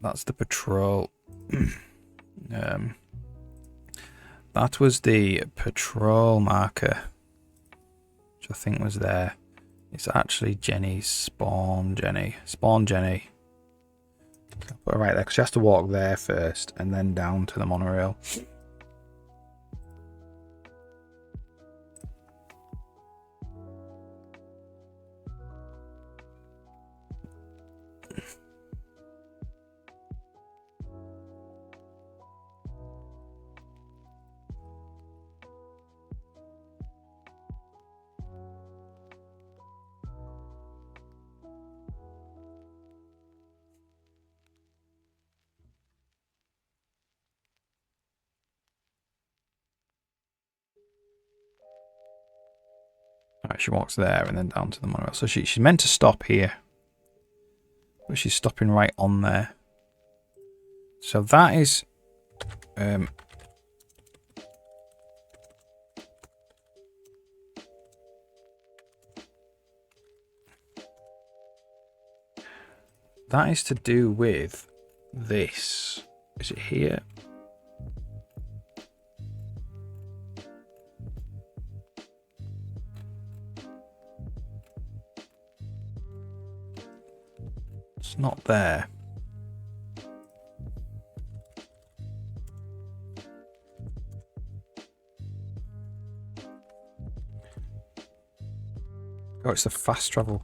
That's the patrol. That was the patrol marker, which I think was there. It's actually Jenny's spawn Jenny. Spawn Jenny. I'll put her right there because she has to walk there first and then down to the monorail. Alright, she walks there and then down to the monorail. So she's meant to stop here, but she's stopping right on there. So that is that is to do with this. Is it here? It's not there. Oh, it's the fast travel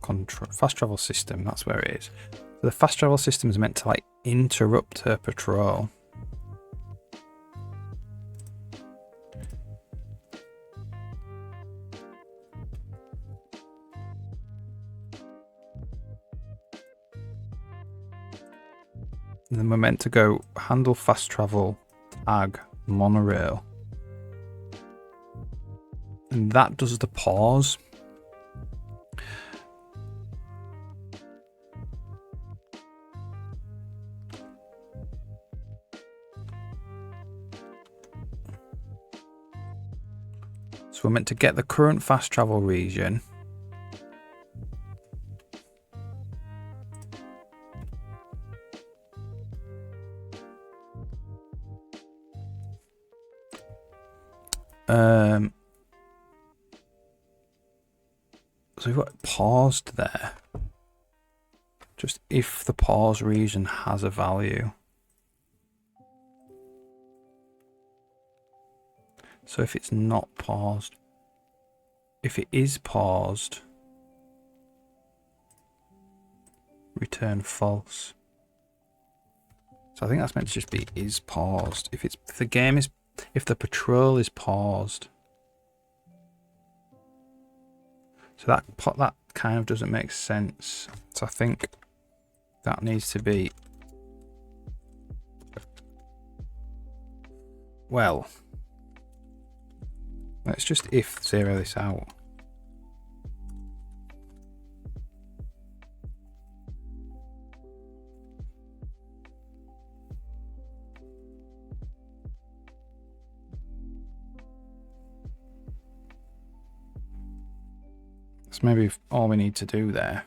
system. That's where it is. So the fast travel system is meant to like interrupt her patrol. And then we're meant to go handle fast travel, tag, monorail. And that does the pause. So we're meant to get the current fast travel region. So we've got paused there. Just if the pause region has a value. So if it's not paused, if it is paused, return false. So I think that's meant to just be is paused. If the patrol is paused. So that kind of doesn't make sense. So I think that needs to be, well, let's just if zero this out. That's maybe all we need to do there.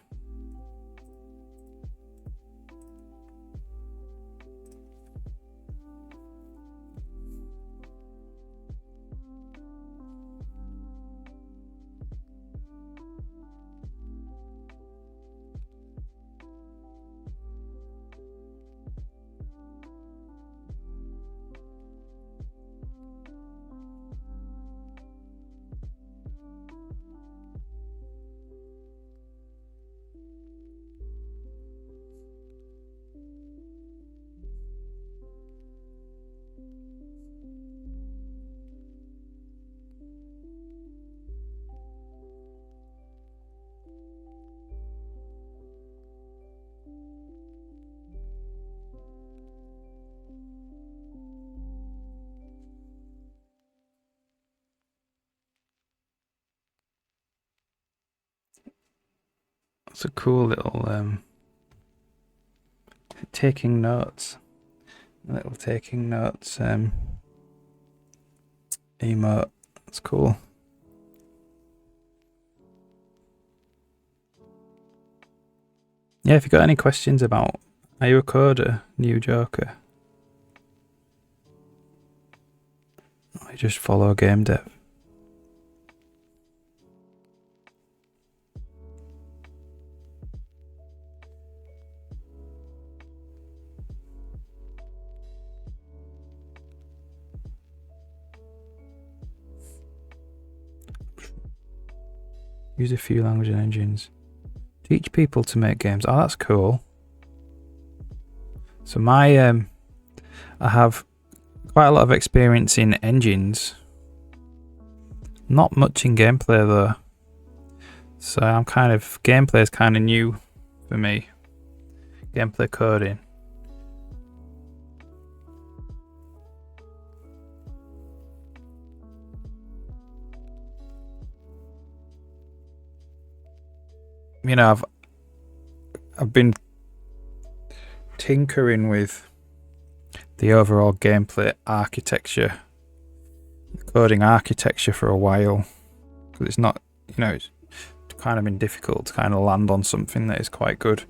It's a cool little taking notes. Little taking notes emote. That's cool. Yeah, if you've got any questions about are you a coder, new Joker? Or you just follow game dev. Use a few language engines. Teach people to make games. Oh, that's cool. So I have quite a lot of experience in engines. Not much in gameplay though. So gameplay is kind of new for me. Gameplay coding. You know, I've been tinkering with the overall gameplay architecture, coding architecture for a while, because it's not, it's kind of been difficult to kind of land on something that is quite good.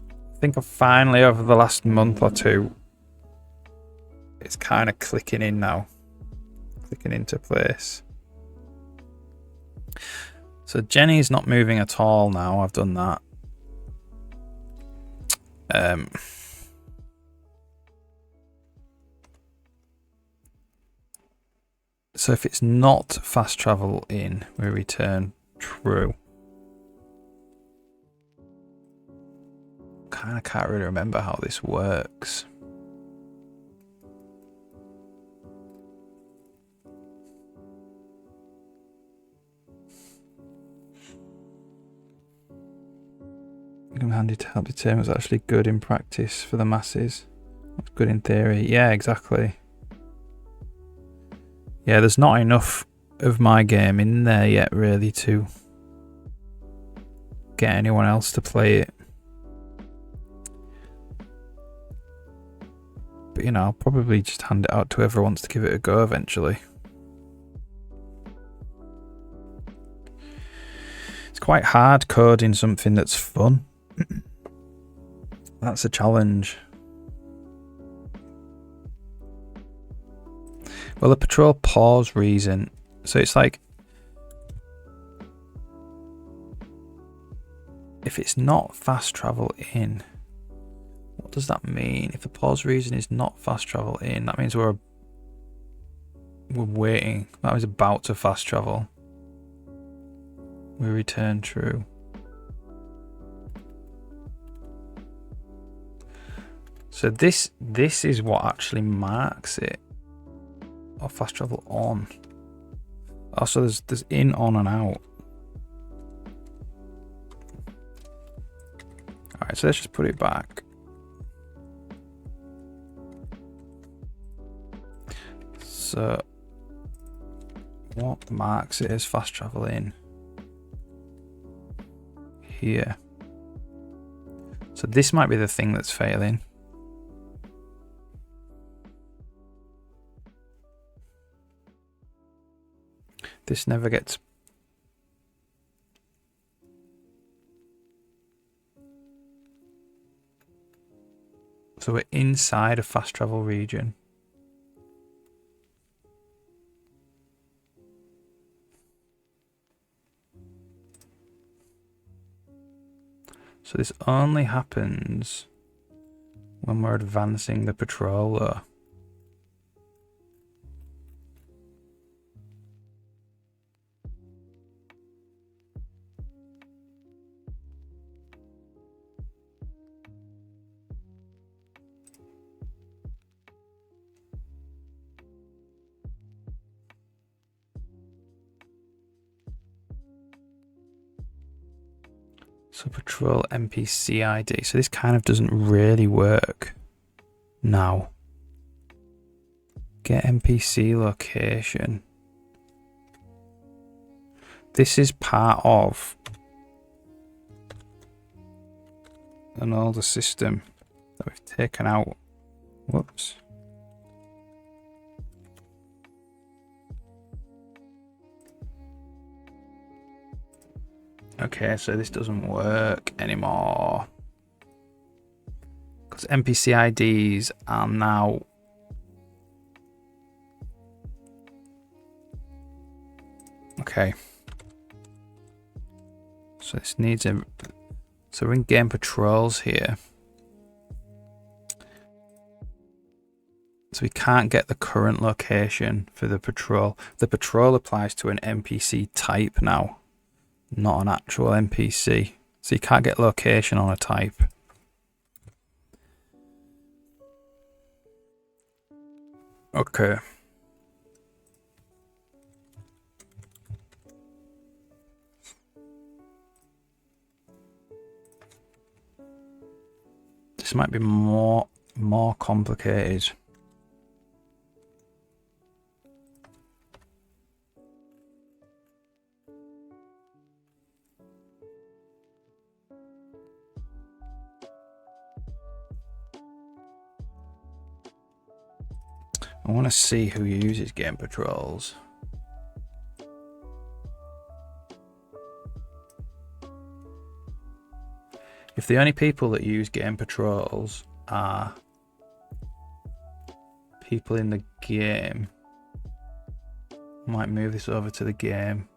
I think I've finally, over the last month or two, it's kind of clicking in now, clicking into place. So Jenny's not moving at all now. I've done that. So if it's not fast travel in, we return true. kind of can't really remember how this works. I'm handy to help determine what's actually good in practice for the masses. What's good in theory. Yeah, exactly. Yeah, there's not enough of my game in there yet, really, to get anyone else to play it. But, you know, I'll probably just hand it out to whoever wants to give it a go eventually. It's quite hard coding something that's fun. That's a challenge. Well, the patrol pause reason. So it's like, if it's not fast travel in, what does that mean? If the pause reason is not fast travel in, that means we're waiting. That means about to fast travel. We return true. So this is what actually marks it. Or fast travel on. Also, there's in, on, and out. Alright, so let's just put it back. So, what marks it as fast travel in? Here. So this might be the thing that's failing. This never gets... So we're inside a fast travel region. So this only happens when we're advancing the patroller. So patrol NPC ID. So this kind of doesn't really work now. Get NPC location. This is part of an older system that we've taken out. Whoops. Okay, so this doesn't work anymore. Because NPC IDs are now... Okay. So this needs a... So we're in game patrols here. So we can't get the current location for the patrol. The patrol applies to an NPC type now, not an actual NPC. So you can't get location on a type. Okay. This might be more complicated. I want to see who uses game patrols. If the only people that use game patrols are people in the game, I might move this over to the game.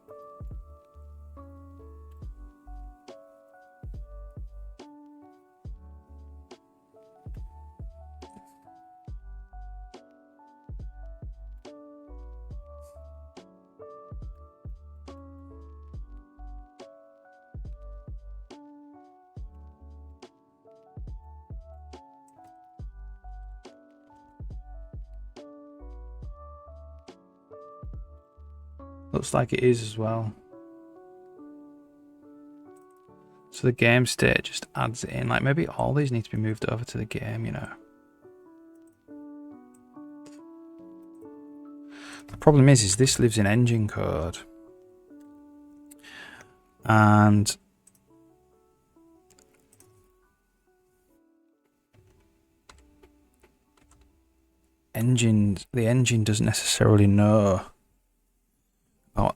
Looks like it is as well. So the game state just adds it in. Like maybe all these need to be moved over to the game, you know. The problem is this lives in engine code. And the engine doesn't necessarily know about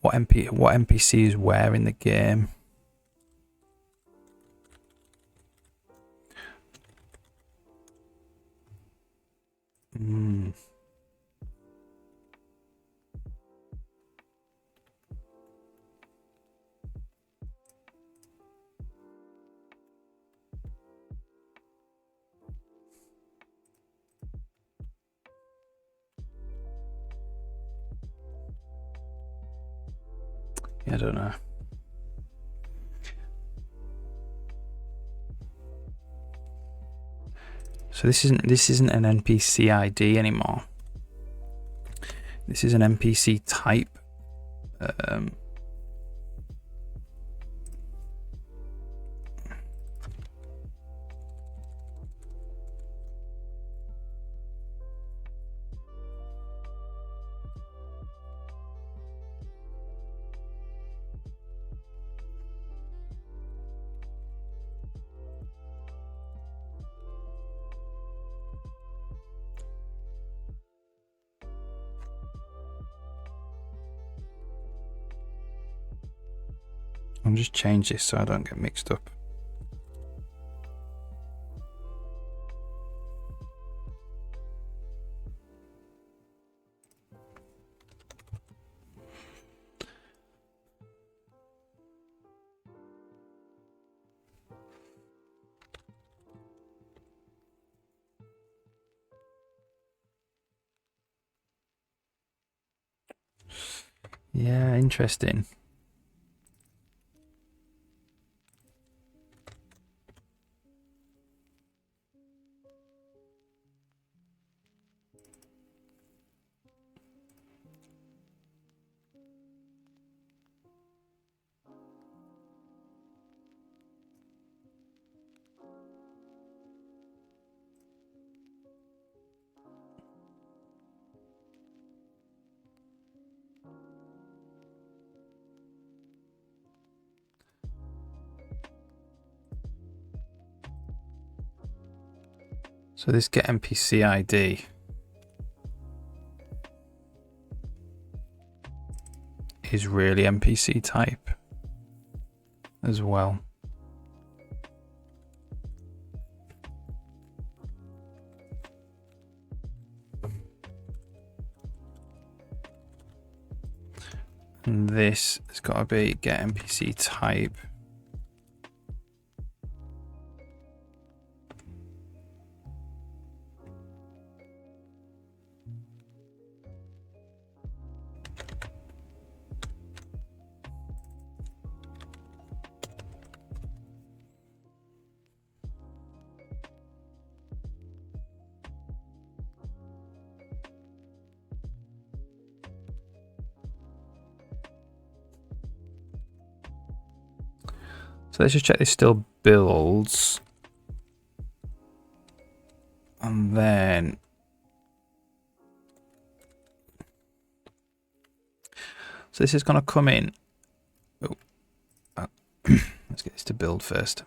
what NPC is where in the game. I don't know. So this isn't an NPC ID anymore. This is an NPC type. I'll just change this so I don't get mixed up. Yeah, interesting. So this get NPC ID is really NPC type as well. And this has got to be get NPC type. So let's just check this still builds. And then so this is going to come in. Let's get this to build first.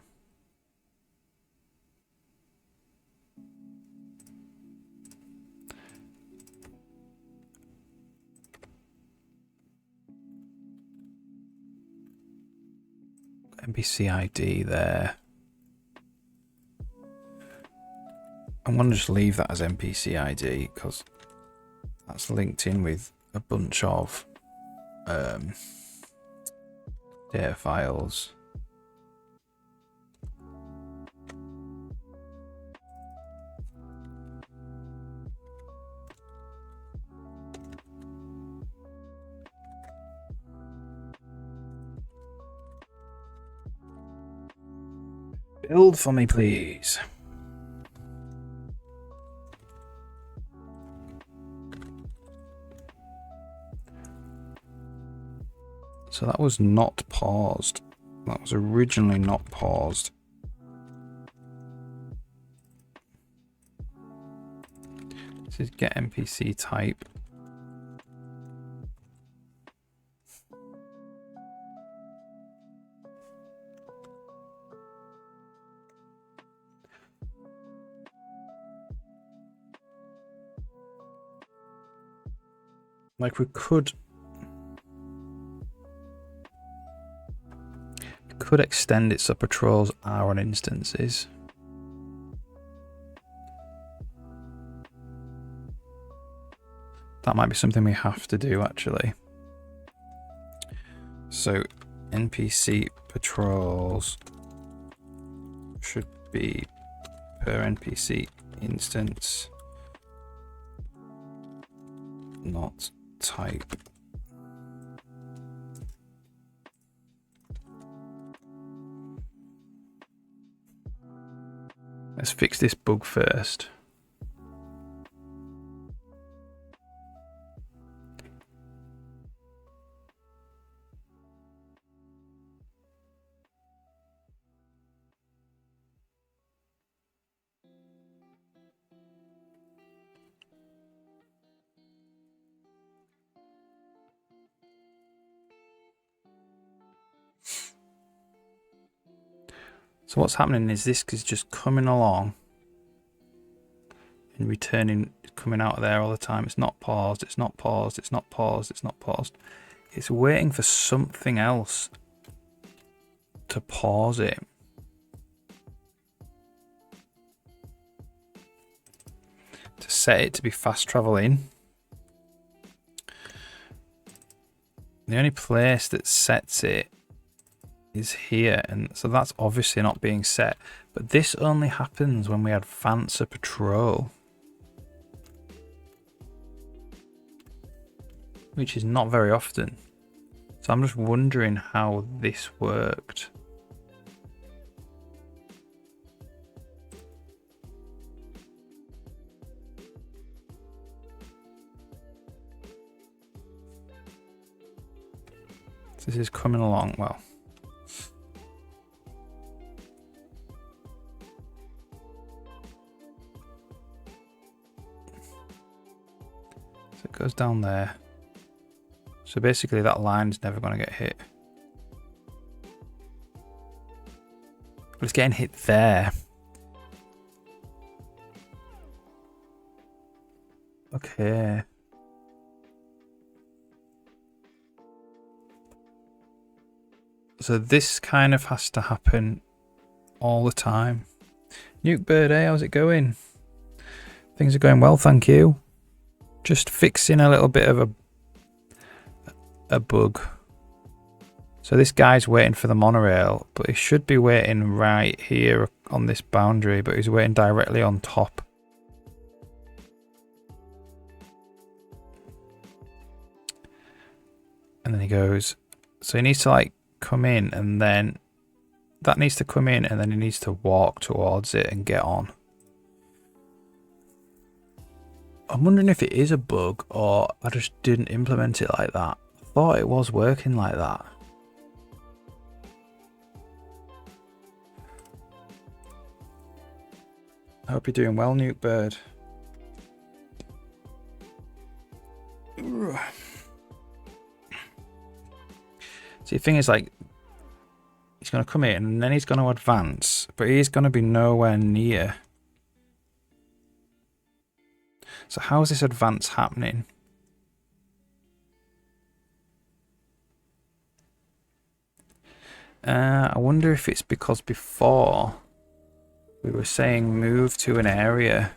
NPC ID there. I'm going to just leave that as NPC ID because that's linked in with a bunch of data files. Build for me, please. So that was not paused. That was originally not paused. This is get NPC type. Like we could extend it so patrols are on instances. That might be something we have to do actually. So NPC patrols should be per NPC instance, not type. Let's fix this bug first. So what's happening is this is just coming along and returning, coming out of there all the time. It's not paused, it's not paused, it's not paused, it's not paused. It's waiting for something else to pause it. To set it to be fast traveling. The only place that sets it is here, and so that's obviously not being set, but this only happens when we advance a patrol, which is not very often. So I'm just wondering how this worked. So this is coming along well. So it goes down there. So basically that line's never going to get hit. But it's getting hit there. Okay. So this kind of has to happen all the time. Nuke Bird, hey, how's it going? Things are going well, thank you. Just fixing a little bit of a bug. So this guy's waiting for the monorail, but he should be waiting right here on this boundary, but he's waiting directly on top. And then he goes, so he needs to like come in, and then that needs to come in, and then he needs to walk towards it and get on. I'm wondering if it is a bug or I just didn't implement it like that. I thought it was working like that. I hope you're doing well, Nuke Bird. See, the thing is, like, he's going to come in and then he's going to advance, but he's going to be nowhere near. So how is this advance happening? I wonder if it's because before we were saying move to an area.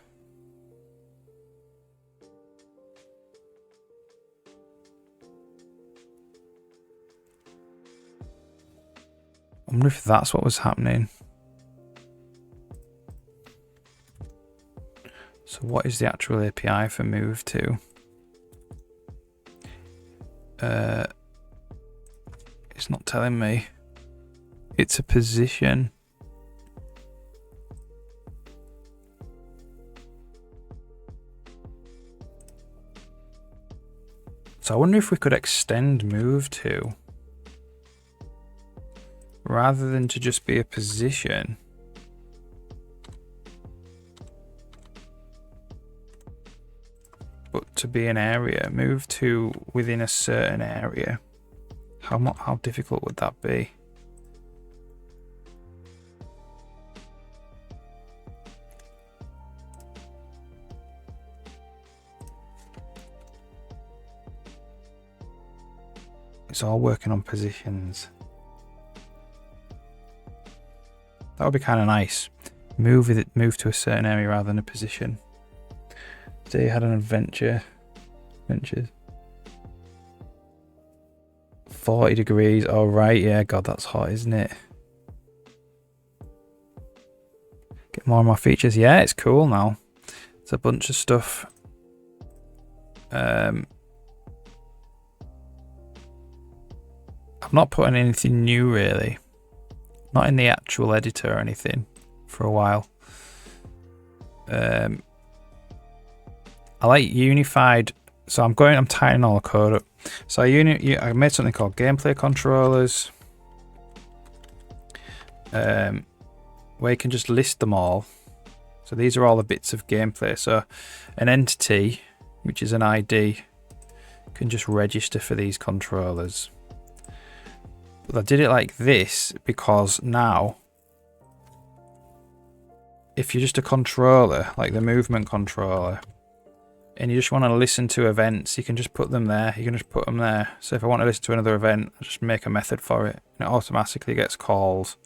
I wonder if that's what was happening. So what is the actual API for move to? It's not telling me. It's a position. So I wonder if we could extend move to. rather than to just be a position, but to be an area, move to within a certain area. How difficult would that be? It's all working on positions. That would be kind of nice. Move to a certain area rather than a position. Today had an adventure. Adventures. 40 degrees. Oh right, yeah. God, that's hot, isn't it? Get more and more features. Yeah, it's cool now. It's a bunch of stuff. I've not put in anything new really. Not in the actual editor or anything for a while. I like unified. So I'm tightening all the code up. So I made something called gameplay controllers, where you can just list them all. So these are all the bits of gameplay. So an entity, which is an ID, can just register for these controllers. But I did it like this because now, if you're just a controller, like the movement controller, and you just want to listen to events, you can just put them there. You can just put them there. So if I want to listen to another event, I just make a method for it, and it automatically gets called.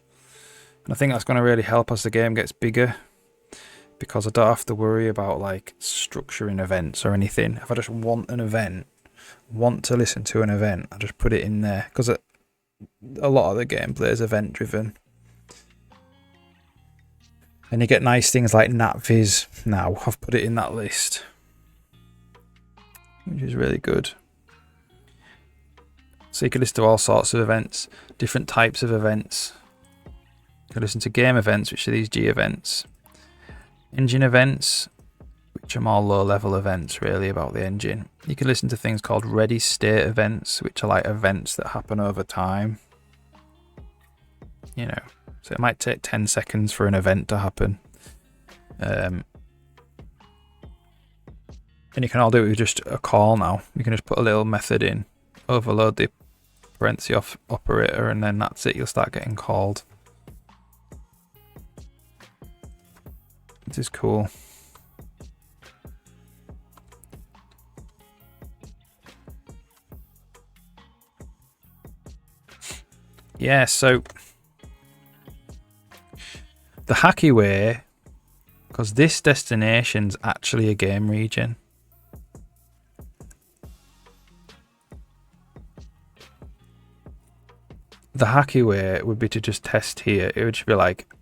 And I think that's going to really help as the game gets bigger, because I don't have to worry about like structuring events or anything. If I just want an event, want to listen to an event, I just put it in there, because a lot of the gameplay is event driven. And you get nice things like NatViz now. I've put it in that list, which is really good. So you can listen to all sorts of events, different types of events. You can listen to game events, which are these G events. Engine events, which are more low-level events really about the engine. You can listen to things called ready state events, which are like events that happen over time. You know, so it might take 10 seconds for an event to happen. And you can all do it with just a call now. You can just put a little method in, overload the parenthesis operator, and then that's it. You'll start getting called. This is cool. Yeah, so the hacky way, because this destination's actually a game region. The hacky way would be to just test here. It would just be like,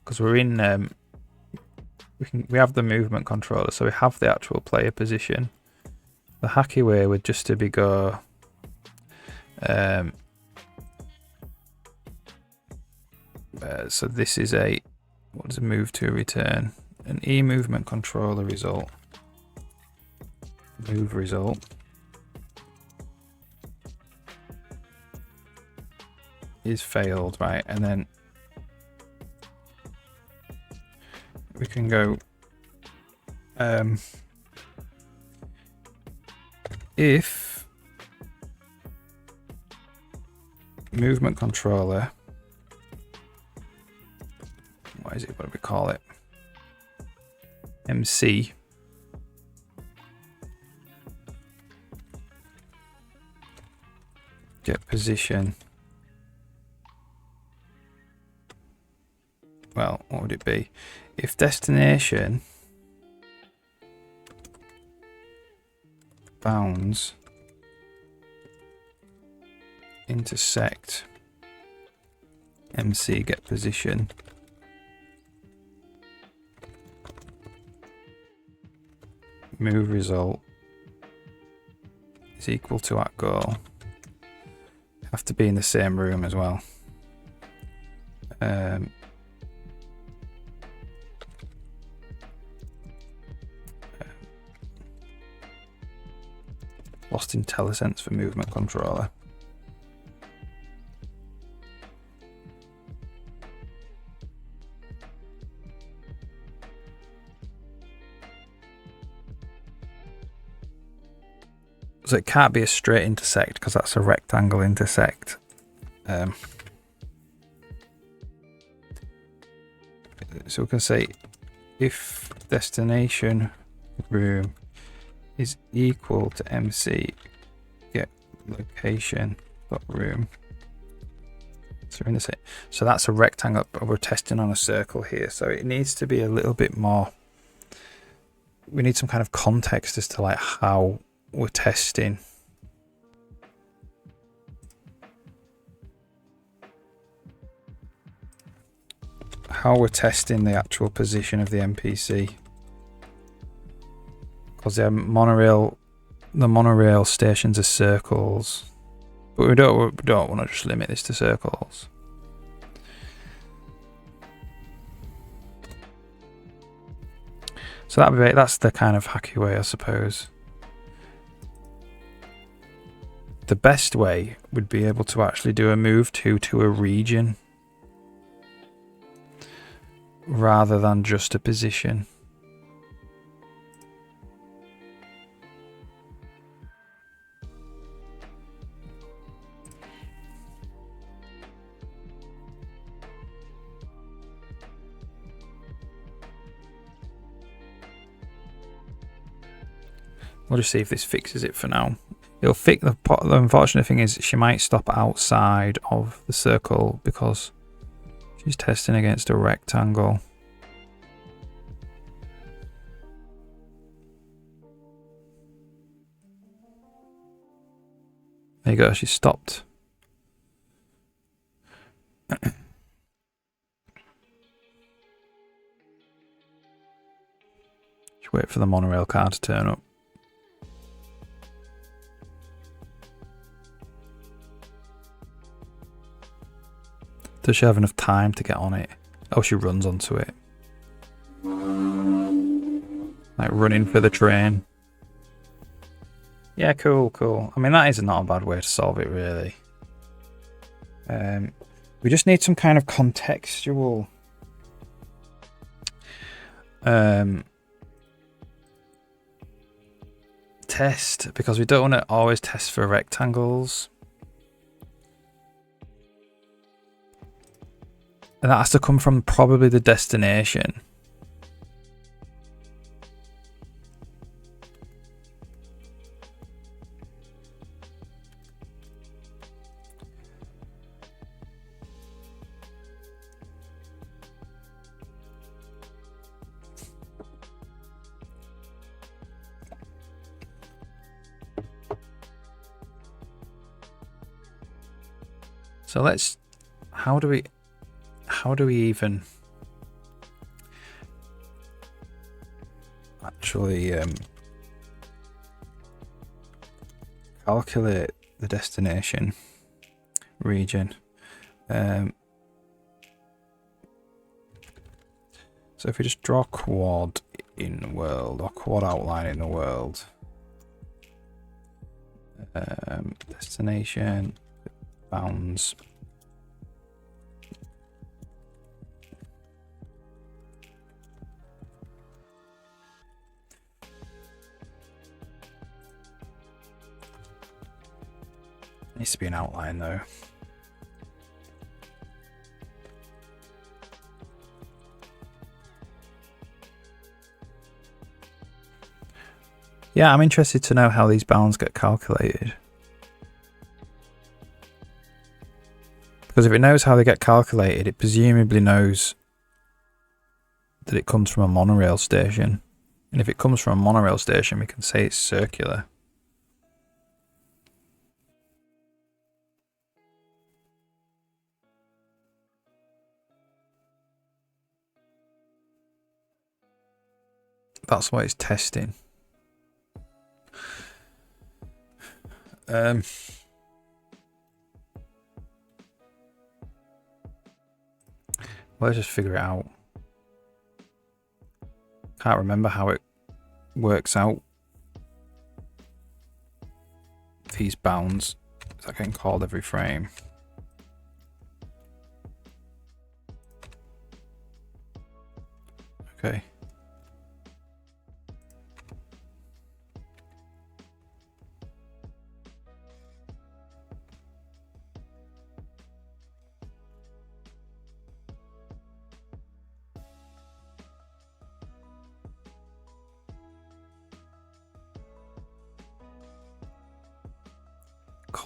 because we're in, we have the movement controller, so we have the actual player position. The hacky way would just to be go, so this is a, what does a move to return? An E movement controller result. Move result. Is failed, right? And then we can go if movement controller, what is it, what do we call it, MC get position, well, what would it be? If destination bounds intersect MC get position, move result is equal to at goal. Have to be in the same room as well. Lost IntelliSense for movement controller. So it can't be a straight intersect because that's a rectangle intersect. So we can say if destination room is equal to MC, get location dot room. So that's a rectangle, but we're testing on a circle here. So it needs to be a little bit more. We need some kind of context as to like how we're testing. How we're testing the actual position of the NPC. Because the monorail stations are circles. But we don't want to just limit this to circles. So that's the kind of hacky way, I suppose. The best way would be able to actually do a move to a region rather than just a position. We'll just see if this fixes it for now. It'll fix the unfortunate thing is she might stop outside of the circle because she's testing against a rectangle. There you go, she stopped. Just wait for the monorail car to turn up. Does she have enough time to get on it? Oh, she runs onto it. Like running for the train. Yeah, cool. I mean, that is not a bad way to solve it, really. We just need some kind of contextual test, because we don't want to always test for rectangles. And that has to come from probably the destination. So let's, how do we even actually calculate the destination region? So if we just draw quad in world or quad outline in the world, destination bounds. Needs to be an outline though. Yeah, I'm interested to know how these bounds get calculated. Because if it knows how they get calculated, it presumably knows that it comes from a monorail station. And if it comes from a monorail station, we can say it's circular. That's what it's testing. Let's just figure it out. Can't remember how it works out. These bounds. Is that getting called every frame? Okay.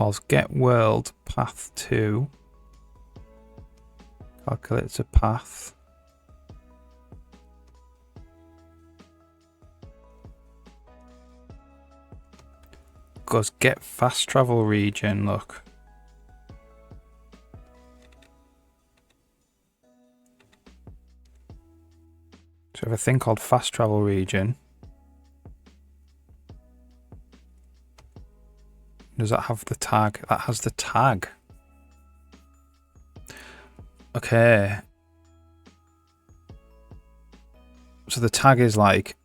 calls get world path 2. Calculates a path. Goes get fast travel region, look. So we have a thing called fast travel region. Does that have the tag? That has the tag. Okay. So the tag is like,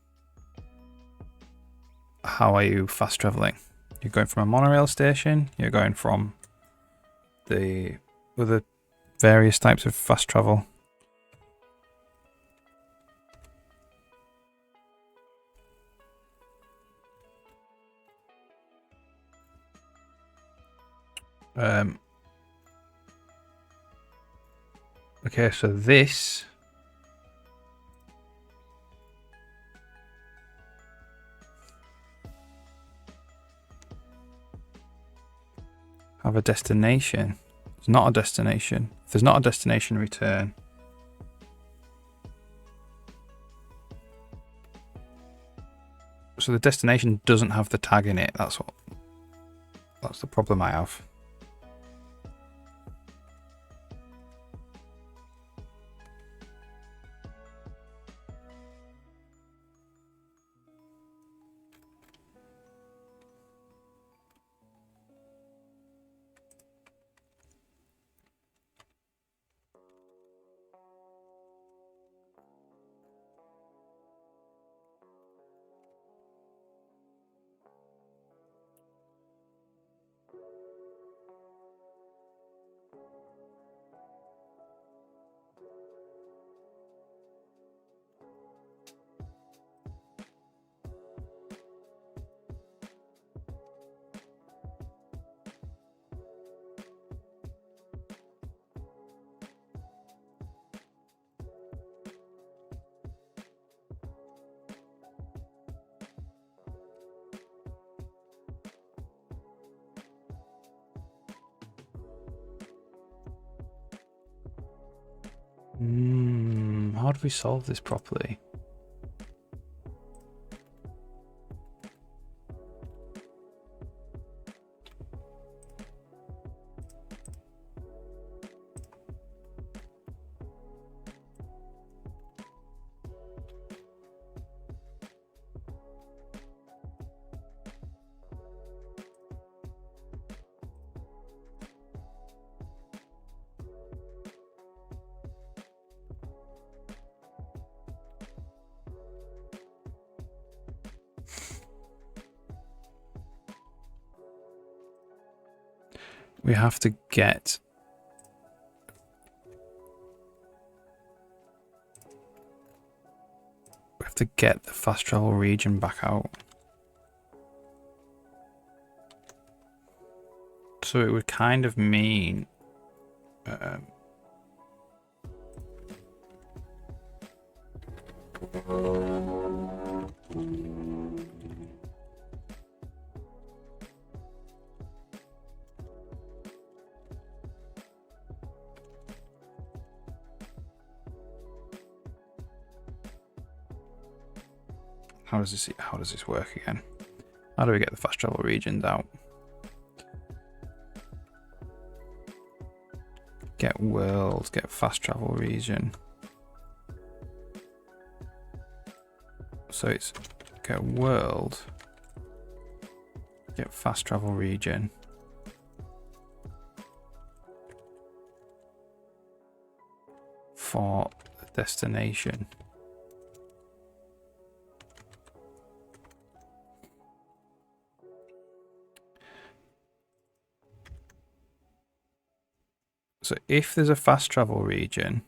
how are you fast traveling? You're going from a monorail station, you're going from the other various types of fast travel. Okay, so this have a destination. It's not a destination. If there's not a destination, return. So the destination doesn't have the tag in it. That's the problem I have. How do we solve this properly? We have to get the fast travel region back out. So it would kind of mean how does this work again? How do we get the fast travel regions out? Get world, get fast travel region. So it's get world, get fast travel region. For the destination. So if there's a fast travel region,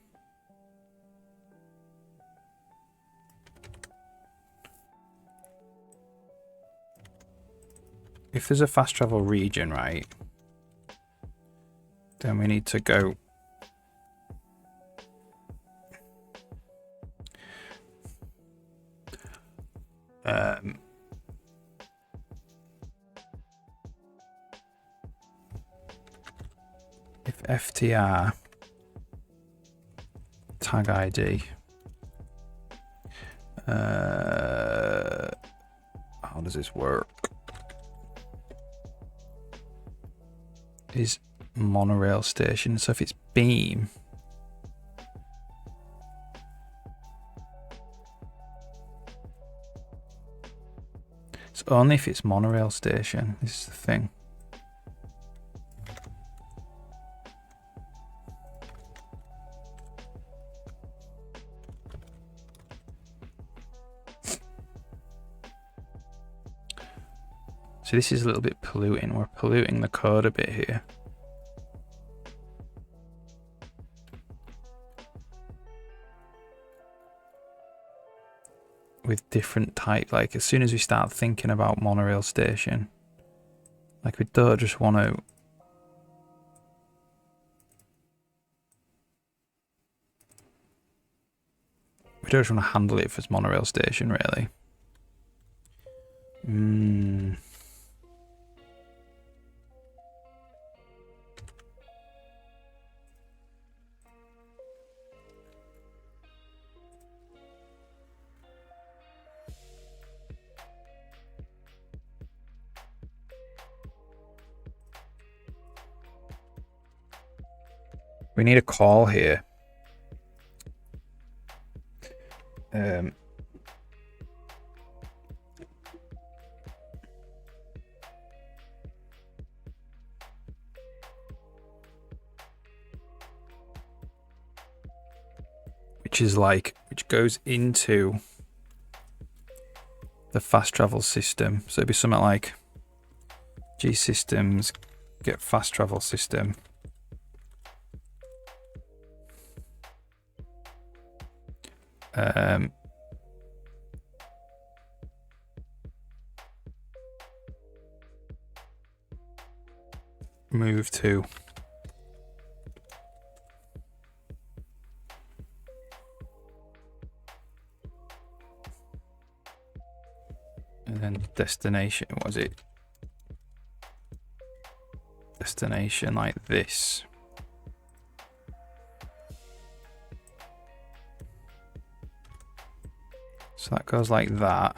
right, then we need to go if ftr tag ID how does this work? Is monorail station. So if it's beam, it's only if it's monorail station. This is the thing. So this is a little bit polluting. We're polluting the code a bit here. With different type, like as soon as we start thinking about monorail station, like we don't just want to handle it as monorail station, really. We need a call here. Which goes into the fast travel system. So it'd be something like G systems get fast travel system. Move to. And then destination, was it? Destination like this. So that goes like that.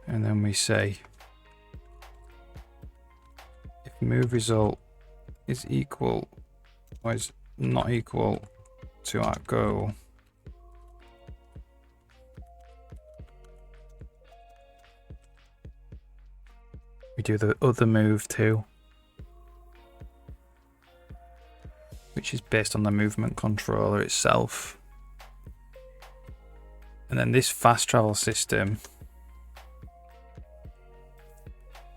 And then we say if move result is equal or is not equal to our goal, we do the other move too, which is based on the movement controller itself. And then this fast travel system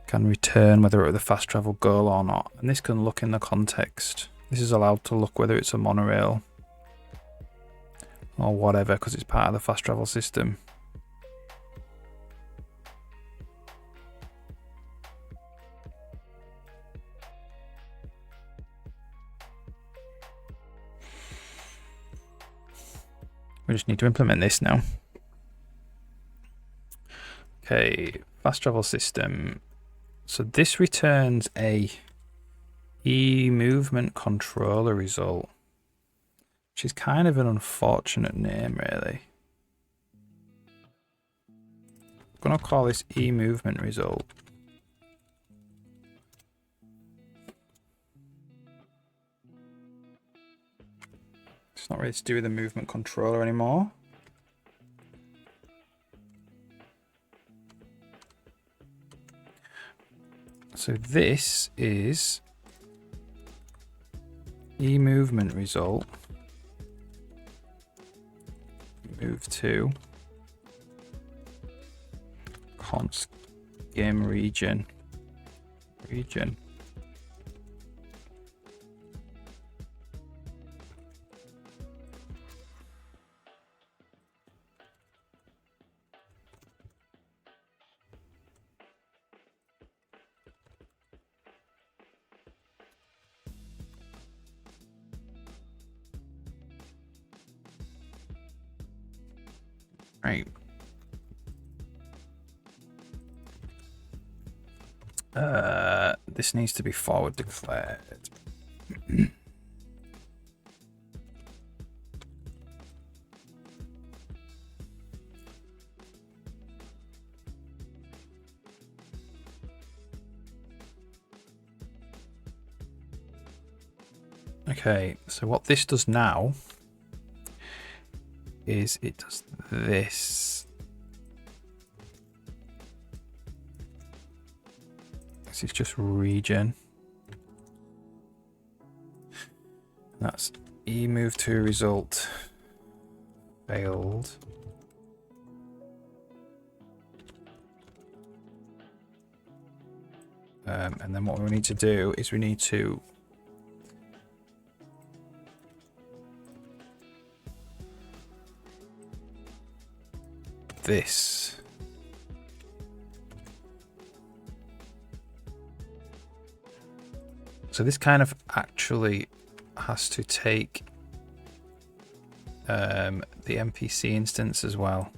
can return whether it was the fast travel goal or not. And this can look in the context. This is allowed to look whether it's a monorail or whatever, because it's part of the fast travel system. We just need to implement this now. Okay, fast travel system. So this returns a e-movement controller result, which is kind of an unfortunate name, really. I'm going to call this e-movement result. It's not really to do with the movement controller anymore. So this is e-movement result. Move to const game region. Right. This needs to be forward declared. Okay, so what this does now is it does this. This is just region. That's emove to result failed. And then what we need to do is we need to this. So this kind of actually has to take the NPC instance as well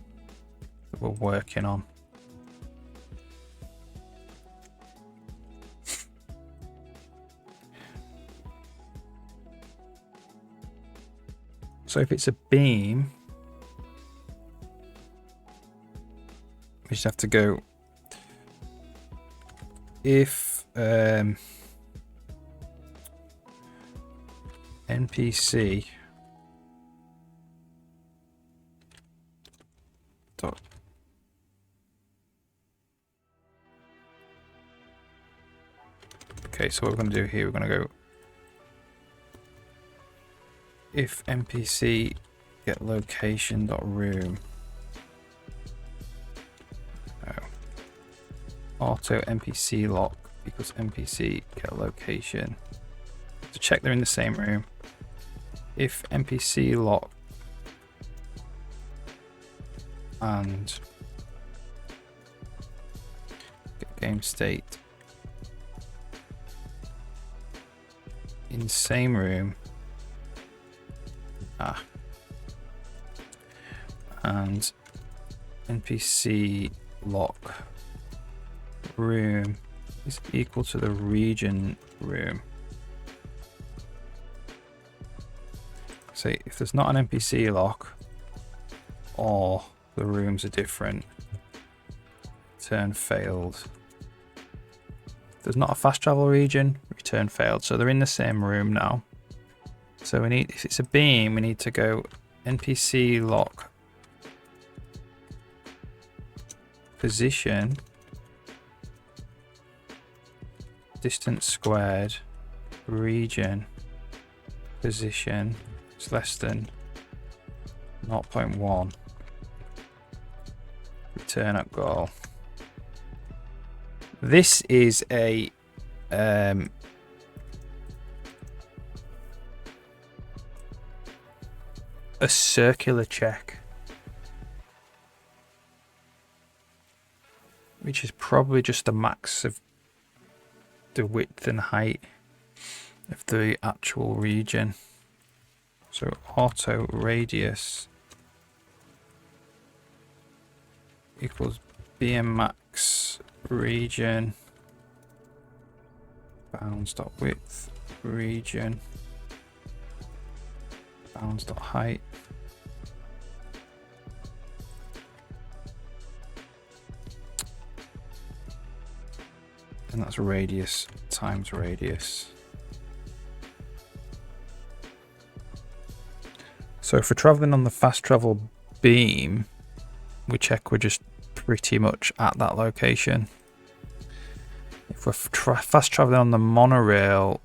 that we're working on. So if it's a beam, we just have to go if NPC dot okay, so what we're going to do here, we're going to go if NPC get location dot room auto NPC lock equals NPC get location to check they're in the same room. If NPC lock and get game state in same room and NPC lock room is equal to the region room. So if there's not an NPC lock or the rooms are different, return failed. If there's not a fast travel region, return failed. So they're in the same room now. So we need, if it's a beam, we need to go NPC lock position distance squared region position is less than 0.1 return at goal. This is a circular check, which is probably just the max of the width and height of the actual region. So auto radius equals BM max region bounds dot width region bounds dot height. And that's radius times radius. So if we're traveling on the fast travel beam, we check we're just pretty much at that location. If we're fast traveling on the monorail,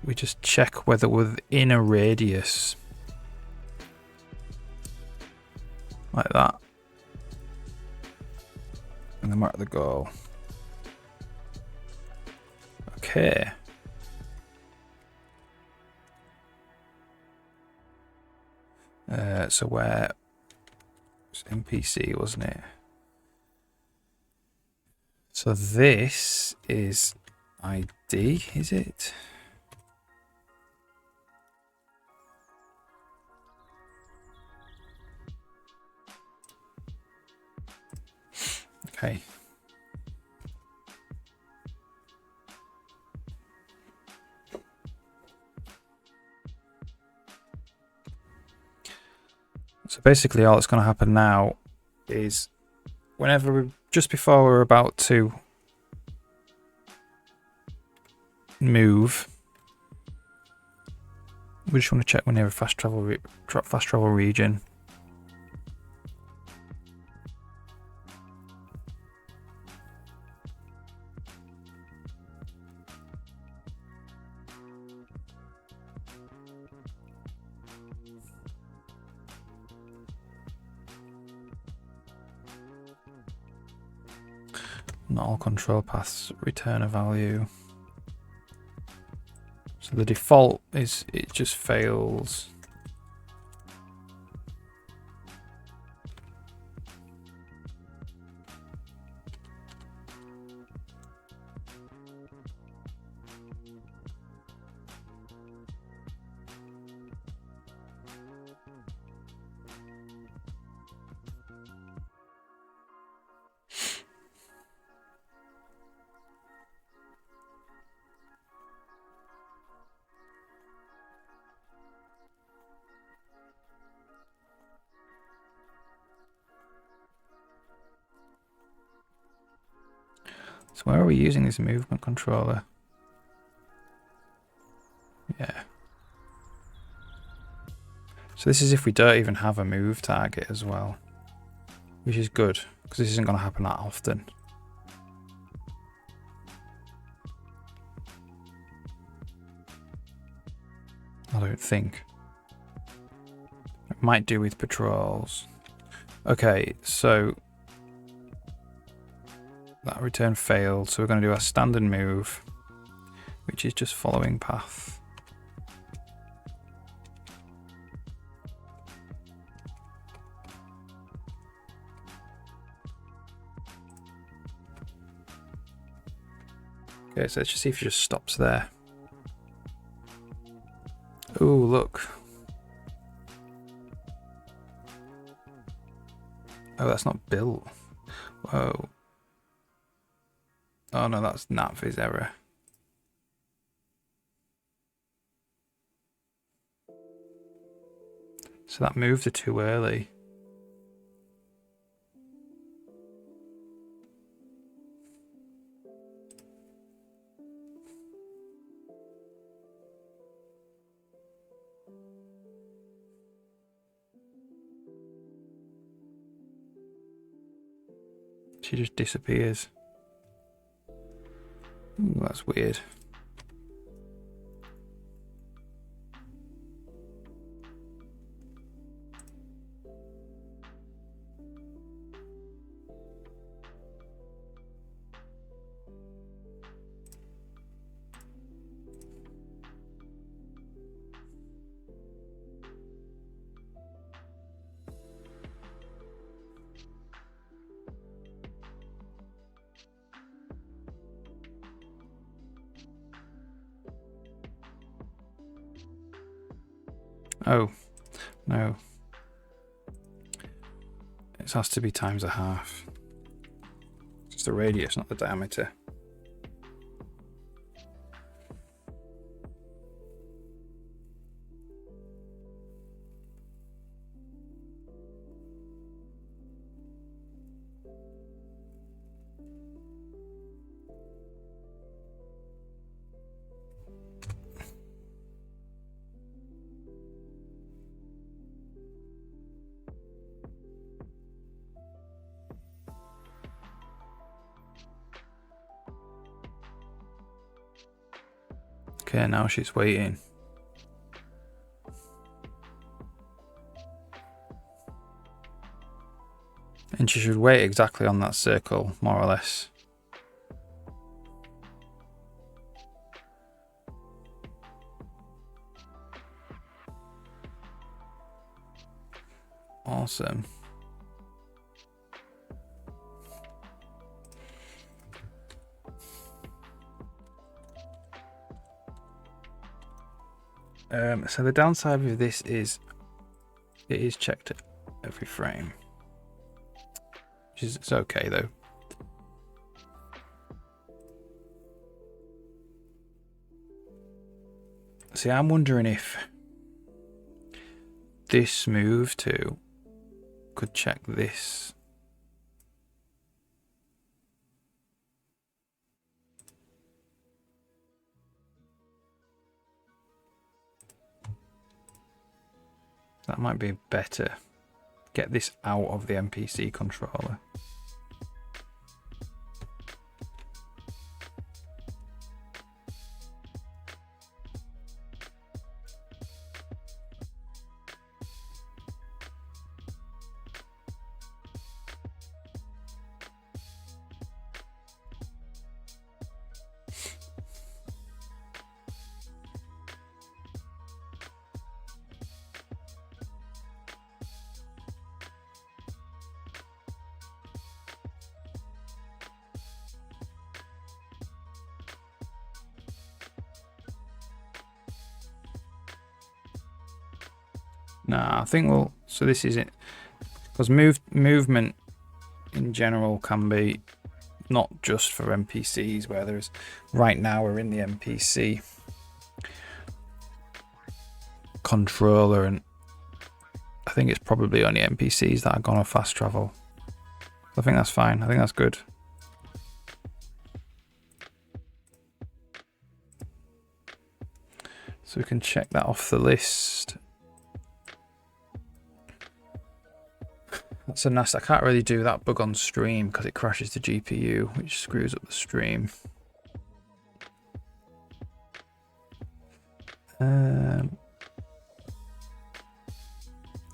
we just check whether we're within a radius. Like that. And then we're at the goal. Okay. So where was NPC, wasn't it? So this is ID, is it? Okay. basically all that's going to happen now is just before we're about to move, we just want to check we're near a fast travel region. Not all control paths return a value. So the default is it just fails. So where are we using this movement controller? Yeah. So this is if we don't even have a move target as well, which is good because this isn't going to happen that often. I don't think. It might do with patrols. Okay, so that return failed, so we're going to do our standard move, which is just following path. Okay, so let's just see if it just stops there. Oh, look. Oh, that's not built. Whoa. Oh no, that's Natvi's error. So that moved it too early. She just disappears. Ooh, that's weird. Oh, no. It has to be times a half. It's the radius, not the diameter. Okay, now she's waiting. And she should wait exactly on that circle, more or less. Awesome. So the downside with this is it is checked at every frame, which is it's okay though. See, I'm wondering if this move to could check this. That might be better. Get this out of the NPC controller. Nah, I think we'll. So this is it, because movement in general can be not just for NPCs. Where there's right now we're in the NPC controller, and I think it's probably only NPCs that are gonna fast travel. I think that's fine. I think that's good. So we can check that off the list. That's a nasty. I can't really do that bug on stream because it crashes the GPU, which screws up the stream.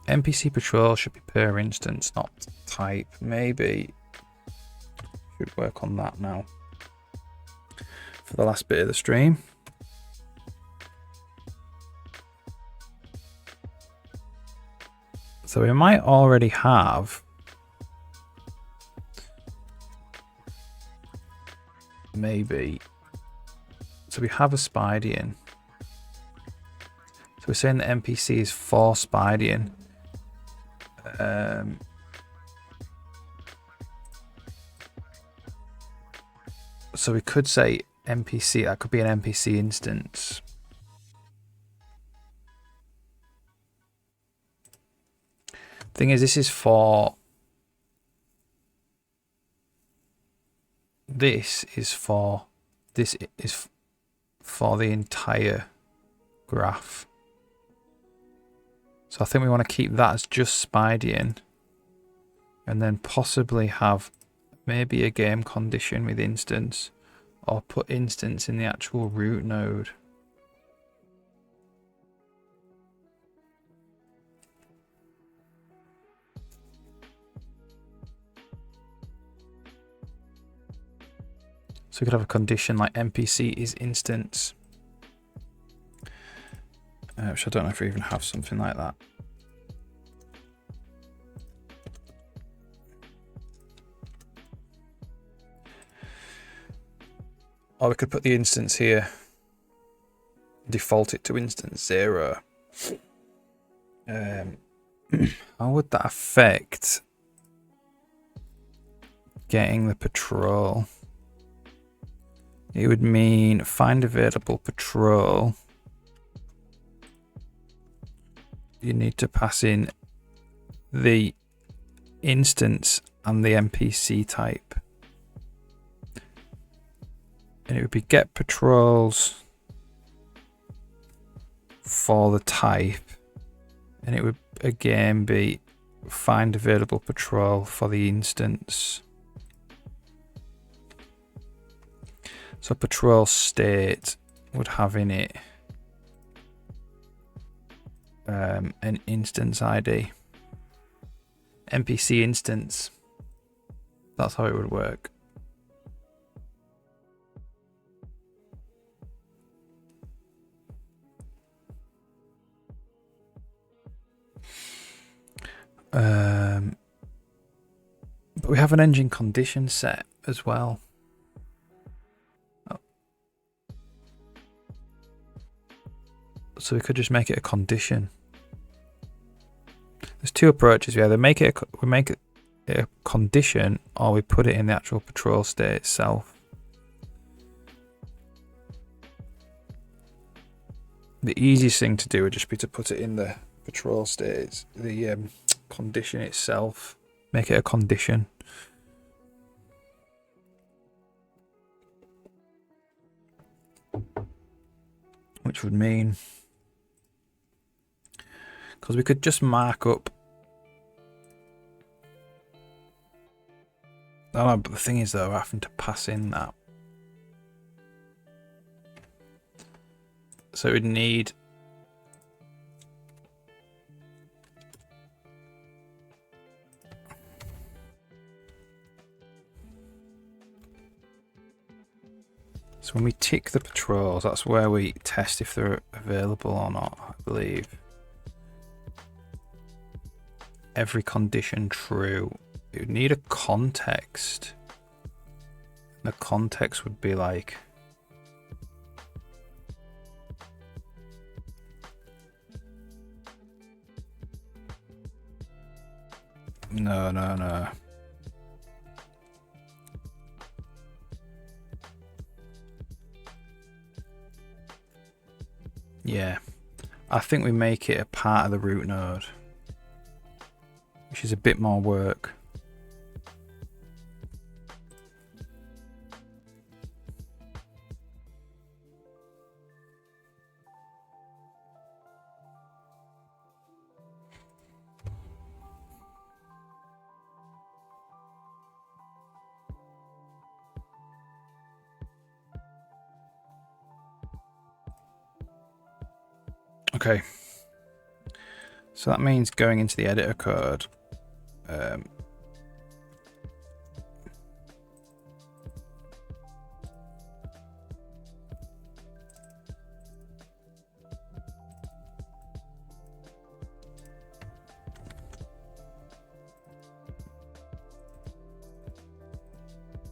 NPC patrol should be per instance, not type. Maybe should work on that now for the last bit of the stream. So we might already have maybe. So we have a Spidean. So we're saying the NPC is for Spidean. So we could say NPC, that could be an NPC instance. Thing is, this is for the entire graph. So I think we want to keep that as just Spidean, and then possibly have maybe a game condition with instance, or put instance in the actual root node. So we could have a condition like NPC is instance, which I don't know if we even have something like that. Or we could put the instance here, default it to instance 0. How would that affect getting the patrol? It would mean find available patrol. You need to pass in the instance and the NPC type. And it would be get patrols for the type. And it would again be find available patrol for the instance. So patrol state would have in it an instance ID. NPC instance. That's how it would work. But we have an engine condition set as well. So we could just make it a condition. There's two approaches. We either make it a condition, or we put it in the actual patrol state itself. The easiest thing to do would just be to put it in the patrol state, the condition itself. Make it a condition. Which would mean, because we could just mark up. Oh, no, but the thing is though, we're having to pass in that. So we'd need so when we tick the patrols, that's where we test if they're available or not, I believe. Every condition true. It would need a context. The context would be like no. Yeah, I think we make it a part of the root node, which is a bit more work. Okay, so that means going into the editor code.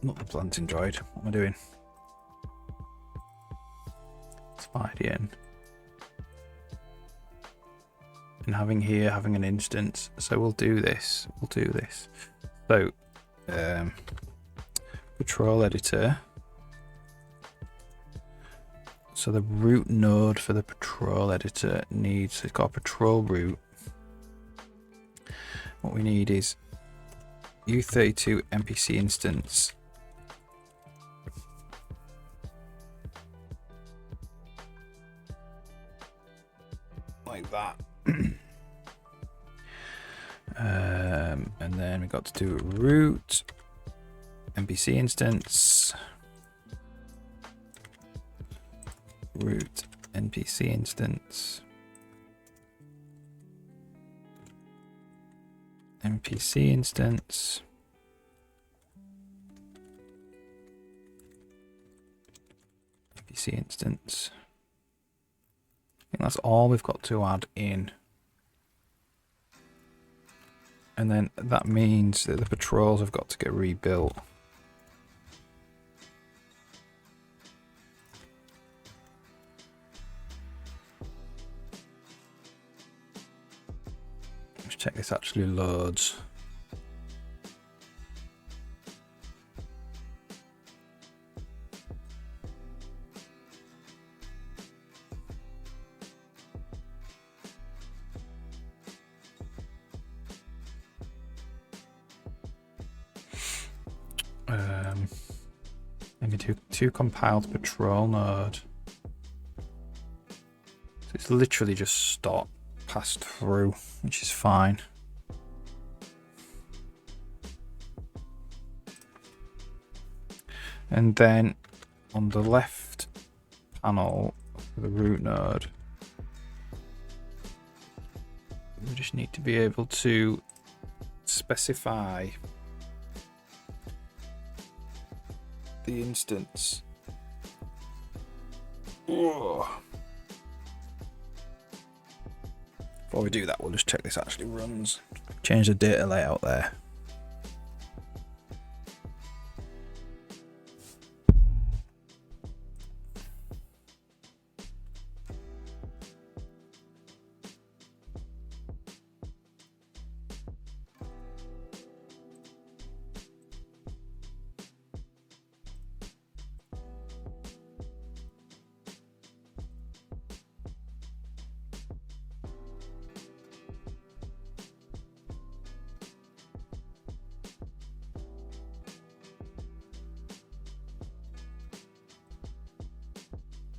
Not the planting droid. What am I doing? Slide in. And having an instance. So we'll do this. So patrol editor. So the root node for the patrol editor needs, it's got a patrol root. What we need is U32 NPC instance. Like that. And then we got to do root NPC instance, root NPC instance, NPC instance, NPC instance. I think that's all we've got to add in. And then that means that the patrols have got to get rebuilt. Let's check this actually loads. Maybe two compiled patrol node. So it's literally just stop, passed through, which is fine. And then on the left panel for the root node, we just need to be able to specify the instance. Before we do that, we'll just check this actually runs. Change the data layout there.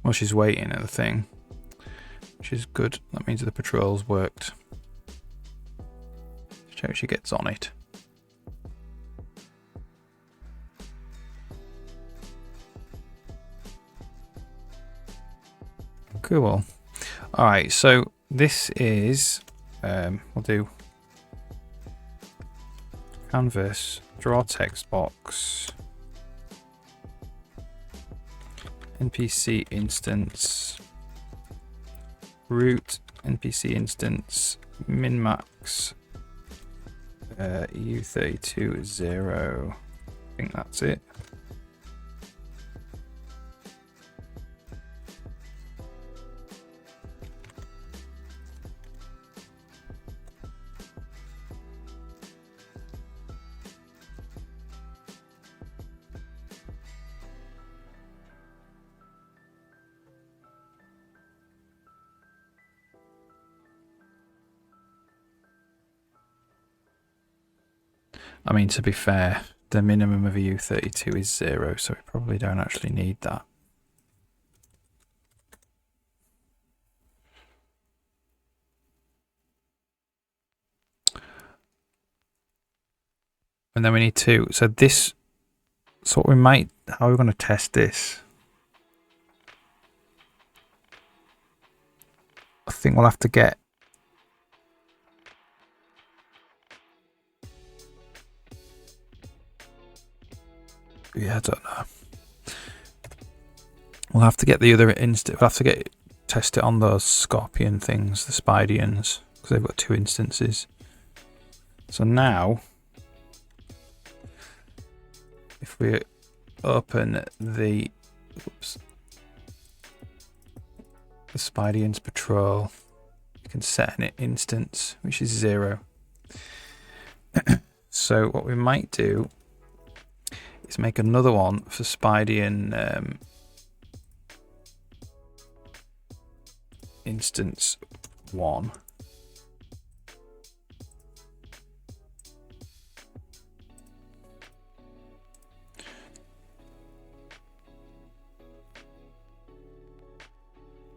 Well, she's waiting at the thing, which is good. That means the patrol's worked. Let's hope she gets on it. Cool. Alright, so this is, we'll do canvas, draw text box, NPC instance, root NPC instance, min-max, EU32 0. I think that's it. I mean, to be fair, the minimum of EU32 is 0, so we probably don't actually need that. And then we need to, so this, so what we might, how are we going to test this? I think we'll have to get, yeah, I don't know. We'll have to get the other instance, we'll have to test it on those scorpion things, the Spidians, because they've got 2 instances. So now, if we open the, oops, the Spidians patrol, you can set an instance, which is 0. So what we might do is make another one for Spidian instance 1.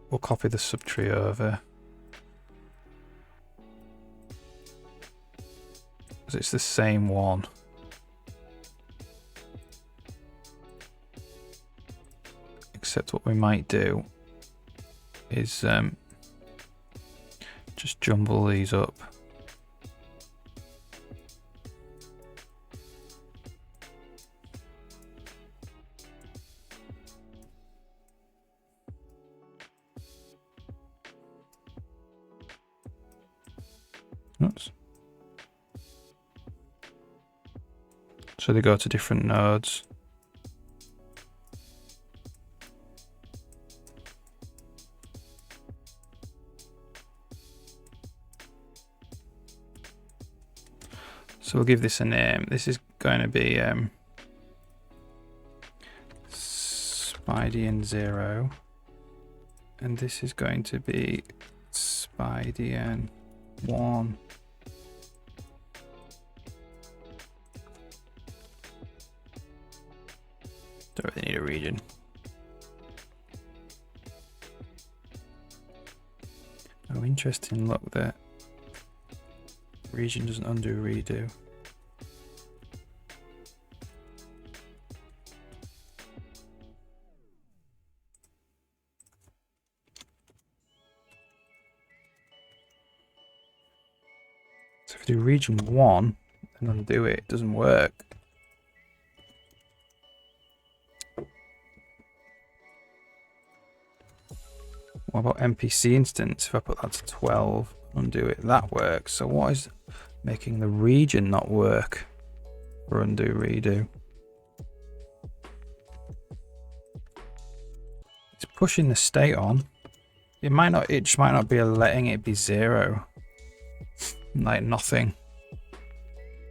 We'll copy the subtree over. Because it's the same one. Except what we might do is just jumble these up. Oops. So they go to different nodes. So we'll give this a name. This is going to be Spidian 0, and this is going to be Spidian 1. Don't really need a region. Oh, interesting. Look, the region doesn't undo redo. So if we do region 1 and undo it, it doesn't work. What about NPC instance? If I put that to 12, undo it, that works. So what is making the region not work for undo redo? It's pushing the state on. It might not, it just might not be letting it be 0. Like nothing.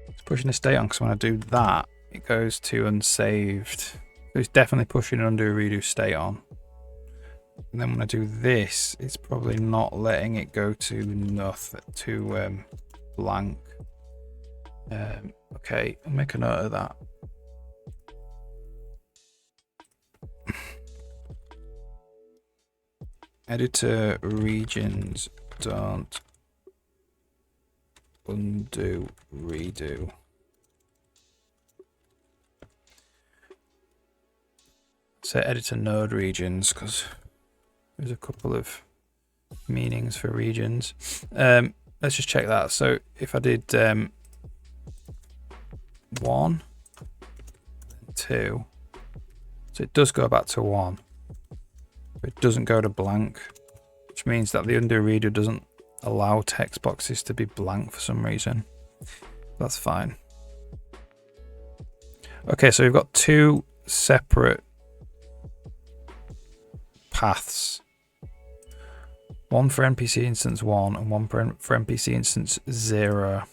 It's pushing the state on because when I do that, it goes to unsaved. So it's definitely pushing an undo redo state on. And then when I do this, it's probably not letting it go to nothing, to blank. Okay, I'll make a note of that. editor regions don't undo redo. So editor node regions, because there's a couple of meanings for regions. Let's just check that. So if I did 1, 2, so it does go back to 1, but it doesn't go to blank, which means that the undo redo doesn't allow text boxes to be blank for some reason. That's fine. Okay, so we've got 2 separate paths. One for NPC instance 1 and one for NPC instance 0.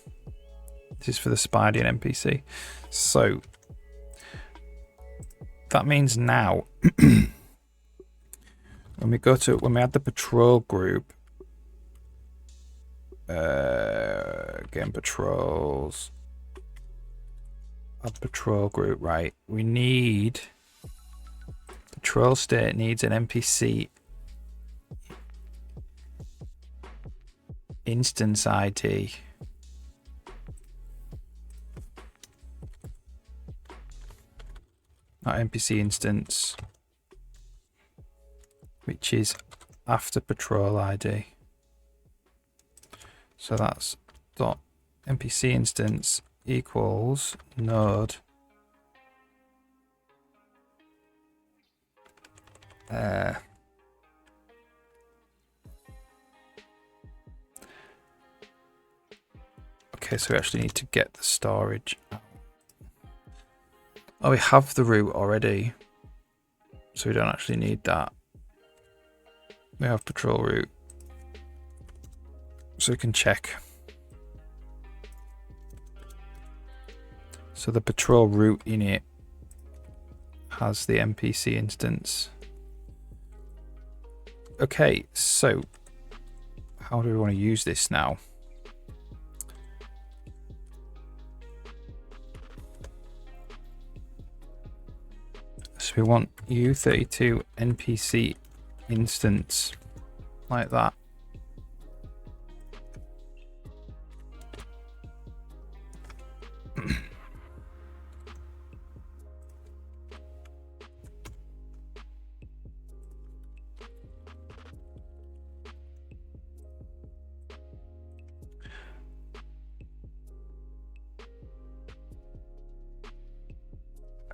This is for the Spidey NPC. So that means now when we add the patrol group, again, patrols, add patrol group, right? We need patrol state needs an NPC instance ID. Not NPC instance, which is after patrol ID. So that's dot NPC instance equals node okay, so we actually need to get the storage out. Oh, we have the root already, so we don't actually need that. We have patrol route, so we can check. So the patrol route init has the NPC instance. Okay, so how do we want to use this now? So we want U32 NPC instance like that.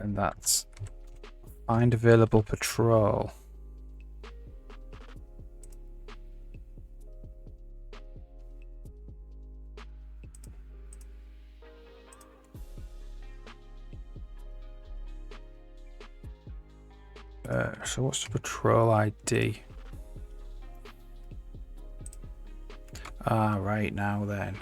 And that's find available patrol. So what's the patrol ID? Ah, right, now then.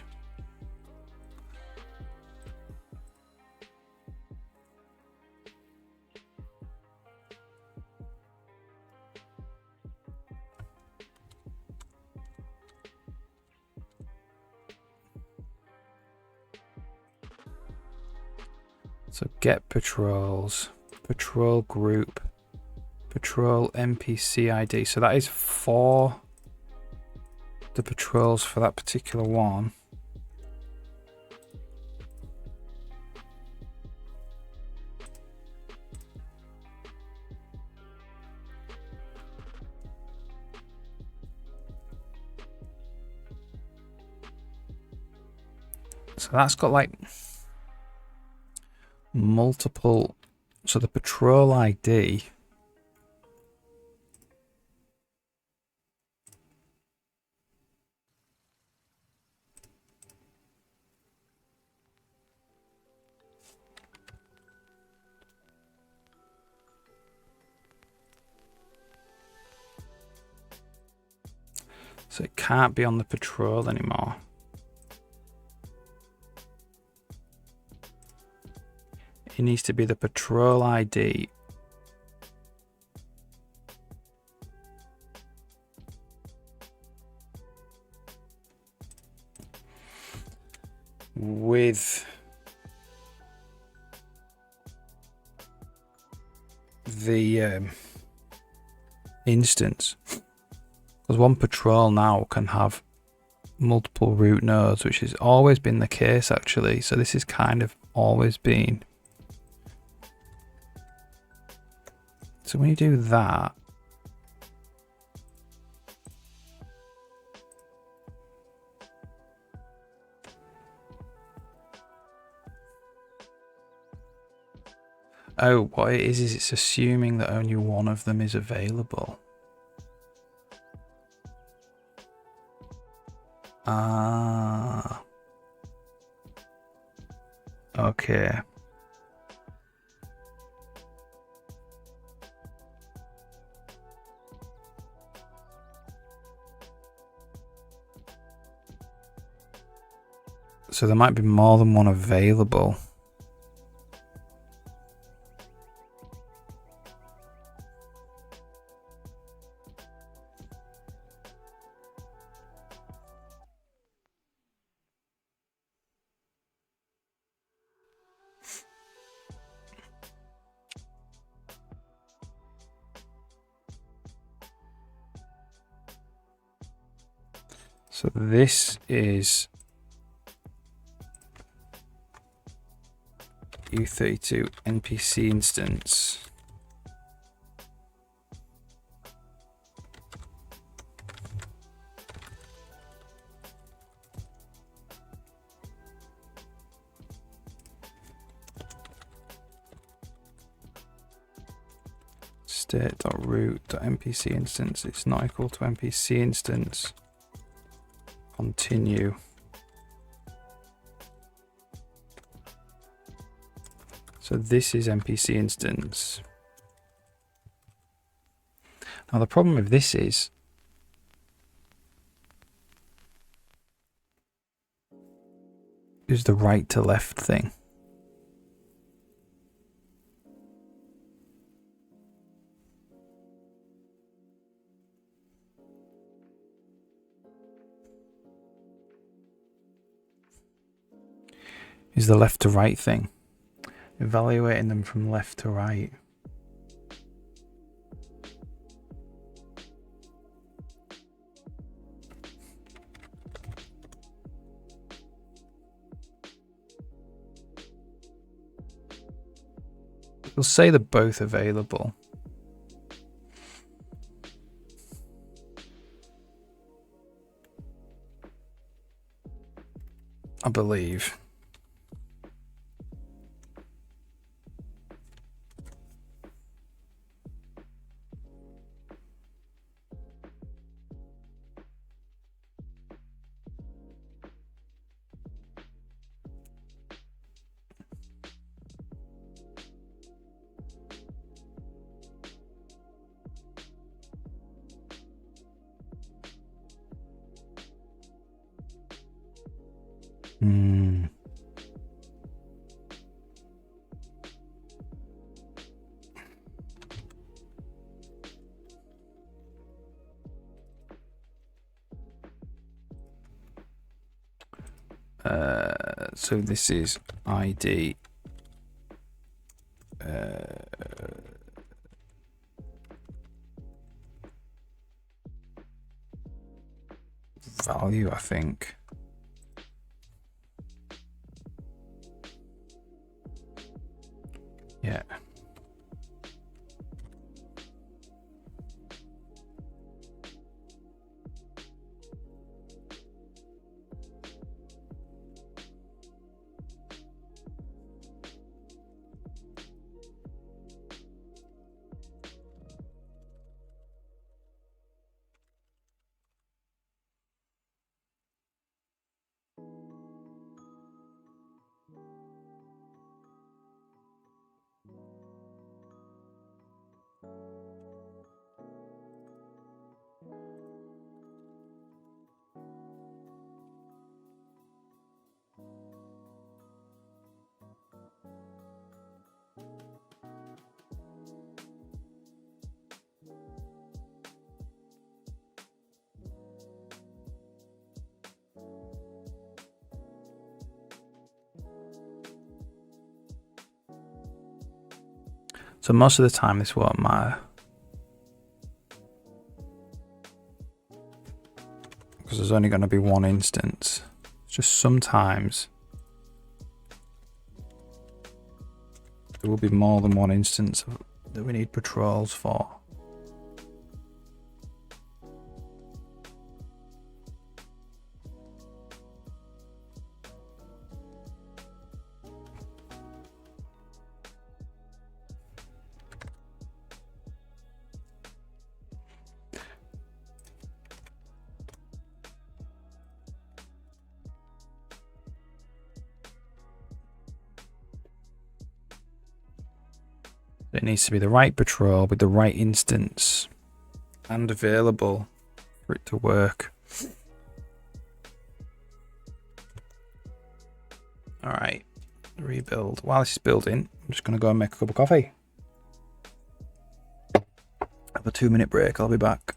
So get patrols, patrol group, patrol NPC ID. So that is for the patrols for that particular one. So that's got like multiple, so the patrol ID so it can't be on the patrol anymore. It needs to be the patrol ID with the instance. Because one patrol now can have multiple root nodes, which has always been the case actually. So this is kind of always been. So when you do that, oh, what it is it's assuming that only one of them is available. Ah. Okay. So there might be more than one available. So this is U32 NPC instance. State.root.npc instance. It's not equal to npc instance. Continue. So this is npc instance. Now the problem with this is the right to left thing. Is the left to right thing. Evaluating them from left to right. We'll say they're both available. I believe. So this is ID value, I think. Yeah. So most of the time this won't matter. because there's only going to be one instance. It's just sometimes there will be more than one instance that we need patrols for. It needs to be the right patrol with the right instance and available for it to work. Alright, rebuild. While this is building, I'm just going to go and make a cup of coffee. Have a 2-minute break, I'll be back.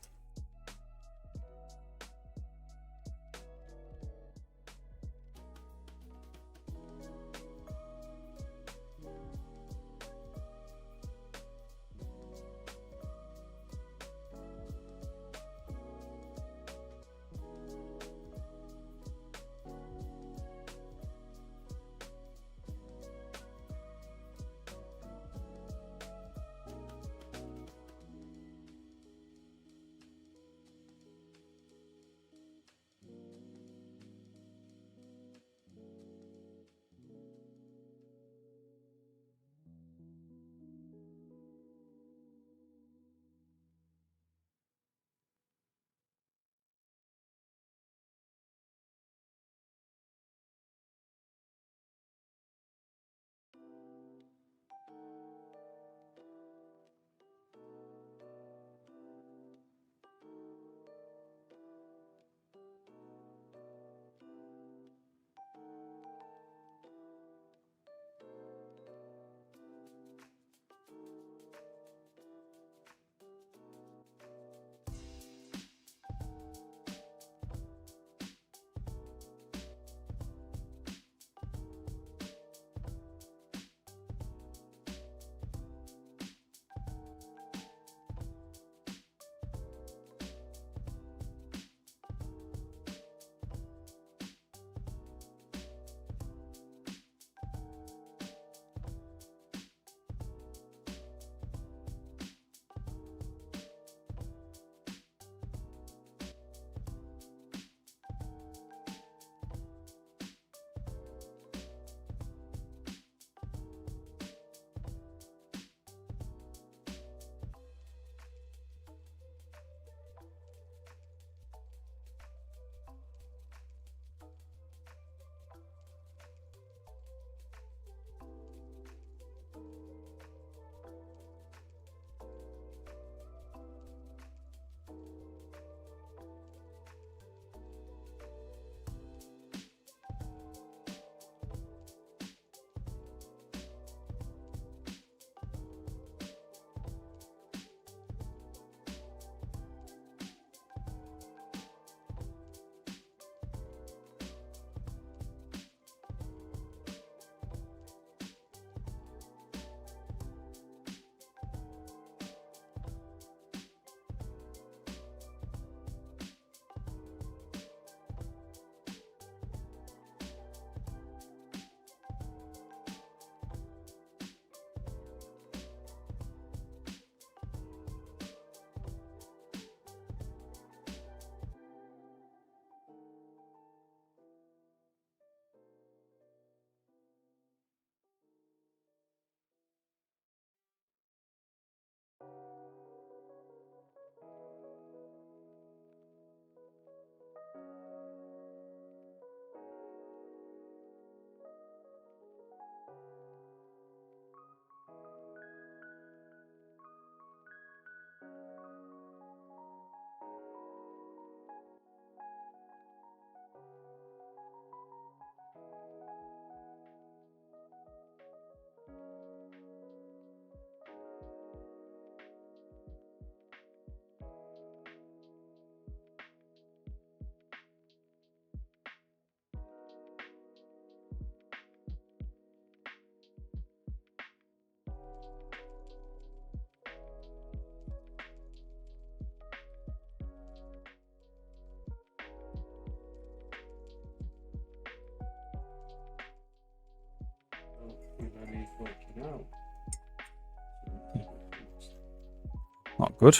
Not good.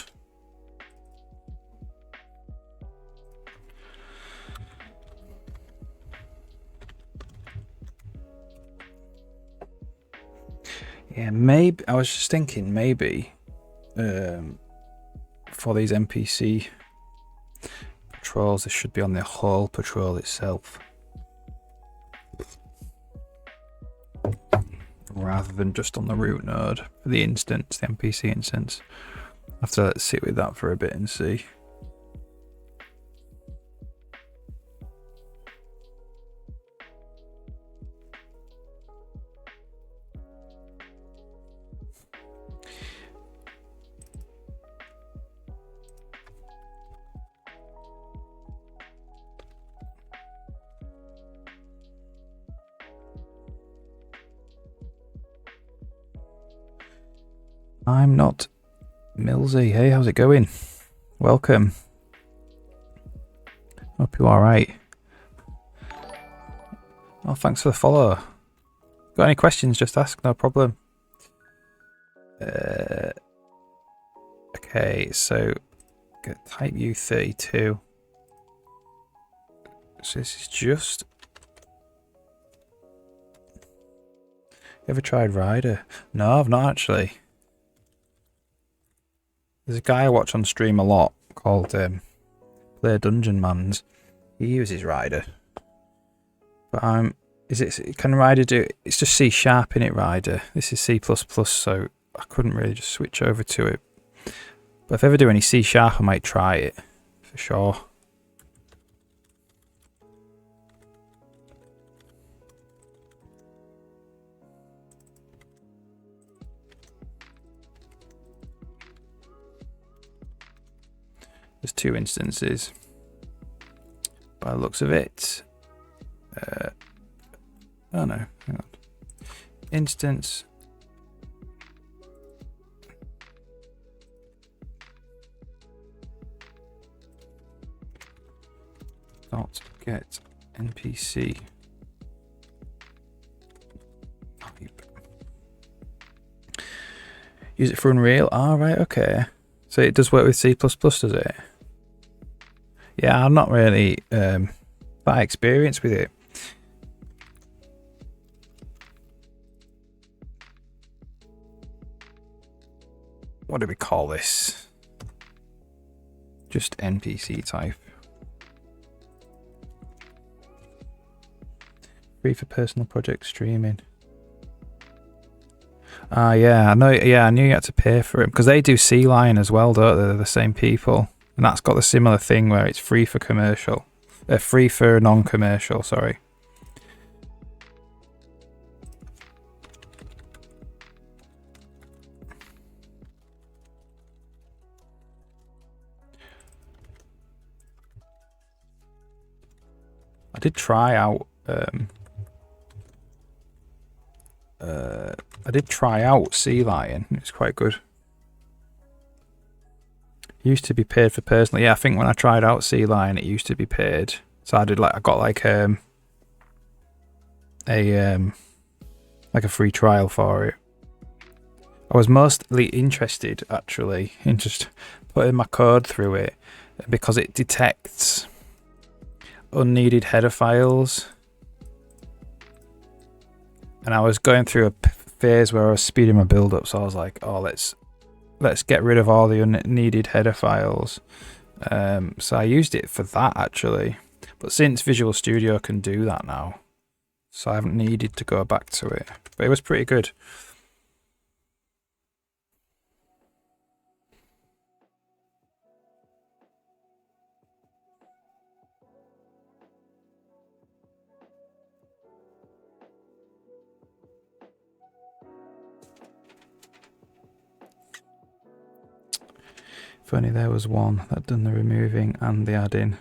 Yeah, maybe I was just thinking maybe for these NPC patrols, this should be on the whole patrol itself, rather than just on the root node for the instance, the NPC instance. I have to sit with that for a bit and see. I'm not Millsy. Hey, how's it going? Welcome. Hope you're alright. Oh, thanks for the follow. Got any questions? Just ask, no problem. Okay, so get type U32. So this is just. You ever tried Rider? No, I've not actually. There's a guy I watch on stream a lot called Play Dungeon Mans. He uses Rider. But can Rider do it? It's just C# in it, Rider. This is C++, so I couldn't really just switch over to it. But if I ever do any C#, I might try it for sure. There's 2 instances by the looks of it. Oh no, hang on. Instance. Dot get NPC. Use it for Unreal. Ah, right, okay. So it does work with C++, does it? Yeah, I'm not really that experienced with it. What do we call this? Just NPC type. Free for personal project streaming. Yeah, I know. Yeah, I knew you had to pay for it because they do Sea Lion as well, don't they? They're the same people, and that's got the similar thing where it's free for commercial. Free for non-commercial. Sorry. I did try out. I did try out Sea Lion. It's quite good. It used to be paid for personally. Yeah, I think when I tried out Sea Lion, it used to be paid. So I got like a free trial for it. I was mostly interested actually in just putting my code through it because it detects unneeded header files. And I was going through a phase where I was speeding my build up, so I was like, oh, let's get rid of all the unneeded header files. So I used it for that actually. But since Visual Studio can do that now, so I haven't needed to go back to it. But it was pretty good. If only there was one that done the removing and the adding.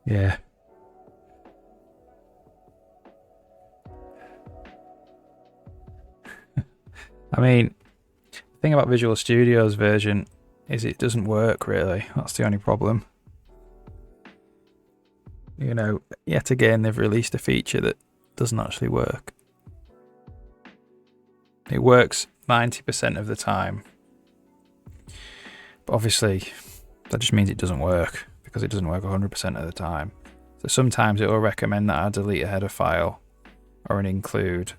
Yeah. I mean, the thing about Visual Studio's version is it doesn't work really. That's the only problem. You know, yet again, they've released a feature that doesn't actually work. It works 90% of the time. But obviously, that just means it doesn't work, because it doesn't work 100% of the time. So sometimes it will recommend that I delete a header file or an include,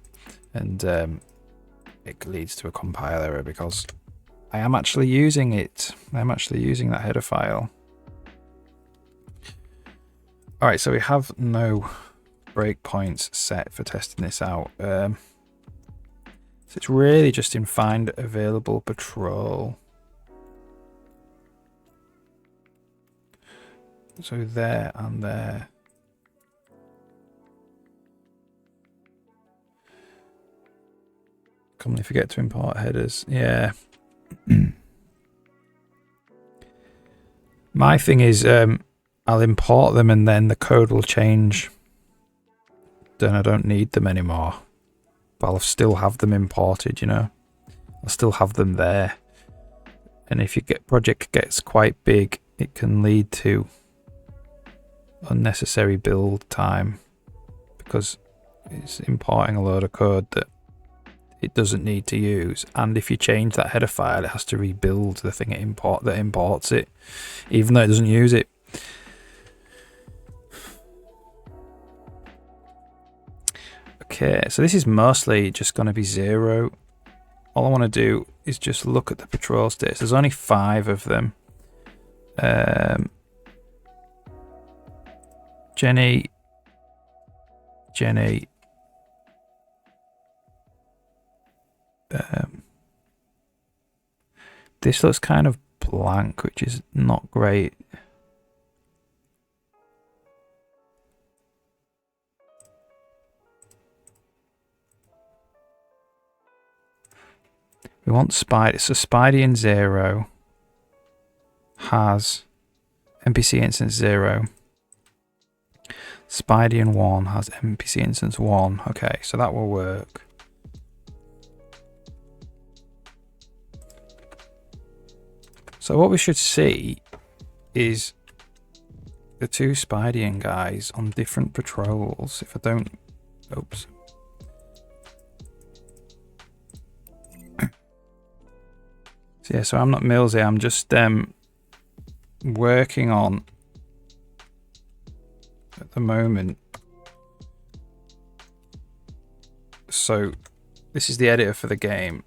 and it leads to a compile error because I am actually using it. I'm actually using that header file. All right, so we have no breakpoints set for testing this out. So it's really just in find available patrol. So there and there. Commonly forget to import headers. Yeah. My thing is, I'll import them and then the code will change. Then I don't need them anymore. But I'll still have them imported, you know. I'll still have them there. And if your project gets quite big, it can lead to unnecessary build time, because it's importing a load of code that it doesn't need to use, and if you change that header file, it has to rebuild the thing that imports it, even though it doesn't use it. Okay, so this is mostly just going to be 0. All I want to do is just look at the patrol states. There's only 5 of them. Jenny. This looks kind of blank, which is not great. We want Spidey. So Spidey in 0 has NPC instance 0. Spidey in 1 has NPC instance 1. Okay, so that will work. So what we should see is the 2 Spidey guys on different patrols. If I don't... Oops. So yeah, so I'm not Millsy, I'm just working on, at the moment. So this is the editor for the game.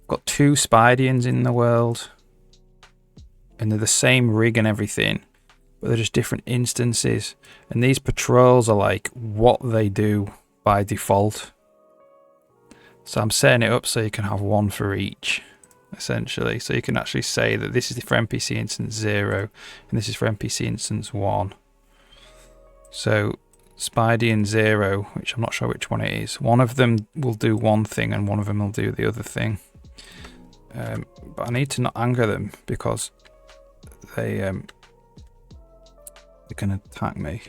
Got 2 Spideyans in the world, and they're the same rig and everything, but they're just different instances. And these patrols are like what they do by default. So I'm setting it up so you can have 1 for each, essentially. So you can actually say that this is for NPC instance 0, and this is for NPC instance 1. So Spidey and 0, which I'm not sure which one it is, one of them will do one thing and one of them will do the other thing. But I need to not anger them because they can attack me.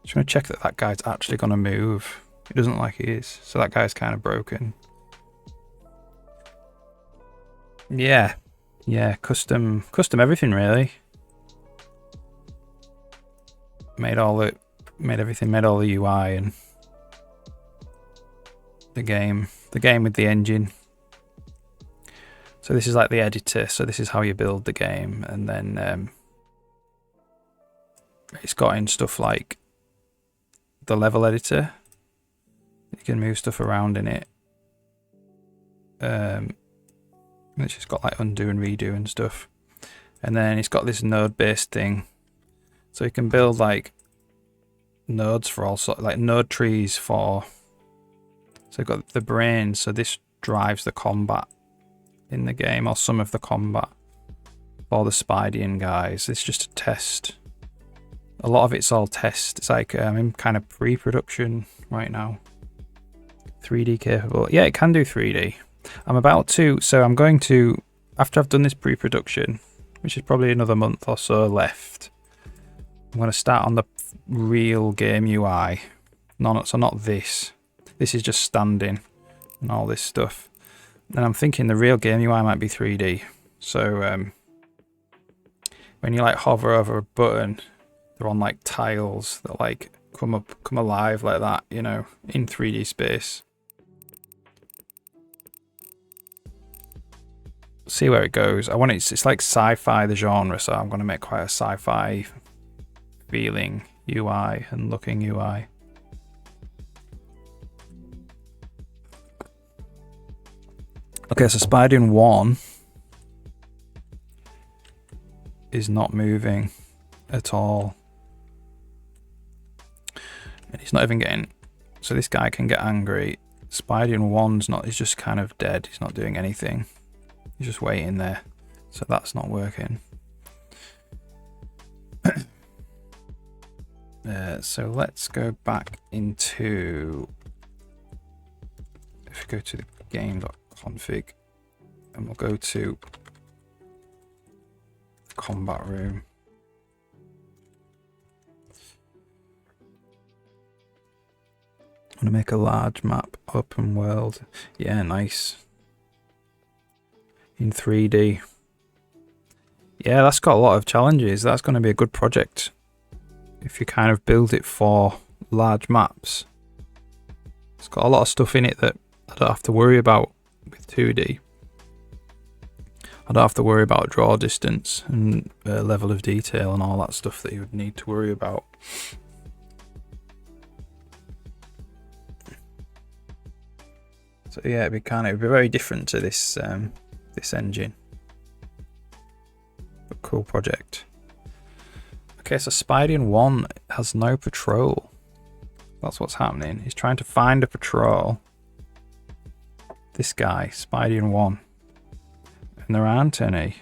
Just want to check that that guy's actually going to move. He doesn't look like he is, so that guy's kind of broken. Yeah, custom everything really. Made all the UI and the game with the engine. So this is like the editor, so this is how you build the game, and then it's got in stuff like the level editor. You can move stuff around in it. It's just got like undo and redo and stuff, and then it's got this node based thing, so you can build like nodes for all sorts, like node trees for. So you've got the brain, so this drives the combat in the game, or some of the combat for the Spidey guys. It's just a test. A lot of it's all test. It's like I'm in kind of pre-production right now. 3D capable. Yeah, it can do 3D. I'm going to, after I've done this pre-production, which is probably another month or so left, I'm going to start on the real game UI. So not this. This is just standing and all this stuff. And I'm thinking the real game UI might be 3D. So when you like hover over a button, they're on like tiles that like come alive like that, you know, in 3D space. see where it goes. I want it's like sci-fi, the genre, so I'm going to make quite a sci-fi feeling UI and looking UI. Okay, so Spidey 1 is not moving at all. And he's not even getting... So this guy can get angry. Spidey 1's not... He's just kind of dead. He's not doing anything. He's just waiting there. So that's not working. So let's go back into... If we go to the game.config and we'll go to the combat room. I'm gonna make a large map, open world. Yeah, nice. In 3D. Yeah, that's got a lot of challenges. That's going to be a good project if you kind of build it for large maps. It's got a lot of stuff in it that I don't have to worry about with 2D. I don't have to worry about draw distance and level of detail and all that stuff that you would need to worry about. So yeah, it'd be very different to this this engine. But cool project. Okay, so Spidey 1 has no patrol. That's what's happening. He's trying to find a patrol. This guy, Spidey 1. And there aren't any.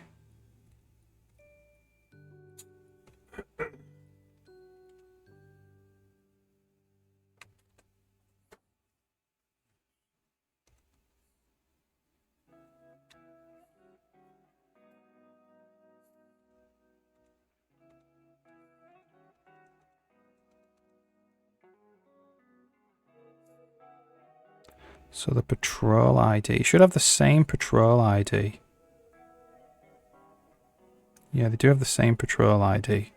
So the patrol ID should have the same patrol ID. Yeah, they do have the same patrol ID.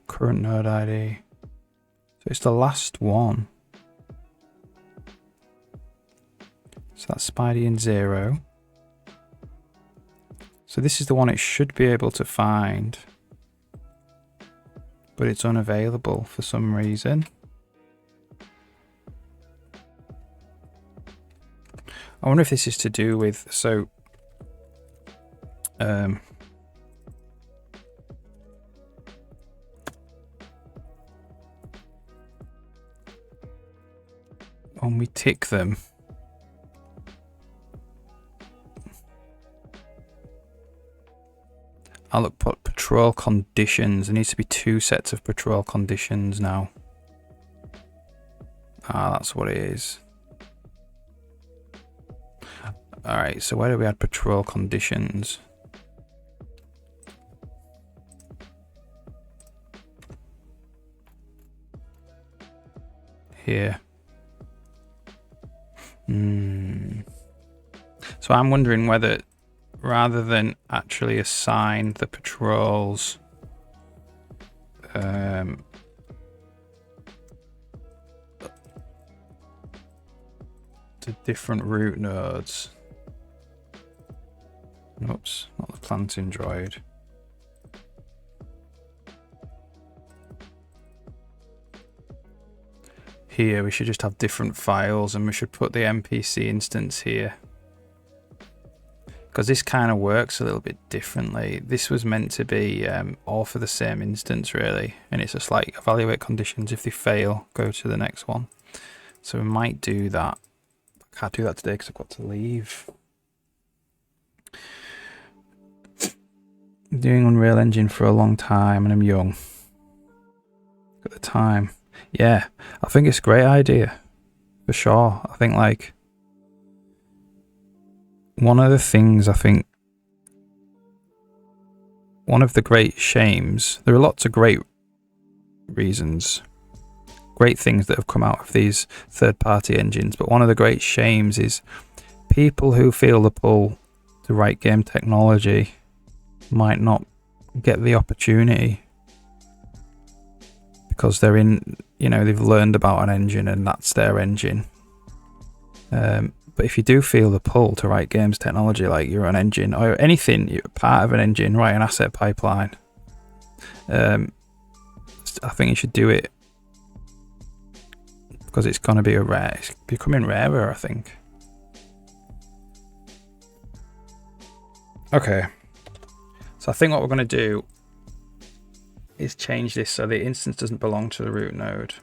Current node ID. So it's the last one. So that's Spidey in 0. So this is the one it should be able to find. But it's unavailable for some reason. I wonder if this is to do with, so when we tick them, I'll look at patrol conditions. There needs to be 2 sets of patrol conditions now. Ah, that's what it is. Alright, so where do we add patrol conditions? Here. So I'm wondering whether, rather than actually assign the patrols to different route nodes. Oops, not the planting droid. Here we should just have different files, and we should put the NPC instance here. Because this kind of works a little bit differently. This was meant to be all for the same instance really, and it's just like evaluate conditions. If they fail, go to the next one. So we might do that. I can't do that today because I've got to leave. I'm doing Unreal Engine for a long time and I'm young. At the time. Yeah, I think it's a great idea. For sure. I think like one of the things one of the great shames, there are lots of great reasons, great things that have come out of these third-party engines, but one of the great shames is people who feel the pull to write game technology might not get the opportunity because they're in, they've learned about an engine and that's their engine. But if you do feel the pull to write games technology, like you're an engine or anything, you're part of an engine, write an asset pipeline, I think you should do it, because it's going to be it's becoming rarer, I think. Okay, so I think what we're going to do is change this so the instance doesn't belong to the root node.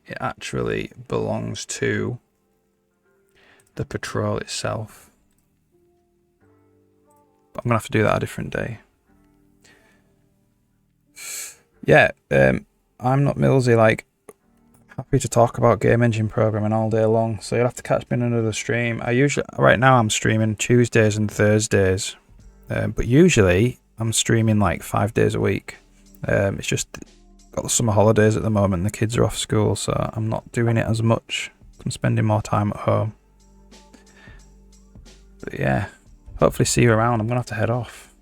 It actually belongs to the patrol itself. But I'm going to have to do that a different day. Yeah, I'm not Millsy, like, happy to talk about game engine programming all day long, so you'll have to catch me in another stream. Right now I'm streaming Tuesdays and Thursdays, but usually I'm streaming like 5 days a week. It's just got the summer holidays at the moment, the kids are off school, so I'm not doing it as much. I'm spending more time at home. But yeah, hopefully see you around. I'm gonna have to head off.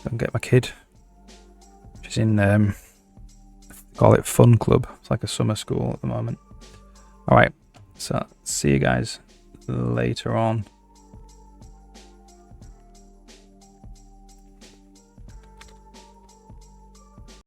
Go and get my kid. She's in call it fun club. It's like a summer school at the moment. Alright, so see you guys later on.